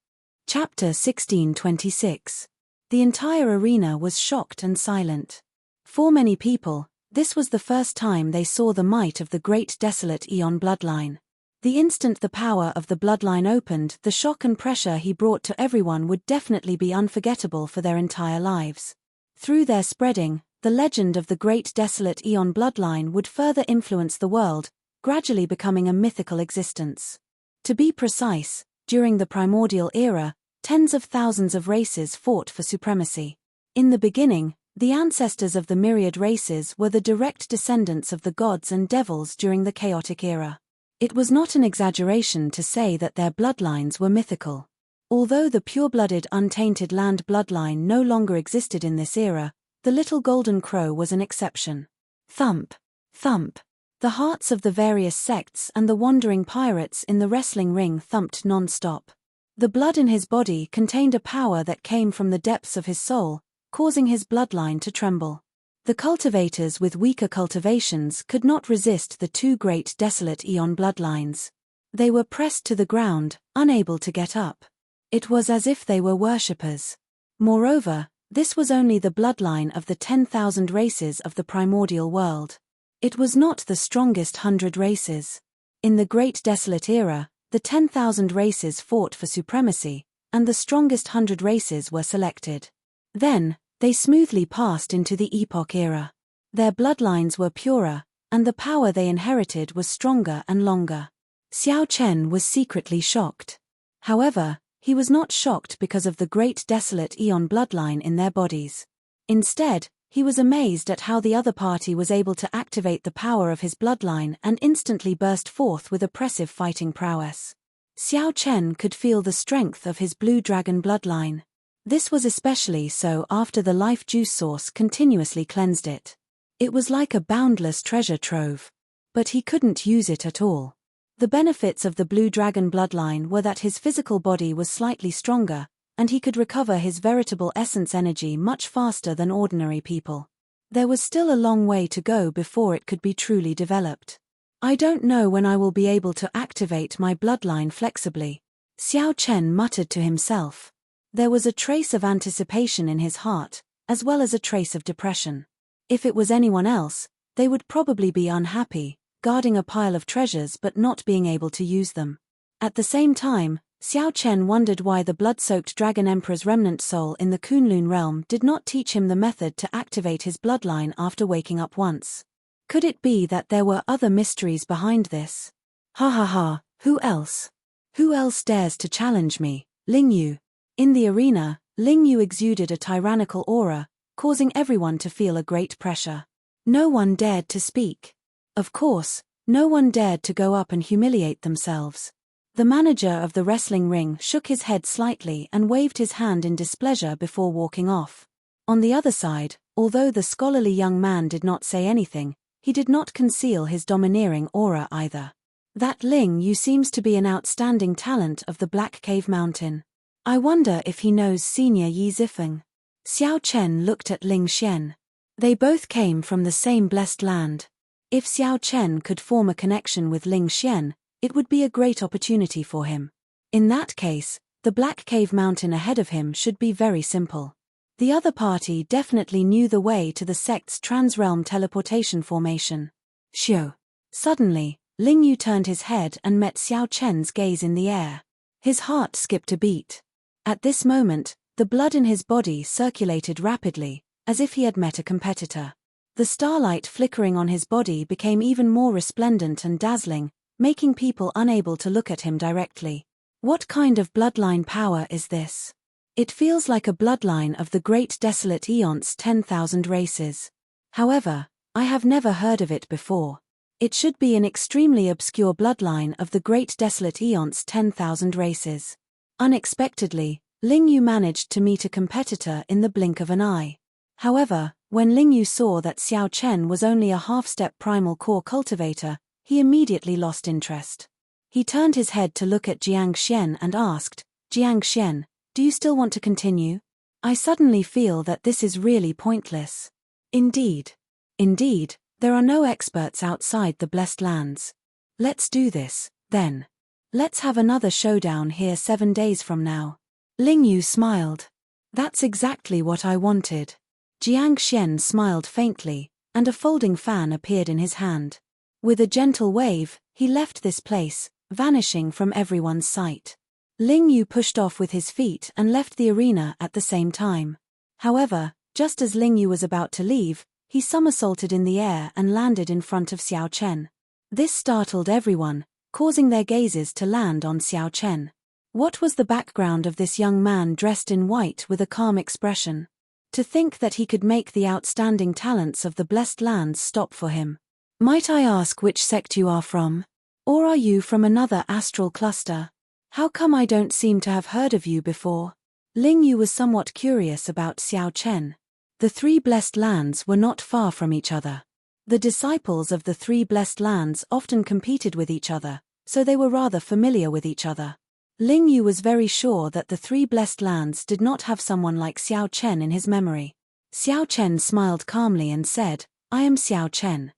Chapter 1626. The entire arena was shocked and silent. For many people, this was the first time they saw the might of the Great Desolate Eon bloodline. The instant the power of the bloodline opened, the shock and pressure he brought to everyone would definitely be unforgettable for their entire lives. Through their spreading, the legend of the Great Desolate Eon bloodline would further influence the world, gradually becoming a mythical existence. To be precise, during the primordial era, tens of thousands of races fought for supremacy. In the beginning, the ancestors of the myriad races were the direct descendants of the gods and devils during the chaotic era. It was not an exaggeration to say that their bloodlines were mythical. Although the pure-blooded untainted land bloodline no longer existed in this era, the little golden crow was an exception. Thump! Thump. The hearts of the various sects and the wandering pirates in the wrestling ring thumped non-stop. The blood in his body contained a power that came from the depths of his soul, causing his bloodline to tremble. The cultivators with weaker cultivations could not resist the two great desolate Aeon bloodlines. They were pressed to the ground, unable to get up. It was as if they were worshippers. Moreover, this was only the bloodline of the 10,000 races of the primordial world. It was not the strongest 100 races. In the Great Desolate Era, the 10,000 races fought for supremacy, and the strongest 100 races were selected. Then, they smoothly passed into the Epoch Era. Their bloodlines were purer, and the power they inherited was stronger and longer. Xiao Chen was secretly shocked. However, he was not shocked because of the Great Desolate Aeon bloodline in their bodies. Instead, he was amazed at how the other party was able to activate the power of his bloodline and instantly burst forth with oppressive fighting prowess. Xiao Chen could feel the strength of his blue dragon bloodline. This was especially so after the life juice source continuously cleansed it. It was like a boundless treasure trove. But he couldn't use it at all. The benefits of the blue dragon bloodline were that his physical body was slightly stronger, and he could recover his veritable essence energy much faster than ordinary people. There was still a long way to go before it could be truly developed. I don't know when I will be able to activate my bloodline flexibly, Xiao Chen muttered to himself. There was a trace of anticipation in his heart, as well as a trace of depression. If it was anyone else, they would probably be unhappy, guarding a pile of treasures but not being able to use them. At the same time, Xiao Chen wondered why the blood-soaked Dragon Emperor's remnant soul in the Kunlun realm did not teach him the method to activate his bloodline after waking up once. Could it be that there were other mysteries behind this? Ha ha ha, who else? Who else dares to challenge me? Ling Yu. In the arena, Ling Yu exuded a tyrannical aura, causing everyone to feel a great pressure. No one dared to speak. Of course, no one dared to go up and humiliate themselves. The manager of the wrestling ring shook his head slightly and waved his hand in displeasure before walking off. On the other side, although the scholarly young man did not say anything, he did not conceal his domineering aura either. That Ling Yu seems to be an outstanding talent of the Black Cave Mountain. I wonder if he knows Senior Yi Zifeng. Xiao Chen looked at Ling Xian. They both came from the same blessed land. If Xiao Chen could form a connection with Ling Xian, it would be a great opportunity for him. In that case, the Black Cave Mountain ahead of him should be very simple. The other party definitely knew the way to the sect's transrealm teleportation formation. Xiao. Suddenly, Ling Yu turned his head and met Xiao Chen's gaze in the air. His heart skipped a beat. At this moment, the blood in his body circulated rapidly, as if he had met a competitor. The starlight flickering on his body became even more resplendent and dazzling, making people unable to look at him directly. What kind of bloodline power is this? It feels like a bloodline of the Great Desolate Aeon's 10,000 races. However, I have never heard of it before. It should be an extremely obscure bloodline of the Great Desolate Aeon's 10,000 races. Unexpectedly, Ling Yu managed to meet a competitor in the blink of an eye. However, when Ling Yu saw that Xiao Chen was only a half-step primal core cultivator, he immediately lost interest. He turned his head to look at Jiang Xian and asked, Jiang Xian, do you still want to continue? I suddenly feel that this is really pointless. Indeed. Indeed, there are no experts outside the Blessed Lands. Let's do this, then. Let's have another showdown here 7 days from now. Ling Yu smiled. That's exactly what I wanted. Jiang Xian smiled faintly, and a folding fan appeared in his hand. With a gentle wave, he left this place, vanishing from everyone's sight. Ling Yu pushed off with his feet and left the arena at the same time. However, just as Ling Yu was about to leave, he somersaulted in the air and landed in front of Xiao Chen. This startled everyone, causing their gazes to land on Xiao Chen. What was the background of this young man dressed in white with a calm expression? To think that he could make the outstanding talents of the Blessed Lands stop for him. Might I ask which sect you are from? Or are you from another astral cluster? How come I don't seem to have heard of you before? Ling Yu was somewhat curious about Xiao Chen. The 3 Blessed Lands were not far from each other. The disciples of the three blessed lands often competed with each other, so they were rather familiar with each other. Ling Yu was very sure that the three blessed lands did not have someone like Xiao Chen in his memory. Xiao Chen smiled calmly and said, "I am Xiao Chen.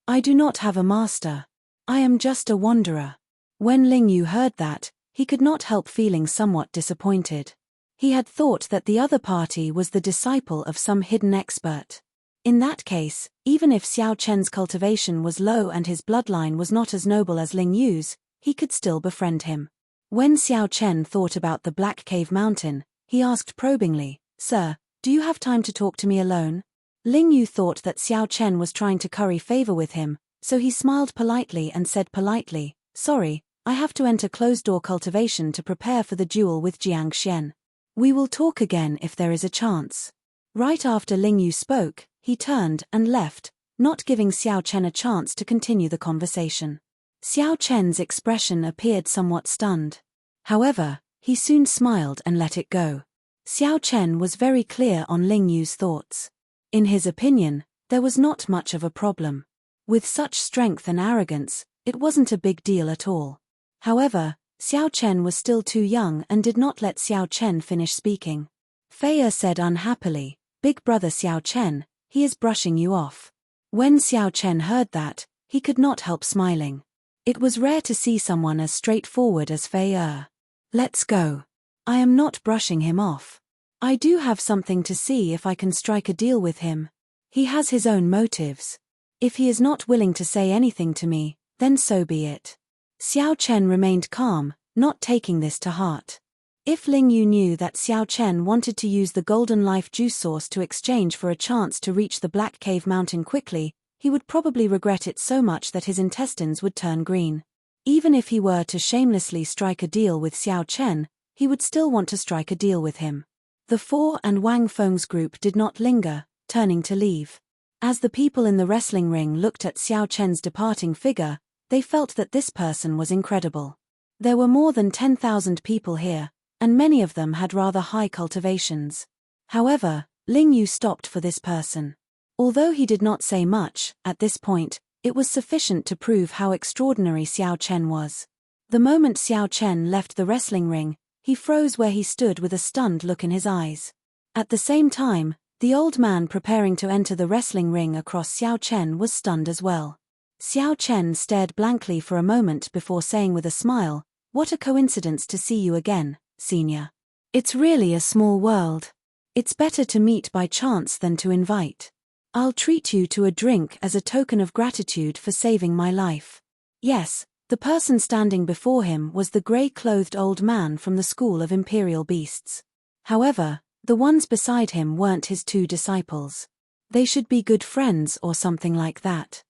I do not have a master. I am just a wanderer." When Ling Yu heard that, he could not help feeling somewhat disappointed. He had thought that the other party was the disciple of some hidden expert. In that case, even if Xiao Chen's cultivation was low and his bloodline was not as noble as Ling Yu's, he could still befriend him. When Xiao Chen thought about the Black Cave Mountain, he asked probingly, "Sir, do you have time to talk to me alone?" Ling Yu thought that Xiao Chen was trying to curry favor with him, so he smiled politely and said politely, "Sorry, I have to enter closed-door cultivation to prepare for the duel with Jiang Xian. We will talk again if there is a chance." Right after Ling Yu spoke, he turned and left, not giving Xiao Chen a chance to continue the conversation. Xiao Chen's expression appeared somewhat stunned. However, he soon smiled and let it go. Xiao Chen was very clear on Ling Yu's thoughts. In his opinion, there was not much of a problem. With such strength and arrogance, it wasn't a big deal at all. However, Xiao Chen was still too young and did not let Xiao Chen finish speaking. Fei Er said unhappily, "Big brother Xiao Chen, he is brushing you off." When Xiao Chen heard that, he could not help smiling. It was rare to see someone as straightforward as Fei Er. "Let's go. I am not brushing him off. I do have something to see if I can strike a deal with him. He has his own motives. If he is not willing to say anything to me, then so be it." Xiao Chen remained calm, not taking this to heart. If Ling Yu knew that Xiao Chen wanted to use the golden life juice source to exchange for a chance to reach the Black Cave Mountain quickly, he would probably regret it so much that his intestines would turn green. Even if he were to shamelessly strike a deal with Xiao Chen, he would still want to strike a deal with him. The Four and Wang Feng's group did not linger, turning to leave. As the people in the wrestling ring looked at Xiao Chen's departing figure, they felt that this person was incredible. There were more than 10,000 people here, and many of them had rather high cultivations. However, Ling Yu stopped for this person. Although he did not say much, at this point, it was sufficient to prove how extraordinary Xiao Chen was. The moment Xiao Chen left the wrestling ring, he froze where he stood with a stunned look in his eyes. At the same time, the old man preparing to enter the wrestling ring across Xiao Chen was stunned as well. Xiao Chen stared blankly for a moment before saying with a smile, "What a coincidence to see you again, senior. It's really a small world. It's better to meet by chance than to invite. I'll treat you to a drink as a token of gratitude for saving my life." Yes, the person standing before him was the grey-clothed old man from the school of imperial beasts. However, the ones beside him weren't his two disciples. They should be good friends or something like that.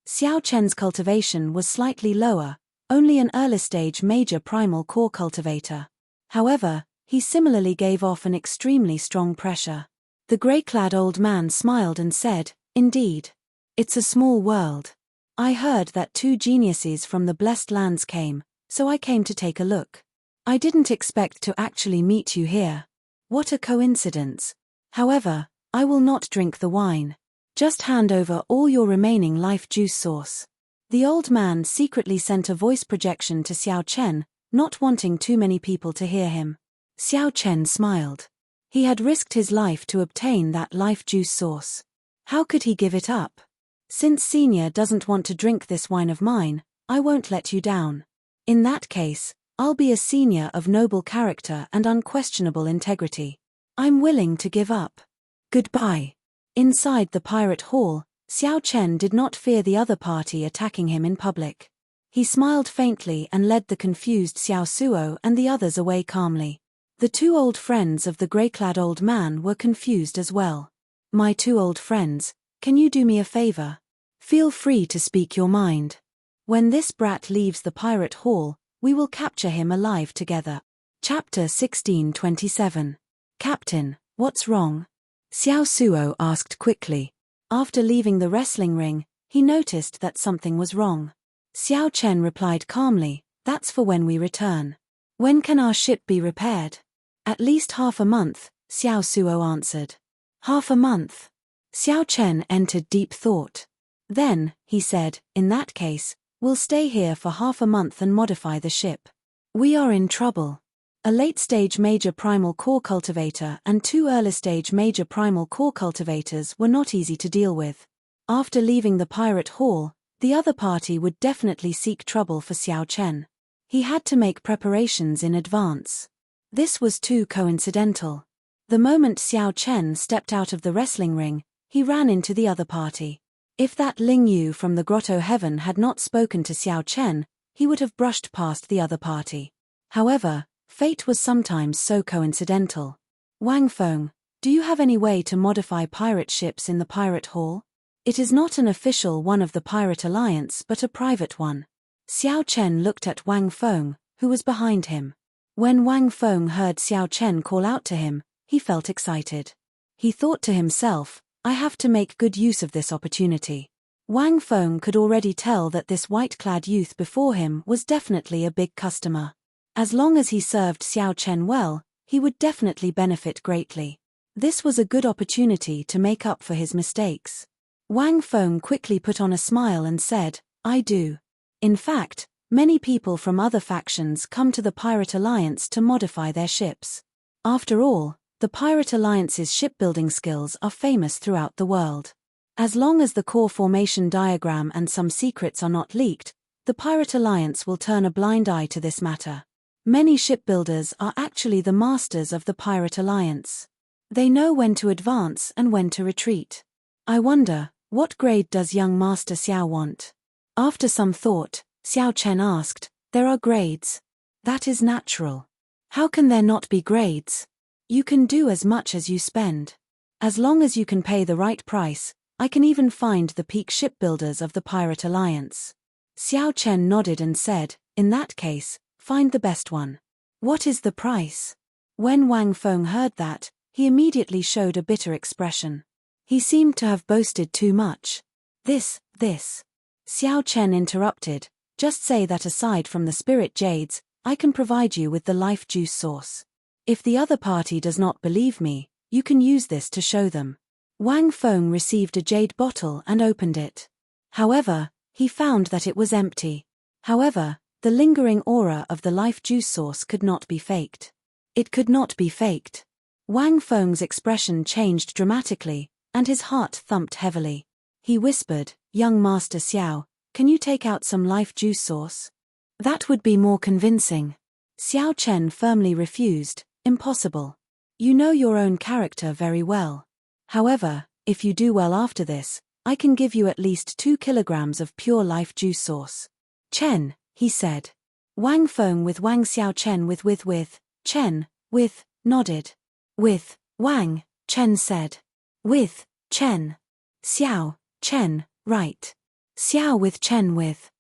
Xiao Chen's cultivation was slightly lower, only an early-stage major primal core cultivator. However, he similarly gave off an extremely strong pressure. The grey-clad old man smiled and said, "Indeed. It's a small world. I heard that two geniuses from the Blessed Lands came, so I came to take a look. I didn't expect to actually meet you here. What a coincidence. However, I will not drink the wine. Just hand over all your remaining life juice source." The old man secretly sent a voice projection to Xiao Chen, not wanting too many people to hear him. Xiao Chen smiled. He had risked his life to obtain that life juice source. How could he give it up? "Since Senior doesn't want to drink this wine of mine, I won't let you down. In that case, I'll be a senior of noble character and unquestionable integrity. I'm willing to give up. Goodbye." Inside the pirate hall, Xiao Chen did not fear the other party attacking him in public. He smiled faintly and led the confused Xiao Suo and the others away calmly. The two old friends of the grey-clad old man were confused as well. "My two old friends, can you do me a favor? Feel free to speak your mind. When this brat leaves the pirate hall, we will capture him alive together." Chapter 1627. "Captain, what's wrong?" Xiao Suo asked quickly. After leaving the wrestling ring, he noticed that something was wrong. Xiao Chen replied calmly, "That's for when we return." "When can our ship be repaired?" "At least half a month," Xiao Suo answered. "Half a month?" Xiao Chen entered deep thought. Then, he said, in that case, we'll stay here for half a month and modify the ship. We are in trouble. A late-stage major primal core cultivator and 2 early-stage major primal core cultivators were not easy to deal with. After leaving the pirate hall, the other party would definitely seek trouble for Xiao Chen. He had to make preparations in advance. This was too coincidental. The moment Xiao Chen stepped out of the wrestling ring, he ran into the other party. If that Ling Yu from the Grotto Heaven had not spoken to Xiao Chen, he would have brushed past the other party. However, fate was sometimes so coincidental. Wang Feng, do you have any way to modify pirate ships in the pirate hall? It is not an official one of the Pirate Alliance but a private one. Xiao Chen looked at Wang Feng, who was behind him. When Wang Feng heard Xiao Chen call out to him, he felt excited. He thought to himself, I have to make good use of this opportunity. Wang Feng could already tell that this white-clad youth before him was definitely a big customer. As long as he served Xiao Chen well, he would definitely benefit greatly. This was a good opportunity to make up for his mistakes. Wang Feng quickly put on a smile and said, I do. In fact, many people from other factions come to the Pirate Alliance to modify their ships. After all, the Pirate Alliance's shipbuilding skills are famous throughout the world. As long as the core formation diagram and some secrets are not leaked, the Pirate Alliance will turn a blind eye to this matter. Many shipbuilders are actually the masters of the Pirate Alliance. They know when to advance and when to retreat. I wonder, what grade does young Master Xiao want? After some thought, Xiao Chen asked, there are grades. That is natural. How can there not be grades? You can do as much as you spend. As long as you can pay the right price, I can even find the peak shipbuilders of the Pirate Alliance. Xiao Chen nodded and said, in that case, find the best one. What is the price? When Wang Feng heard that, he immediately showed a bitter expression. He seemed to have boasted too much. This. Xiao Chen interrupted, just say that aside from the spirit jades, I can provide you with the life juice source. If the other party does not believe me, you can use this to show them. Wang Feng received a jade bottle and opened it. However, he found that it was empty. However, the lingering aura of the life juice source could not be faked. It could not be faked. Wang Feng's expression changed dramatically, and his heart thumped heavily. He whispered, young Master Xiao, can you take out some life juice source? That would be more convincing. Xiao Chen firmly refused, impossible. You know your own character very well. However, if you do well after this, I can give you at least 2 kilograms of pure life juice source. Chen, he said. Wang Feng with Wang Xiao Chen with Chen, nodded. With, Wang, Chen said. With, Chen. Xiao, Chen, right. Xiao with Chen with,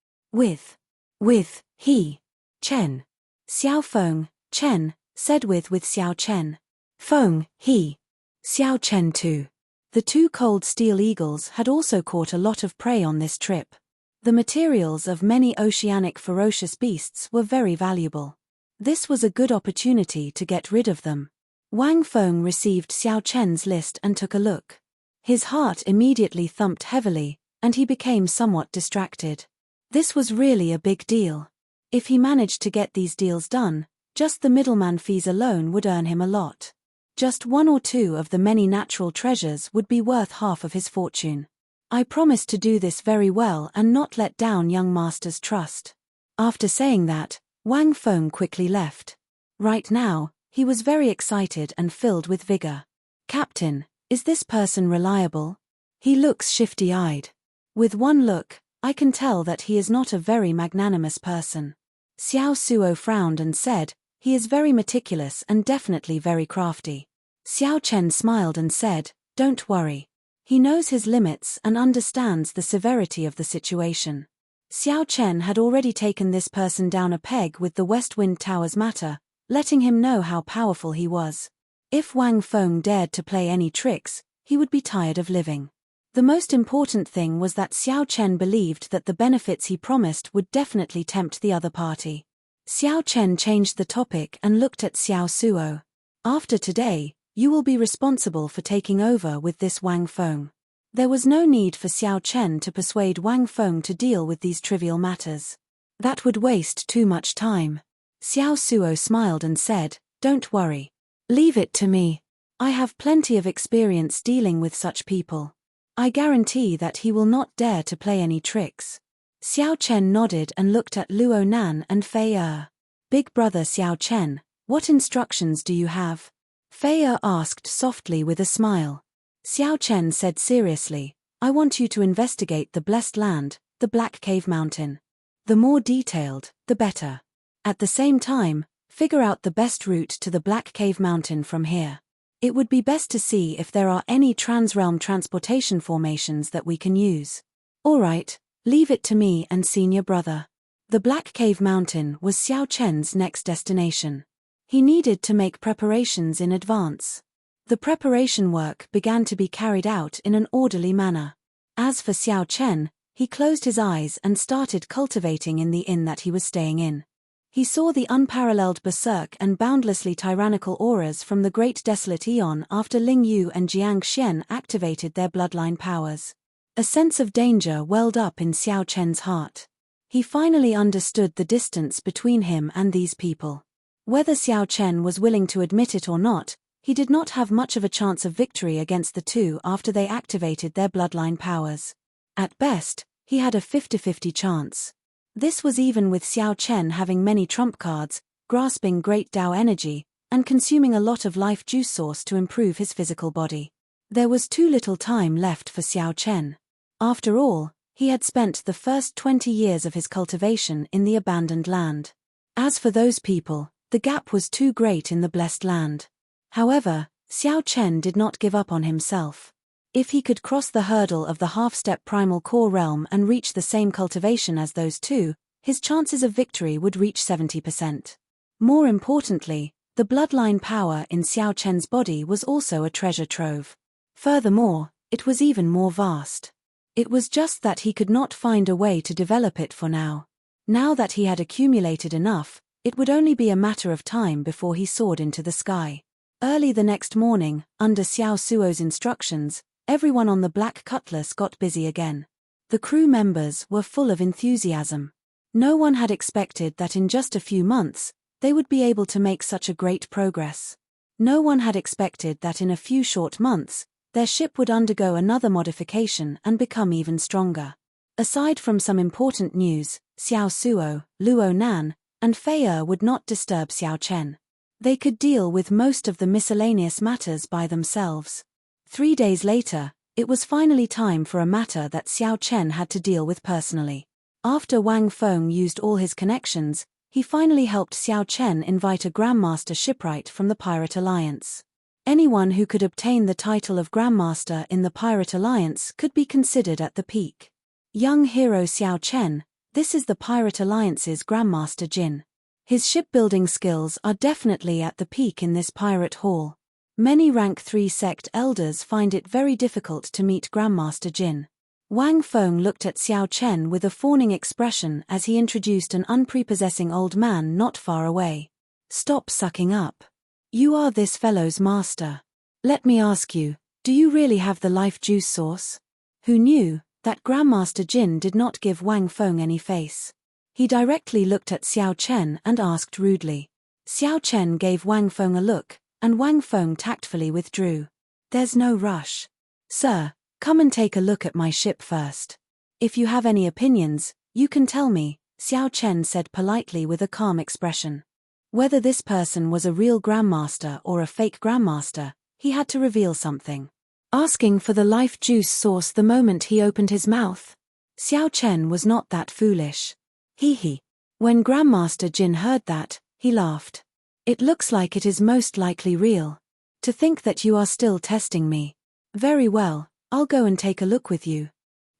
he. Chen. Xiao Feng, Chen, said with Xiao Chen. Feng, he. Xiao Chen too. The 2 cold steel eagles had also caught a lot of prey on this trip. The materials of many oceanic ferocious beasts were very valuable. This was a good opportunity to get rid of them. Wang Feng received Xiao Chen's list and took a look. His heart immediately thumped heavily, and he became somewhat distracted. This was really a big deal. If he managed to get these deals done, just the middleman fees alone would earn him a lot. Just 1 or 2 of the many natural treasures would be worth half of his fortune. I promised to do this very well and not let down young Master's trust. After saying that, Wang Feng quickly left. Right now, he was very excited and filled with vigor. Captain, is this person reliable? He looks shifty-eyed. With one look, I can tell that he is not a very magnanimous person. Xiao Suo frowned and said, he is very meticulous and definitely very crafty. Xiao Chen smiled and said, don't worry. He knows his limits and understands the severity of the situation. Xiao Chen had already taken this person down a peg with the West Wind Tower's matter, letting him know how powerful he was. If Wang Feng dared to play any tricks, he would be tired of living. The most important thing was that Xiao Chen believed that the benefits he promised would definitely tempt the other party. Xiao Chen changed the topic and looked at Xiao Suo. After today, you will be responsible for taking over with this Wang Feng. There was no need for Xiao Chen to persuade Wang Feng to deal with these trivial matters. That would waste too much time. Xiao Suo smiled and said, "Don't worry. Leave it to me. I have plenty of experience dealing with such people. I guarantee that he will not dare to play any tricks." Xiao Chen nodded and looked at Luo Nan and Fei Er. "Big brother Xiao Chen, what instructions do you have?" Fei Er asked softly with a smile. Xiao Chen said seriously, "I want you to investigate the Blessed Land, the Black Cave Mountain. The more detailed, the better. At the same time, figure out the best route to the Black Cave Mountain from here. It would be best to see if there are any transrealm transportation formations that we can use." "All right, leave it to me and senior brother." The Black Cave Mountain was Xiao Chen's next destination. He needed to make preparations in advance. The preparation work began to be carried out in an orderly manner. As for Xiao Chen, he closed his eyes and started cultivating in the inn that he was staying in. He saw the unparalleled berserk and boundlessly tyrannical auras from the great desolate eon after Ling Yu and Jiang Xian activated their bloodline powers. A sense of danger welled up in Xiao Chen's heart. He finally understood the distance between him and these people. Whether Xiao Chen was willing to admit it or not, he did not have much of a chance of victory against the two after they activated their bloodline powers. At best, he had a 50-50 chance. This was even with Xiao Chen having many trump cards, grasping great Dao energy, and consuming a lot of life juice source to improve his physical body. There was too little time left for Xiao Chen. After all, he had spent the first 20 years of his cultivation in the abandoned land. As for those people, the gap was too great in the blessed land. However, Xiao Chen did not give up on himself. If he could cross the hurdle of the half-step primal core realm and reach the same cultivation as those two, his chances of victory would reach 70%. More importantly, the bloodline power in Xiao Chen's body was also a treasure trove. Furthermore, it was even more vast. It was just that he could not find a way to develop it for now. Now that he had accumulated enough, it would only be a matter of time before he soared into the sky. Early the next morning, under Xiao Suo's instructions, everyone on the Black Cutlass got busy again. The crew members were full of enthusiasm. No one had expected that in just a few months, they would be able to make such a great progress. No one had expected that in a few short months, their ship would undergo another modification and become even stronger. Aside from some important news, Xiao Suo, Luo Nan, and Fei Er would not disturb Xiao Chen. They could deal with most of the miscellaneous matters by themselves. 3 days later, it was finally time for a matter that Xiao Chen had to deal with personally. After Wang Feng used all his connections, he finally helped Xiao Chen invite a Grandmaster shipwright from the Pirate Alliance. Anyone who could obtain the title of Grandmaster in the Pirate Alliance could be considered at the peak. Young hero Xiao Chen, this is the Pirate Alliance's Grandmaster Jin. His shipbuilding skills are definitely at the peak in this pirate hall. Many rank 3 sect elders find it very difficult to meet Grandmaster Jin. Wang Feng looked at Xiao Chen with a fawning expression as he introduced an unprepossessing old man not far away. "Stop sucking up. You are this fellow's master. Let me ask you, do you really have the life juice source?" Who knew that Grandmaster Jin did not give Wang Feng any face. He directly looked at Xiao Chen and asked rudely. Xiao Chen gave Wang Feng a look, and Wang Feng tactfully withdrew. "There's no rush. Sir, come and take a look at my ship first. If you have any opinions, you can tell me," Xiao Chen said politely with a calm expression. Whether this person was a real Grandmaster or a fake Grandmaster, he had to reveal something. Asking for the life juice source the moment he opened his mouth? Xiao Chen was not that foolish. Hee. When Grandmaster Jin heard that, he laughed. "It looks like it is most likely real. To think that you are still testing me. Very well, I'll go and take a look with you."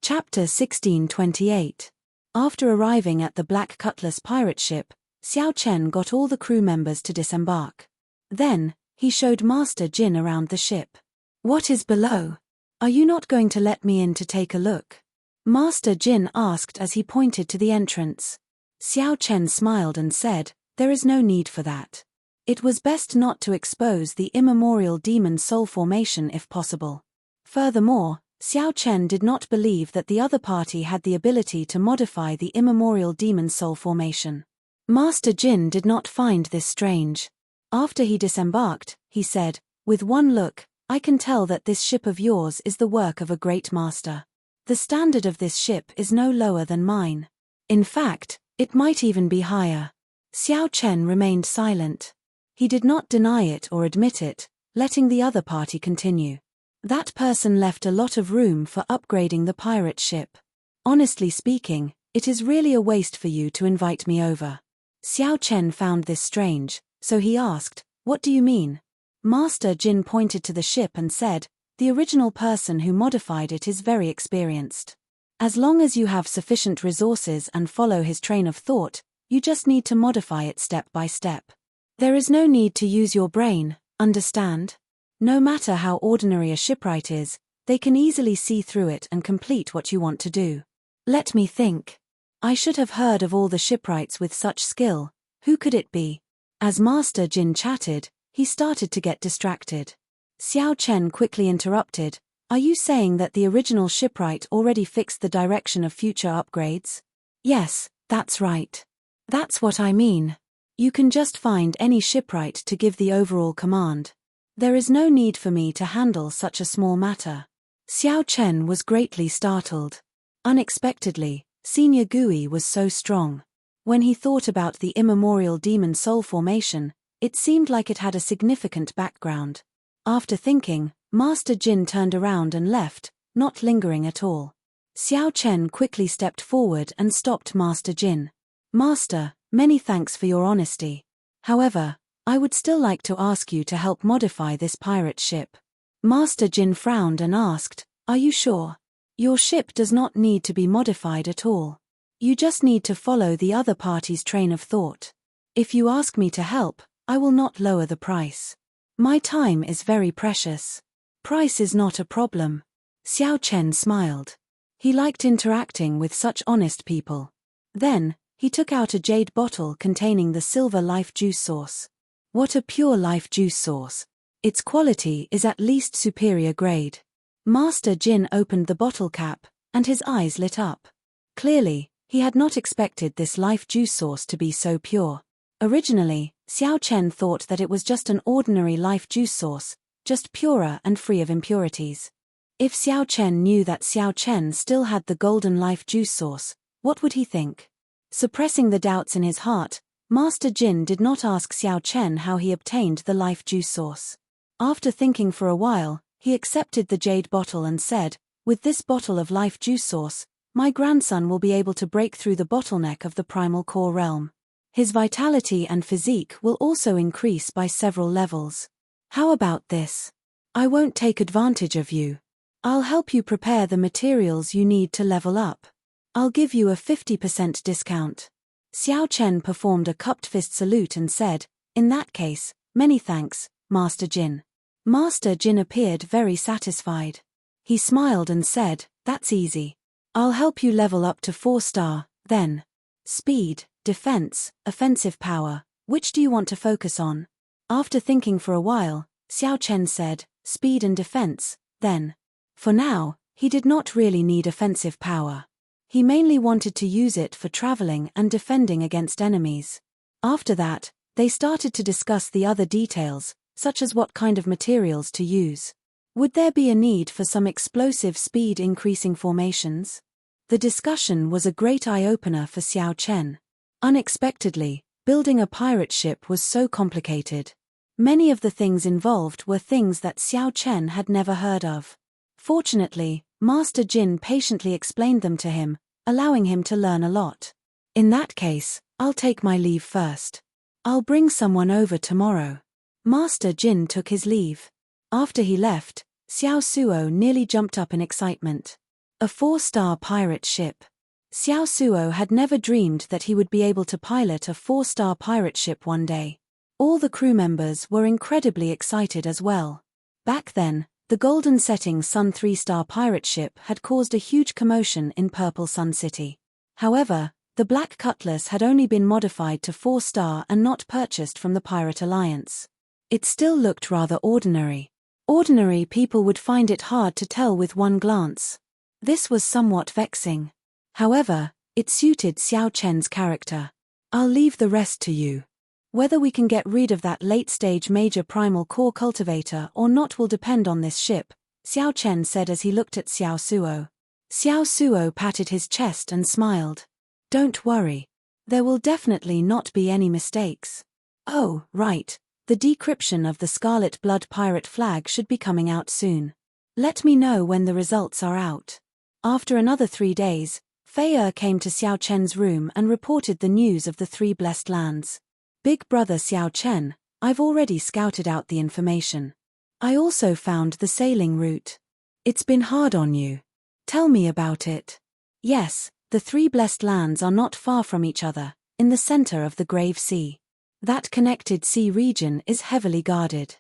Chapter 1628. After arriving at the Black Cutlass pirate ship, Xiao Chen got all the crew members to disembark. Then, he showed Master Jin around the ship. "What is below? Are you not going to let me in to take a look?" Master Jin asked as he pointed to the entrance. Xiao Chen smiled and said, "There is no need for that. It was best not to expose the immemorial demon soul formation if possible. Furthermore, Xiao Chen did not believe that the other party had the ability to modify the immemorial demon soul formation. Master Jin did not find this strange. After he disembarked, he said, "With one look, I can tell that this ship of yours is the work of a great master. The standard of this ship is no lower than mine. In fact, it might even be higher." Xiao Chen remained silent. He did not deny it or admit it, letting the other party continue. That person left a lot of room for upgrading the pirate ship. "Honestly speaking, it is really a waste for you to invite me over." Xiao Chen found this strange, so he asked, "What do you mean?" Master Jin pointed to the ship and said, "The original person who modified it is very experienced. As long as you have sufficient resources and follow his train of thought, you just need to modify it step by step. There is no need to use your brain, understand? No matter how ordinary a shipwright is, they can easily see through it and complete what you want to do." Let me think. I should have heard of all the shipwrights with such skill. Who could it be? As Master Jin chatted, he started to get distracted. Xiao Chen quickly interrupted, "Are you saying that the original shipwright already fixed the direction of future upgrades?" "Yes, that's right. That's what I mean. You can just find any shipwright to give the overall command. There is no need for me to handle such a small matter." Xiao Chen was greatly startled. Unexpectedly, Senior Gui was so strong. When he thought about the immemorial demon soul formation, it seemed like it had a significant background. After thinking, Master Jin turned around and left, not lingering at all. Xiao Chen quickly stepped forward and stopped Master Jin. "Master, many thanks for your honesty. However, I would still like to ask you to help modify this pirate ship." Master Jin frowned and asked, "Are you sure? Your ship does not need to be modified at all. You just need to follow the other party's train of thought. If you ask me to help, I will not lower the price. My time is very precious. Price is not a problem." Xiao Chen smiled. He liked interacting with such honest people. Then, he took out a jade bottle containing the silver life juice source. What a pure life juice source. Its quality is at least superior grade. Master Jin opened the bottle cap, and his eyes lit up. Clearly, he had not expected this life juice source to be so pure. Originally, Xiao Chen thought that it was just an ordinary life juice source, just purer and free of impurities. If Xiao Chen knew that Xiao Chen still had the golden life juice source, what would he think? Suppressing the doubts in his heart, Master Jin did not ask Xiao Chen how he obtained the life juice source. After thinking for a while, he accepted the jade bottle and said, "With this bottle of life juice source, my grandson will be able to break through the bottleneck of the primal core realm. His vitality and physique will also increase by several levels. How about this? I won't take advantage of you. I'll help you prepare the materials you need to level up. I'll give you a 50% discount." Xiao Chen performed a cupped fist salute and said, "In that case, many thanks, Master Jin." Master Jin appeared very satisfied. He smiled and said, "That's easy. I'll help you level up to 4-star, then. Speed, defense, offensive power, which do you want to focus on?" After thinking for a while, Xiao Chen said, "Speed and defense, then." For now, he did not really need offensive power. He mainly wanted to use it for traveling and defending against enemies. After that, they started to discuss the other details, such as what kind of materials to use. Would there be a need for some explosive speed-increasing formations? The discussion was a great eye-opener for Xiao Chen. Unexpectedly, building a pirate ship was so complicated. Many of the things involved were things that Xiao Chen had never heard of. Fortunately, Master Jin patiently explained them to him, allowing him to learn a lot. "In that case, I'll take my leave first. I'll bring someone over tomorrow." Master Jin took his leave. After he left, Xiao Suo nearly jumped up in excitement. A 4-star pirate ship. Xiao Suo had never dreamed that he would be able to pilot a 4-star pirate ship one day. All the crew members were incredibly excited as well. Back then, the Golden Setting Sun 3-star pirate ship had caused a huge commotion in Purple Sun City. However, the Black Cutlass had only been modified to 4-star and not purchased from the Pirate Alliance. It still looked rather ordinary. Ordinary people would find it hard to tell with one glance. This was somewhat vexing. However, it suited Xiao Chen's character. I'll leave the rest to you. Whether we can get rid of that late-stage major primal core cultivator or not will depend on this ship, Xiao Chen said as he looked at Xiao Suo. Xiao Suo patted his chest and smiled. Don't worry. There will definitely not be any mistakes. Oh, right. The decryption of the Scarlet Blood Pirate flag should be coming out soon. Let me know when the results are out. After another 3 days, Fei came to Xiao Chen's room and reported the news of the 3 blessed lands. Big brother Xiao Chen, I've already scouted out the information. I also found the sailing route. It's been hard on you. Tell me about it. Yes, the 3 blessed lands are not far from each other, in the center of the Grave Sea. That connected sea region is heavily guarded.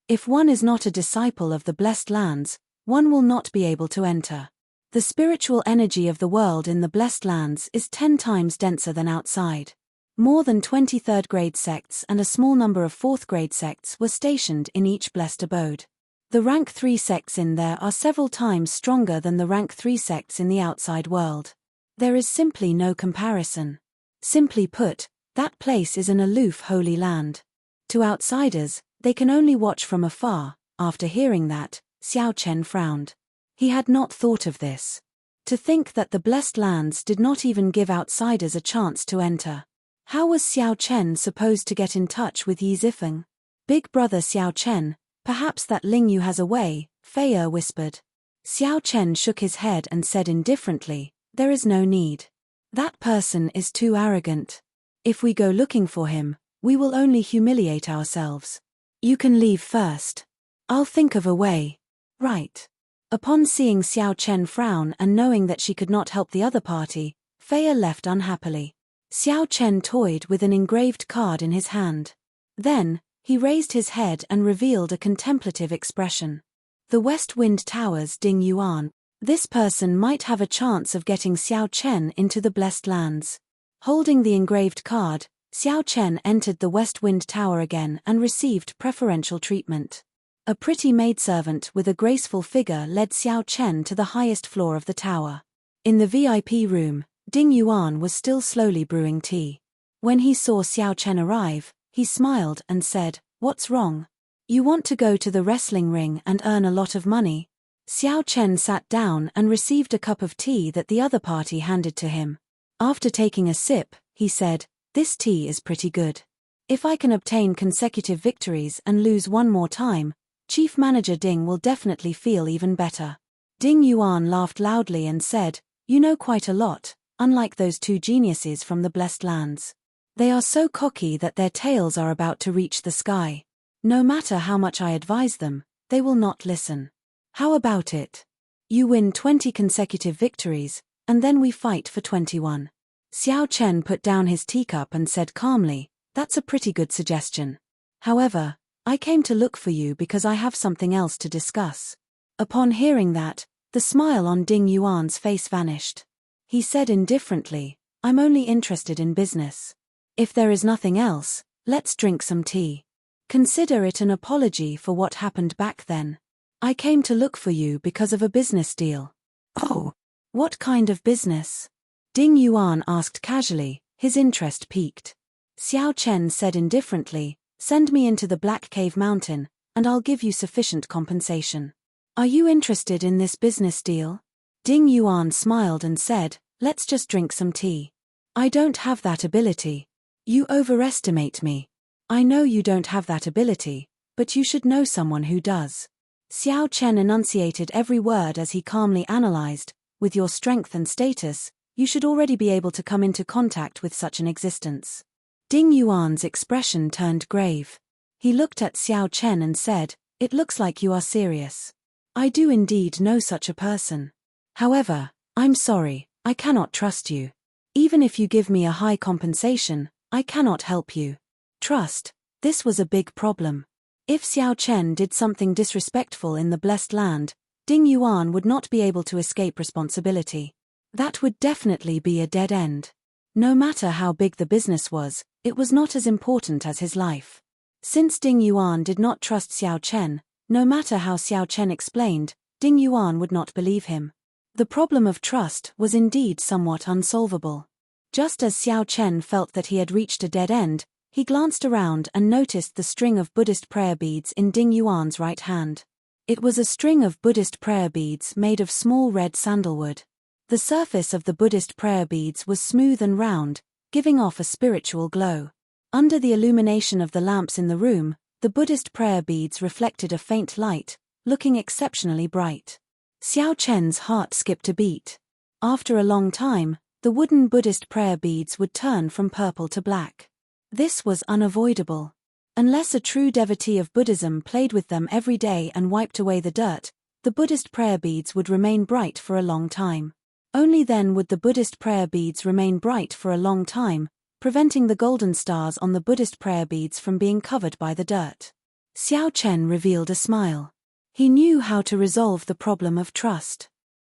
If one is not a disciple of the blessed lands, one will not be able to enter. The spiritual energy of the world in the blessed lands is 10 times denser than outside. More than 20 third-grade sects and a small number of fourth-grade sects were stationed in each blessed abode. The rank 3 sects in there are several times stronger than the rank 3 sects in the outside world. There is simply no comparison. Simply put, that place is an aloof holy land. To outsiders, they can only watch from afar. After hearing that, Xiao Chen frowned. He had not thought of this. To think that the blessed lands did not even give outsiders a chance to enter. How was Xiao Chen supposed to get in touch with Yi Zifeng? Big brother Xiao Chen, perhaps that Ling Yu has a way, Fei whispered. Xiao Chen shook his head and said indifferently, there is no need. That person is too arrogant. If we go looking for him, we will only humiliate ourselves. You can leave first. I'll think of a way. Right. Upon seeing Xiao Chen frown and knowing that she could not help the other party, Fei left unhappily. Xiao Chen toyed with an engraved card in his hand. Then, he raised his head and revealed a contemplative expression. The West Wind Towers Ding Yuan. This person might have a chance of getting Xiao Chen into the blessed lands. Holding the engraved card, Xiao Chen entered the West Wind Tower again and received preferential treatment. A pretty maidservant with a graceful figure led Xiao Chen to the highest floor of the tower. In the VIP room, Ding Yuan was still slowly brewing tea. When he saw Xiao Chen arrive, he smiled and said, "What's wrong? You want to go to the wrestling ring and earn a lot of money?" Xiao Chen sat down and received a cup of tea that the other party handed to him. After taking a sip, he said, "This tea is pretty good. If I can obtain consecutive victories and lose one more time, Chief Manager Ding will definitely feel even better." Ding Yuan laughed loudly and said, "You know quite a lot. Unlike those 2 geniuses from the blessed lands. They are so cocky that their tails are about to reach the sky. No matter how much I advise them, they will not listen. How about it? You win 20 consecutive victories, and then we fight for 21. Xiao Chen put down his teacup and said calmly, "That's a pretty good suggestion. However, I came to look for you because I have something else to discuss." Upon hearing that, the smile on Ding Yuan's face vanished. He said indifferently, "I'm only interested in business. If there is nothing else, let's drink some tea. Consider it an apology for what happened back then. I came to look for you because of a business deal." "Oh, what kind of business?" Ding Yuan asked casually, his interest piqued. Xiao Chen said indifferently, "Send me into the Black Cave Mountain, and I'll give you sufficient compensation." "Are you interested in this business deal?" Ding Yuan smiled and said, "Let's just drink some tea. I don't have that ability. You overestimate me. I know you don't have that ability, but you should know someone who does." Xiao Chen enunciated every word as he calmly analyzed, "With your strength and status, you should already be able to come into contact with such an existence." Ding Yuan's expression turned grave. He looked at Xiao Chen and said, "It looks like you are serious. I do indeed know such a person. However, I'm sorry, I cannot trust you. Even if you give me a high compensation, I cannot help you." Trust, this was a big problem. If Xiao Chen did something disrespectful in the blessed land, Ding Yuan would not be able to escape responsibility. That would definitely be a dead end. No matter how big the business was, it was not as important as his life. Since Ding Yuan did not trust Xiao Chen, No matter how Xiao Chen explained, Ding Yuan would not believe him. The problem of trust was indeed somewhat unsolvable. Just as Xiao Chen felt that he had reached a dead end, he glanced around and noticed the string of Buddhist prayer beads in Ding Yuan's right hand. It was a string of Buddhist prayer beads made of small red sandalwood. The surface of the Buddhist prayer beads was smooth and round, giving off a spiritual glow. Under the illumination of the lamps in the room, the Buddhist prayer beads reflected a faint light, looking exceptionally bright. Xiao Chen's heart skipped a beat. After a long time, the wooden Buddhist prayer beads would turn from purple to black. This was unavoidable. Unless a true devotee of Buddhism played with them every day and wiped away the dirt, the Buddhist prayer beads would remain bright for a long time. Only then would the Buddhist prayer beads remain bright for a long time, preventing the golden stars on the Buddhist prayer beads from being covered by the dirt. Xiao Chen revealed a smile. He knew how to resolve the problem of trust.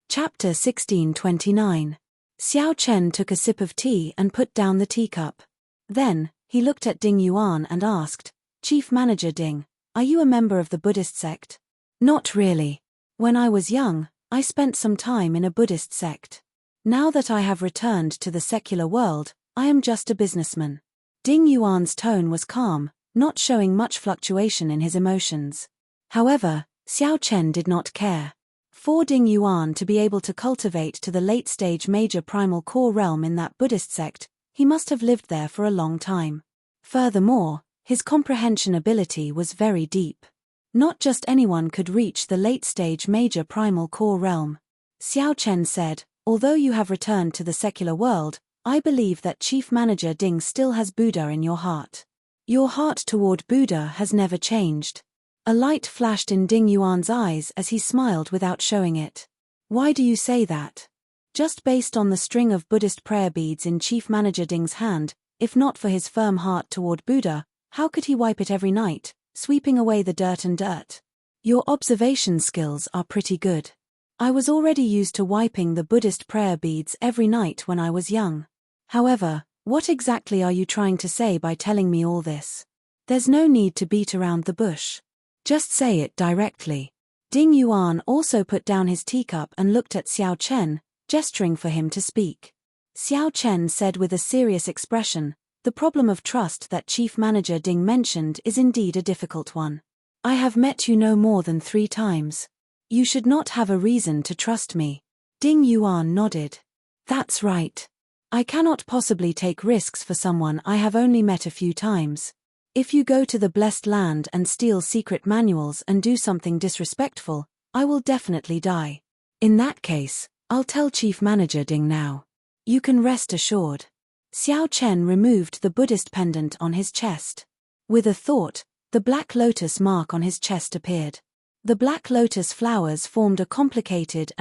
Chapter 1629. Xiao Chen took a sip of tea and put down the teacup. Then, he looked at Ding Yuan and asked, "Chief Manager Ding, are you a member of the Buddhist sect?" "Not really. When I was young, I spent some time in a Buddhist sect. Now that I have returned to the secular world, I am just a businessman." Ding Yuan's tone was calm, not showing much fluctuation in his emotions. However, Xiao Chen did not care. For Ding Yuan to be able to cultivate to the late-stage major primal core realm in that Buddhist sect, he must have lived there for a long time. Furthermore, his comprehension ability was very deep. Not just anyone could reach the late-stage major primal core realm. Xiao Chen said, "Although you have returned to the secular world, I believe that Chief Manager Ding still has Buddha in your heart. Your heart toward Buddha has never changed." A light flashed in Ding Yuan's eyes as he smiled without showing it. "Why do you say that?" Just based on the string of Buddhist prayer beads in Chief Manager Ding's hand, if not for his firm heart toward Buddha, how could he wipe it every night, sweeping away the dirt and dirt? Your observation skills are pretty good. I was already used to wiping the Buddhist prayer beads every night when I was young. However, what exactly are you trying to say by telling me all this? There's no need to beat around the bush. Just say it directly. Ding Yuan also put down his teacup and looked at Xiao Chen, gesturing for him to speak. Xiao Chen said with a serious expression, "The problem of trust that Chief Manager Ding mentioned is indeed a difficult one. I have met you no more than 3 times. You should not have a reason to trust me." Ding Yuan nodded. "That's right. I cannot possibly take risks for someone I have only met a few times. If you go to the Blessed Land and steal secret manuals and do something disrespectful, I will definitely die. In that case, I'll tell Chief Manager Ding now. You can rest assured." Xiao Chen removed the Buddhist pendant on his chest. With a thought, the black lotus mark on his chest appeared. The black lotus flowers formed a complicated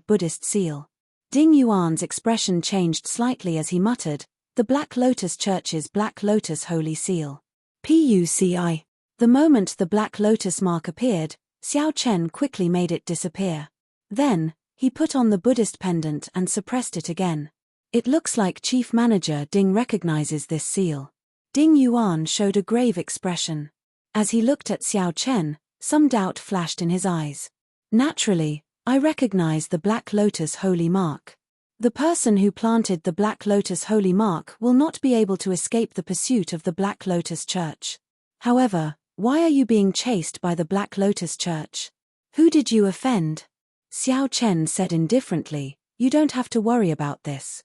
Buddhist seal. Ding Yuan's expression changed slightly as he muttered, "The Black Lotus Church's Black Lotus Holy Seal. PUCI. The moment the black lotus mark appeared, Xiao Chen quickly made it disappear. Then, he put on the Buddhist pendant and suppressed it again. "It looks like Chief Manager Ding recognizes this seal." Ding Yuan showed a grave expression. As he looked at Xiao Chen, some doubt flashed in his eyes. "Naturally, I recognize the Black Lotus Holy Mark. The person who planted the Black Lotus Holy Mark will not be able to escape the pursuit of the Black Lotus Church. However, why are you being chased by the Black Lotus Church? Who did you offend?" Xiao Chen said indifferently, "You don't have to worry about this.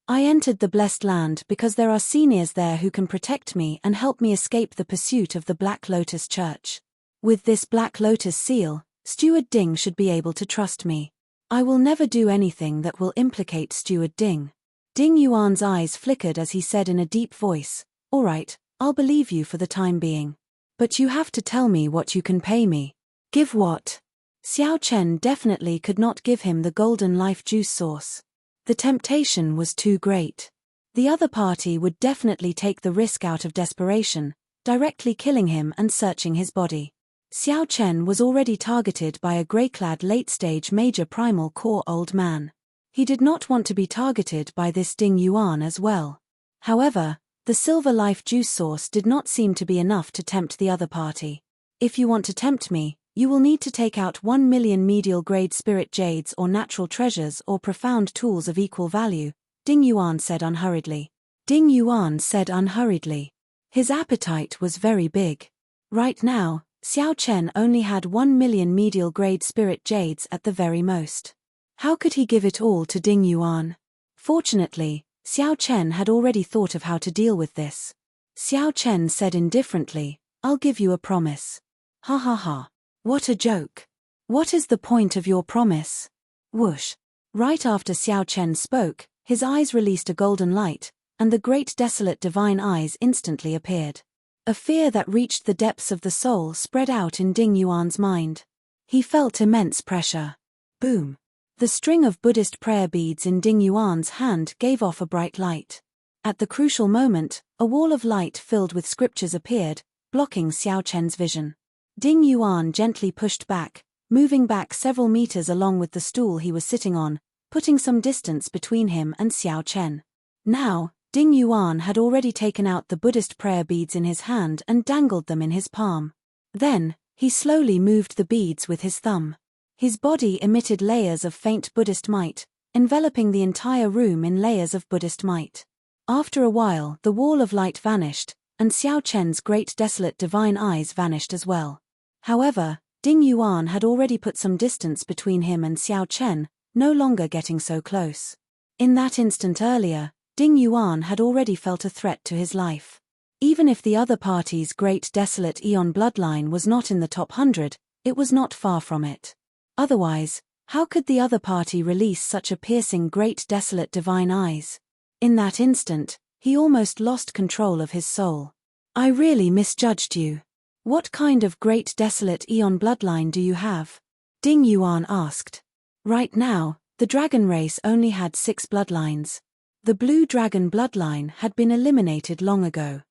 I entered the Blessed Land because there are seniors there who can protect me and help me escape the pursuit of the Black Lotus Church. With this Black Lotus seal, Steward Ding should be able to trust me. I will never do anything that will implicate Steward Ding." Ding Yuan's eyes flickered as he said in a deep voice, "All right, I'll believe you for the time being. But you have to tell me what you can pay me." "Give what?" Xiao Chen definitely could not give him the golden life juice source. The temptation was too great. The other party would definitely take the risk out of desperation, directly killing him and searching his body. Xiao Chen was already targeted by a grey-clad late-stage major primal core old man. He did not want to be targeted by this Ding Yuan as well. However, the silver life juice source did not seem to be enough to tempt the other party. If you want to tempt me, you will need to take out 1 million medial-grade spirit jades or natural treasures or profound tools of equal value, Ding Yuan said unhurriedly. Ding Yuan said unhurriedly. His appetite was very big. Right now, Xiao Chen only had 1 million medial-grade spirit jades at the very most. How could he give it all to Ding Yuan? Fortunately, Xiao Chen had already thought of how to deal with this. Xiao Chen said indifferently, "I'll give you a promise." Ha ha ha. What a joke. What is the point of your promise? Whoosh. Right after Xiao Chen spoke, his eyes released a golden light, and the great desolate divine eyes instantly appeared. A fear that reached the depths of the soul spread out in Ding Yuan's mind. He felt immense pressure. Boom. The string of Buddhist prayer beads in Ding Yuan's hand gave off a bright light. At the crucial moment, a wall of light filled with scriptures appeared, blocking Xiao Chen's vision. Ding Yuan gently pushed back, moving back several meters along with the stool he was sitting on, putting some distance between him and Xiao Chen. Now, Ding Yuan had already taken out the Buddhist prayer beads in his hand and dangled them in his palm. Then, he slowly moved the beads with his thumb. His body emitted layers of faint Buddhist might, enveloping the entire room in layers of Buddhist might. After a while, the wall of light vanished, and Xiao Chen's great desolate divine eyes vanished as well. However, Ding Yuan had already put some distance between him and Xiao Chen, no longer getting so close. In that instant earlier, Ding Yuan had already felt a threat to his life. Even if the other party's great desolate Eon bloodline was not in the top 100, it was not far from it. Otherwise, how could the other party release such a piercing great desolate divine eyes? In that instant, he almost lost control of his soul. I really misjudged you. What kind of great desolate Eon bloodline do you have? Ding Yuan asked. Right now, the dragon race only had 6 bloodlines. The blue dragon bloodline had been eliminated long ago.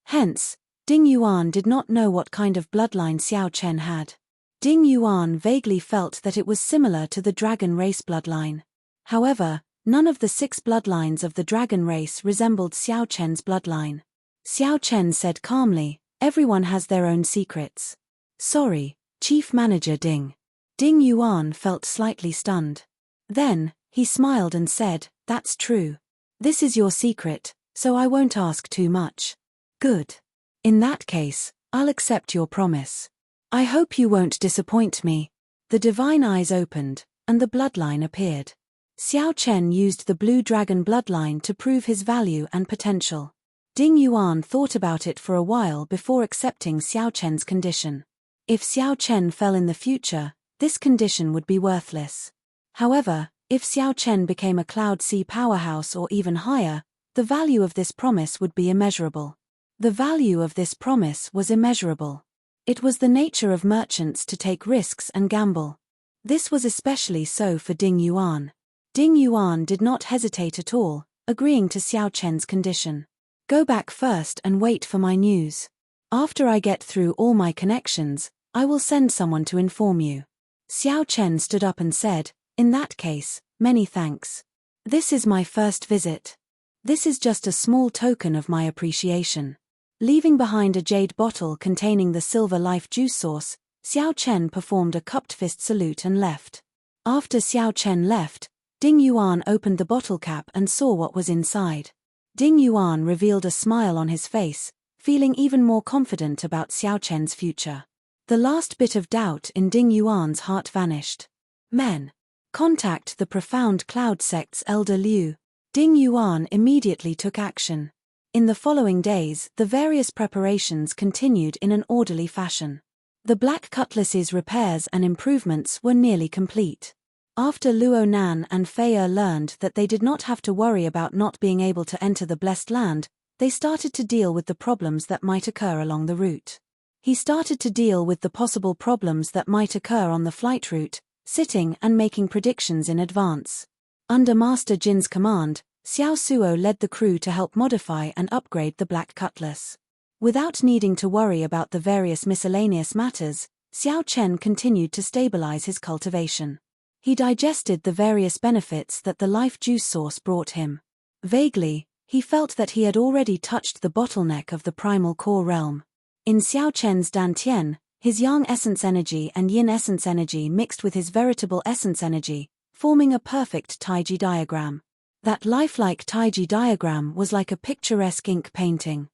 Hence, Ding Yuan did not know what kind of bloodline Xiao Chen had. Ding Yuan vaguely felt that it was similar to the dragon race bloodline. However, none of the 6 bloodlines of the dragon race resembled Xiao Chen's bloodline. Xiao Chen said calmly, "Everyone has their own secrets." Sorry, Chief Manager Ding. Ding Yuan felt slightly stunned. Then, he smiled and said, "That's true. This is your secret, so I won't ask too much." Good. In that case, I'll accept your promise. I hope you won't disappoint me. The divine eyes opened, and the bloodline appeared. Xiao Chen used the blue dragon bloodline to prove his value and potential. Ding Yuan thought about it for a while before accepting Xiao Chen's condition. If Xiao Chen fell in the future, this condition would be worthless. However, if Xiao Chen became a Cloud Sea powerhouse or even higher, the value of this promise would be immeasurable. The value of this promise was immeasurable. It was the nature of merchants to take risks and gamble. This was especially so for Ding Yuan. Ding Yuan did not hesitate at all, agreeing to Xiao Chen's condition. Go back first and wait for my news. After I get through all my connections, I will send someone to inform you. Xiao Chen stood up and said, "In that case, many thanks. This is my first visit. This is just a small token of my appreciation." Leaving behind a jade bottle containing the silver life juice source, Xiao Chen performed a cupped fist salute and left. After Xiao Chen left, Ding Yuan opened the bottle cap and saw what was inside. Ding Yuan revealed a smile on his face, feeling even more confident about Xiao Chen's future. The last bit of doubt in Ding Yuan's heart vanished. Men. Contact the profound cloud sect's elder Liu. Ding Yuan immediately took action. In the following days, the various preparations continued in an orderly fashion. The Black Cutlass's repairs and improvements were nearly complete. After Luo Nan and Fei Er learned that they did not have to worry about not being able to enter the Blessed Land, they started to deal with the problems that might occur along the route. He started to deal with the possible problems that might occur on the flight route, sitting and making predictions in advance. Under Master Jin's command, Xiao Suo led the crew to help modify and upgrade the Black Cutlass. Without needing to worry about the various miscellaneous matters, Xiao Chen continued to stabilize his cultivation. He digested the various benefits that the life juice source brought him. Vaguely, he felt that he had already touched the bottleneck of the primal core realm. In Xiao Chen's dantian, His yang essence energy and yin essence energy mixed with his veritable essence energy, forming a perfect Taiji diagram. That lifelike Taiji diagram was like a picturesque ink painting.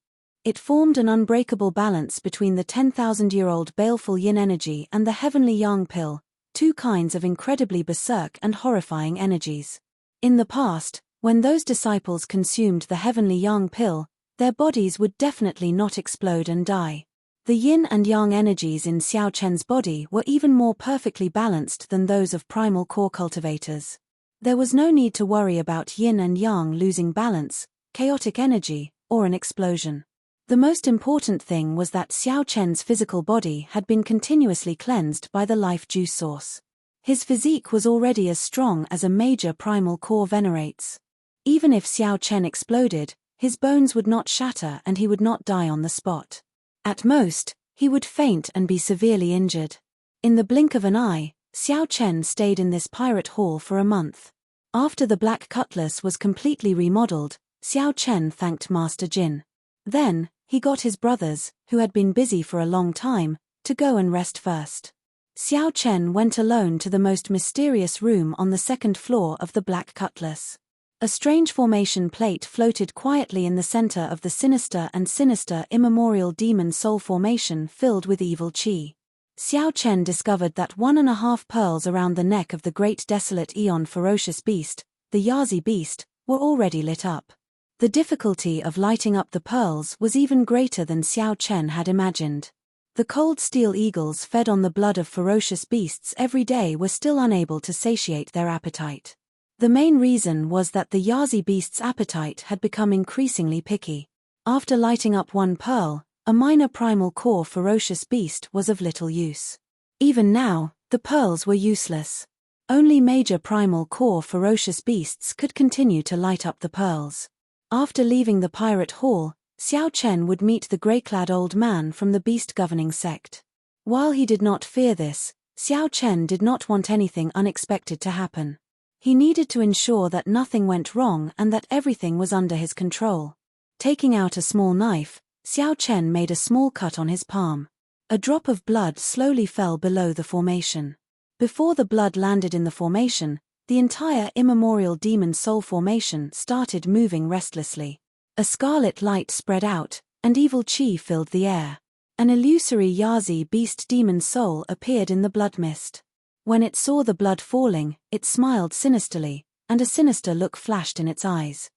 It formed an unbreakable balance between the 10,000-year-old baleful yin energy and the heavenly yang pill, two kinds of incredibly berserk and horrifying energies. In the past, when those disciples consumed the heavenly yang pill, their bodies would definitely not explode and die. The yin and yang energies in Xiao Chen's body were even more perfectly balanced than those of primal core cultivators. There was no need to worry about yin and yang losing balance, chaotic energy, or an explosion. The most important thing was that Xiao Chen's physical body had been continuously cleansed by the life juice source. His physique was already as strong as a major primal core venerates. Even if Xiao Chen exploded, his bones would not shatter and he would not die on the spot. At most, he would faint and be severely injured. In the blink of an eye, Xiao Chen stayed in this pirate hall for a month. After the black cutlass was completely remodeled, Xiao Chen thanked Master Jin. Then, he got his brothers, who had been busy for a long time, to go and rest first. Xiao Chen went alone to the most mysterious room on the second floor of the Black Cutlass. A strange formation plate floated quietly in the center of the sinister and sinister immemorial demon soul formation filled with evil qi. Xiao Chen discovered that 1.5 pearls around the neck of the great desolate eon ferocious beast, the Yazi beast, were already lit up. The difficulty of lighting up the pearls was even greater than Xiao Chen had imagined. The cold steel eagles fed on the blood of ferocious beasts every day were still unable to satiate their appetite. The main reason was that the Yazi beast's appetite had become increasingly picky. After lighting up one pearl, a minor primal core ferocious beast was of little use. Even now, the pearls were useless. Only major primal core ferocious beasts could continue to light up the pearls. After leaving the pirate hall, Xiao Chen would meet the grey-clad old man from the beast-governing sect. While he did not fear this, Xiao Chen did not want anything unexpected to happen. He needed to ensure that nothing went wrong and that everything was under his control. Taking out a small knife, Xiao Chen made a small cut on his palm. A drop of blood slowly fell below the formation. Before the blood landed in the formation, the entire immemorial demon soul formation started moving restlessly. A scarlet light spread out, and evil qi filled the air. An illusory Yazi beast demon soul appeared in the blood mist. When it saw the blood falling, it smiled sinisterly, and a sinister look flashed in its eyes.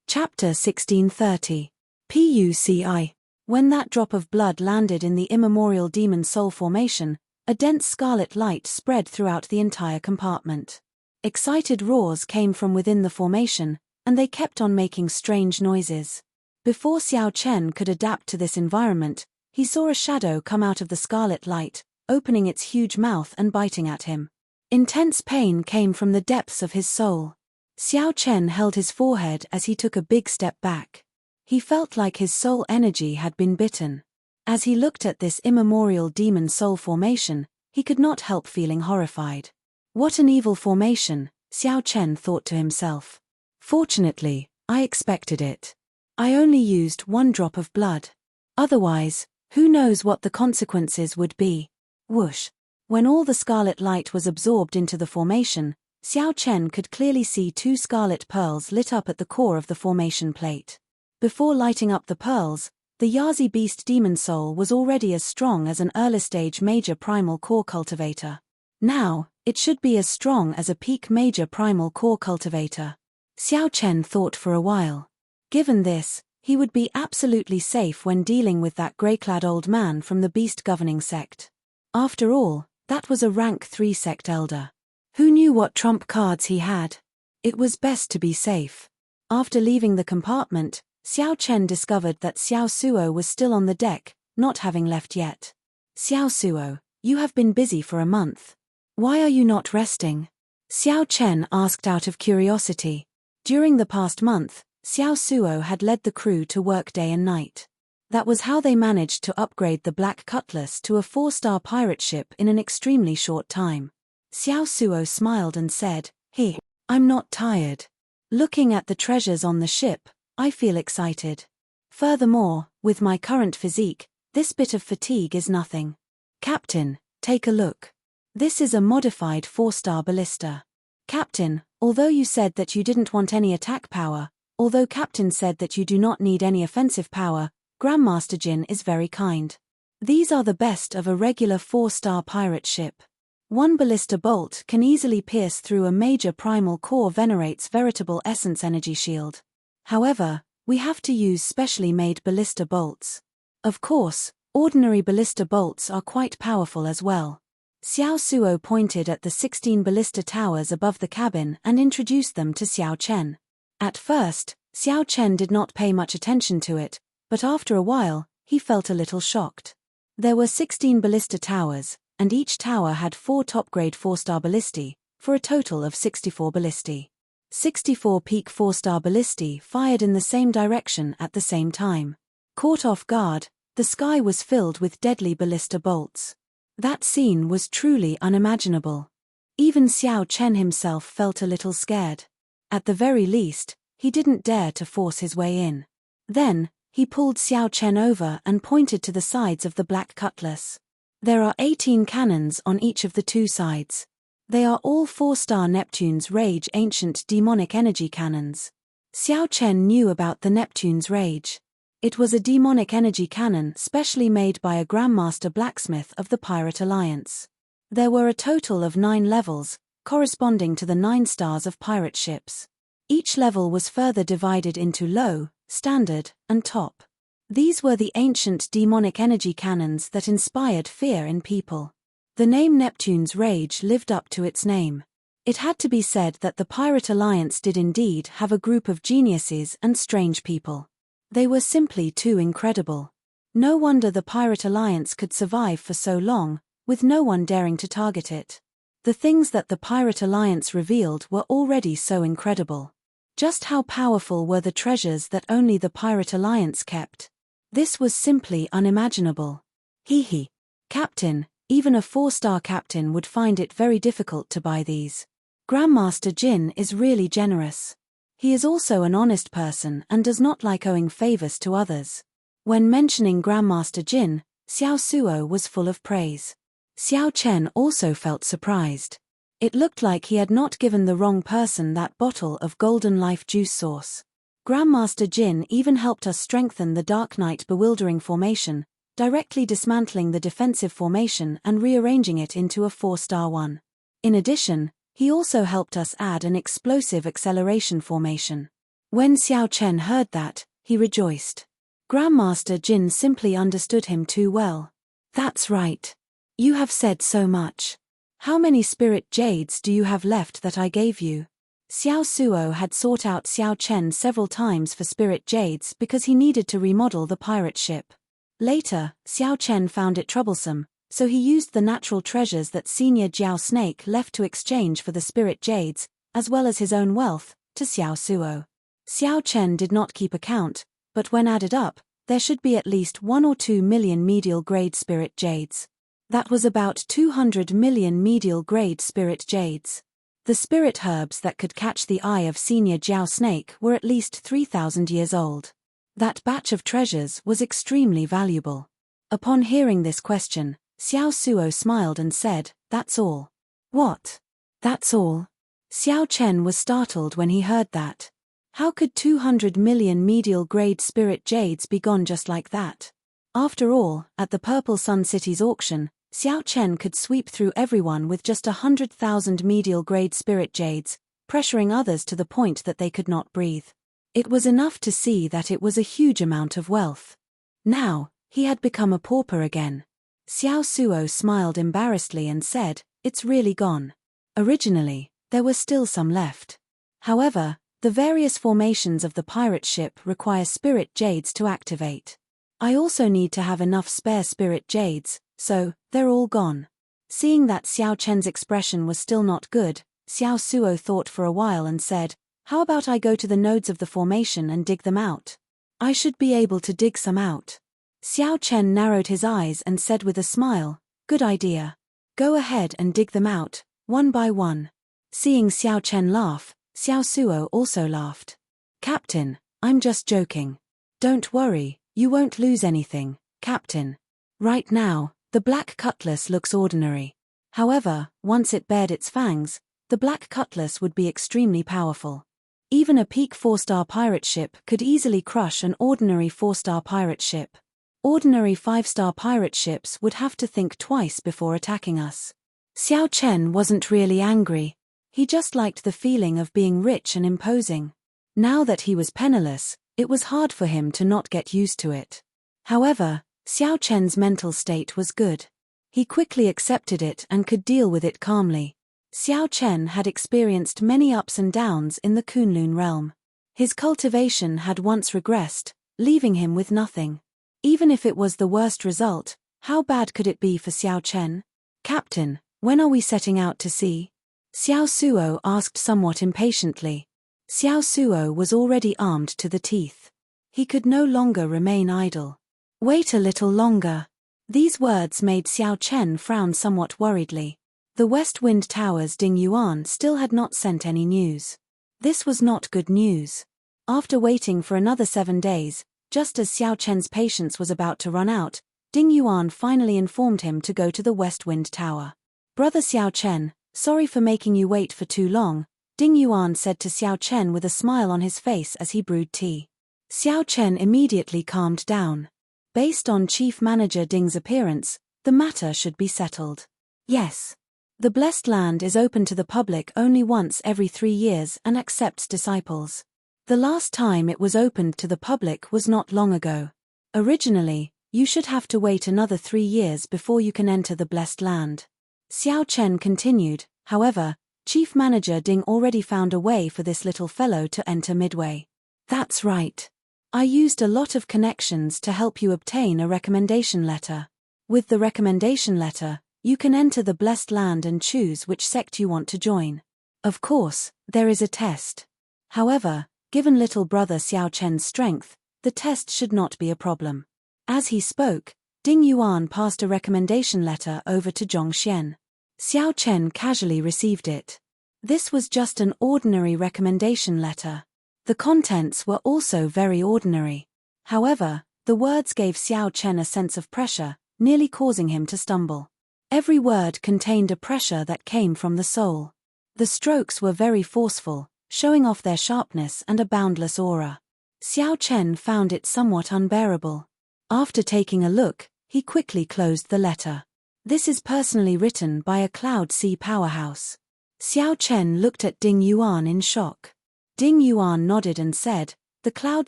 Chapter 1630. PUCI. When that drop of blood landed in the immemorial demon soul formation, a dense scarlet light spread throughout the entire compartment. Excited roars came from within the formation, and they kept on making strange noises. Before Xiao Chen could adapt to this environment, he saw a shadow come out of the scarlet light, opening its huge mouth and biting at him. Intense pain came from the depths of his soul. Xiao Chen held his forehead as he took a big step back. He felt like his soul energy had been bitten. As he looked at this immemorial demon soul formation, he could not help feeling horrified. What an evil formation, Xiao Chen thought to himself. Fortunately, I expected it. I only used one drop of blood. Otherwise, who knows what the consequences would be. Whoosh. When all the scarlet light was absorbed into the formation, Xiao Chen could clearly see 2 scarlet pearls lit up at the core of the formation plate. Before lighting up the pearls, the Yazi beast demon soul was already as strong as an early-stage major primal core cultivator. Now, it should be as strong as a peak major primal core cultivator. Xiao Chen thought for a while. Given this, he would be absolutely safe when dealing with that grey-clad old man from the beast-governing sect. After all, that was a rank 3 sect elder. Who knew what trump cards he had? It was best to be safe. After leaving the compartment, Xiao Chen discovered that Xiao Suo was still on the deck, not having left yet. Xiao Suo, you have been busy for a month. Why are you not resting? Xiao Chen asked out of curiosity. During the past month, Xiao Suo had led the crew to work day and night. That was how they managed to upgrade the Black Cutlass to a 4-star pirate ship in an extremely short time. Xiao Suo smiled and said, "Hey, I'm not tired. Looking at the treasures on the ship, I feel excited. Furthermore, with my current physique, this bit of fatigue is nothing." Captain, take a look. This is a modified 4-star ballista. Captain, although you said that you didn't want any attack power, although Captain said that you do not need any offensive power, Grandmaster Jin is very kind. These are the best of a regular 4-star pirate ship. One ballista bolt can easily pierce through a major primal core venerate's veritable essence energy shield. However, we have to use specially made ballista bolts. Of course, ordinary ballista bolts are quite powerful as well. Xiao Suo pointed at the 16 ballista towers above the cabin and introduced them to Xiao Chen. At first, Xiao Chen did not pay much attention to it, but after a while, he felt a little shocked. There were 16 ballista towers, and each tower had 4 top-grade 4-star ballistae, for a total of 64 ballistae. 64 peak 4-star ballistae fired in the same direction at the same time. Caught off guard, the sky was filled with deadly ballista bolts. That scene was truly unimaginable. Even Xiao Chen himself felt a little scared. At the very least, he didn't dare to force his way in. Then, he pulled Xiao Chen over and pointed to the sides of the black cutlass. There are 18 cannons on each of the 2 sides. They are all 4-star Neptune's Rage ancient demonic energy cannons. Xiao Chen knew about the Neptune's Rage. It was a demonic energy cannon specially made by a Grandmaster blacksmith of the Pirate Alliance. There were a total of 9 levels, corresponding to the 9 stars of pirate ships. Each level was further divided into low, standard, and top. These were the ancient demonic energy cannons that inspired fear in people. The name Neptune's Rage lived up to its name. It had to be said that the Pirate Alliance did indeed have a group of geniuses and strange people. They were simply too incredible. No wonder the Pirate Alliance could survive for so long, with no one daring to target it. The things that the Pirate Alliance revealed were already so incredible. Just how powerful were the treasures that only the Pirate Alliance kept? This was simply unimaginable. Hee. Captain, even a 4-star captain would find it very difficult to buy these. Grandmaster Jin is really generous. He is also an honest person and does not like owing favors to others. When mentioning Grandmaster Jin, Xiao Suo was full of praise. Xiao Chen also felt surprised. It looked like he had not given the wrong person that bottle of golden life juice sauce. Grandmaster Jin even helped us strengthen the Dark Knight Bewildering formation, directly dismantling the defensive formation and rearranging it into a 4-star one. In addition, he also helped us add an explosive acceleration formation. When Xiao Chen heard that, he rejoiced. Grandmaster Jin simply understood him too well. That's right. You have said so much. How many spirit jades do you have left that I gave you? Xiao Suo had sought out Xiao Chen several times for spirit jades because he needed to remodel the pirate ship. Later, Xiao Chen found it troublesome, so he used the natural treasures that Senior Jiao Snake left to exchange for the spirit jades, as well as his own wealth, to Xiao Suo. Xiao Chen did not keep account, but when added up, there should be at least 1 or 2 million medial-grade spirit jades. That was about 200 million medial-grade spirit jades. The spirit herbs that could catch the eye of Senior Jiao Snake were at least 3,000 years old. That batch of treasures was extremely valuable. Upon hearing this question, Xiao Suo smiled and said, "That's all." What? That's all? Xiao Chen was startled when he heard that. How could 200 million medial-grade spirit jades be gone just like that? After all, at the Purple Sun City's auction, Xiao Chen could sweep through everyone with just 100,000 medial-grade spirit jades, pressuring others to the point that they could not breathe. It was enough to see that it was a huge amount of wealth. Now, he had become a pauper again. Xiao Suo smiled embarrassedly and said, "It's really gone. Originally, there were still some left. However, the various formations of the pirate ship require spirit jades to activate. I also need to have enough spare spirit jades, so, they're all gone." Seeing that Xiao Chen's expression was still not good, Xiao Suo thought for a while and said, "How about I go to the nodes of the formation and dig them out? I should be able to dig some out." Xiao Chen narrowed his eyes and said with a smile, "Good idea. Go ahead and dig them out, one by one." Seeing Xiao Chen laugh, Xiao Suo also laughed. "Captain, I'm just joking. Don't worry, you won't lose anything, Captain. Right now, The black cutlass looks ordinary. However, once it bared its fangs, the black cutlass would be extremely powerful. Even a peak 4-star pirate ship could easily crush an ordinary 4-star pirate ship. Ordinary 5-star pirate ships would have to think twice before attacking us. Xiao Chen wasn't really angry. He just liked the feeling of being rich and imposing. Now that he was penniless, it was hard for him to not get used to it. However, Xiao Chen's mental state was good. He quickly accepted it and could deal with it calmly. Xiao Chen had experienced many ups and downs in the Kunlun realm. His cultivation had once regressed, leaving him with nothing. Even if it was the worst result, how bad could it be for Xiao Chen? "Captain, when are we setting out to sea?" Xiao Suo asked somewhat impatiently. Xiao Suo was already armed to the teeth. He could no longer remain idle. "Wait a little longer." These words made Xiao Chen frown somewhat worriedly. The West Wind Tower's Ding Yuan still had not sent any news. This was not good news. After waiting for another 7 days, just as Xiao Chen's patience was about to run out, Ding Yuan finally informed him to go to the West Wind Tower. "Brother Xiao Chen, sorry for making you wait for too long," Ding Yuan said to Xiao Chen with a smile on his face as he brewed tea. Xiao Chen immediately calmed down. Based on Chief Manager Ding's appearance, the matter should be settled. Yes. The Blessed Land is open to the public only once every 3 years and accepts disciples. The last time it was opened to the public was not long ago. Originally, you should have to wait another 3 years before you can enter the Blessed Land. Xiao Chen continued, however, Chief Manager Ding already found a way for this little fellow to enter midway. That's right. I used a lot of connections to help you obtain a recommendation letter. With the recommendation letter, you can enter the Blessed Land and choose which sect you want to join. Of course, there is a test. However, given little brother Xiao Chen's strength, the test should not be a problem. As he spoke, Ding Yuan passed a recommendation letter over to Zhong Xian. Xiao Chen casually received it. This was just an ordinary recommendation letter. The contents were also very ordinary. However, the words gave Xiao Chen a sense of pressure, nearly causing him to stumble. Every word contained a pressure that came from the soul. The strokes were very forceful, showing off their sharpness and a boundless aura. Xiao Chen found it somewhat unbearable. After taking a look, he quickly closed the letter. This is personally written by a Cloud Sea powerhouse. Xiao Chen looked at Ding Yuan in shock. Ding Yuan nodded and said, "The Cloud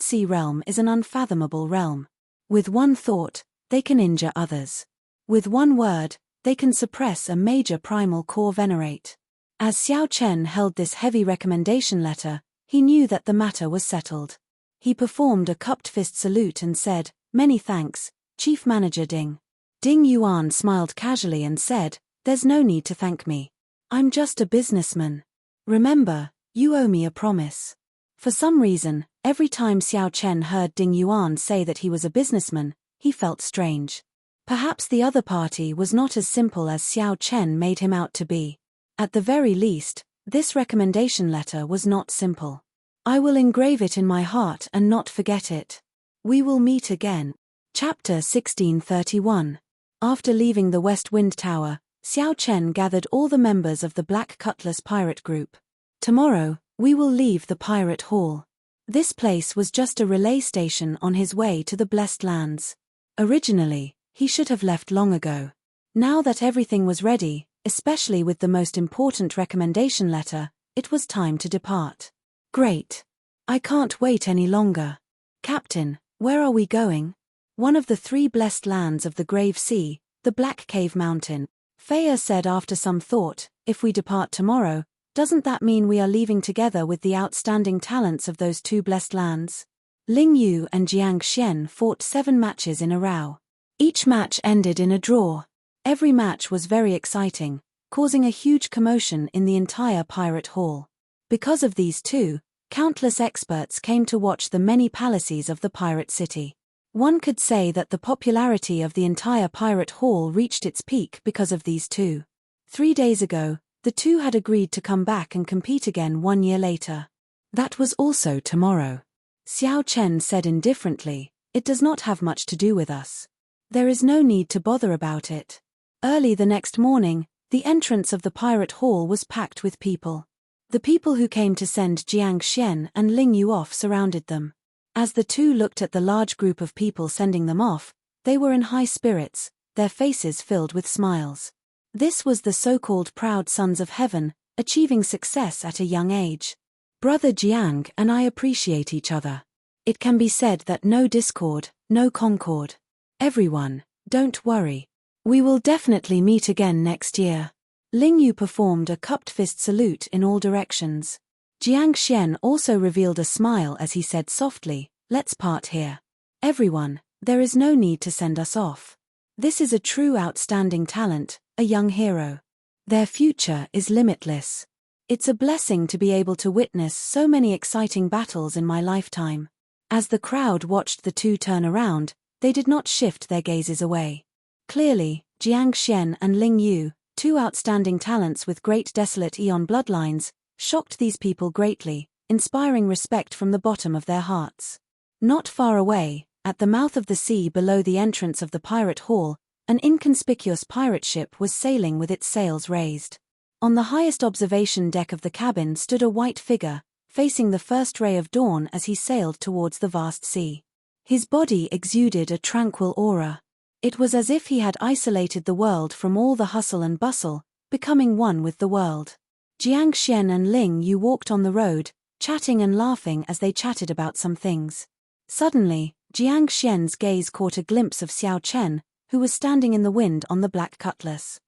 Sea realm is an unfathomable realm. With one thought, they can injure others. With one word, they can suppress a major primal core venerate." As Xiao Chen held this heavy recommendation letter, he knew that the matter was settled. He performed a cupped fist salute and said, "Many thanks, Chief Manager Ding." Ding Yuan smiled casually and said, "There's no need to thank me. I'm just a businessman. Remember, you owe me a promise." For some reason, every time Xiao Chen heard Ding Yuan say that he was a businessman, he felt strange. Perhaps the other party was not as simple as Xiao Chen made him out to be. At the very least, this recommendation letter was not simple. "I will engrave it in my heart and not forget it. We will meet again." Chapter 1631. After leaving the West Wind Tower, Xiao Chen gathered all the members of the Black Cutlass pirate group. "Tomorrow, we will leave the pirate hall." This place was just a relay station on his way to the Blessed Lands. Originally, he should have left long ago. Now that everything was ready, especially with the most important recommendation letter, it was time to depart. "Great. I can't wait any longer. Captain, where are we going?" "One of the 3 blessed lands of the Grave Sea, the Black Cave Mountain," Feiya said after some thought. "If we depart tomorrow, doesn't that mean we are leaving together with the outstanding talents of those 2 blessed lands?" Ling Yu and Jiang Xian fought 7 matches in a row. Each match ended in a draw. Every match was very exciting, causing a huge commotion in the entire pirate hall. Because of these 2, countless experts came to watch the many palaces of the pirate city. One could say that the popularity of the entire pirate hall reached its peak because of these 2. 3 days ago, the 2 had agreed to come back and compete again 1 year later. That was also tomorrow. Xiao Chen said indifferently, "It does not have much to do with us." There is no need to bother about it. Early the next morning, the entrance of the pirate hall was packed with people. The people who came to send Jiang Xian and Ling Yu off surrounded them. As the two looked at the large group of people sending them off, they were in high spirits, their faces filled with smiles. This was the so-called proud sons of heaven, achieving success at a young age. Brother Jiang and I appreciate each other. It can be said that no discord, no concord. Everyone, don't worry. We will definitely meet again next year. Ling Yu performed a cupped fist salute in all directions. Jiang Xian also revealed a smile as he said softly, "Let's part here. Everyone, there is no need to send us off. This is a true outstanding talent, a young hero. Their future is limitless. It's a blessing to be able to witness so many exciting battles in my lifetime." As the crowd watched the two turn around, they did not shift their gazes away. Clearly, Jiang Xian and Ling Yu, two outstanding talents with great desolate Eon bloodlines, shocked these people greatly, inspiring respect from the bottom of their hearts. Not far away, at the mouth of the sea below the entrance of the pirate hall, an inconspicuous pirate ship was sailing with its sails raised. On the highest observation deck of the cabin stood a white figure, facing the first ray of dawn as he sailed towards the vast sea. His body exuded a tranquil aura. It was as if he had isolated the world from all the hustle and bustle, becoming one with the world. Jiang Xian and Ling Yu walked on the road, chatting and laughing as they chatted about some things. Suddenly, Jiang Xian's gaze caught a glimpse of Xiao Chen, who was standing in the wind on the black cutlass.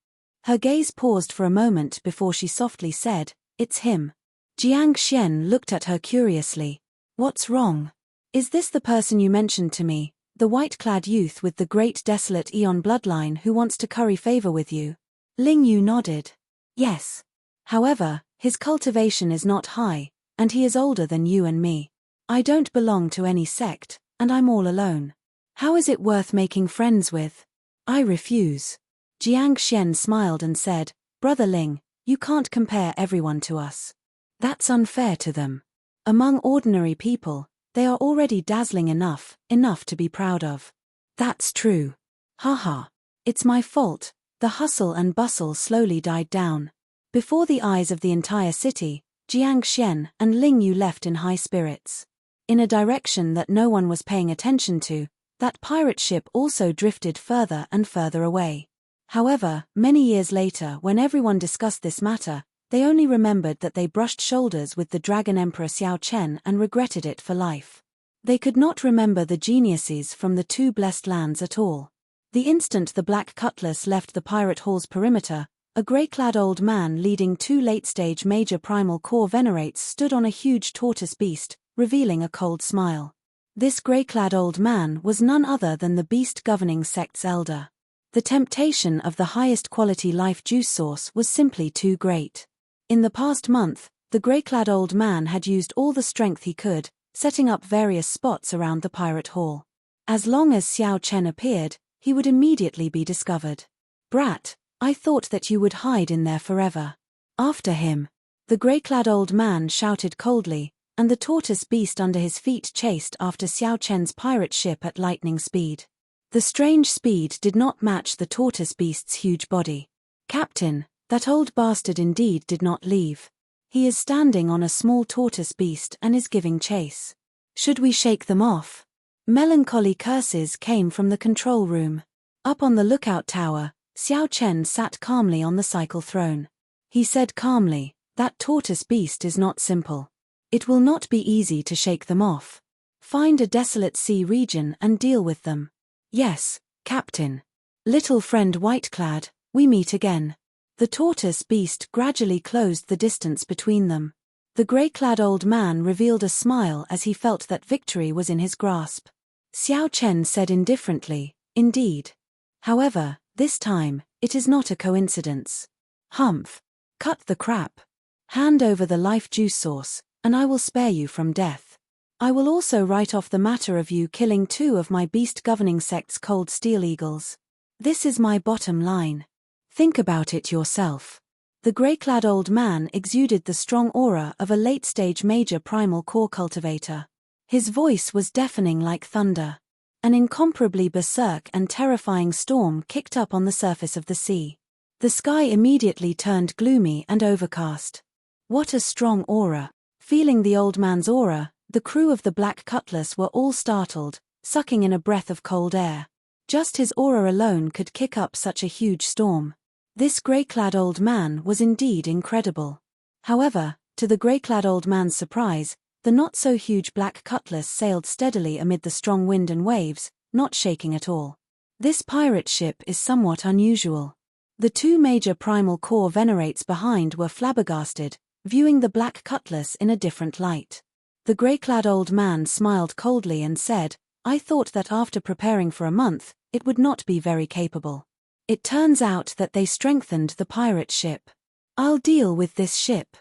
Her gaze paused for a moment before she softly said, "It's him." Jiang Xian looked at her curiously. "What's wrong? Is this the person you mentioned to me, the white-clad youth with the great desolate Eon bloodline who wants to curry favor with you?" Ling Yu nodded. "Yes. However, his cultivation is not high, and he is older than you and me. I don't belong to any sect, and I'm all alone. How is it worth making friends with? I refuse." Jiang Xian smiled and said, "Brother Ling, you can't compare everyone to us. That's unfair to them. Among ordinary people, they are already dazzling enough to be proud of." "That's true. Haha. It's my fault." The hustle and bustle slowly died down. Before the eyes of the entire city, Jiang Xian and Ling Yu left in high spirits. In a direction that no one was paying attention to, that pirate ship also drifted further and further away. However, many years later when everyone discussed this matter, they only remembered that they brushed shoulders with the Dragon Emperor Xiao Chen and regretted it for life. They could not remember the geniuses from the two blessed lands at all. The instant the black cutlass left the pirate hall's perimeter, a grey-clad old man leading two late-stage major primal core venerates stood on a huge tortoise beast, revealing a cold smile. This grey-clad old man was none other than the beast governing sect's elder. The temptation of the highest quality life juice source was simply too great. In the past month, the grey-clad old man had used all the strength he could, setting up various spots around the pirate hall. As long as Xiao Chen appeared, he would immediately be discovered. "Brat, I thought that you would hide in there forever." "After him." The grey-clad old man shouted coldly, and the tortoise beast under his feet chased after Xiao Chen's pirate ship at lightning speed. The strange speed did not match the tortoise beast's huge body. "Captain, that old bastard indeed did not leave. He is standing on a small tortoise beast and is giving chase. Should we shake them off?" Melancholy curses came from the control room. Up on the lookout tower, Xiao Chen sat calmly on the cycle throne. He said calmly, "That tortoise beast is not simple. It will not be easy to shake them off. Find a desolate sea region and deal with them." "Yes, Captain. Little friend Whiteclad, we meet again." The tortoise beast gradually closed the distance between them. The grey-clad old man revealed a smile as he felt that victory was in his grasp. Xiao Chen said indifferently, "Indeed. However, this time, it is not a coincidence." "Humph. Cut the crap. Hand over the life juice source, and I will spare you from death. I will also write off the matter of you killing two of my beast-governing sect's cold steel eagles. This is my bottom line. Think about it yourself." The grey-clad old man exuded the strong aura of a late-stage major primal core cultivator. His voice was deafening like thunder. An incomparably berserk and terrifying storm kicked up on the surface of the sea. The sky immediately turned gloomy and overcast. What a strong aura! Feeling the old man's aura, the crew of the Black Cutlass were all startled, sucking in a breath of cold air. Just his aura alone could kick up such a huge storm. This grey-clad old man was indeed incredible. However, to the grey-clad old man's surprise, the not-so-huge Black Cutlass sailed steadily amid the strong wind and waves, not shaking at all. This pirate ship is somewhat unusual. The two major primal core venerates behind were flabbergasted, viewing the Black Cutlass in a different light. The grey-clad old man smiled coldly and said, "I thought that after preparing for a month, it would not be very capable. It turns out that they strengthened the pirate ship. I'll deal with this ship.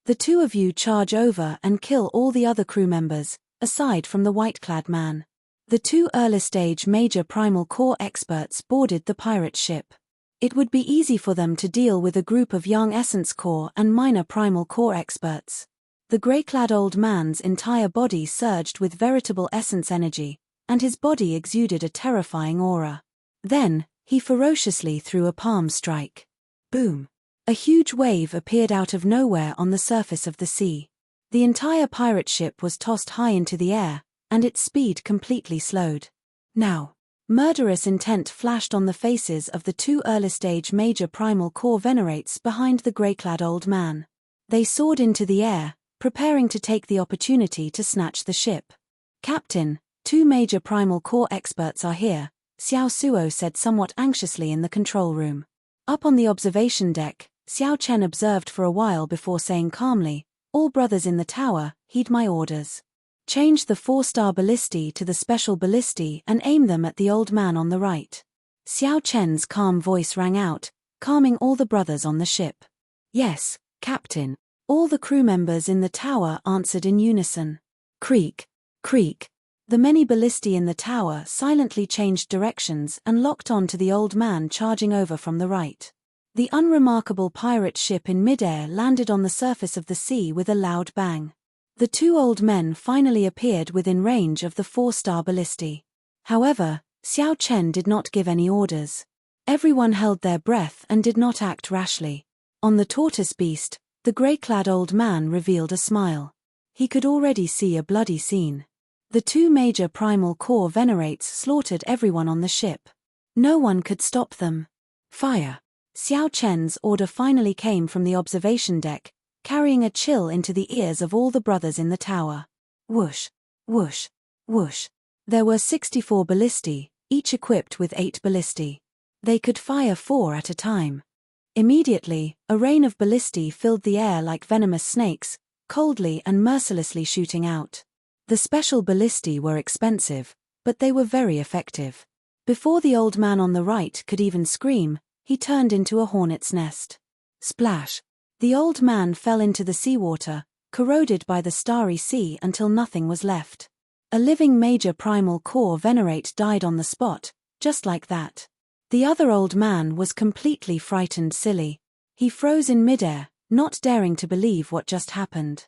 The two of you charge over and kill all the other crew members, aside from the white-clad man." The two early-stage major primal core experts boarded the pirate ship. It would be easy for them to deal with a group of young essence core and minor primal core experts. The grey-clad old man's entire body surged with veritable essence energy, and his body exuded a terrifying aura. Then, he ferociously threw a palm strike. Boom! A huge wave appeared out of nowhere on the surface of the sea. The entire pirate ship was tossed high into the air, and its speed completely slowed. Now, murderous intent flashed on the faces of the two early-stage major primal core venerates behind the grey-clad old man. They soared into the air, preparing to take the opportunity to snatch the ship. "Captain, two major primal core experts are here," Xiao Suo said somewhat anxiously in the control room. Up on the observation deck, Xiao Chen observed for a while before saying calmly, "All brothers in the tower, heed my orders. Change the 4-star ballistae to the special ballistae and aim them at the old man on the right." Xiao Chen's calm voice rang out, calming all the brothers on the ship. "Yes, Captain." All the crew members in the tower answered in unison. Creak, creak. The many ballistae in the tower silently changed directions and locked on to the old man charging over from the right. The unremarkable pirate ship in midair landed on the surface of the sea with a loud bang. The two old men finally appeared within range of the 4-star ballistae. However, Xiao Chen did not give any orders. Everyone held their breath and did not act rashly. On the tortoise beast, the grey-clad old man revealed a smile. He could already see a bloody scene. The two major primal core venerates slaughtered everyone on the ship. No one could stop them. Fire! Xiao Chen's order finally came from the observation deck, carrying a chill into the ears of all the brothers in the tower. Whoosh! Whoosh! Whoosh! There were 64 ballistae, each equipped with 8 ballistae. They could fire 4 at a time. Immediately, a rain of ballistae filled the air like venomous snakes, coldly and mercilessly shooting out. The special ballistae were expensive, but they were very effective. Before the old man on the right could even scream, he turned into a hornet's nest. Splash! The old man fell into the seawater, corroded by the starry sea until nothing was left. A living major primal core venerate died on the spot, just like that. The other old man was completely frightened silly. He froze in midair, not daring to believe what just happened.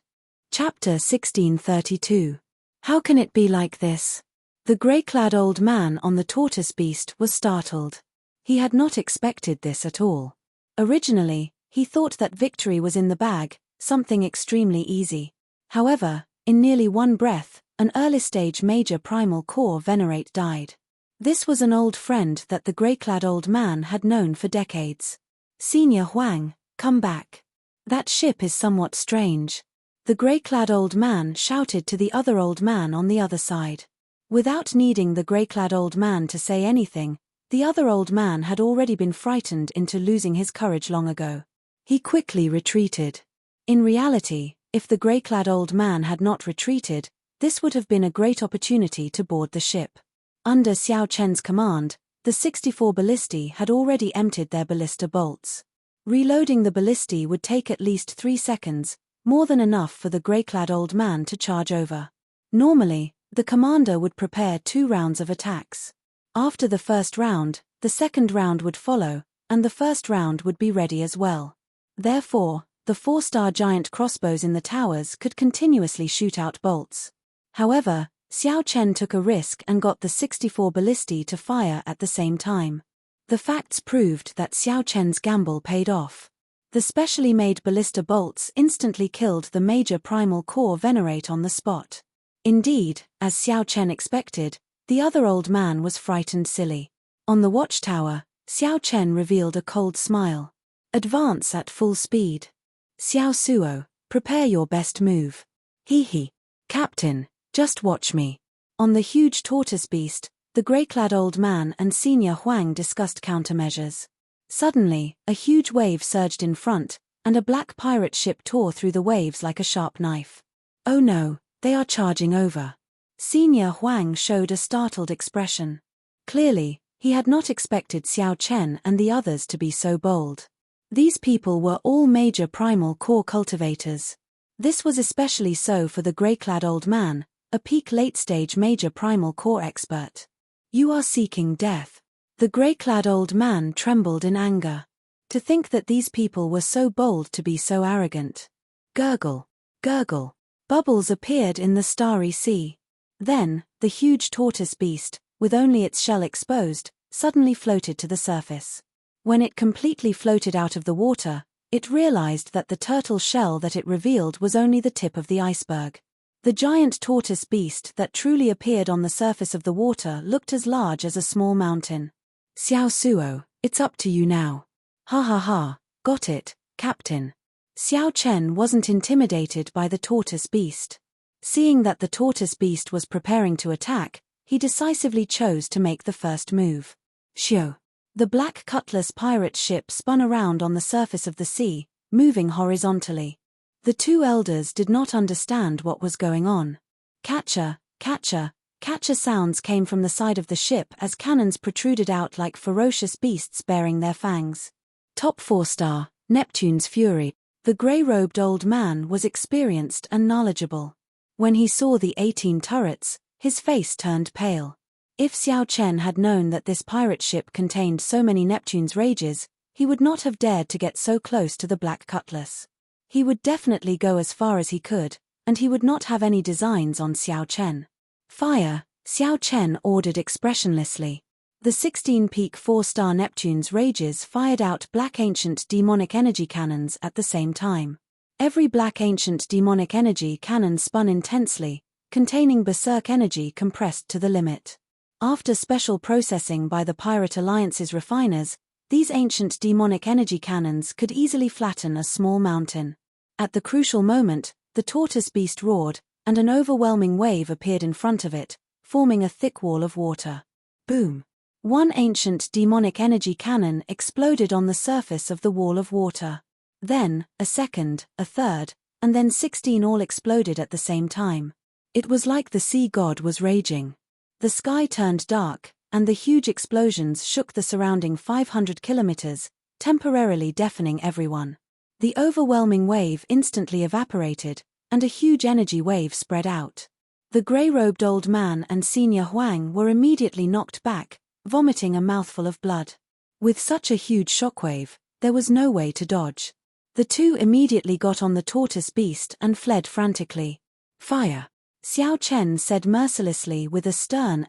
Chapter 1632. How can it be like this? The grey-clad old man on the tortoise beast was startled. He had not expected this at all. Originally, he thought that victory was in the bag, something extremely easy. However, in nearly one breath, an early-stage major primal core venerate died. This was an old friend that the grey-clad old man had known for decades. "Senior Huang, come back. That ship is somewhat strange." The grey-clad old man shouted to the other old man on the other side. Without needing the grey-clad old man to say anything, the other old man had already been frightened into losing his courage long ago. He quickly retreated. In reality, if the grey-clad old man had not retreated, this would have been a great opportunity to board the ship. Under Xiao Chen's command, the 64 ballistae had already emptied their ballista bolts. Reloading the ballistae would take at least 3 seconds, more than enough for the grey-clad old man to charge over. Normally, the commander would prepare 2 rounds of attacks. After the first round, the second round would follow, and the first round would be ready as well. Therefore, the 4-star giant crossbows in the towers could continuously shoot out bolts. However, Xiao Chen took a risk and got the 64 ballistae to fire at the same time. The facts proved that Xiao Chen's gamble paid off. The specially made ballista bolts instantly killed the major primal core venerate on the spot. Indeed, as Xiao Chen expected, the other old man was frightened silly. On the watchtower, Xiao Chen revealed a cold smile. Advance at full speed. Xiao Suo, prepare your best move. Hee. Captain, just watch me. On the huge tortoise beast, the grey-clad old man and Senior Huang discussed countermeasures. Suddenly, a huge wave surged in front, and a black pirate ship tore through the waves like a sharp knife. Oh no, they are charging over. Senior Huang showed a startled expression. Clearly, he had not expected Xiao Chen and the others to be so bold. These people were all major primal core cultivators. This was especially so for the grey-clad old man, a peak late-stage major primal core expert. You are seeking death. The grey-clad old man trembled in anger. To think that these people were so bold to be so arrogant. Gurgle, gurgle. Bubbles appeared in the starry sea. Then, the huge tortoise beast, with only its shell exposed, suddenly floated to the surface. When it completely floated out of the water, it realized that the turtle shell that it revealed was only the tip of the iceberg. The giant tortoise beast that truly appeared on the surface of the water looked as large as a small mountain. Xiao Suo, it's up to you now. Ha ha ha, got it, Captain. Xiao Chen wasn't intimidated by the tortoise beast. Seeing that the tortoise beast was preparing to attack, he decisively chose to make the first move. Shio. The black cutlass pirate ship spun around on the surface of the sea, moving horizontally. The two elders did not understand what was going on. Catcher, catcher, catcher sounds came from the side of the ship as cannons protruded out like ferocious beasts bearing their fangs. Top 4-star, Neptune's Fury. The grey-robed old man was experienced and knowledgeable. When he saw the 18 turrets, his face turned pale. If Xiao Chen had known that this pirate ship contained so many Neptune's rages, he would not have dared to get so close to the Black Cutlass. He would definitely go as far as he could, and he would not have any designs on Xiao Chen. Fire, Xiao Chen ordered expressionlessly. The 16-peak 4-star Neptune's rages fired out black ancient demonic energy cannons at the same time. Every black ancient demonic energy cannon spun intensely, containing berserk energy compressed to the limit. After special processing by the Pirate Alliance's refiners, these ancient demonic energy cannons could easily flatten a small mountain. At the crucial moment, the tortoise beast roared, and an overwhelming wave appeared in front of it, forming a thick wall of water. Boom! One ancient demonic energy cannon exploded on the surface of the wall of water. Then, a second, a third, and then 16 all exploded at the same time. It was like the sea god was raging. The sky turned dark, and the huge explosions shook the surrounding 500 kilometers, temporarily deafening everyone. The overwhelming wave instantly evaporated, and a huge energy wave spread out. The grey-robed old man and Senior Huang were immediately knocked back, vomiting a mouthful of blood. With such a huge shockwave, there was no way to dodge. The two immediately got on the tortoise beast and fled frantically. Fire! Xiao Chen said mercilessly with a stern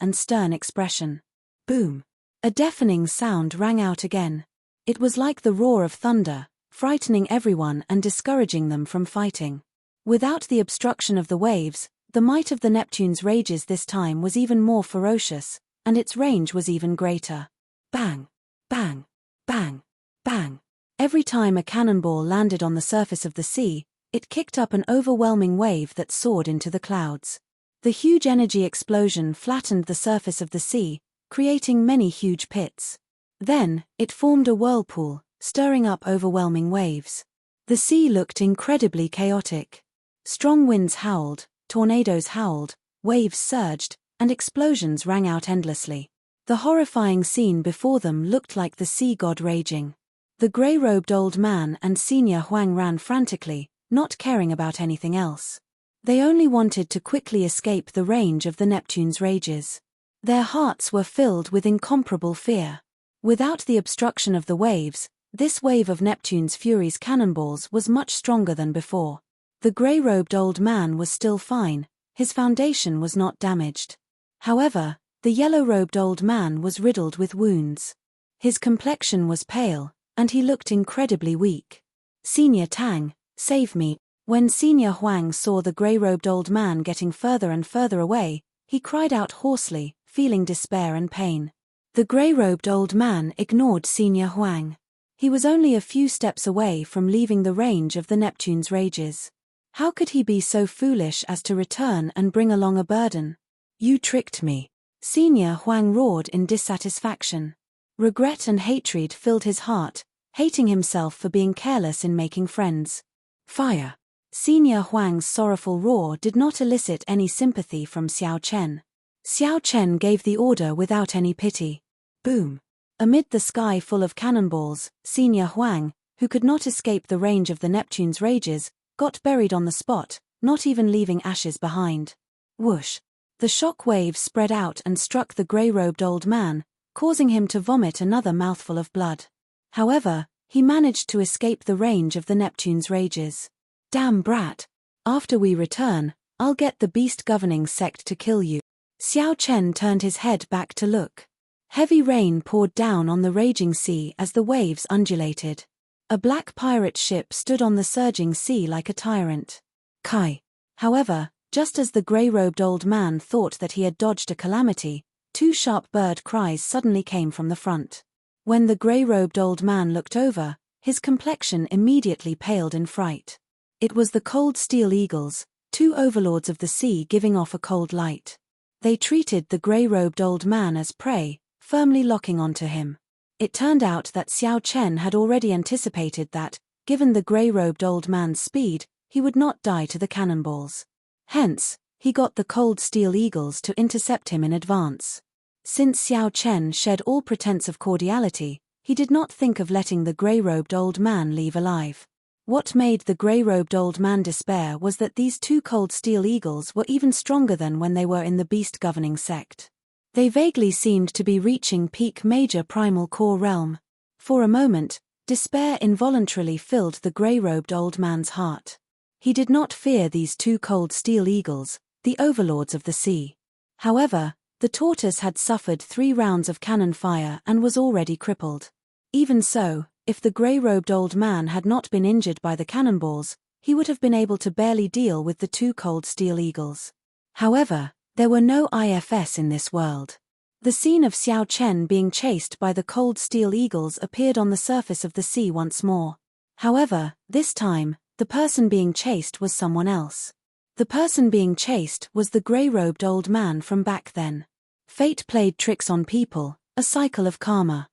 expression. Boom! A deafening sound rang out again. It was like the roar of thunder, frightening everyone and discouraging them from fighting. Without the obstruction of the waves, the might of the Neptune's rages this time was even more ferocious, and its range was even greater. Bang! Bang! Bang! Bang! Every time a cannonball landed on the surface of the sea, it kicked up an overwhelming wave that soared into the clouds. The huge energy explosion flattened the surface of the sea, creating many huge pits. Then, it formed a whirlpool, stirring up overwhelming waves. The sea looked incredibly chaotic. Strong winds howled, tornadoes howled, waves surged, and explosions rang out endlessly. The horrifying scene before them looked like the sea god raging. The grey-robed old man and Senior Huang ran frantically, not caring about anything else. They only wanted to quickly escape the range of the Neptune's rages. Their hearts were filled with incomparable fear. Without the obstruction of the waves, this wave of Neptune's Fury's cannonballs was much stronger than before. The grey-robed old man was still fine, His foundation was not damaged. However, the yellow-robed old man was riddled with wounds. His complexion was pale, and he looked incredibly weak. "Senior Tang, save me." When Senior Huang saw the grey-robed old man getting further and further away, he cried out hoarsely, feeling despair and pain. The grey-robed old man ignored Senior Huang. He was only a few steps away from leaving the range of the Neptune's rages. How could he be so foolish as to return and bring along a burden? "You tricked me." Senior Huang roared in dissatisfaction. Regret and hatred filled his heart, hating himself for being careless in making friends. "Fire!" Senior Huang's sorrowful roar did not elicit any sympathy from Xiao Chen. Xiao Chen gave the order without any pity. Boom! Amid the sky full of cannonballs, Senior Huang, who could not escape the range of the Neptune's rages, got buried on the spot, not even leaving ashes behind. Whoosh! The shock waves spread out and struck the grey-robed old man, causing him to vomit another mouthful of blood. However, he managed to escape the range of the Neptune's rages. "Damn brat! After we return, I'll get the beast governing sect to kill you." Xiao Chen turned his head back to look. Heavy rain poured down on the raging sea as the waves undulated. A black pirate ship stood on the surging sea like a tyrant. Kai! However, just as the grey-robed old man thought that he had dodged a calamity, two sharp bird cries suddenly came from the front. When the grey-robed old man looked over, his complexion immediately paled in fright. It was the cold steel eagles, two overlords of the sea giving off a cold light. They treated the grey-robed old man as prey, firmly locking onto him. It turned out that Xiao Chen had already anticipated that, given the grey-robed old man's speed, he would not die to the cannonballs. Hence, he got the cold steel eagles to intercept him in advance. Since Xiao Chen shed all pretense of cordiality, he did not think of letting the grey-robed old man leave alive. What made the grey-robed old man despair was that these two cold steel eagles were even stronger than when they were in the beast governing sect. They vaguely seemed to be reaching peak major primal core realm. For a moment, despair involuntarily filled the grey-robed old man's heart. He did not fear these two cold steel eagles, the overlords of the sea. However, the tortoise had suffered 3 rounds of cannon fire and was already crippled. Even so, if the grey-robed old man had not been injured by the cannonballs, he would have been able to barely deal with the two cold steel eagles. However, there were no IFS in this world. The scene of Xiao Chen being chased by the cold steel eagles appeared on the surface of the sea once more. However, this time, the person being chased was someone else. The person being chased was the grey-robed old man from back then. Fate played tricks on people, a cycle of karma.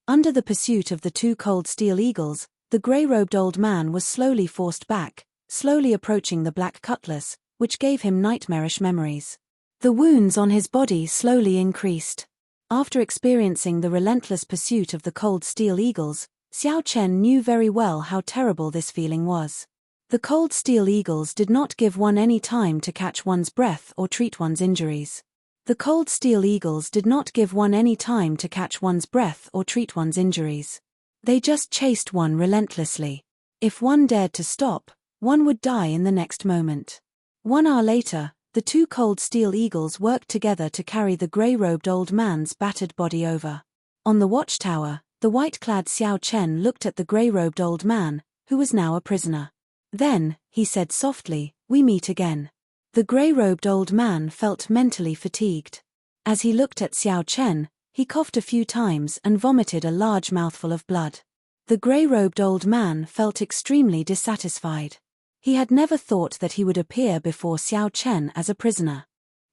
Under the pursuit of the two cold steel eagles, the grey-robed old man was slowly forced back, slowly approaching the black cutlass, which gave him nightmarish memories. The wounds on his body slowly increased. After experiencing the relentless pursuit of the cold steel eagles, Xiao Chen knew very well how terrible this feeling was. The cold steel eagles did not give one any time to catch one's breath or treat one's injuries. The cold steel eagles did not give one any time to catch one's breath or treat one's injuries. They just chased one relentlessly. If one dared to stop, one would die in the next moment. 1 hour later, the two cold steel eagles worked together to carry the grey-robed old man's battered body over. On the watchtower, the white-clad Xiao Chen looked at the grey-robed old man, who was now a prisoner. Then, he said softly, "We meet again." The grey-robed old man felt mentally fatigued. As he looked at Xiao Chen, he coughed a few times and vomited a large mouthful of blood. The grey-robed old man felt extremely dissatisfied. He had never thought that he would appear before Xiao Chen as a prisoner.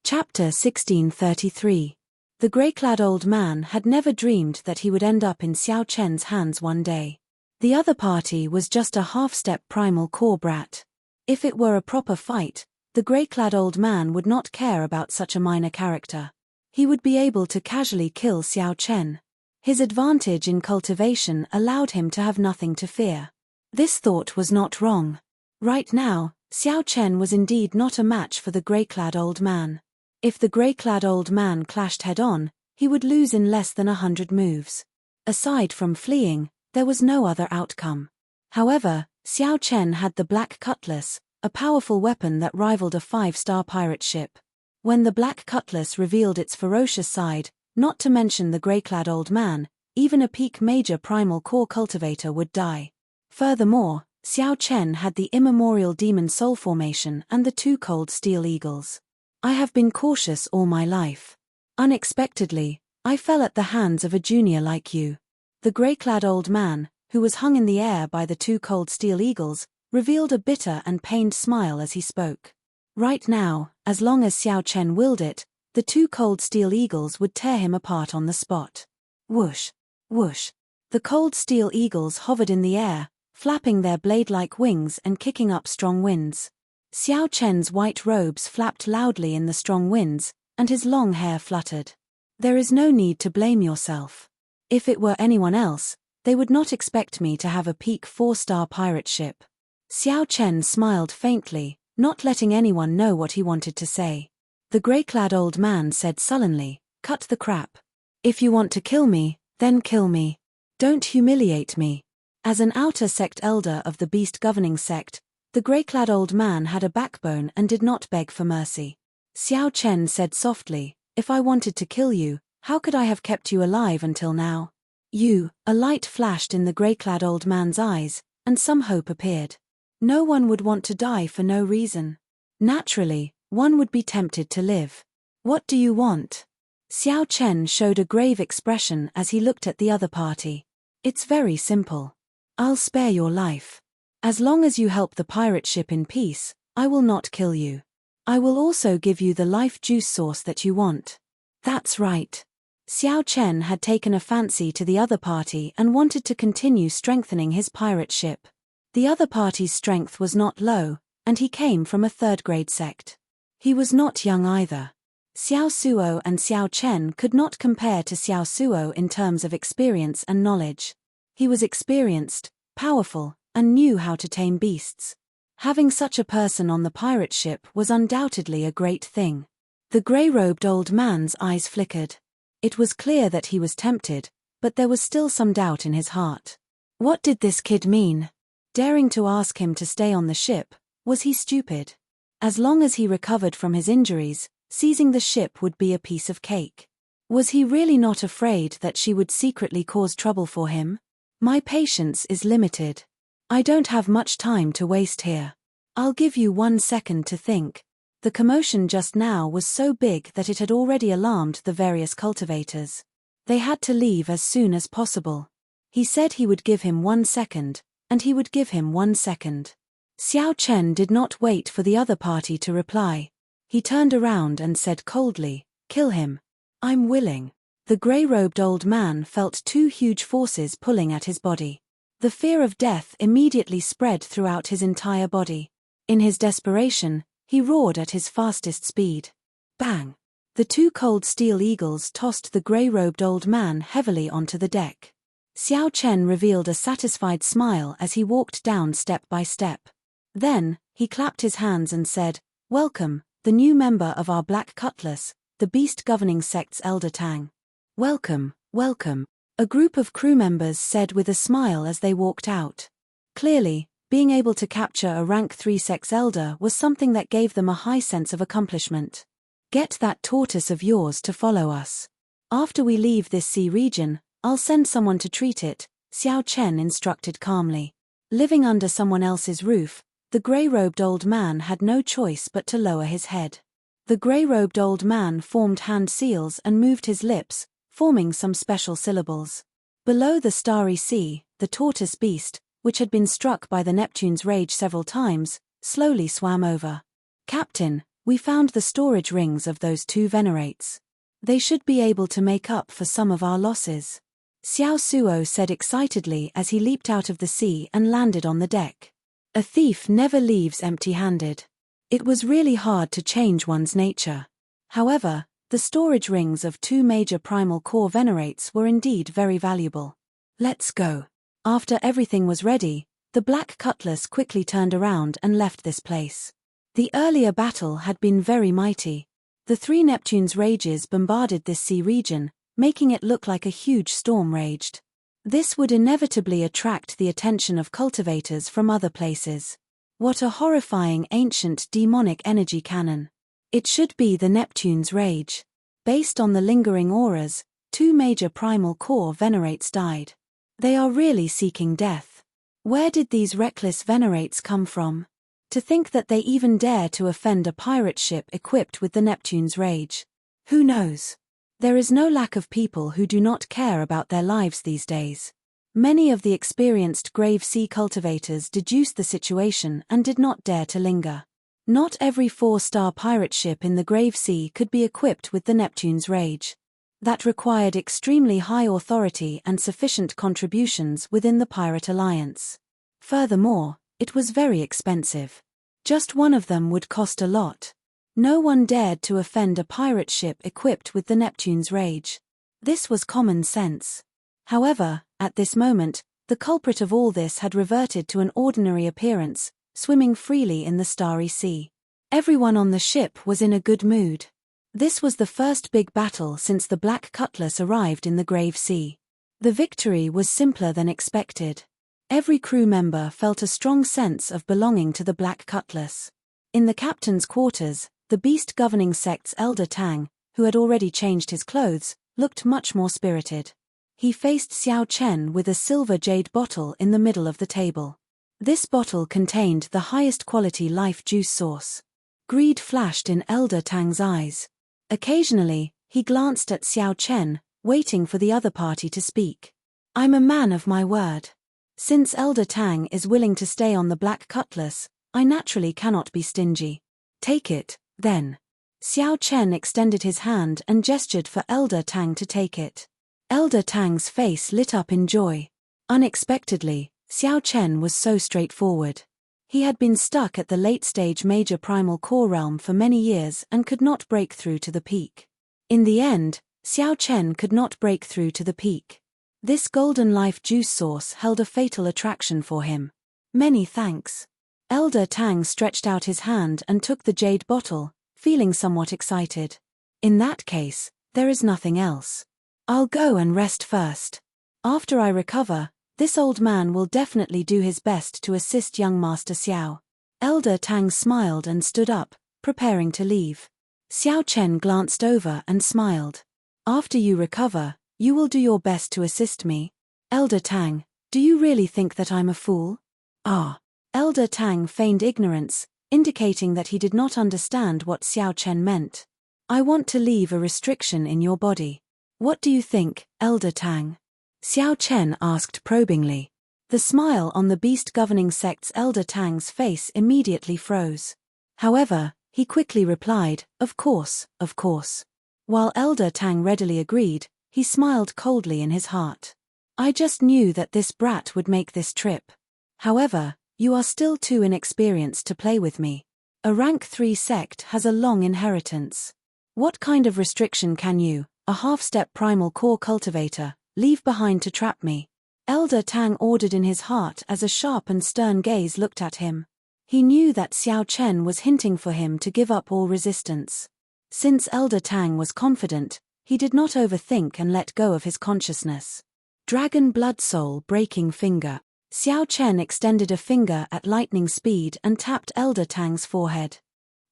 Chapter 1633. The grey-clad old man had never dreamed that he would end up in Xiao Chen's hands one day. The other party was just a half-step primal core brat. If it were a proper fight, the grey-clad old man would not care about such a minor character. He would be able to casually kill Xiao Chen. His advantage in cultivation allowed him to have nothing to fear. This thought was not wrong. Right now, Xiao Chen was indeed not a match for the grey-clad old man. If the grey-clad old man clashed head-on, he would lose in less than 100 moves. Aside from fleeing, there was no other outcome. However, Xiao Chen had the black cutlass, a powerful weapon that rivaled a 5-star pirate ship. When the black cutlass revealed its ferocious side, not to mention the grey-clad old man, even a peak major primal core cultivator would die. Furthermore, Xiao Chen had the immemorial demon soul formation and the 2 cold steel eagles. I have been cautious all my life. Unexpectedly, I fell at the hands of a junior like you. The grey-clad old man, who was hung in the air by the 2 cold steel eagles, revealed a bitter and pained smile as he spoke. Right now, as long as Xiao Chen willed it, the 2 cold steel eagles would tear him apart on the spot. Whoosh! Whoosh! The cold steel eagles hovered in the air, flapping their blade-like wings and kicking up strong winds. Xiao Chen's white robes flapped loudly in the strong winds, and his long hair fluttered. There is no need to blame yourself. If it were anyone else, they would not expect me to have a peak 4-star pirate ship. Xiao Chen smiled faintly, not letting anyone know what he wanted to say. The grey-clad old man said sullenly, "Cut the crap. If you want to kill me, then kill me. Don't humiliate me." As an outer sect elder of the beast governing sect, the grey-clad old man had a backbone and did not beg for mercy. Xiao Chen said softly, "If I wanted to kill you, how could I have kept you alive until now?" A light flashed in the grey-clad old man's eyes, and some hope appeared. No one would want to die for no reason. Naturally, one would be tempted to live. What do you want? Xiao Chen showed a grave expression as he looked at the other party. It's very simple. I'll spare your life. As long as you help the pirate ship in peace, I will not kill you. I will also give you the life juice source that you want. That's right. Xiao Chen had taken a fancy to the other party and wanted to continue strengthening his pirate ship. The other party's strength was not low, and he came from a 3rd-grade sect. He was not young either. Xiao Suo and Xiao Chen could not compare to Xiao Suo in terms of experience and knowledge. He was experienced, powerful, and knew how to tame beasts. Having such a person on the pirate ship was undoubtedly a great thing. The grey-robed old man's eyes flickered. It was clear that he was tempted, but there was still some doubt in his heart. What did this kid mean? Daring to ask him to stay on the ship, was he stupid? As long as he recovered from his injuries, seizing the ship would be a piece of cake. Was he really not afraid that she would secretly cause trouble for him? My patience is limited. I don't have much time to waste here. I'll give you 1 second to think. The commotion just now was so big that it had already alarmed the various cultivators. They had to leave as soon as possible. He said he would give him 1 second, and he would give him 1 second. Xiao Chen did not wait for the other party to reply. He turned around and said coldly, "Kill him." "I'm willing." The grey-robed old man felt 2 huge forces pulling at his body. The fear of death immediately spread throughout his entire body. In his desperation, he roared at his fastest speed. Bang! The 2 cold steel eagles tossed the grey-robed old man heavily onto the deck. Xiao Chen revealed a satisfied smile as he walked down step by step. Then, he clapped his hands and said, "Welcome, the new member of our Black Cutlass, the beast governing sect's Elder Tang." "Welcome, welcome," a group of crew members said with a smile as they walked out. Clearly, being able to capture a rank 3 sect's elder was something that gave them a high sense of accomplishment. "Get that tortoise of yours to follow us. After we leave this sea region, I'll send someone to treat it," Xiao Chen instructed calmly. Living under someone else's roof, the grey-robed old man had no choice but to lower his head. The grey-robed old man formed hand seals and moved his lips, forming some special syllables. Below the starry sea, the tortoise beast, which had been struck by the Neptune's rage several times, slowly swam over. "Captain, we found the storage rings of those 2 venerates. They should be able to make up for some of our losses," Xiao Suo said excitedly as he leaped out of the sea and landed on the deck. A thief never leaves empty-handed. It was really hard to change one's nature. However, the storage rings of 2 major primal core venerates were indeed very valuable. "Let's go." After everything was ready, the Black Cutlass quickly turned around and left this place. The earlier battle had been very mighty. The 3 Neptune's rages bombarded this sea region, making it look like a huge storm raged. This would inevitably attract the attention of cultivators from other places. What a horrifying ancient demonic energy cannon. It should be the Neptune's rage. Based on the lingering auras, 2 major primal core venerates died. They are really seeking death. Where did these reckless venerates come from? To think that they even dare to offend a pirate ship equipped with the Neptune's rage. Who knows? There is no lack of people who do not care about their lives these days. Many of the experienced Grave Sea cultivators deduced the situation and did not dare to linger. Not every 4-star pirate ship in the Grave Sea could be equipped with the Neptune's rage. That required extremely high authority and sufficient contributions within the Pirate Alliance. Furthermore, it was very expensive. Just one of them would cost a lot. No one dared to offend a pirate ship equipped with the Neptune's rage. This was common sense. However, at this moment, the culprit of all this had reverted to an ordinary appearance, swimming freely in the starry sea. Everyone on the ship was in a good mood. This was the first big battle since the Black Cutlass arrived in the Grave Sea. The victory was simpler than expected. Every crew member felt a strong sense of belonging to the Black Cutlass. In the captain's quarters, the beast governing sect's elder Tang, who had already changed his clothes, looked much more spirited. He faced Xiao Chen with a silver jade bottle in the middle of the table. This bottle contained the highest quality life juice source. Greed flashed in Elder Tang's eyes. Occasionally, he glanced at Xiao Chen, waiting for the other party to speak. I'm a man of my word. Since Elder Tang is willing to stay on the Black Cutlass, I naturally cannot be stingy. Take it, then. Xiao Chen extended his hand and gestured for Elder Tang to take it. Elder Tang's face lit up in joy. Unexpectedly, Xiao Chen was so straightforward. He had been stuck at the late-stage major primal core realm for many years and could not break through to the peak. In the end, Xiao Chen could not break through to the peak. This golden life juice source held a fatal attraction for him. Many thanks. Elder Tang stretched out his hand and took the jade bottle, feeling somewhat excited. In that case, there is nothing else. I'll go and rest first. After I recover, this old man will definitely do his best to assist young Master Xiao. Elder Tang smiled and stood up, preparing to leave. Xiao Chen glanced over and smiled. After you recover, you will do your best to assist me. Elder Tang, do you really think that I'm a fool? Ah. Elder Tang feigned ignorance, indicating that he did not understand what Xiao Chen meant. I want to leave a restriction in your body. What do you think, Elder Tang? Xiao Chen asked probingly. The smile on the beast governing sect's Elder Tang's face immediately froze. However, he quickly replied, of course, of course. While Elder Tang readily agreed, he smiled coldly in his heart. I just knew that this brat would make this trip. However, you are still too inexperienced to play with me. A rank 3 sect has a long inheritance. What kind of restriction can you, a half-step primal core cultivator, leave behind to trap me? Elder Tang ordered in his heart as a sharp and stern gaze looked at him. He knew that Xiao Chen was hinting for him to give up all resistance. Since Elder Tang was confident, he did not overthink and let go of his consciousness. Dragon Blood Soul Breaking Finger. Xiao Chen extended a finger at lightning speed and tapped Elder Tang's forehead.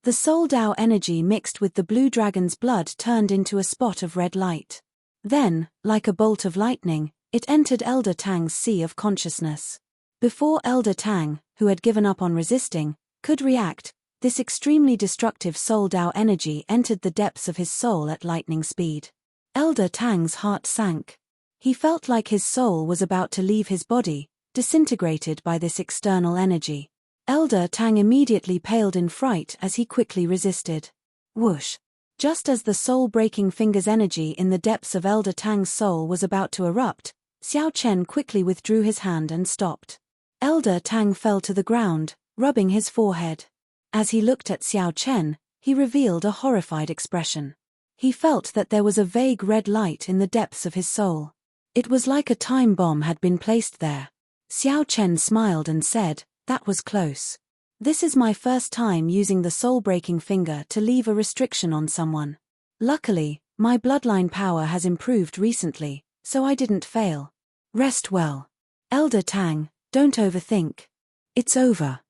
The Soul Dao energy mixed with the blue dragon's blood turned into a spot of red light. Then, like a bolt of lightning, it entered Elder Tang's sea of consciousness. Before Elder Tang, who had given up on resisting, could react, this extremely destructive Soul Dao energy entered the depths of his soul at lightning speed. Elder Tang's heart sank. He felt like his soul was about to leave his body, disintegrated by this external energy. Elder Tang immediately paled in fright as he quickly resisted. Whoosh! Just as the soul-breaking finger's energy in the depths of Elder Tang's soul was about to erupt, Xiao Chen quickly withdrew his hand and stopped. Elder Tang fell to the ground, rubbing his forehead. As he looked at Xiao Chen, he revealed a horrified expression. He felt that there was a vague red light in the depths of his soul. It was like a time bomb had been placed there. Xiao Chen smiled and said, "That was close. This is my first time using the soul-breaking finger to leave a restriction on someone. Luckily, my bloodline power has improved recently, so I didn't fail. Rest well. Elder Tang, don't overthink. It's over.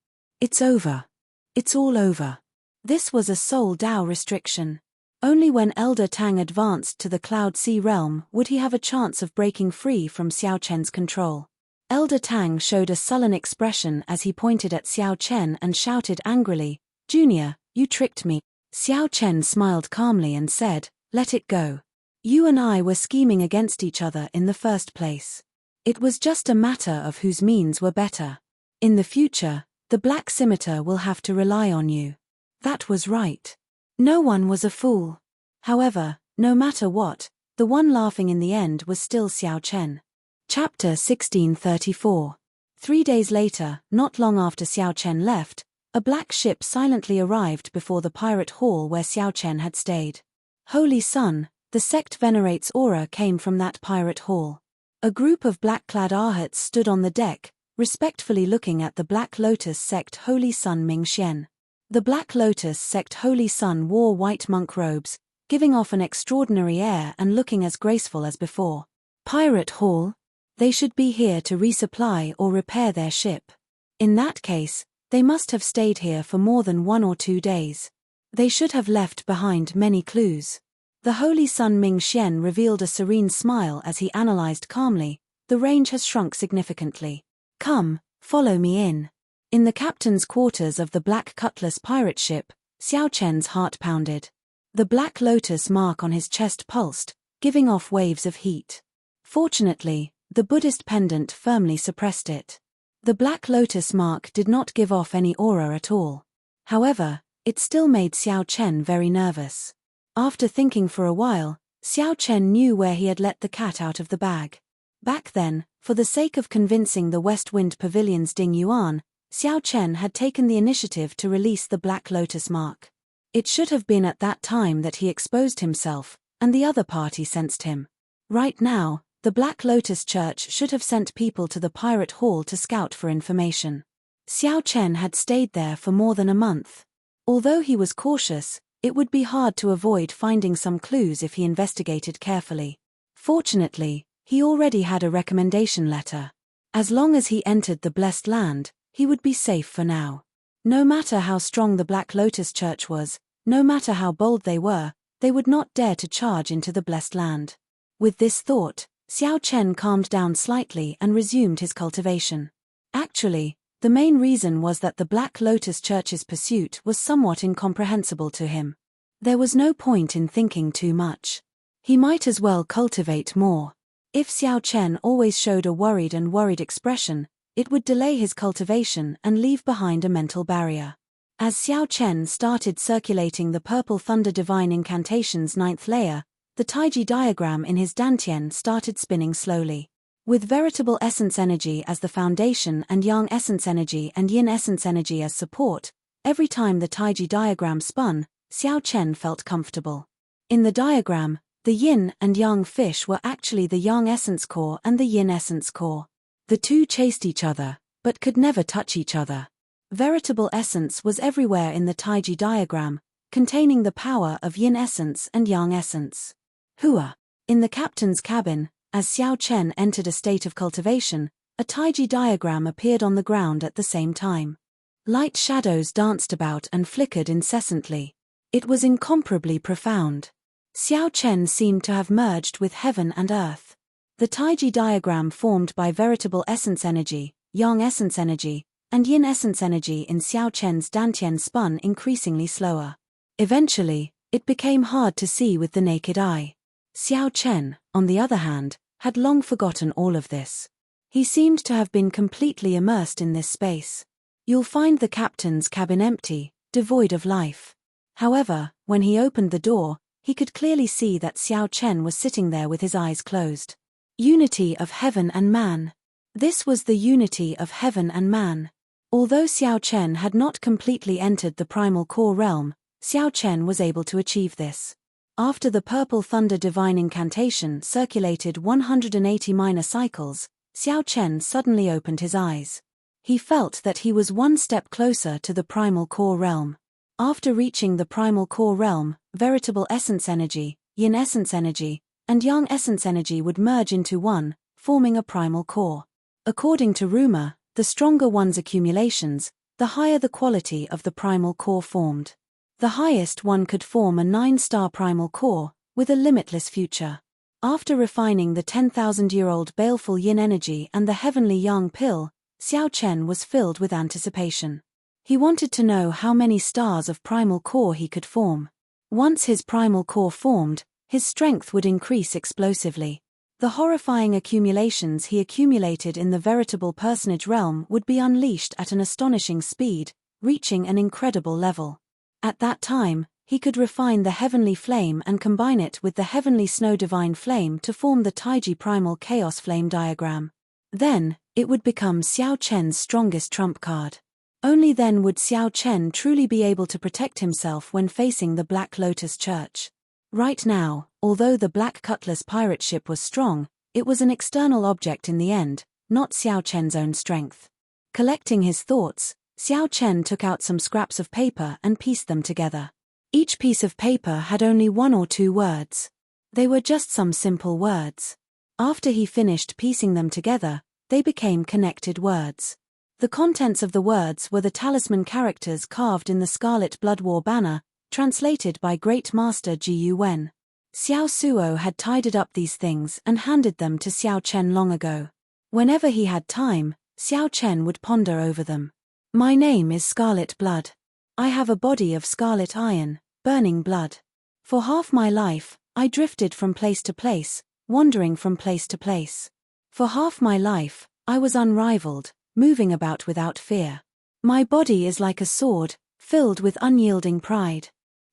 It's over. It's all over. This was a Soul Dao restriction. Only when Elder Tang advanced to the Cloud Sea realm would he have a chance of breaking free from Xiao Chen's control. Elder Tang showed a sullen expression as he pointed at Xiao Chen and shouted angrily, "Junior, you tricked me." Xiao Chen smiled calmly and said, "Let it go. You and I were scheming against each other in the first place. It was just a matter of whose means were better. In the future, the Black Scimitar will have to rely on you." That was right. No one was a fool. However, no matter what, the one laughing in the end was still Xiao Chen. Chapter 1634. 3 days later, not long after Xiao Chen left, a black ship silently arrived before the pirate hall where Xiao Chen had stayed. Holy Sun, the sect venerates aura came from that pirate hall. A group of black-clad arhats stood on the deck, respectfully looking at the Black Lotus sect Holy Sun Mingxian. The Black Lotus sect Holy Sun wore white monk robes, giving off an extraordinary air and looking as graceful as before. Pirate hall? They should be here to resupply or repair their ship. In that case, they must have stayed here for more than 1 or 2 days. They should have left behind many clues. The Holy Sun Mingxian revealed a serene smile as he analyzed calmly, "The range has shrunk significantly. Come, follow me in." In the captain's quarters of the Black Cutlass pirate ship, Xiao Chen's heart pounded. The Black Lotus mark on his chest pulsed, giving off waves of heat. Fortunately, the Buddhist pendant firmly suppressed it. The Black Lotus mark did not give off any aura at all. However, it still made Xiao Chen very nervous. After thinking for a while, Xiao Chen knew where he had let the cat out of the bag. Back then, for the sake of convincing the West Wind Pavilion's Ding Yuan, Xiao Chen had taken the initiative to release the Black Lotus mark. It should have been at that time that he exposed himself, and the other party sensed him. Right now, the Black Lotus Church should have sent people to the pirate hall to scout for information. Xiao Chen had stayed there for more than a month. Although he was cautious, it would be hard to avoid finding some clues if he investigated carefully. Fortunately, he already had a recommendation letter. As long as he entered the Blessed Land, he would be safe for now. No matter how strong the Black Lotus Church was, no matter how bold they would not dare to charge into the Blessed Land. With this thought, Xiao Chen calmed down slightly and resumed his cultivation. Actually, the main reason was that the Black Lotus Church's pursuit was somewhat incomprehensible to him. There was no point in thinking too much. He might as well cultivate more. If Xiao Chen always showed a worried expression, it would delay his cultivation and leave behind a mental barrier. As Xiao Chen started circulating the Purple Thunder Divine Incantation's 9th layer, the Taiji diagram in his dantian started spinning slowly. With veritable essence energy as the foundation and yang essence energy and yin essence energy as support, every time the Taiji diagram spun, Xiao Chen felt comfortable. In the diagram, the yin and yang fish were actually the yang essence core and the yin essence core. The two chased each other, but could never touch each other. Veritable essence was everywhere in the Taiji diagram, containing the power of yin essence and yang essence. Hua. In the captain's cabin, as Xiao Chen entered a state of cultivation, a Taiji diagram appeared on the ground at the same time. Light shadows danced about and flickered incessantly. It was incomparably profound. Xiao Chen seemed to have merged with heaven and earth. The Taiji diagram formed by veritable essence energy, yang essence energy, and yin essence energy in Xiao Chen's dantian spun increasingly slower. Eventually, it became hard to see with the naked eye. Xiao Chen, on the other hand, had long forgotten all of this. He seemed to have been completely immersed in this space. You'll find the captain's cabin empty, devoid of life. However, when he opened the door, he could clearly see that Xiao Chen was sitting there with his eyes closed. Unity of heaven and man. This was the unity of heaven and man. Although Xiao Chen had not completely entered the primal core realm, Xiao Chen was able to achieve this. After the Purple Thunder Divine Incantation circulated 180 minor cycles, Xiao Chen suddenly opened his eyes. He felt that he was one step closer to the primal core realm. After reaching the primal core realm, veritable essence energy, yin essence energy, and yang essence energy would merge into one, forming a primal core. According to rumor, the stronger one's accumulations, the higher the quality of the primal core formed. The highest one could form a 9-star primal core, with a limitless future. After refining the 10,000-year-old baleful yin energy and the heavenly yang pill, Xiao Chen was filled with anticipation. He wanted to know how many stars of primal core he could form. Once his primal core formed, his strength would increase explosively. The horrifying accumulations he accumulated in the veritable personage realm would be unleashed at an astonishing speed, reaching an incredible level. At that time, he could refine the heavenly flame and combine it with the heavenly snow divine flame to form the Taiji primal chaos flame diagram. Then, it would become Xiao Chen's strongest trump card. Only then would Xiao Chen truly be able to protect himself when facing the Black Lotus Church. Right now, although the Black Cutlass pirate ship was strong, it was an external object in the end, not Xiao Chen's own strength. Collecting his thoughts, Xiao Chen took out some scraps of paper and pieced them together. Each piece of paper had only 1 or 2 words. They were just some simple words. After he finished piecing them together, they became connected words. The contents of the words were the talisman characters carved in the Scarlet Blood War banner, translated by Great Master Ji Yuwen. Xiao Suo had tidied up these things and handed them to Xiao Chen long ago. Whenever he had time, Xiao Chen would ponder over them. My name is Scarlet Blood. I have a body of scarlet iron, burning blood. For half my life, I drifted from place to place, wandering from place to place. For half my life, I was unrivaled, moving about without fear. My body is like a sword, filled with unyielding pride.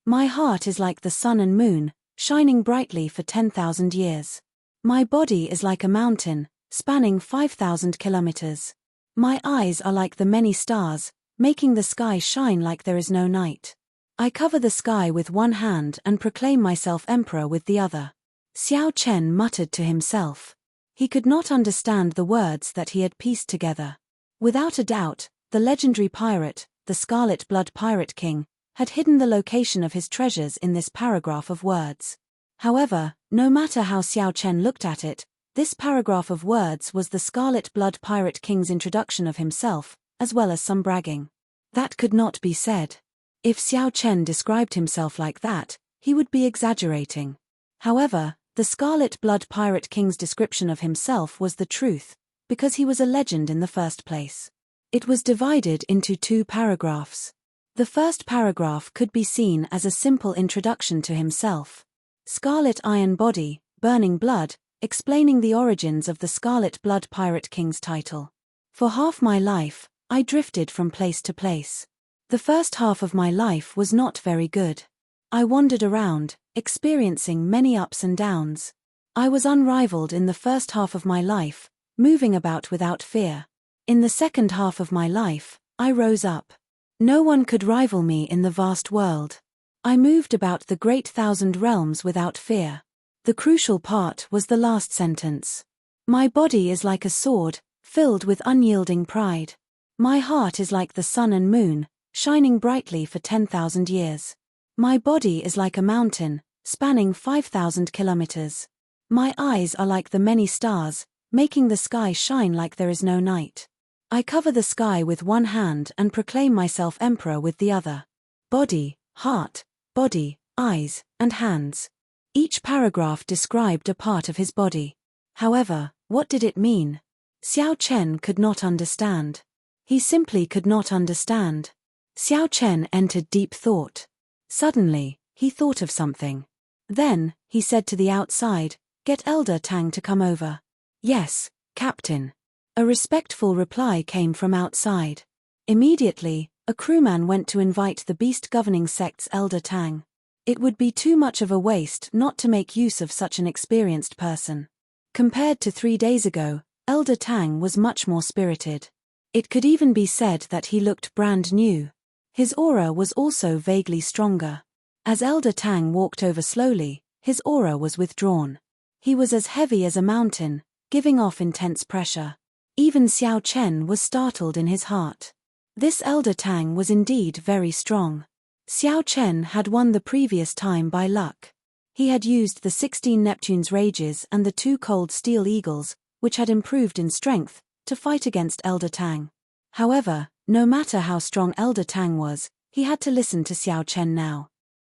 My heart is like the sun and moon, shining brightly for 10,000 years. My body is like a mountain, spanning 5,000 kilometers. My eyes are like the many stars, making the sky shine like there is no night. I cover the sky with one hand and proclaim myself emperor with the other. Xiao Chen muttered to himself. He could not understand the words that he had pieced together. Without a doubt, the legendary pirate, the Scarlet Blood Pirate King, had hidden the location of his treasures in this paragraph of words. However, no matter how Xiao Chen looked at it, this paragraph of words was the Scarlet Blood Pirate King's introduction of himself, as well as some bragging. That could not be said. If Xiao Chen described himself like that, he would be exaggerating. However, the Scarlet Blood Pirate King's description of himself was the truth, because he was a legend in the first place. It was divided into 2 paragraphs. The first paragraph could be seen as a simple introduction to himself. Scarlet Iron Body, Burning Blood, explaining the origins of the Scarlet Blood Pirate King's title. For half my life, I drifted from place to place. The first half of my life was not very good. I wandered around, experiencing many ups and downs. I was unrivaled in the first half of my life, moving about without fear. In the second half of my life, I rose up. No one could rival me in the vast world. I moved about the great 1,000 realms without fear. The crucial part was the last sentence. My body is like a sword, filled with unyielding pride. My heart is like the sun and moon, shining brightly for 10,000 years. My body is like a mountain, spanning 5,000 kilometers. My eyes are like the many stars, making the sky shine like there is no night. I cover the sky with one hand and proclaim myself emperor with the other. Body, heart, body, eyes, and hands. Each paragraph described a part of his body. However, what did it mean? Xiao Chen could not understand. He simply could not understand. Xiao Chen entered deep thought. Suddenly, he thought of something. Then, he said to the outside, "Get Elder Tang to come over." "Yes, Captain." A respectful reply came from outside. Immediately, a crewman went to invite the beast governing sect's Elder Tang. It would be too much of a waste not to make use of such an experienced person. Compared to 3 days ago, Elder Tang was much more spirited. It could even be said that he looked brand new. His aura was also vaguely stronger. As Elder Tang walked over slowly, his aura was withdrawn. He was as heavy as a mountain, giving off intense pressure. Even Xiao Chen was startled in his heart. This Elder Tang was indeed very strong. Xiao Chen had won the previous time by luck. He had used the 16 Neptune's Rages and the 2 Cold Steel Eagles, which had improved in strength, to fight against Elder Tang. However, No matter how strong Elder Tang was, he had to listen to Xiao Chen now.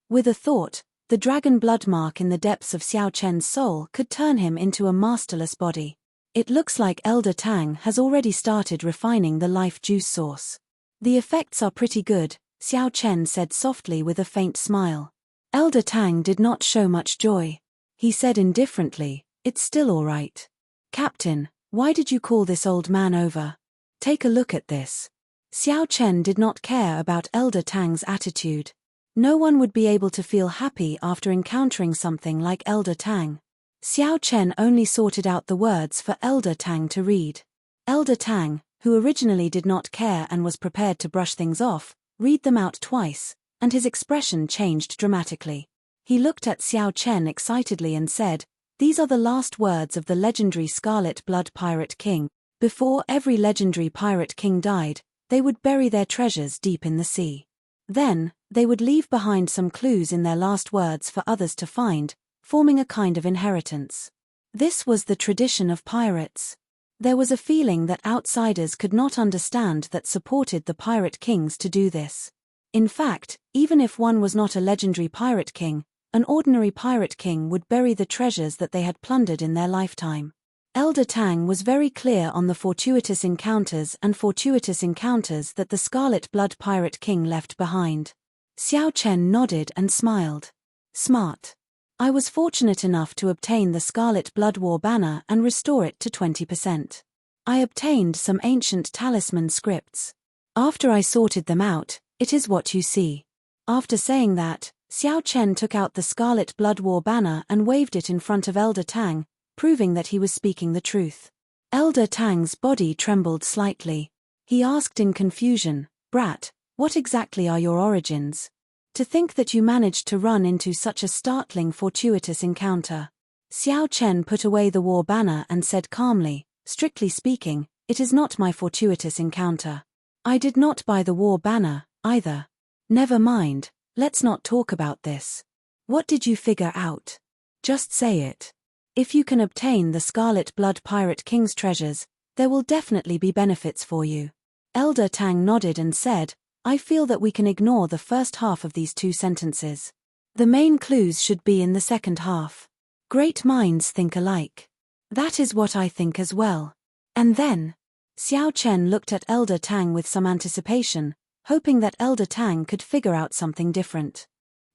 With a thought, the dragon blood mark in the depths of Xiao Chen's soul could turn him into a masterless body. It looks like Elder Tang has already started refining the life juice source. The effects are pretty good, Xiao Chen said softly with a faint smile. Elder Tang did not show much joy. He said indifferently, "It's still all right. Captain, why did you call this old man over? Take a look at this." Xiao Chen did not care about Elder Tang's attitude. No one would be able to feel happy after encountering something like Elder Tang. Xiao Chen only sorted out the words for Elder Tang to read. Elder Tang, who originally did not care and was prepared to brush things off, read them out twice, and his expression changed dramatically. He looked at Xiao Chen excitedly and said, "These are the last words of the legendary Scarlet Blood Pirate King. Before every legendary pirate king died, they would bury their treasures deep in the sea. Then, they would leave behind some clues in their last words for others to find, forming a kind of inheritance. This was the tradition of pirates. There was a feeling that outsiders could not understand that supported the pirate kings to do this. In fact, even if one was not a legendary pirate king, an ordinary pirate king would bury the treasures that they had plundered in their lifetime." Elder Tang was very clear on the fortuitous encounters that the Scarlet Blood Pirate King left behind. Xiao Chen nodded and smiled. "Smart. I was fortunate enough to obtain the Scarlet Blood War banner and restore it to 20%. I obtained some ancient talisman scripts. After I sorted them out, it is what you see." After saying that, Xiao Chen took out the Scarlet Blood War banner and waved it in front of Elder Tang, proving that he was speaking the truth. Elder Tang's body trembled slightly. He asked in confusion, "Brat, what exactly are your origins? To think that you managed to run into such a startling fortuitous encounter." Xiao Chen put away the war banner and said calmly, "Strictly speaking, it is not my fortuitous encounter. I did not buy the war banner, either." "Never mind, let's not talk about this. What did you figure out? Just say it. If you can obtain the Scarlet Blood Pirate King's treasures, there will definitely be benefits for you." Elder Tang nodded and said, "I feel that we can ignore the first half of these two sentences. The main clues should be in the second half. Great minds think alike. That is what I think as well." And then, Xiao Chen looked at Elder Tang with some anticipation, hoping that Elder Tang could figure out something different.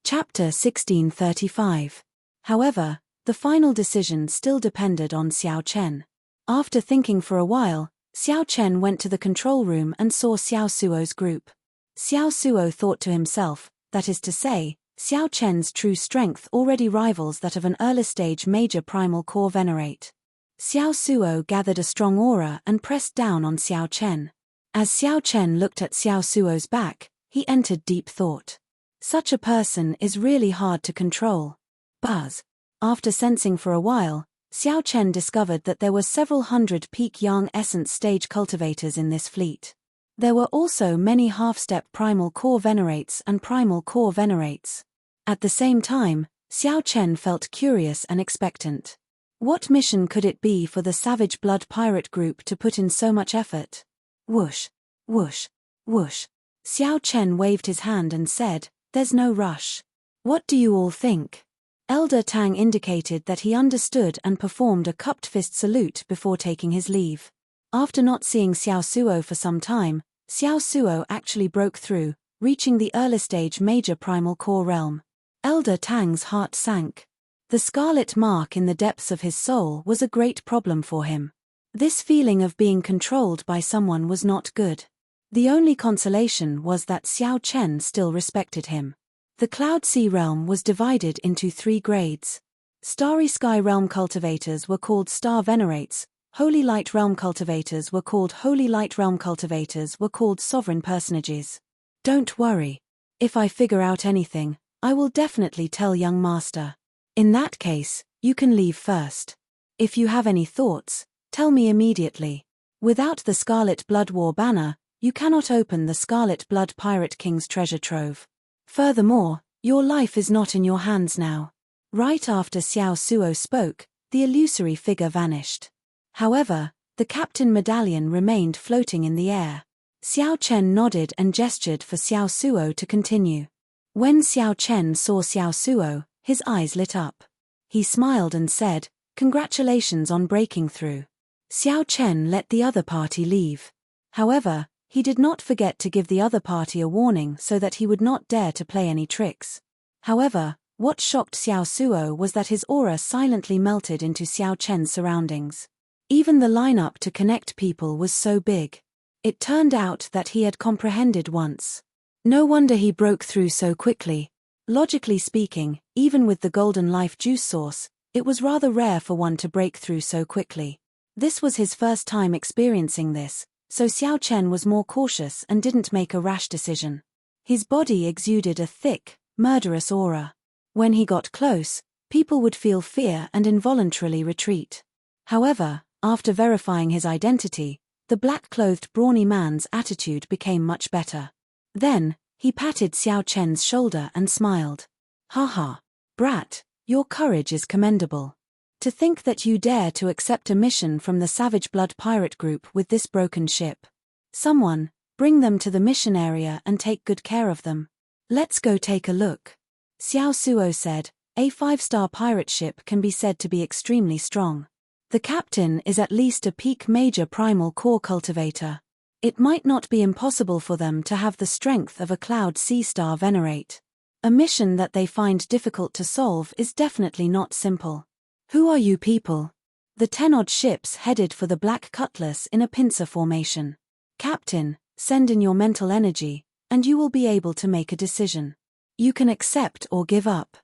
Chapter 1635. However, the final decision still depended on Xiao Chen. After thinking for a while, Xiao Chen went to the control room and saw Xiao Suo's group. Xiao Suo thought to himself, that is to say, Xiao Chen's true strength already rivals that of an early-stage major primal core venerate. Xiao Suo gathered a strong aura and pressed down on Xiao Chen. As Xiao Chen looked at Xiao Suo's back, he entered deep thought. Such a person is really hard to control. Buzz. After sensing for a while, Xiao Chen discovered that there were several hundred peak yang essence stage cultivators in this fleet. There were also many half-step primal core venerates and primal core venerates. At the same time, Xiao Chen felt curious and expectant. What mission could it be for the Savage Blood Pirate group to put in so much effort? Whoosh, whoosh, whoosh. Xiao Chen waved his hand and said, "There's no rush. What do you all think?" Elder Tang indicated that he understood and performed a cupped fist salute before taking his leave. After not seeing Xiao Suo for some time, Xiao Suo actually broke through, reaching the early stage major primal core realm. Elder Tang's heart sank. The scarlet mark in the depths of his soul was a great problem for him. This feeling of being controlled by someone was not good. The only consolation was that Xiao Chen still respected him. The Cloud Sea realm was divided into 3 grades. Starry Sky realm cultivators were called Star Venerates, Holy Light realm cultivators were called Holy Light realm cultivators were called Sovereign Personages. Don't worry. If I figure out anything, I will definitely tell young master. In that case, you can leave first. If you have any thoughts, tell me immediately. Without the Scarlet Blood War banner, you cannot open the Scarlet Blood Pirate King's treasure trove. Furthermore, your life is not in your hands now. Right after Xiao Suo spoke, the illusory figure vanished. However, the captain medallion remained floating in the air. Xiao Chen nodded and gestured for Xiao Suo to continue. When Xiao Chen saw Xiao Suo, his eyes lit up. He smiled and said, "Congratulations on breaking through." Xiao Chen let the other party leave. However, he did not forget to give the other party a warning so that he would not dare to play any tricks. However, what shocked Xiao Suo was that his aura silently melted into Xiao Chen's surroundings. Even the lineup to connect people was so big. It turned out that he had comprehended once. No wonder he broke through so quickly. Logically speaking, even with the golden life juice source, it was rather rare for one to break through so quickly. This was his first time experiencing this, so Xiao Chen was more cautious and didn't make a rash decision. His body exuded a thick, murderous aura. When he got close, people would feel fear and involuntarily retreat. However, after verifying his identity, the black-clothed brawny man's attitude became much better. Then, he patted Xiao Chen's shoulder and smiled. "Haha, brat, your courage is commendable. To think that you dare to accept a mission from the Savage Blood Pirate Group with this broken ship. Someone, bring them to the mission area and take good care of them. Let's go take a look." Xiao Suo said, "A 5-star pirate ship can be said to be extremely strong. The captain is at least a peak major primal core cultivator. It might not be impossible for them to have the strength of a Cloud Sea Star Venerate. A mission that they find difficult to solve is definitely not simple. Who are you people?" The 10-odd ships headed for the Black Cutlass in a pincer formation. "Captain, send in your mental energy, and you will be able to make a decision. You can accept or give up."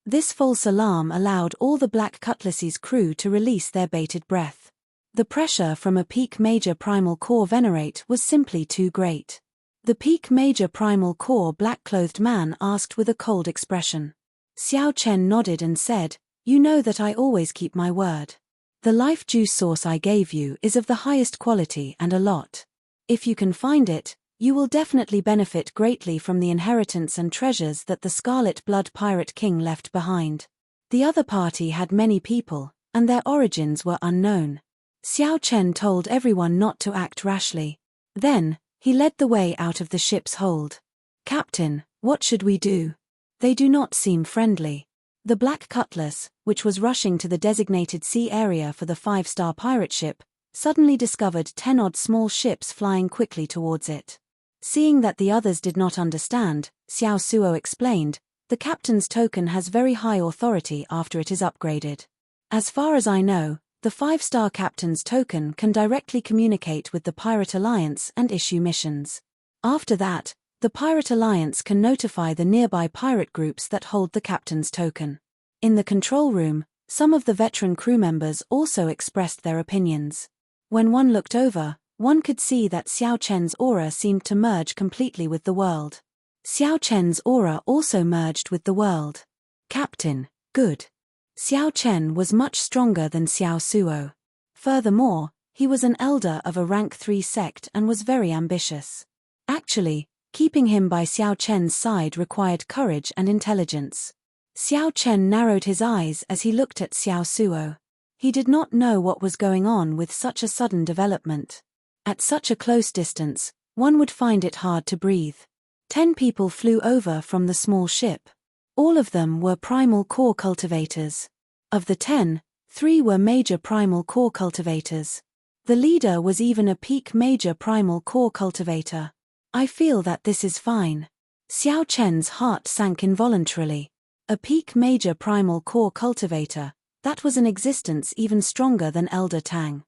This false alarm allowed all the Black Cutlass's crew to release their bated breath. The pressure from a peak major primal core venerate was simply too great. The peak major primal core black-clothed man asked with a cold expression. Xiao Chen nodded and said, "You know that I always keep my word. The life juice source I gave you is of the highest quality and a lot. If you can find it, you will definitely benefit greatly from the inheritance and treasures that the Scarlet Blood Pirate King left behind." The other party had many people, and their origins were unknown. Xiao Chen told everyone not to act rashly. Then, he led the way out of the ship's hold. "Captain, what should we do? They do not seem friendly." The Black Cutlass, which was rushing to the designated sea area for the 5-star pirate ship, suddenly discovered 10-odd small ships flying quickly towards it. Seeing that the others did not understand, Xiao Suo explained, "The captain's token has very high authority after it is upgraded. As far as I know, the 5-star captain's token can directly communicate with the Pirate Alliance and issue missions. After that, the Pirate Alliance can notify the nearby pirate groups that hold the captain's token." In the control room, some of the veteran crew members also expressed their opinions. When one looked over, one could see that Xiao Chen's aura seemed to merge completely with the world. Xiao Chen's aura also merged with the world. "Captain, good." Xiao Chen was much stronger than Xiao Suo. Furthermore, he was an elder of a rank 3 sect and was very ambitious. Actually, keeping him by Xiao Chen's side required courage and intelligence. Xiao Chen narrowed his eyes as he looked at Xiao Suo. He did not know what was going on with such a sudden development. At such a close distance, one would find it hard to breathe. 10 people flew over from the small ship. All of them were primal core cultivators. Of the 10, 3 were major primal core cultivators. The leader was even a peak major primal core cultivator. "I feel that this is fine." Xiao Chen's heart sank involuntarily. A peak major primal core cultivator, that was an existence even stronger than Elder Tang.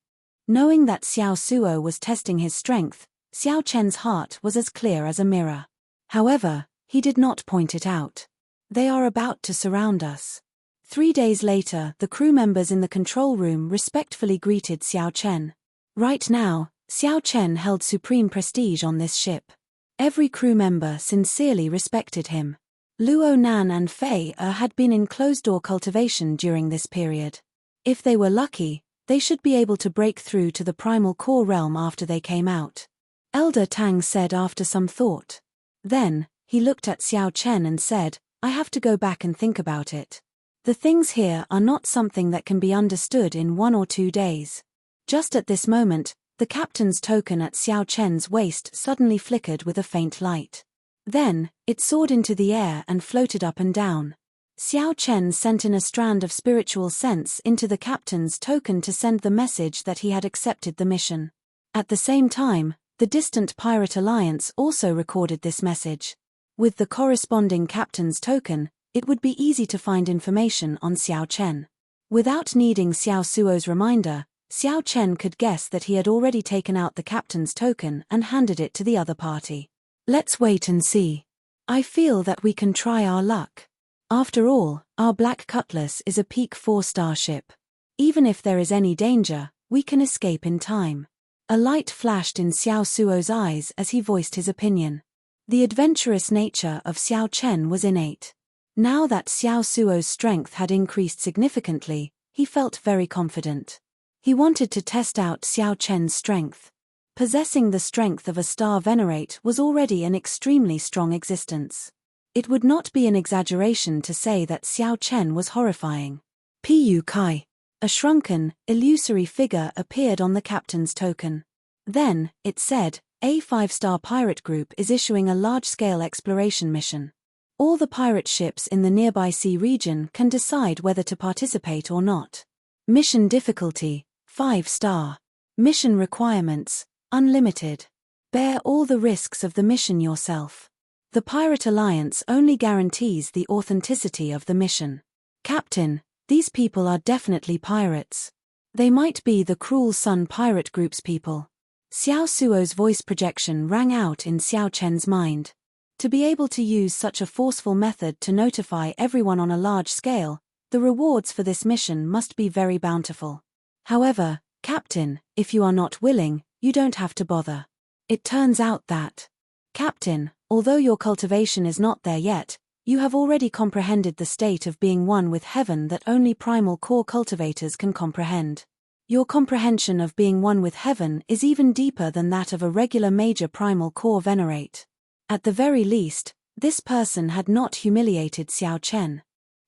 Knowing that Xiao Suo was testing his strength, Xiao Chen's heart was as clear as a mirror. However, he did not point it out. "They are about to surround us." 3 days later, the crew members in the control room respectfully greeted Xiao Chen. Right now, Xiao Chen held supreme prestige on this ship. Every crew member sincerely respected him. Luo Nan and Fei had been in closed-door cultivation during this period. If they were lucky, they should be able to break through to the primal core realm after they came out. Elder Tang said after some thought. Then, he looked at Xiao Chen and said, "I have to go back and think about it. The things here are not something that can be understood in 1 or 2 days. Just at this moment, The captain's token at Xiao Chen's waist suddenly flickered with a faint light. Then, it soared into the air and floated up and down. Xiao Chen sent in a strand of spiritual sense into the captain's token to send the message that he had accepted the mission. At the same time, the distant pirate alliance also recorded this message. With the corresponding captain's token, it would be easy to find information on Xiao Chen. Without needing Xiao Suo's reminder, Xiao Chen could guess that he had already taken out the captain's token and handed it to the other party. Let's wait and see. I feel that we can try our luck. After all, our Black Cutlass is a peak 4-star ship. Even if there is any danger, we can escape in time. A light flashed in Xiao Suo's eyes as he voiced his opinion. The adventurous nature of Xiao Chen was innate. Now that Xiao Suo's strength had increased significantly, he felt very confident. He wanted to test out Xiao Chen's strength. Possessing the strength of a star venerate was already an extremely strong existence. It would not be an exaggeration to say that Xiao Chen was horrifying. Pu Kai. A shrunken, illusory figure appeared on the captain's token. Then, it said, a 5-star pirate group is issuing a large-scale exploration mission. All the pirate ships in the nearby sea region can decide whether to participate or not. Mission difficulty, 5-star. Mission requirements, unlimited. Bear all the risks of the mission yourself. The Pirate Alliance only guarantees the authenticity of the mission. Captain, these people are definitely pirates. They might be the Cruel Sun Pirate Group's people. Xiao Suo's voice projection rang out in Xiao Chen's mind. To be able to use such a forceful method to notify everyone on a large scale, the rewards for this mission must be very bountiful. However, Captain, if you are not willing, you don't have to bother. It turns out that, Captain, although your cultivation is not there yet, you have already comprehended the state of being one with heaven that only primal core cultivators can comprehend. Your comprehension of being one with heaven is even deeper than that of a regular major primal core venerate. At the very least, this person had not humiliated Xiao Chen.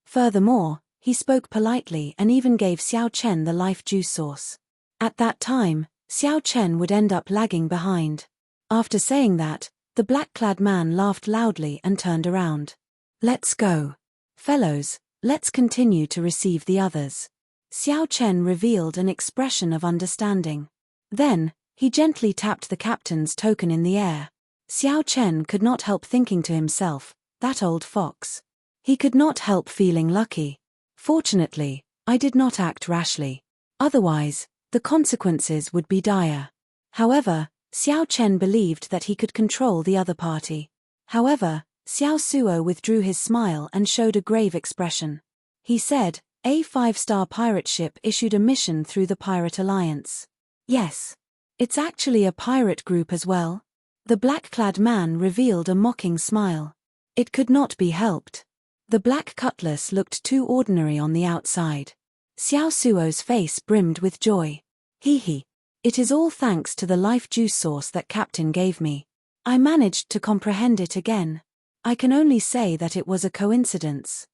Furthermore, he spoke politely and even gave Xiao Chen the life juice source. At that time, Xiao Chen would end up lagging behind. After saying that, the black-clad man laughed loudly and turned around. Let's go. Fellows, let's continue to receive the others. Xiao Chen revealed an expression of understanding. Then, he gently tapped the captain's token in the air. Xiao Chen could not help thinking to himself, that old fox. He could not help feeling lucky. Fortunately, I did not act rashly. Otherwise, the consequences would be dire. However, Xiao Chen believed that he could control the other party. However, Xiao Suo withdrew his smile and showed a grave expression. He said, a 5-star pirate ship issued a mission through the Pirate Alliance. Yes. It's actually a pirate group as well. The black-clad man revealed a mocking smile. It could not be helped. The Black Cutlass looked too ordinary on the outside. Xiao Suo's face brimmed with joy. Hee. It is all thanks to the life juice source that Captain gave me. I managed to comprehend it again. I can only say that it was a coincidence.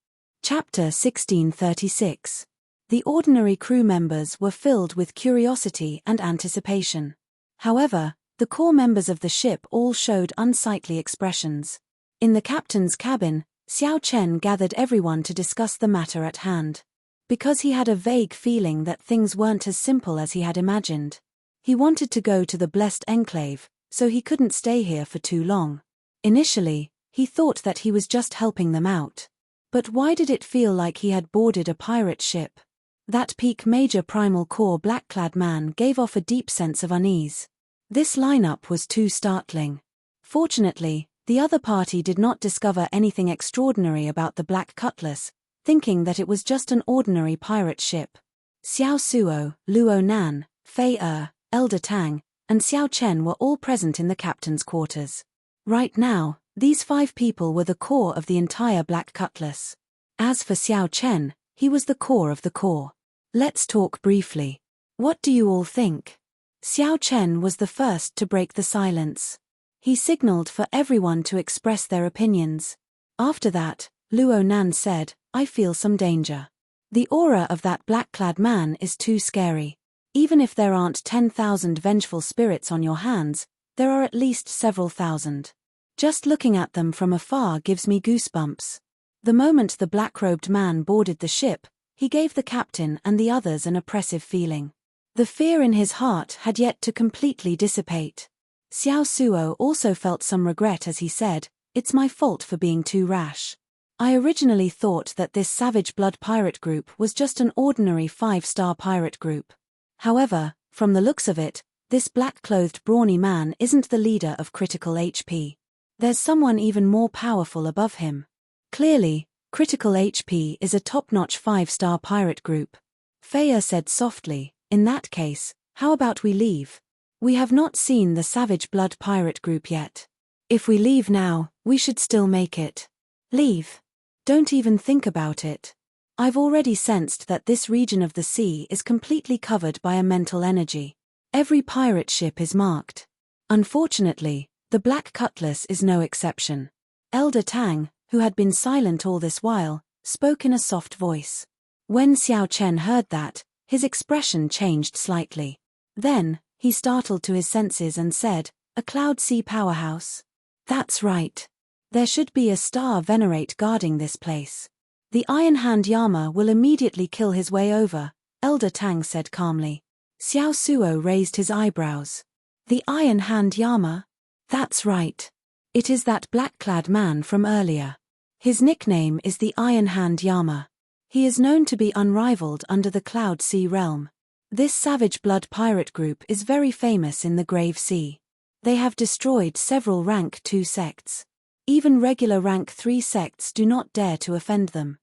Chapter 1636. The ordinary crew members were filled with curiosity and anticipation. However, the core members of the ship all showed unsightly expressions. In the captain's cabin, Xiao Chen gathered everyone to discuss the matter at hand. Because he had a vague feeling that things weren't as simple as he had imagined. He wanted to go to the Blessed Enclave, so he couldn't stay here for too long. Initially, he thought that he was just helping them out. But why did it feel like he had boarded a pirate ship? That peak major primal core black-clad man gave off a deep sense of unease. This lineup was too startling. Fortunately, the other party did not discover anything extraordinary about the Black Cutlass, thinking that it was just an ordinary pirate ship. Xiao Suo, Luo Nan, Fei Elder Tang, and Xiao Chen were all present in the captain's quarters. Right now, these 5 people were the core of the entire Black Cutlass. As for Xiao Chen, he was the core of the core. Let's talk briefly. What do you all think? Xiao Chen was the first to break the silence. He signaled for everyone to express their opinions. After that, Luo Nan said, I feel some danger. The aura of that black-clad man is too scary. Even if there aren't 10,000 vengeful spirits on your hands, there are at least several thousand. Just looking at them from afar gives me goosebumps. The moment the black-robed man boarded the ship, he gave the captain and the others an oppressive feeling. The fear in his heart had yet to completely dissipate. Xiao Suo also felt some regret as he said, "It's my fault for being too rash. I originally thought that this Savage Blood pirate group was just an ordinary 5-star pirate group. However, from the looks of it, this black-clothed brawny man isn't the leader of Critical HP. There's someone even more powerful above him. Clearly, Critical HP is a top-notch 5-star pirate group." Faya said softly, "In that case, how about we leave? We have not seen the Savage Blood pirate group yet. If we leave now, we should still make it." "Leave? Don't even think about it. I've already sensed that this region of the sea is completely covered by a mental energy. Every pirate ship is marked. Unfortunately, the Black Cutlass is no exception." Elder Tang, who had been silent all this while, spoke in a soft voice. When Xiao Chen heard that, his expression changed slightly. Then, he startled to his senses and said, "A Cloud Sea powerhouse? That's right. There should be a star venerate guarding this place. The Iron Hand Yama will immediately kill his way over," Elder Tang said calmly. Xiao Suo raised his eyebrows. "The Iron Hand Yama? That's right. It is that black-clad man from earlier. His nickname is the Iron Hand Yama. He is known to be unrivaled under the Cloud Sea realm. This Savage Blood pirate group is very famous in the Grave Sea. They have destroyed several rank 2 sects. Even regular rank 3 sects do not dare to offend them."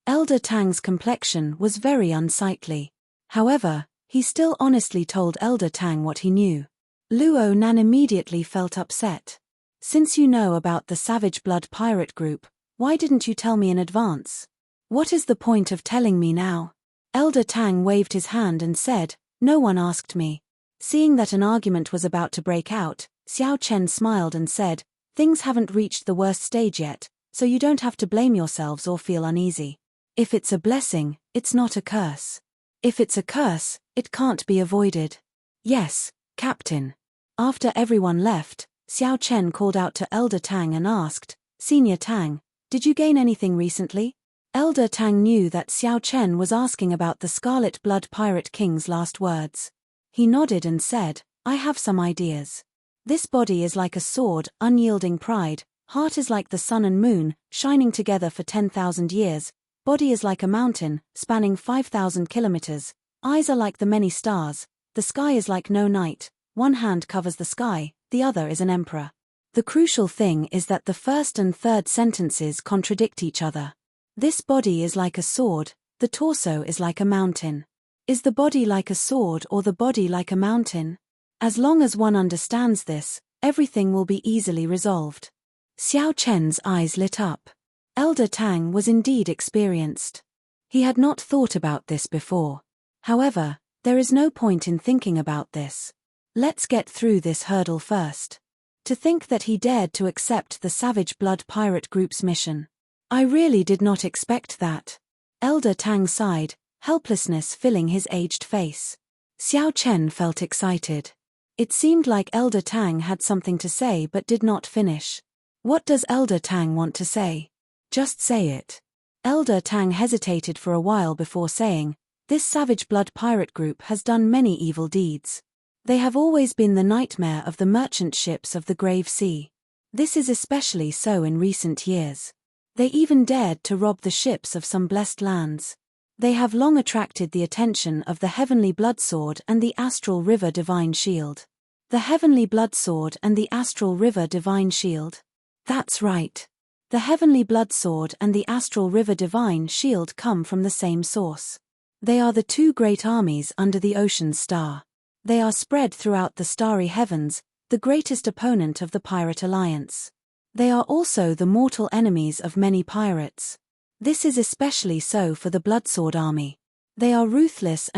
Elder Tang's complexion was very unsightly. However, he still honestly told Elder Tang what he knew. Luo Nan immediately felt upset. "Since you know about the Savage Blood pirate group, why didn't you tell me in advance? What is the point of telling me now?" Elder Tang waved his hand and said, "No one asked me." Seeing that an argument was about to break out, Xiao Chen smiled and said, "Things haven't reached the worst stage yet, so you don't have to blame yourselves or feel uneasy. If it's a blessing, it's not a curse. If it's a curse, it can't be avoided." "Yes, Captain." After everyone left, Xiao Chen called out to Elder Tang and asked, "Senior Tang, did you gain anything recently?" Elder Tang knew that Xiao Chen was asking about the Scarlet Blood Pirate King's last words. He nodded and said, "I have some ideas. This body is like a sword, unyielding pride, heart is like the sun and moon, shining together for 10,000 years, body is like a mountain, spanning 5,000 kilometers, eyes are like the many stars, the sky is like no night, one hand covers the sky, the other is an emperor." The crucial thing is that the first and third sentences contradict each other. This body is like a sword, the torso is like a mountain. Is the body like a sword or the body like a mountain? As long as one understands this, everything will be easily resolved. Xiao Chen's eyes lit up. Elder Tang was indeed experienced. He had not thought about this before. However, there is no point in thinking about this. Let's get through this hurdle first. To think that he dared to accept the Savage Blood Pirate Group's mission. I really did not expect that. Elder Tang sighed, helplessness filling his aged face. Xiao Chen felt excited. It seemed like Elder Tang had something to say but did not finish. What does Elder Tang want to say? Just say it. Elder Tang hesitated for a while before saying, "This Savage Blood Pirate Group has done many evil deeds. They have always been the nightmare of the merchant ships of the Grave Sea. This is especially so in recent years. They even dared to rob the ships of some blessed lands. They have long attracted the attention of the Heavenly Blood Sword and the Astral River Divine Shield." The Heavenly Blood Sword and the Astral River Divine Shield? That's right. The Heavenly Blood Sword and the Astral River Divine Shield come from the same source. They are the two great armies under the Ocean's Star. They are spread throughout the starry heavens, the greatest opponent of the Pirate Alliance. They are also the mortal enemies of many pirates. This is especially so for the Bloodsword Army. They are ruthless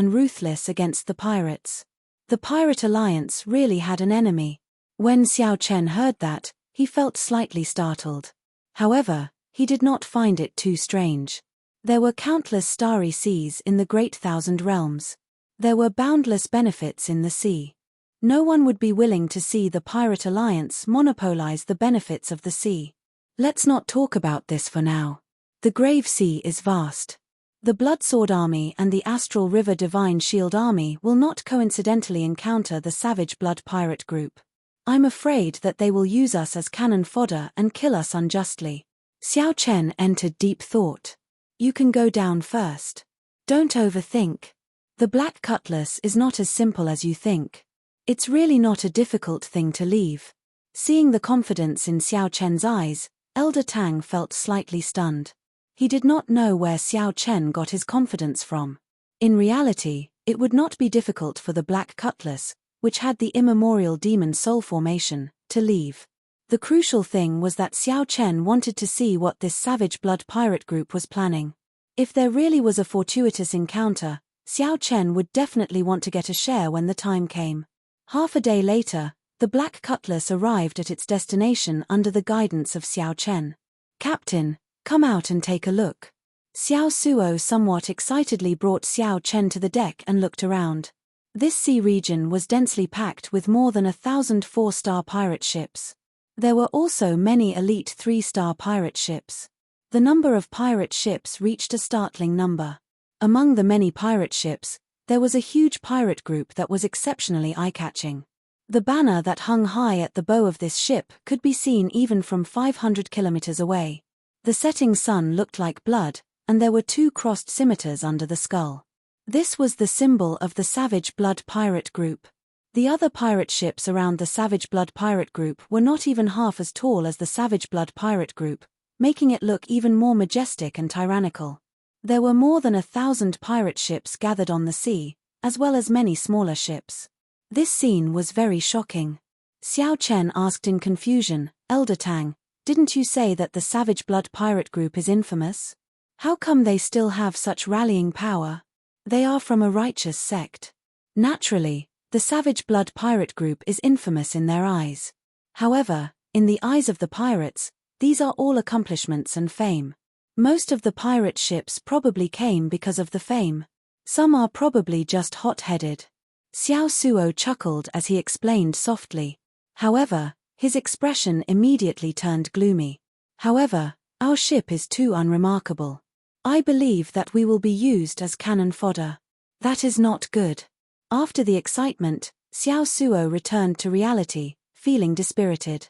against the pirates. The Pirate Alliance really had an enemy. When Xiao Chen heard that, he felt slightly startled. However, he did not find it too strange. There were countless starry seas in the Great Thousand Realms. There were boundless benefits in the sea. No one would be willing to see the Pirate Alliance monopolize the benefits of the sea. Let's not talk about this for now. The Grave Sea is vast. The Bloodsword Army and the Astral River Divine Shield Army will not coincidentally encounter the Savage Blood Pirate Group. I'm afraid that they will use us as cannon fodder and kill us unjustly. Xiao Chen entered deep thought. You can go down first. Don't overthink. The Black Cutlass is not as simple as you think. It's really not a difficult thing to leave. Seeing the confidence in Xiao Chen's eyes, Elder Tang felt slightly stunned. He did not know where Xiao Chen got his confidence from. In reality, it would not be difficult for the Black Cutlass, which had the immemorial demon soul formation, to leave. The crucial thing was that Xiao Chen wanted to see what this Savage Blood Pirate Group was planning. If there really was a fortuitous encounter, Xiao Chen would definitely want to get a share when the time came. Half a day later, the Black Cutlass arrived at its destination under the guidance of Xiao Chen. Captain, come out and take a look. Xiao Suo somewhat excitedly brought Xiao Chen to the deck and looked around. This sea region was densely packed with more than 1,000 4-star pirate ships. There were also many elite 3-star pirate ships. The number of pirate ships reached a startling number. Among the many pirate ships, there was a huge pirate group that was exceptionally eye-catching. The banner that hung high at the bow of this ship could be seen even from 500 kilometers away. The setting sun looked like blood, and there were 2 crossed scimitars under the skull. This was the symbol of the Savage Blood Pirate Group. The other pirate ships around the Savage Blood Pirate Group were not even half as tall as the Savage Blood Pirate Group, making it look even more majestic and tyrannical. There were more than 1,000 pirate ships gathered on the sea, as well as many smaller ships. This scene was very shocking. Xiao Chen asked in confusion, Elder Tang, didn't you say that the Savage Blood Pirate Group is infamous? How come they still have such rallying power? They are from a righteous sect. Naturally, the Savage Blood Pirate Group is infamous in their eyes. However, in the eyes of the pirates, these are all accomplishments and fame. Most of the pirate ships probably came because of the fame. Some are probably just hot-headed. Xiao Suo chuckled as he explained softly. However, his expression immediately turned gloomy. However, our ship is too unremarkable. I believe that we will be used as cannon fodder. That is not good. After the excitement, Xiao Suo returned to reality, feeling dispirited.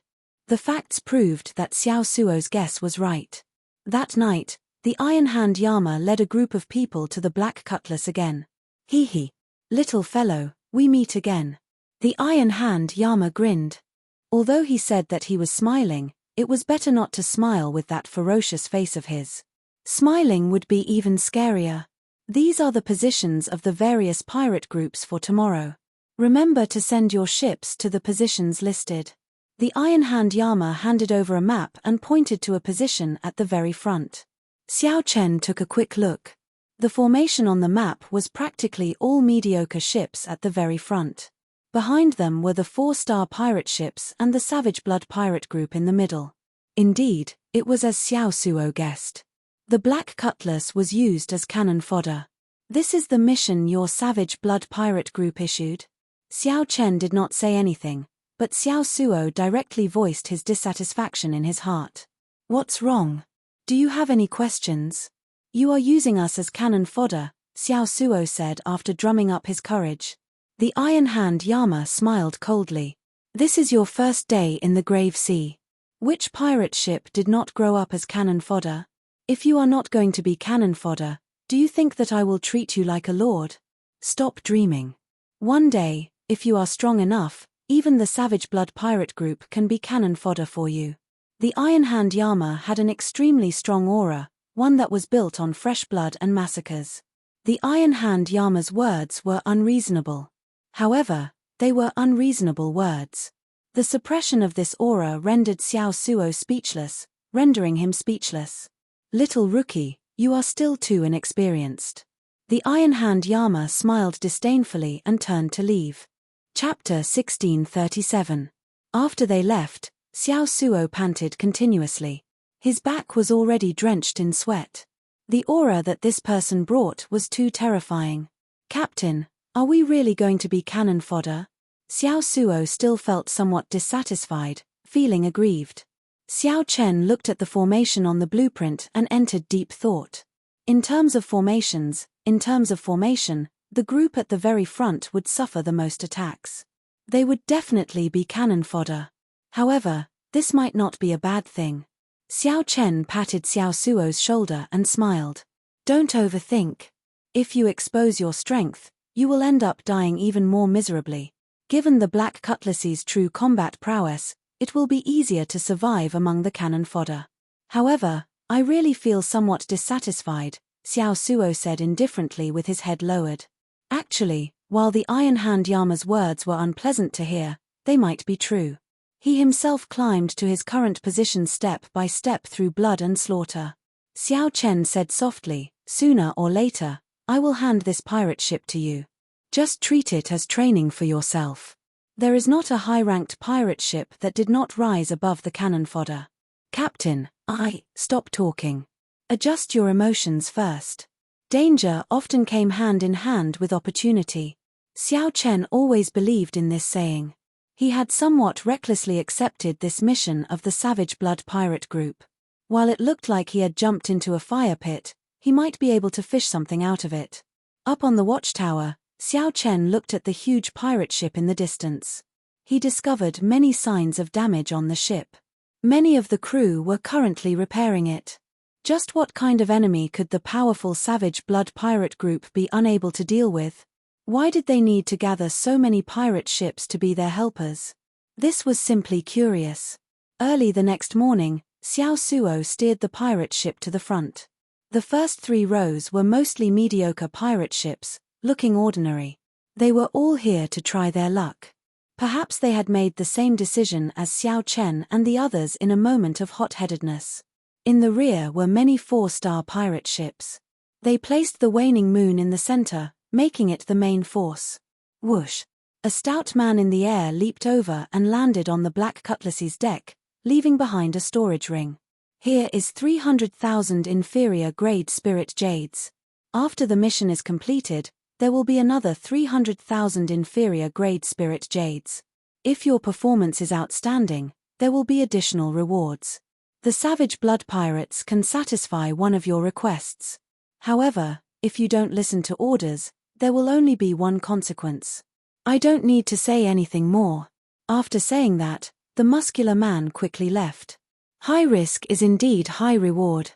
The facts proved that Xiao Suo's guess was right. That night, the Iron Hand Yama led a group of people to the Black Cutlass again. Hee hee. Little fellow, we meet again. The Iron Hand Yama grinned. Although he said that he was smiling, it was better not to smile with that ferocious face of his. Smiling would be even scarier. These are the positions of the various pirate groups for tomorrow. Remember to send your ships to the positions listed. The Iron Hand Yama handed over a map and pointed to a position at the very front. Xiao Chen took a quick look. The formation on the map was practically all mediocre ships at the very front. Behind them were the 4-star pirate ships and the Savage Blood Pirate Group in the middle. Indeed, it was as Xiao Suo guessed. The Black Cutlass was used as cannon fodder. This is the mission your Savage Blood Pirate Group issued? Xiao Chen did not say anything, but Xiao Suo directly voiced his dissatisfaction in his heart. What's wrong? Do you have any questions? You are using us as cannon fodder, Xiao Suo said after drumming up his courage. The Iron Hand Yama smiled coldly. This is your first day in the Grave Sea. Which pirate ship did not grow up as cannon fodder? If you are not going to be cannon fodder, do you think that I will treat you like a lord? Stop dreaming. One day, if you are strong enough, even the Savage Blood Pirate Group can be cannon fodder for you. The Iron Hand Yama had an extremely strong aura, one that was built on fresh blood and massacres. The Iron Hand Yama's words were unreasonable. However, they were unreasonable words. The suppression of this aura rendered Xiao Suo speechless, rendering him speechless. Little rookie, you are still too inexperienced. The Iron Hand Yama smiled disdainfully and turned to leave. Chapter 1637. After they left, Xiao Suo panted continuously. His back was already drenched in sweat. The aura that this person brought was too terrifying. Captain, Are we really going to be cannon fodder? Xiao Suo still felt somewhat dissatisfied, feeling aggrieved. Xiao Chen looked at the formation on the blueprint and entered deep thought. In terms of formation, the group at the very front would suffer the most attacks. They would definitely be cannon fodder. However, this might not be a bad thing. Xiao Chen patted Xiao Suo's shoulder and smiled. Don't overthink. If you expose your strength, you will end up dying even more miserably. Given the Black Cutlass's true combat prowess, it will be easier to survive among the cannon fodder. However, I really feel somewhat dissatisfied, Xiao Suo said indifferently with his head lowered. Actually, while the Iron Hand Yama's words were unpleasant to hear, they might be true. He himself climbed to his current position step by step through blood and slaughter. Xiao Chen said softly, sooner or later, I will hand this pirate ship to you. Just treat it as training for yourself. There is not a high-ranked pirate ship that did not rise above the cannon fodder. Captain, stop talking. Adjust your emotions first. Danger often came hand in hand with opportunity. Xiao Chen always believed in this saying. He had somewhat recklessly accepted this mission of the Savage Blood Pirate Group. While it looked like he had jumped into a fire pit, he might be able to fish something out of it. Up on the watchtower, Xiao Chen looked at the huge pirate ship in the distance. He discovered many signs of damage on the ship. Many of the crew were currently repairing it. Just what kind of enemy could the powerful Savage Blood Pirate Group be unable to deal with? Why did they need to gather so many pirate ships to be their helpers? This was simply curious. Early the next morning, Xiao Suo steered the pirate ship to the front. The first 3 rows were mostly mediocre pirate ships, looking ordinary. They were all here to try their luck. Perhaps they had made the same decision as Xiao Chen and the others in a moment of hot-headedness. In the rear were many 4-star pirate ships. They placed the waning moon in the center, making it the main force. Whoosh! A stout man in the air leaped over and landed on the Black Cutlass's deck, leaving behind a storage ring. Here is 300,000 inferior-grade spirit jades. After the mission is completed, there will be another 300,000 inferior-grade spirit jades. If your performance is outstanding, there will be additional rewards. The Savage Blood Pirates can satisfy one of your requests. However, if you don't listen to orders, there will only be one consequence. I don't need to say anything more. After saying that, the muscular man quickly left. High risk is indeed high reward.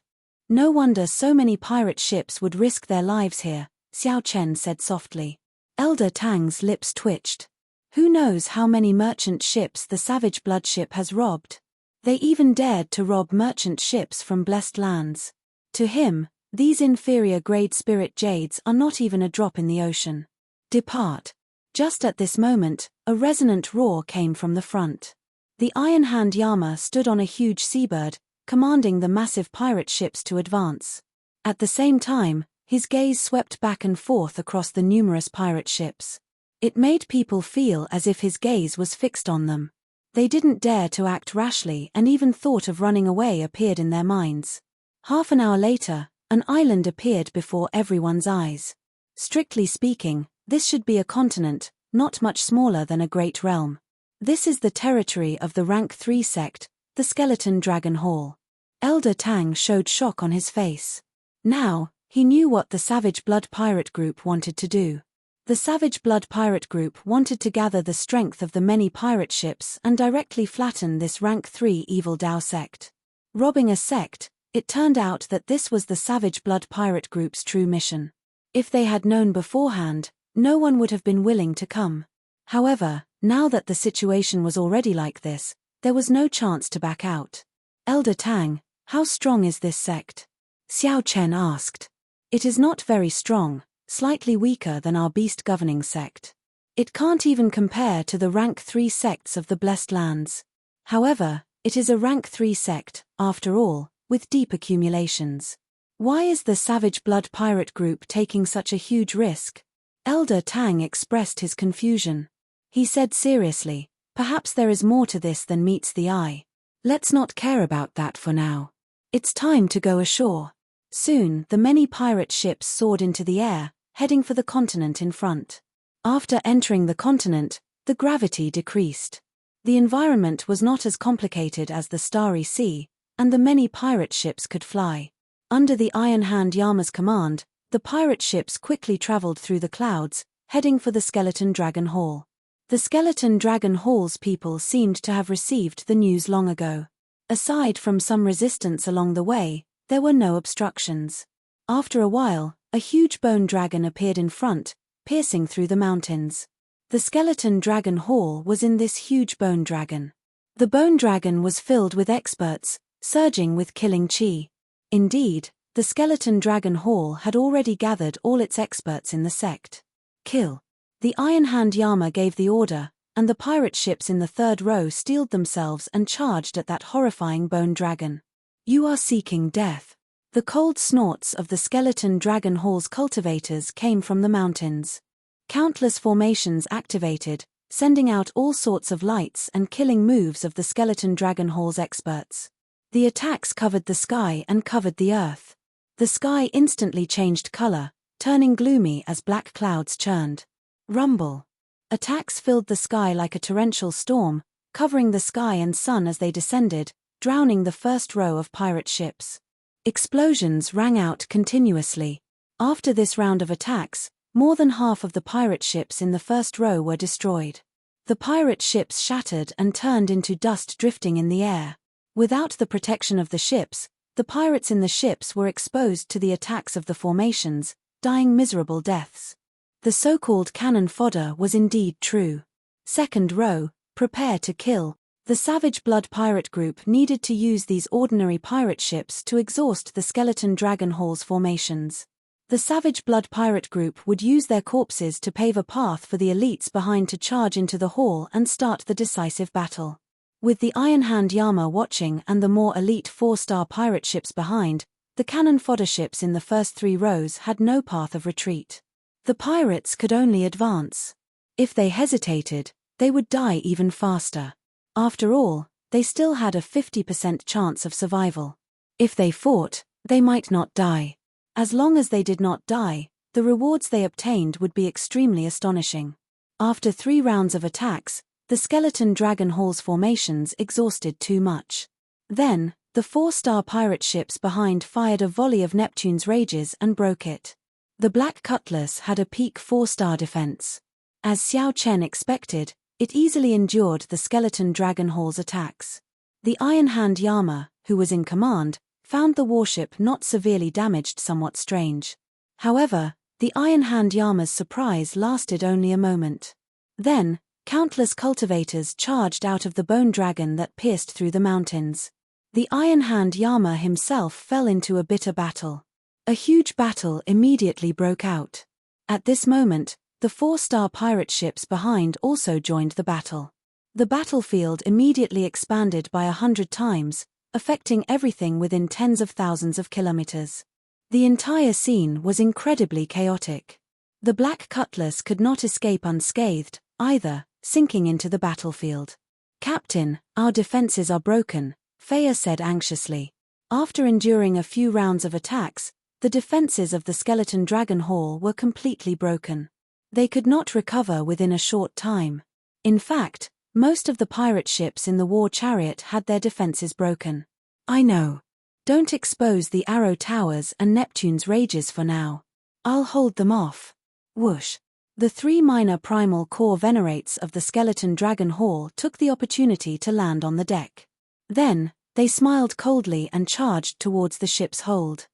No wonder so many pirate ships would risk their lives here, Xiao Chen said softly. Elder Tang's lips twitched. Who knows how many merchant ships the Savage Blood ship has robbed? They even dared to rob merchant ships from blessed lands. To him, these inferior-grade spirit jades are not even a drop in the ocean. Depart. Just at this moment, a resonant roar came from the front. The Iron Hand Yama stood on a huge seabird, commanding the massive pirate ships to advance. At the same time, his gaze swept back and forth across the numerous pirate ships. It made people feel as if his gaze was fixed on them. They didn't dare to act rashly, and even thought of running away appeared in their minds. Half an hour later, an island appeared before everyone's eyes. Strictly speaking, this should be a continent, not much smaller than a great realm. This is the territory of the Rank 3 sect, the Skeleton Dragon Hall. Elder Tang showed shock on his face. Now, he knew what the Savage Blood Pirate Group wanted to do. The Savage Blood Pirate Group wanted to gather the strength of the many pirate ships and directly flatten this Rank 3 Evil Dao sect. Robbing a sect, it turned out that this was the Savage Blood Pirate Group's true mission. If they had known beforehand, no one would have been willing to come. However, now that the situation was already like this, there was no chance to back out. Elder Tang, how strong is this sect? Xiao Chen asked. It is not very strong, slightly weaker than our beast governing sect. It can't even compare to the Rank 3 sects of the Blessed Lands. However, it is a Rank 3 sect, after all, with deep accumulations. Why is the Savage Blood Pirate Group taking such a huge risk? Elder Tang expressed his confusion. He said seriously, perhaps there is more to this than meets the eye. Let's not care about that for now. It's time to go ashore. Soon, the many pirate ships soared into the air, heading for the continent in front. After entering the continent, the gravity decreased. The environment was not as complicated as the Starry Sea, and the many pirate ships could fly. Under the Iron Hand Yama's command, the pirate ships quickly traveled through the clouds, heading for the Skeleton Dragon Hall. The Skeleton Dragon Hall's people seemed to have received the news long ago. Aside from some resistance along the way, there were no obstructions. After a while, a huge bone dragon appeared in front, piercing through the mountains. The Skeleton Dragon Hall was in this huge bone dragon. The bone dragon was filled with experts, surging with killing chi. Indeed, the Skeleton Dragon Hall had already gathered all its experts in the sect. Kill. The Iron Hand Yama gave the order, and the pirate ships in the third row steeled themselves and charged at that horrifying bone dragon. You are seeking death. The cold snorts of the Skeleton Dragon Hall's cultivators came from the mountains. Countless formations activated, sending out all sorts of lights and killing moves of the Skeleton Dragon Hall's experts. The attacks covered the sky and covered the earth. The sky instantly changed color, turning gloomy as black clouds churned. Rumble. Attacks filled the sky like a torrential storm, covering the sky and sun as they descended, drowning the first row of pirate ships. Explosions rang out continuously. After this round of attacks, more than half of the pirate ships in the first row were destroyed. The pirate ships shattered and turned into dust drifting in the air. Without the protection of the ships, the pirates in the ships were exposed to the attacks of the formations, dying miserable deaths. The so-called cannon fodder was indeed true. Second row, prepare to kill. The Savage Blood Pirate Group needed to use these ordinary pirate ships to exhaust the Skeleton Dragon Hall's formations. The Savage Blood Pirate Group would use their corpses to pave a path for the elites behind to charge into the hall and start the decisive battle. With the Iron Hand Yama watching and the more elite 4-star pirate ships behind, the cannon fodder ships in the first 3 rows had no path of retreat. The pirates could only advance. If they hesitated, they would die even faster. After all, they still had a 50% chance of survival. If they fought, they might not die. As long as they did not die, the rewards they obtained would be extremely astonishing. After 3 rounds of attacks, the Skeleton Dragon Hall's formations exhausted too much. Then, the 4-star pirate ships behind fired a volley of Neptune's rages and broke it. The Black Cutlass had a peak 4-star defense. As Xiao Chen expected, it easily endured the Skeleton Dragon Hall's attacks. The Iron Hand Yama, who was in command, found the warship not severely damaged somewhat strange. However, the Iron Hand Yama's surprise lasted only a moment. Then, countless cultivators charged out of the bone dragon that pierced through the mountains. The Iron Hand Yama himself fell into a bitter battle. A huge battle immediately broke out. At this moment, the 4-star pirate ships behind also joined the battle. The battlefield immediately expanded by 100 times, affecting everything within tens of thousands of kilometers. The entire scene was incredibly chaotic. The Black Cutlass could not escape unscathed, either, sinking into the battlefield. "Captain, our defenses are broken," Faya said anxiously. After enduring a few rounds of attacks, the defenses of the Skeleton Dragon Hall were completely broken. They could not recover within a short time. In fact, most of the pirate ships in the war chariot had their defenses broken. "I know. Don't expose the arrow towers and Neptune's rages for now. I'll hold them off." Whoosh. The 3 minor primal core venerates of the Skeleton Dragon Hall took the opportunity to land on the deck. Then, they smiled coldly and charged towards the ship's hold.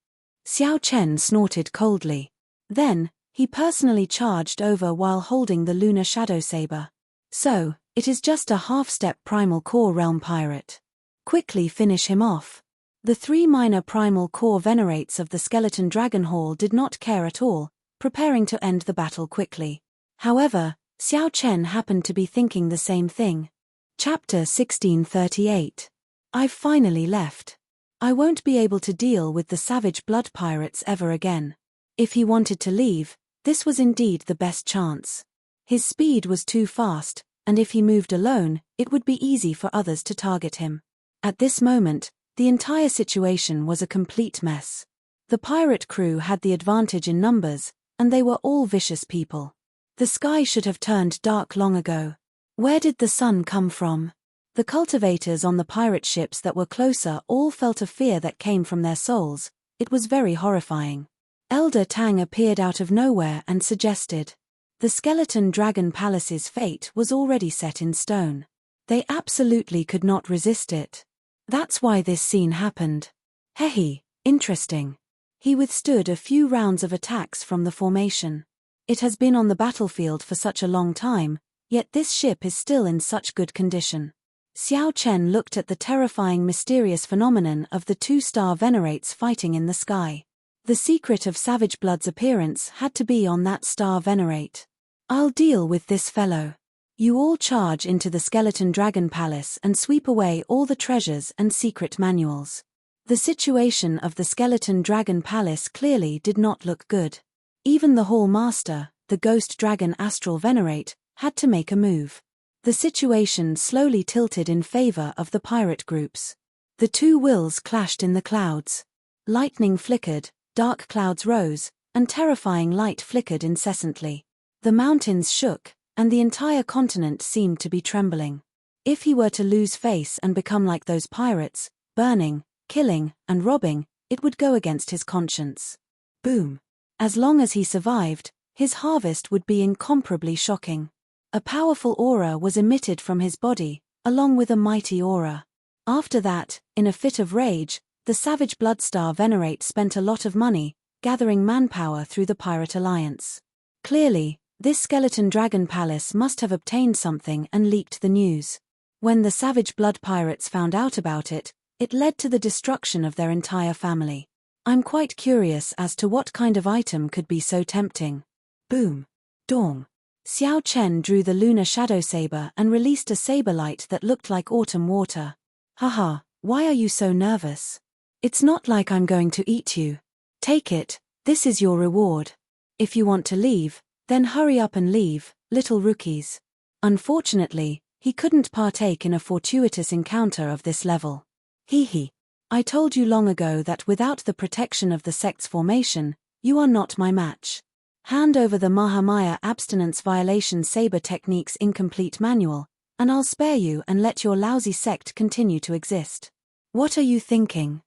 Xiao Chen snorted coldly. Then, he personally charged over while holding the lunar shadow saber. "So, it is just a half-step primal core realm pirate. Quickly finish him off." The 3 minor primal core venerates of the Skeleton Dragon Hall did not care at all, preparing to end the battle quickly. However, Xiao Chen happened to be thinking the same thing. Chapter 1638. I've finally left. I won't be able to deal with the savage blood pirates ever again. If he wanted to leave, this was indeed the best chance. His speed was too fast, and if he moved alone, it would be easy for others to target him. At this moment, the entire situation was a complete mess. The pirate crew had the advantage in numbers, and they were all vicious people. The sky should have turned dark long ago. Where did the sun come from? The cultivators on the pirate ships that were closer all felt a fear that came from their souls. It was very horrifying. Elder Tang appeared out of nowhere and suggested. The skeleton dragon palace's fate was already set in stone. They absolutely could not resist it. That's why this scene happened. Hehe, interesting. He withstood a few rounds of attacks from the formation. It has been on the battlefield for such a long time, yet this ship is still in such good condition. Xiao Chen looked at the terrifying mysterious phenomenon of the two-star venerates fighting in the sky. The secret of Savage Blood's appearance had to be on that star venerate. I'll deal with this fellow. You all charge into the Skeleton Dragon Palace and sweep away all the treasures and secret manuals. The situation of the Skeleton Dragon Palace clearly did not look good. Even the Hall Master, the Ghost Dragon Astral Venerate, had to make a move. The situation slowly tilted in favor of the pirate groups. The two wills clashed in the clouds. Lightning flickered, dark clouds rose, and terrifying light flickered incessantly. The mountains shook, and the entire continent seemed to be trembling. If he were to lose face and become like those pirates, burning, killing, and robbing, it would go against his conscience. Boom. As long as he survived, his harvest would be incomparably shocking. A powerful aura was emitted from his body, along with a mighty aura. After that, in a fit of rage, the Savage Bloodstar Venerate spent a lot of money, gathering manpower through the Pirate Alliance. Clearly, this Skeleton Dragon Palace must have obtained something and leaked the news. When the Savage Blood Pirates found out about it, it led to the destruction of their entire family. I'm quite curious as to what kind of item could be so tempting. Boom. Dong. Xiao Chen drew the lunar shadow saber and released a saber light that looked like autumn water. Haha, why are you so nervous? It's not like I'm going to eat you. Take it, this is your reward. If you want to leave, then hurry up and leave, little rookies. Unfortunately, he couldn't partake in a fortuitous encounter of this level. Hee. I told you long ago that without the protection of the sect's formation, you are not my match. Hand over the Mahamaya Abstinence Violation Saber Techniques Incomplete Manual, and I'll spare you and let your lousy sect continue to exist. What are you thinking?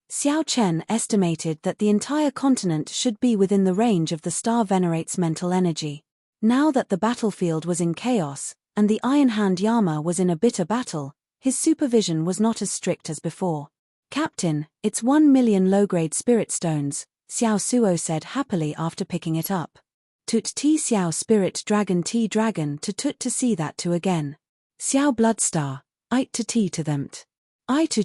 Xiao Chen estimated that the entire continent should be within the range of the Star Venerate's mental energy. Now that the battlefield was in chaos, and the Iron Hand Yama was in a bitter battle, his supervision was not as strict as before. Captain, it's 1 million low-grade spirit stones, Xiao Suo said happily after picking it up. Tut ti Xiao Spirit Dragon T Dragon to see that to again. Xiao Bloodstar, I to themt. I to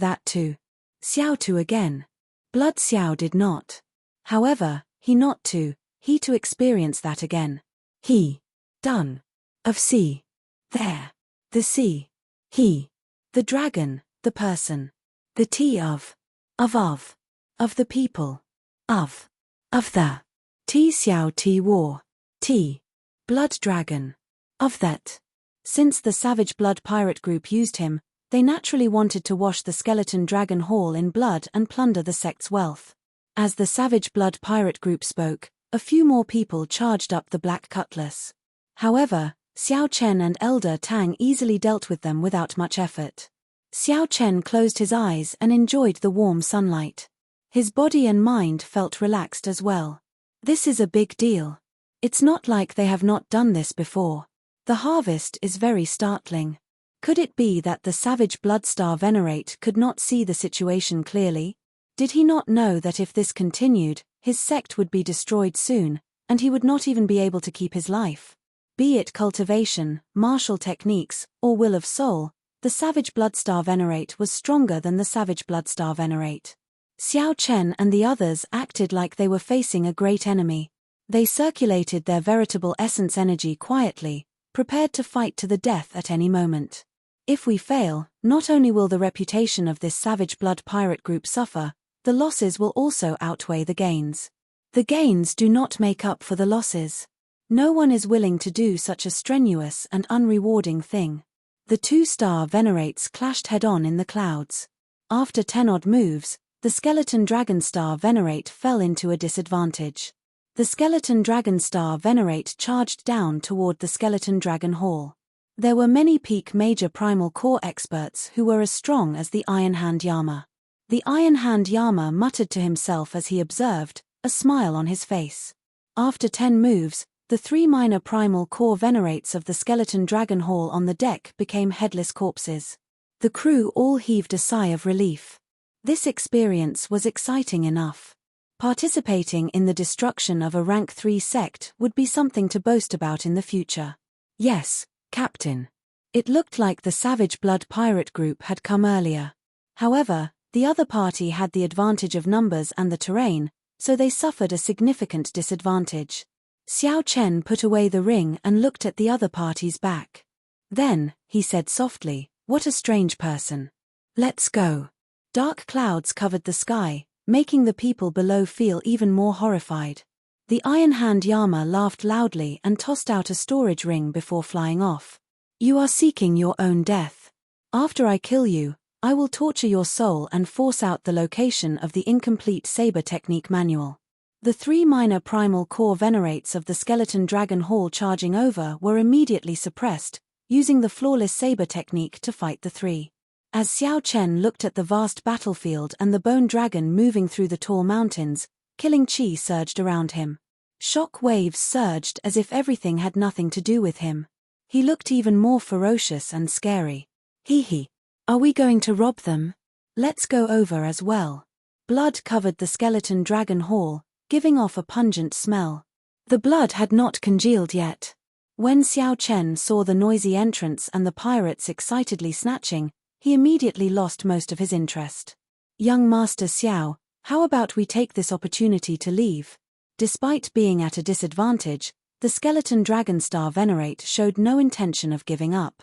that too. Xiao to again. Blood Xiao did not. However, he to experience that again. He. Done. Of sea. There. The sea. He. The dragon, the person. The T of the people. Of the. T Xiao T war. T. Blood dragon. Of that. Since the Savage Blood Pirate Group used him, they naturally wanted to wash the Skeleton Dragon Hall in blood and plunder the sect's wealth. As the Savage Blood Pirate Group spoke, a few more people charged up the Black Cutlass. However, Xiao Chen and Elder Tang easily dealt with them without much effort. Xiao Chen closed his eyes and enjoyed the warm sunlight. His body and mind felt relaxed as well. This is a big deal. It's not like they have not done this before. The harvest is very startling. Could it be that the Savage Bloodstar Venerate could not see the situation clearly? Did he not know that if this continued, his sect would be destroyed soon, and he would not even be able to keep his life? Be it cultivation, martial techniques, or will of soul, the Savage Bloodstar Venerate was stronger than the Savage Bloodstar Venerate. Xiao Chen and the others acted like they were facing a great enemy. They circulated their veritable essence energy quietly, prepared to fight to the death at any moment. If we fail, not only will the reputation of this Savage Blood Pirate Group suffer, the losses will also outweigh the gains. The gains do not make up for the losses. No one is willing to do such a strenuous and unrewarding thing. The two-star Venerates clashed head-on in the clouds. After 10 odd moves, the Skeleton Dragon Star Venerate fell into a disadvantage. The skeleton dragon star venerate charged down toward the skeleton dragon hall. There were many peak major primal core experts who were as strong as the Iron Hand Yama. The Iron Hand Yama muttered to himself as he observed, a smile on his face. After 10 moves, the 3 minor primal core venerates of the skeleton dragon hall on the deck became headless corpses. The crew all heaved a sigh of relief. This experience was exciting enough. Participating in the destruction of a rank 3 sect would be something to boast about in the future. Yes, Captain. It looked like the Savage Blood pirate group had come earlier. However, the other party had the advantage of numbers and the terrain, so they suffered a significant disadvantage. Xiao Chen put away the ring and looked at the other party's back. Then, he said softly, "What a strange person. Let's go." Dark clouds covered the sky, making the people below feel even more horrified. The Iron Hand Yama laughed loudly and tossed out a storage ring before flying off. "You are seeking your own death. After I kill you, I will torture your soul and force out the location of the incomplete saber technique manual." The 3 minor primal core venerates of the skeleton dragon hall charging over were immediately suppressed, using the flawless saber technique to fight the 3. As Xiao Chen looked at the vast battlefield and the bone dragon moving through the tall mountains, killing chi surged around him. Shock waves surged as if everything had nothing to do with him. He looked even more ferocious and scary. Hee. Are we going to rob them? Let's go over as well. Blood covered the skeleton dragon hall, giving off a pungent smell. The blood had not congealed yet. When Xiao Chen saw the noisy entrance and the pirates excitedly snatching, he immediately lost most of his interest. "Young Master Xiao, how about we take this opportunity to leave?" Despite being at a disadvantage, the skeleton dragon star venerate showed no intention of giving up.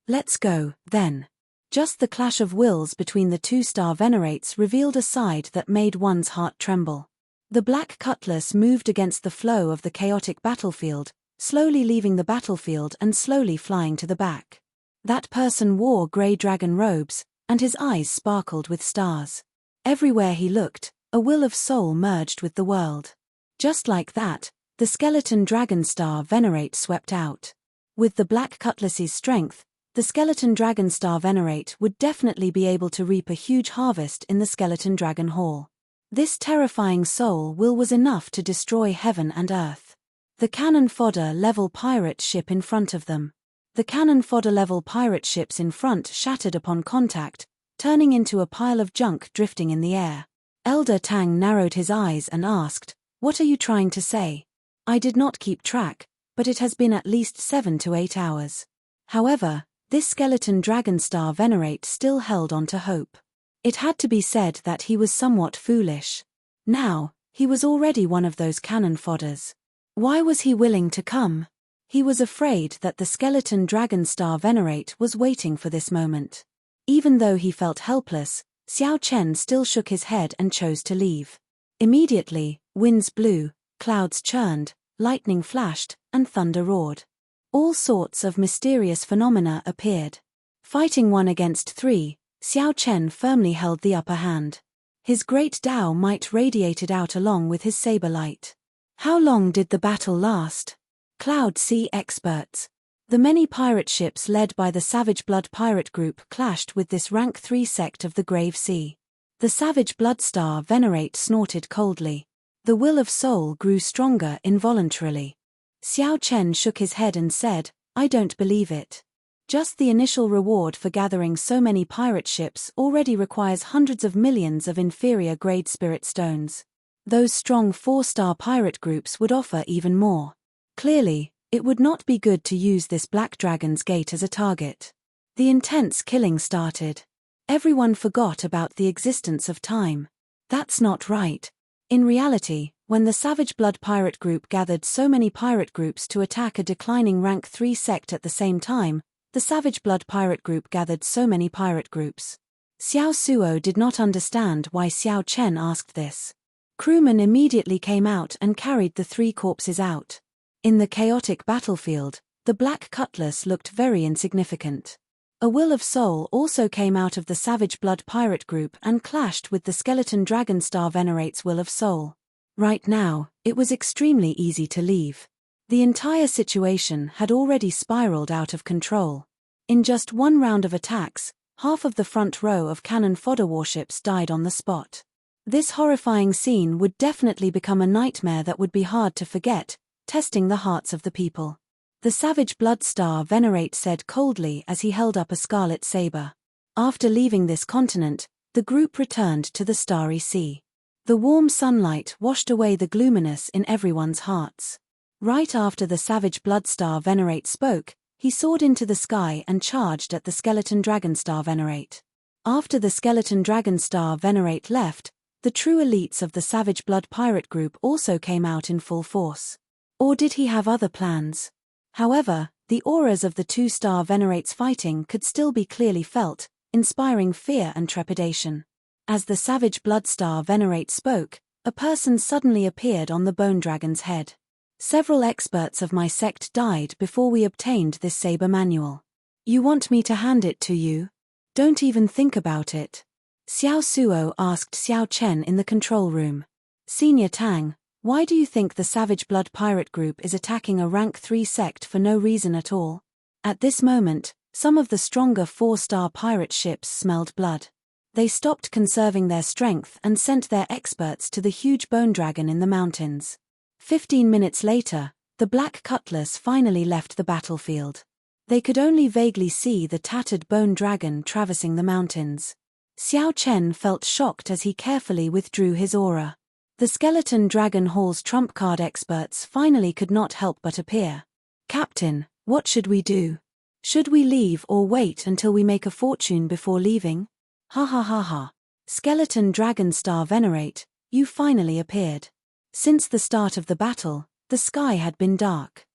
"Let's go, then." Just the clash of wills between the 2 star venerates revealed a side that made one's heart tremble. The black cutlass moved against the flow of the chaotic battlefield, slowly leaving the battlefield and slowly flying to the back. That person wore grey dragon robes, and his eyes sparkled with stars. Everywhere he looked, a will of soul merged with the world. Just like that, the skeleton dragon star venerate swept out. With the black cutlass's strength, the skeleton dragon star venerate would definitely be able to reap a huge harvest in the skeleton dragon hall. This terrifying soul will was enough to destroy heaven and earth. The cannon fodder level pirate ship in front of them. The cannon fodder level pirate ships in front shattered upon contact, turning into a pile of junk drifting in the air. Elder Tang narrowed his eyes and asked, "What are you trying to say?" "I did not keep track, but it has been at least 7 to 8 hours. However, this skeleton dragon star venerate still held on to hope. It had to be said that he was somewhat foolish. Now, he was already one of those cannon fodders. Why was he willing to come? He was afraid that the skeleton dragon star venerate was waiting for this moment. Even though he felt helpless, Xiao Chen still shook his head and chose to leave. Immediately, winds blew, clouds churned, lightning flashed, and thunder roared. All sorts of mysterious phenomena appeared. Fighting 1 against 3, Xiao Chen firmly held the upper hand. His great Tao might radiated out along with his saber light. How long did the battle last? Cloud Sea experts. The many pirate ships led by the Savage Blood pirate group clashed with this rank 3 sect of the Grave Sea. The Savage Blood star venerate snorted coldly. The will of soul grew stronger involuntarily. Xiao Chen shook his head and said, "I don't believe it. Just the initial reward for gathering so many pirate ships already requires hundreds of millions of inferior grade spirit stones. Those strong 4-star pirate groups would offer even more. Clearly, it would not be good to use this Black Dragon's Gate as a target." The intense killing started. Everyone forgot about the existence of time. That's not right. In reality, when the Savage Blood pirate group gathered so many pirate groups to attack a declining rank 3 sect at the same time, the Savage Blood pirate group gathered so many pirate groups. Xiao Suo did not understand why Xiao Chen asked this. Crewmen immediately came out and carried the 3 corpses out. In the chaotic battlefield, the Black Cutlass looked very insignificant. A will of soul also came out of the Savage Blood pirate group and clashed with the skeleton dragon star venerate's will of soul. Right now, it was extremely easy to leave. The entire situation had already spiraled out of control. In just one round of attacks, half of the front row of cannon fodder warships died on the spot. This horrifying scene would definitely become a nightmare that would be hard to forget, testing the hearts of the people. The savage Bloodstar Venerate said coldly as he held up a scarlet saber. After leaving this continent, the group returned to the Starry Sea. The warm sunlight washed away the gloominess in everyone's hearts. Right after the savage Bloodstar Venerate spoke, he soared into the sky and charged at the skeleton Dragonstar Venerate. After the skeleton Dragonstar Venerate left, the true elites of the Savage Blood Pirate group also came out in full force. Or did he have other plans? However, the auras of the two-star Venerates fighting could still be clearly felt, inspiring fear and trepidation. As the savage Bloodstar Venerate spoke, a person suddenly appeared on the Bone Dragon's head. Several experts of my sect died before we obtained this saber manual. You want me to hand it to you? Don't even think about it. Xiao Suo asked Xiao Chen in the control room. Senior Tang, why do you think the Savage Blood Pirate group is attacking a rank 3 sect for no reason at all? At this moment, some of the stronger 4-star pirate ships smelled blood. They stopped conserving their strength and sent their experts to the huge bone dragon in the mountains. 15 minutes later, the Black Cutlass finally left the battlefield. They could only vaguely see the tattered bone dragon traversing the mountains. Xiao Chen felt shocked as he carefully withdrew his aura. The skeleton Dragon Hall's trump card experts finally could not help but appear. Captain, what should we do? Should we leave or wait until we make a fortune before leaving? Ha ha ha ha. Skeleton Dragonstar Venerate, you finally appeared. Since the start of the battle, the sky had been dark.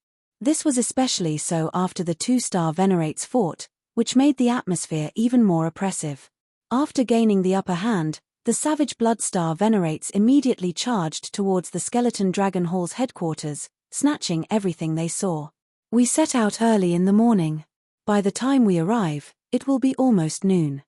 This was especially so after the 2-star Venerates fought, which made the atmosphere even more oppressive. After gaining the upper hand, the savage Bloodstar Venerates immediately charged towards the skeleton Dragon Hall's headquarters, snatching everything they saw. We set out early in the morning. By the time we arrive, it will be almost noon.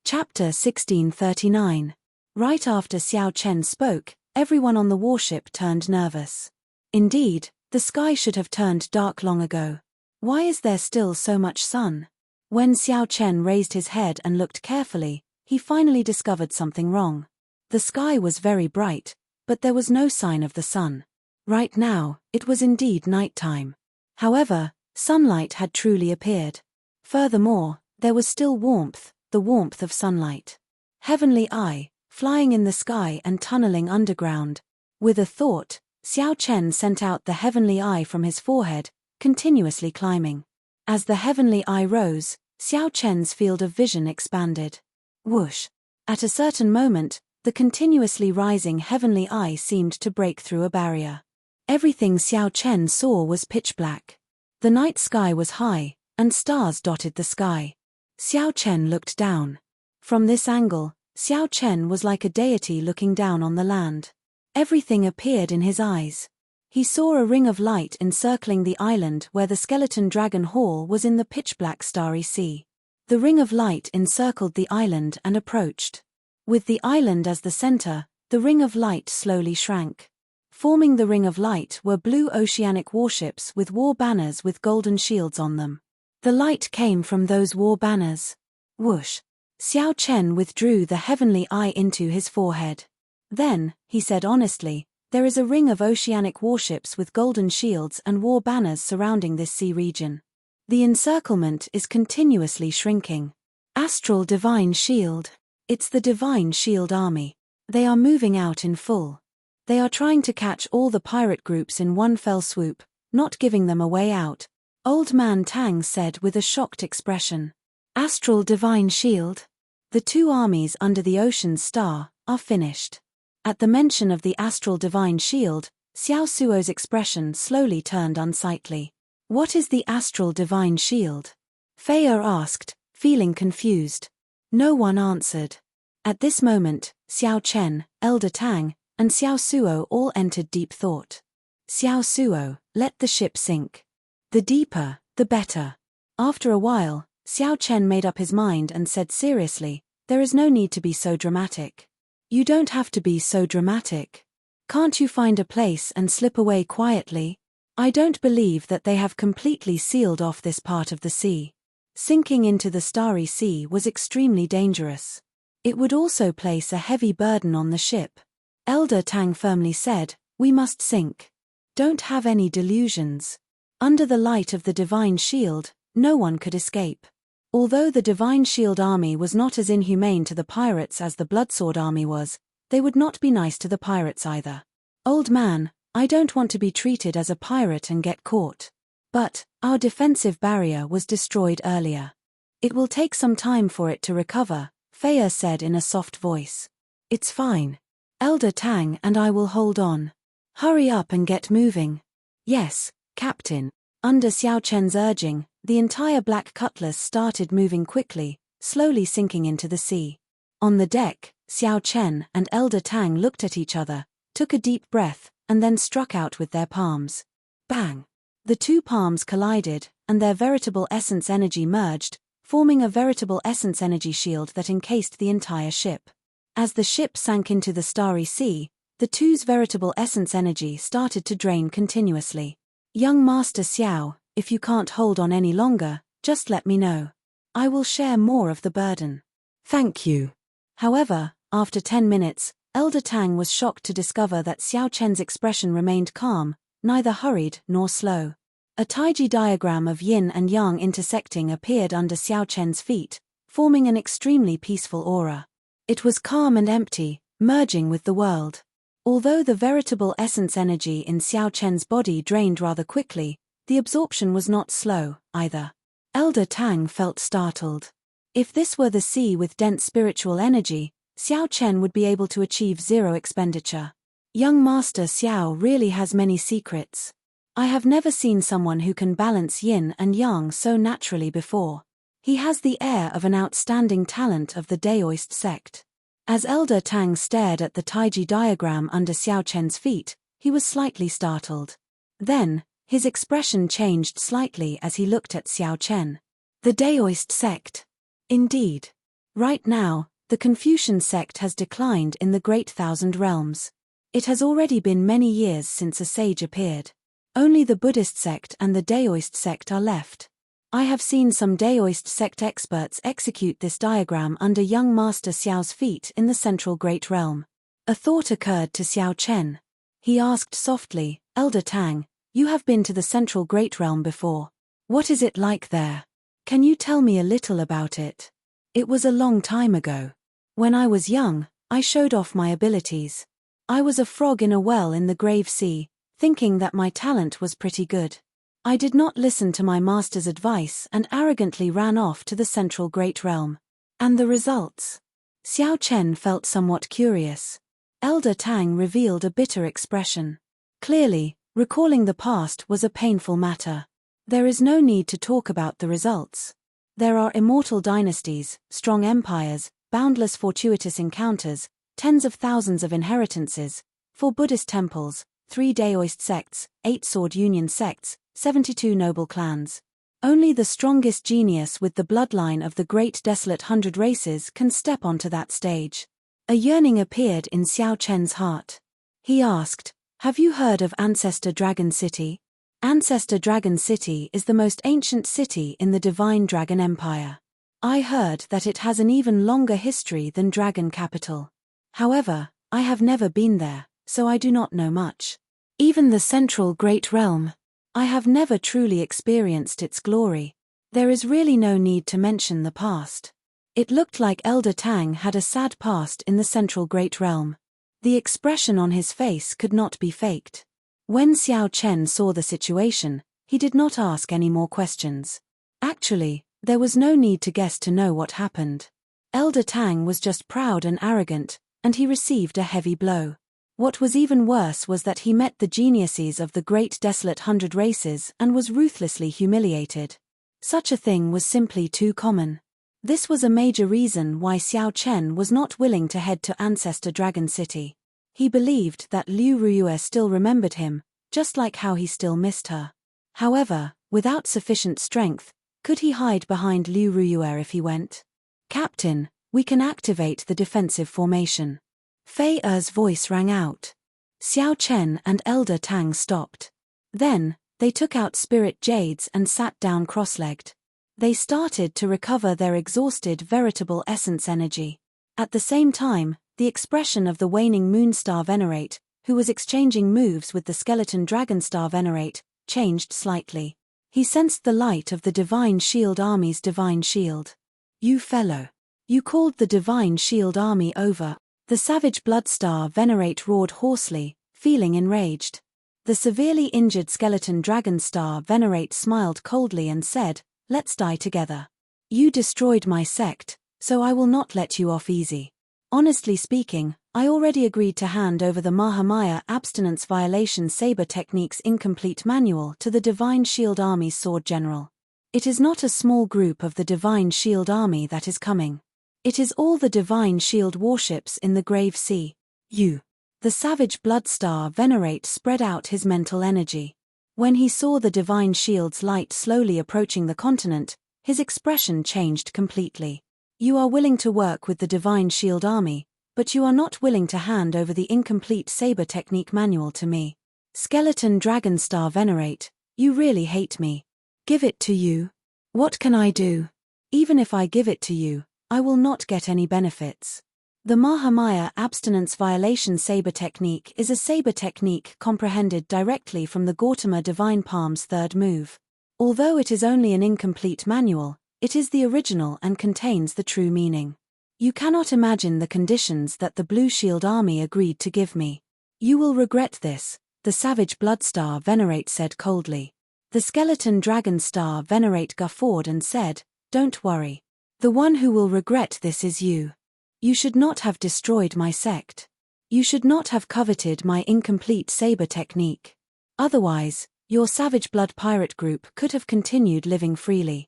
Chapter 1639. Right after Xiao Chen spoke, everyone on the warship turned nervous. Indeed, the sky should have turned dark long ago. Why is there still so much sun? When Xiao Chen raised his head and looked carefully, he finally discovered something wrong. The sky was very bright, but there was no sign of the sun. Right now, it was indeed nighttime. However, sunlight had truly appeared. Furthermore, there was still warmth, the warmth of sunlight. Heavenly Eye, flying in the sky and tunneling underground. With a thought, Xiao Chen sent out the Heavenly Eye from his forehead, continuously climbing. As the Heavenly Eye rose, Xiao Chen's field of vision expanded. Whoosh! At a certain moment, the continuously rising Heavenly Eye seemed to break through a barrier. Everything Xiao Chen saw was pitch black. The night sky was high, and stars dotted the sky. Xiao Chen looked down. From this angle, Xiao Chen was like a deity looking down on the land. Everything appeared in his eyes. He saw a ring of light encircling the island where the skeleton Dragon Hall was in the pitch-black starry sea. The ring of light encircled the island and approached. With the island as the center, the ring of light slowly shrank. Forming the ring of light were blue oceanic warships with war banners with golden shields on them. The light came from those war banners. Whoosh! Xiao Chen withdrew the Heavenly Eye into his forehead. Then, he said honestly, there is a ring of oceanic warships with golden shields and war banners surrounding this sea region. The encirclement is continuously shrinking. Astral Divine Shield. It's the Divine Shield Army. They are moving out in full. They are trying to catch all the pirate groups in one fell swoop, not giving them a way out. Old Man Tang said with a shocked expression. Astral Divine Shield? The two armies under the Ocean Star are finished. At the mention of the Astral Divine Shield, Xiao Suo's expression slowly turned unsightly. What is the Astral Divine Shield? Feier asked, feeling confused. No one answered. At this moment, Xiao Chen, Elder Tang, and Xiao Suo all entered deep thought. Xiao Suo, let the ship sink. The deeper, the better. After a while, Xiao Chen made up his mind and said seriously, there is no need to be so dramatic. You don't have to be so dramatic. Can't you find a place and slip away quietly? I don't believe that they have completely sealed off this part of the sea. Sinking into the starry sea was extremely dangerous. It would also place a heavy burden on the ship. Elder Tang firmly said, "We must sink. Don't have any delusions. Under the light of the Divine Shield, no one could escape." Although the Divine Shield army was not as inhumane to the pirates as the Bloodsword army was, they would not be nice to the pirates either. "Old man, I don't want to be treated as a pirate and get caught. But our defensive barrier was destroyed earlier. It will take some time for it to recover," Feier said in a soft voice. "It's fine. Elder Tang and I will hold on. Hurry up and get moving." "Yes, Captain." Under Xiao Chen's urging, the entire Black Cutlass started moving quickly, slowly sinking into the sea. On the deck, Xiao Chen and Elder Tang looked at each other, took a deep breath, and then struck out with their palms. Bang! The two palms collided, and their veritable essence energy merged, forming a veritable essence energy shield that encased the entire ship. As the ship sank into the starry sea, the two's veritable essence energy started to drain continuously. "Young Master Xiao, if you can't hold on any longer, just let me know. I will share more of the burden." "Thank you." However, after 10 minutes, Elder Tang was shocked to discover that Xiao Chen's expression remained calm, neither hurried nor slow. A Taiji diagram of yin and yang intersecting appeared under Xiao Chen's feet, forming an extremely peaceful aura. It was calm and empty, merging with the world. Although the veritable essence energy in Xiao Chen's body drained rather quickly, the absorption was not slow, either. Elder Tang felt startled. If this were the sea with dense spiritual energy, Xiao Chen would be able to achieve zero expenditure. Young Master Xiao really has many secrets. I have never seen someone who can balance yin and yang so naturally before. He has the air of an outstanding talent of the Daoist sect. As Elder Tang stared at the Taiji diagram under Xiao Chen's feet, he was slightly startled. Then, his expression changed slightly as he looked at Xiao Chen. The Daoist sect. Indeed. Right now, the Confucian sect has declined in the Great Thousand Realms. It has already been many years since a sage appeared. Only the Buddhist sect and the Daoist sect are left. I have seen some Daoist sect experts execute this diagram under young Master Xiao's feet in the Central Great Realm. A thought occurred to Xiao Chen. He asked softly, "Elder Tang, you have been to the Central Great Realm before. What is it like there? Can you tell me a little about it? It was a long time ago. When I was young, I showed off my abilities. I was a frog in a well in the Grave Sea, thinking that my talent was pretty good. I did not listen to my master's advice and arrogantly ran off to the Central Great Realm. And the results?" Xiao Chen felt somewhat curious. Elder Tang revealed a bitter expression. Clearly, recalling the past was a painful matter. There is no need to talk about the results. There are immortal dynasties, strong empires, boundless fortuitous encounters, tens of thousands of inheritances, 4 Buddhist temples, 3 Daoist sects, 8 Sword Union sects, 72 noble clans. Only the strongest genius with the bloodline of the great desolate 100 races can step onto that stage. A yearning appeared in Xiao Chen's heart. He asked, "Have you heard of Ancestor Dragon City?" Ancestor Dragon City is the most ancient city in the Divine Dragon Empire. I heard that it has an even longer history than Dragon Capital. However, I have never been there, so I do not know much. Even the Central Great Realm. I have never truly experienced its glory. There is really no need to mention the past. It looked like Elder Tang had a sad past in the Central Great Realm. The expression on his face could not be faked. When Xiao Chen saw the situation, he did not ask any more questions. Actually, there was no need to guess to know what happened. Elder Tang was just proud and arrogant, and he received a heavy blow. What was even worse was that he met the geniuses of the great desolate 100 races and was ruthlessly humiliated. Such a thing was simply too common. This was a major reason why Xiao Chen was not willing to head to Ancestor Dragon City. He believed that Liu Ruiyue still remembered him, just like how he still missed her. However, without sufficient strength, could he hide behind Liu Ruiyue if he went? "Captain, we can activate the defensive formation." Fei Er's voice rang out. Xiao Chen and Elder Tang stopped. Then, they took out spirit jades and sat down cross-legged. They started to recover their exhausted veritable essence energy. At the same time, the expression of the waning Moonstar Venerate, who was exchanging moves with the skeleton Dragonstar Venerate, changed slightly. He sensed the light of the Divine Shield Army's Divine Shield. "You fellow. You called the Divine Shield Army over." The savage Bloodstar Venerate roared hoarsely, feeling enraged. The severely injured skeleton Dragonstar Venerate smiled coldly and said, "Let's die together. You destroyed my sect, so I will not let you off easy. Honestly speaking, I already agreed to hand over the Mahamaya Abstinence Violation Saber Technique's incomplete manual to the Divine Shield Army's Sword General. It is not a small group of the Divine Shield Army that is coming. It is all the Divine Shield warships in the Grave Sea. You." The savage Bloodstar Venerate spread out his mental energy. When he saw the Divine Shield's light slowly approaching the continent, his expression changed completely. "You are willing to work with the Divine Shield Army, but you are not willing to hand over the incomplete Saber Technique manual to me. Skeleton Dragonstar Venerate, you really hate me. Give it to you. What can I do? Even if I give it to you, I will not get any benefits." The Mahamaya Abstinence Violation Saber Technique is a saber technique comprehended directly from the Gautama Divine Palm's third move. Although it is only an incomplete manual, it is the original and contains the true meaning. You cannot imagine the conditions that the Blue Shield Army agreed to give me. "You will regret this," the savage Bloodstar Venerate said coldly. The skeleton Dragonstar Venerate guffawed and said, "Don't worry. The one who will regret this is you. You should not have destroyed my sect. You should not have coveted my incomplete saber technique. Otherwise, your Savage Blood Pirate group could have continued living freely.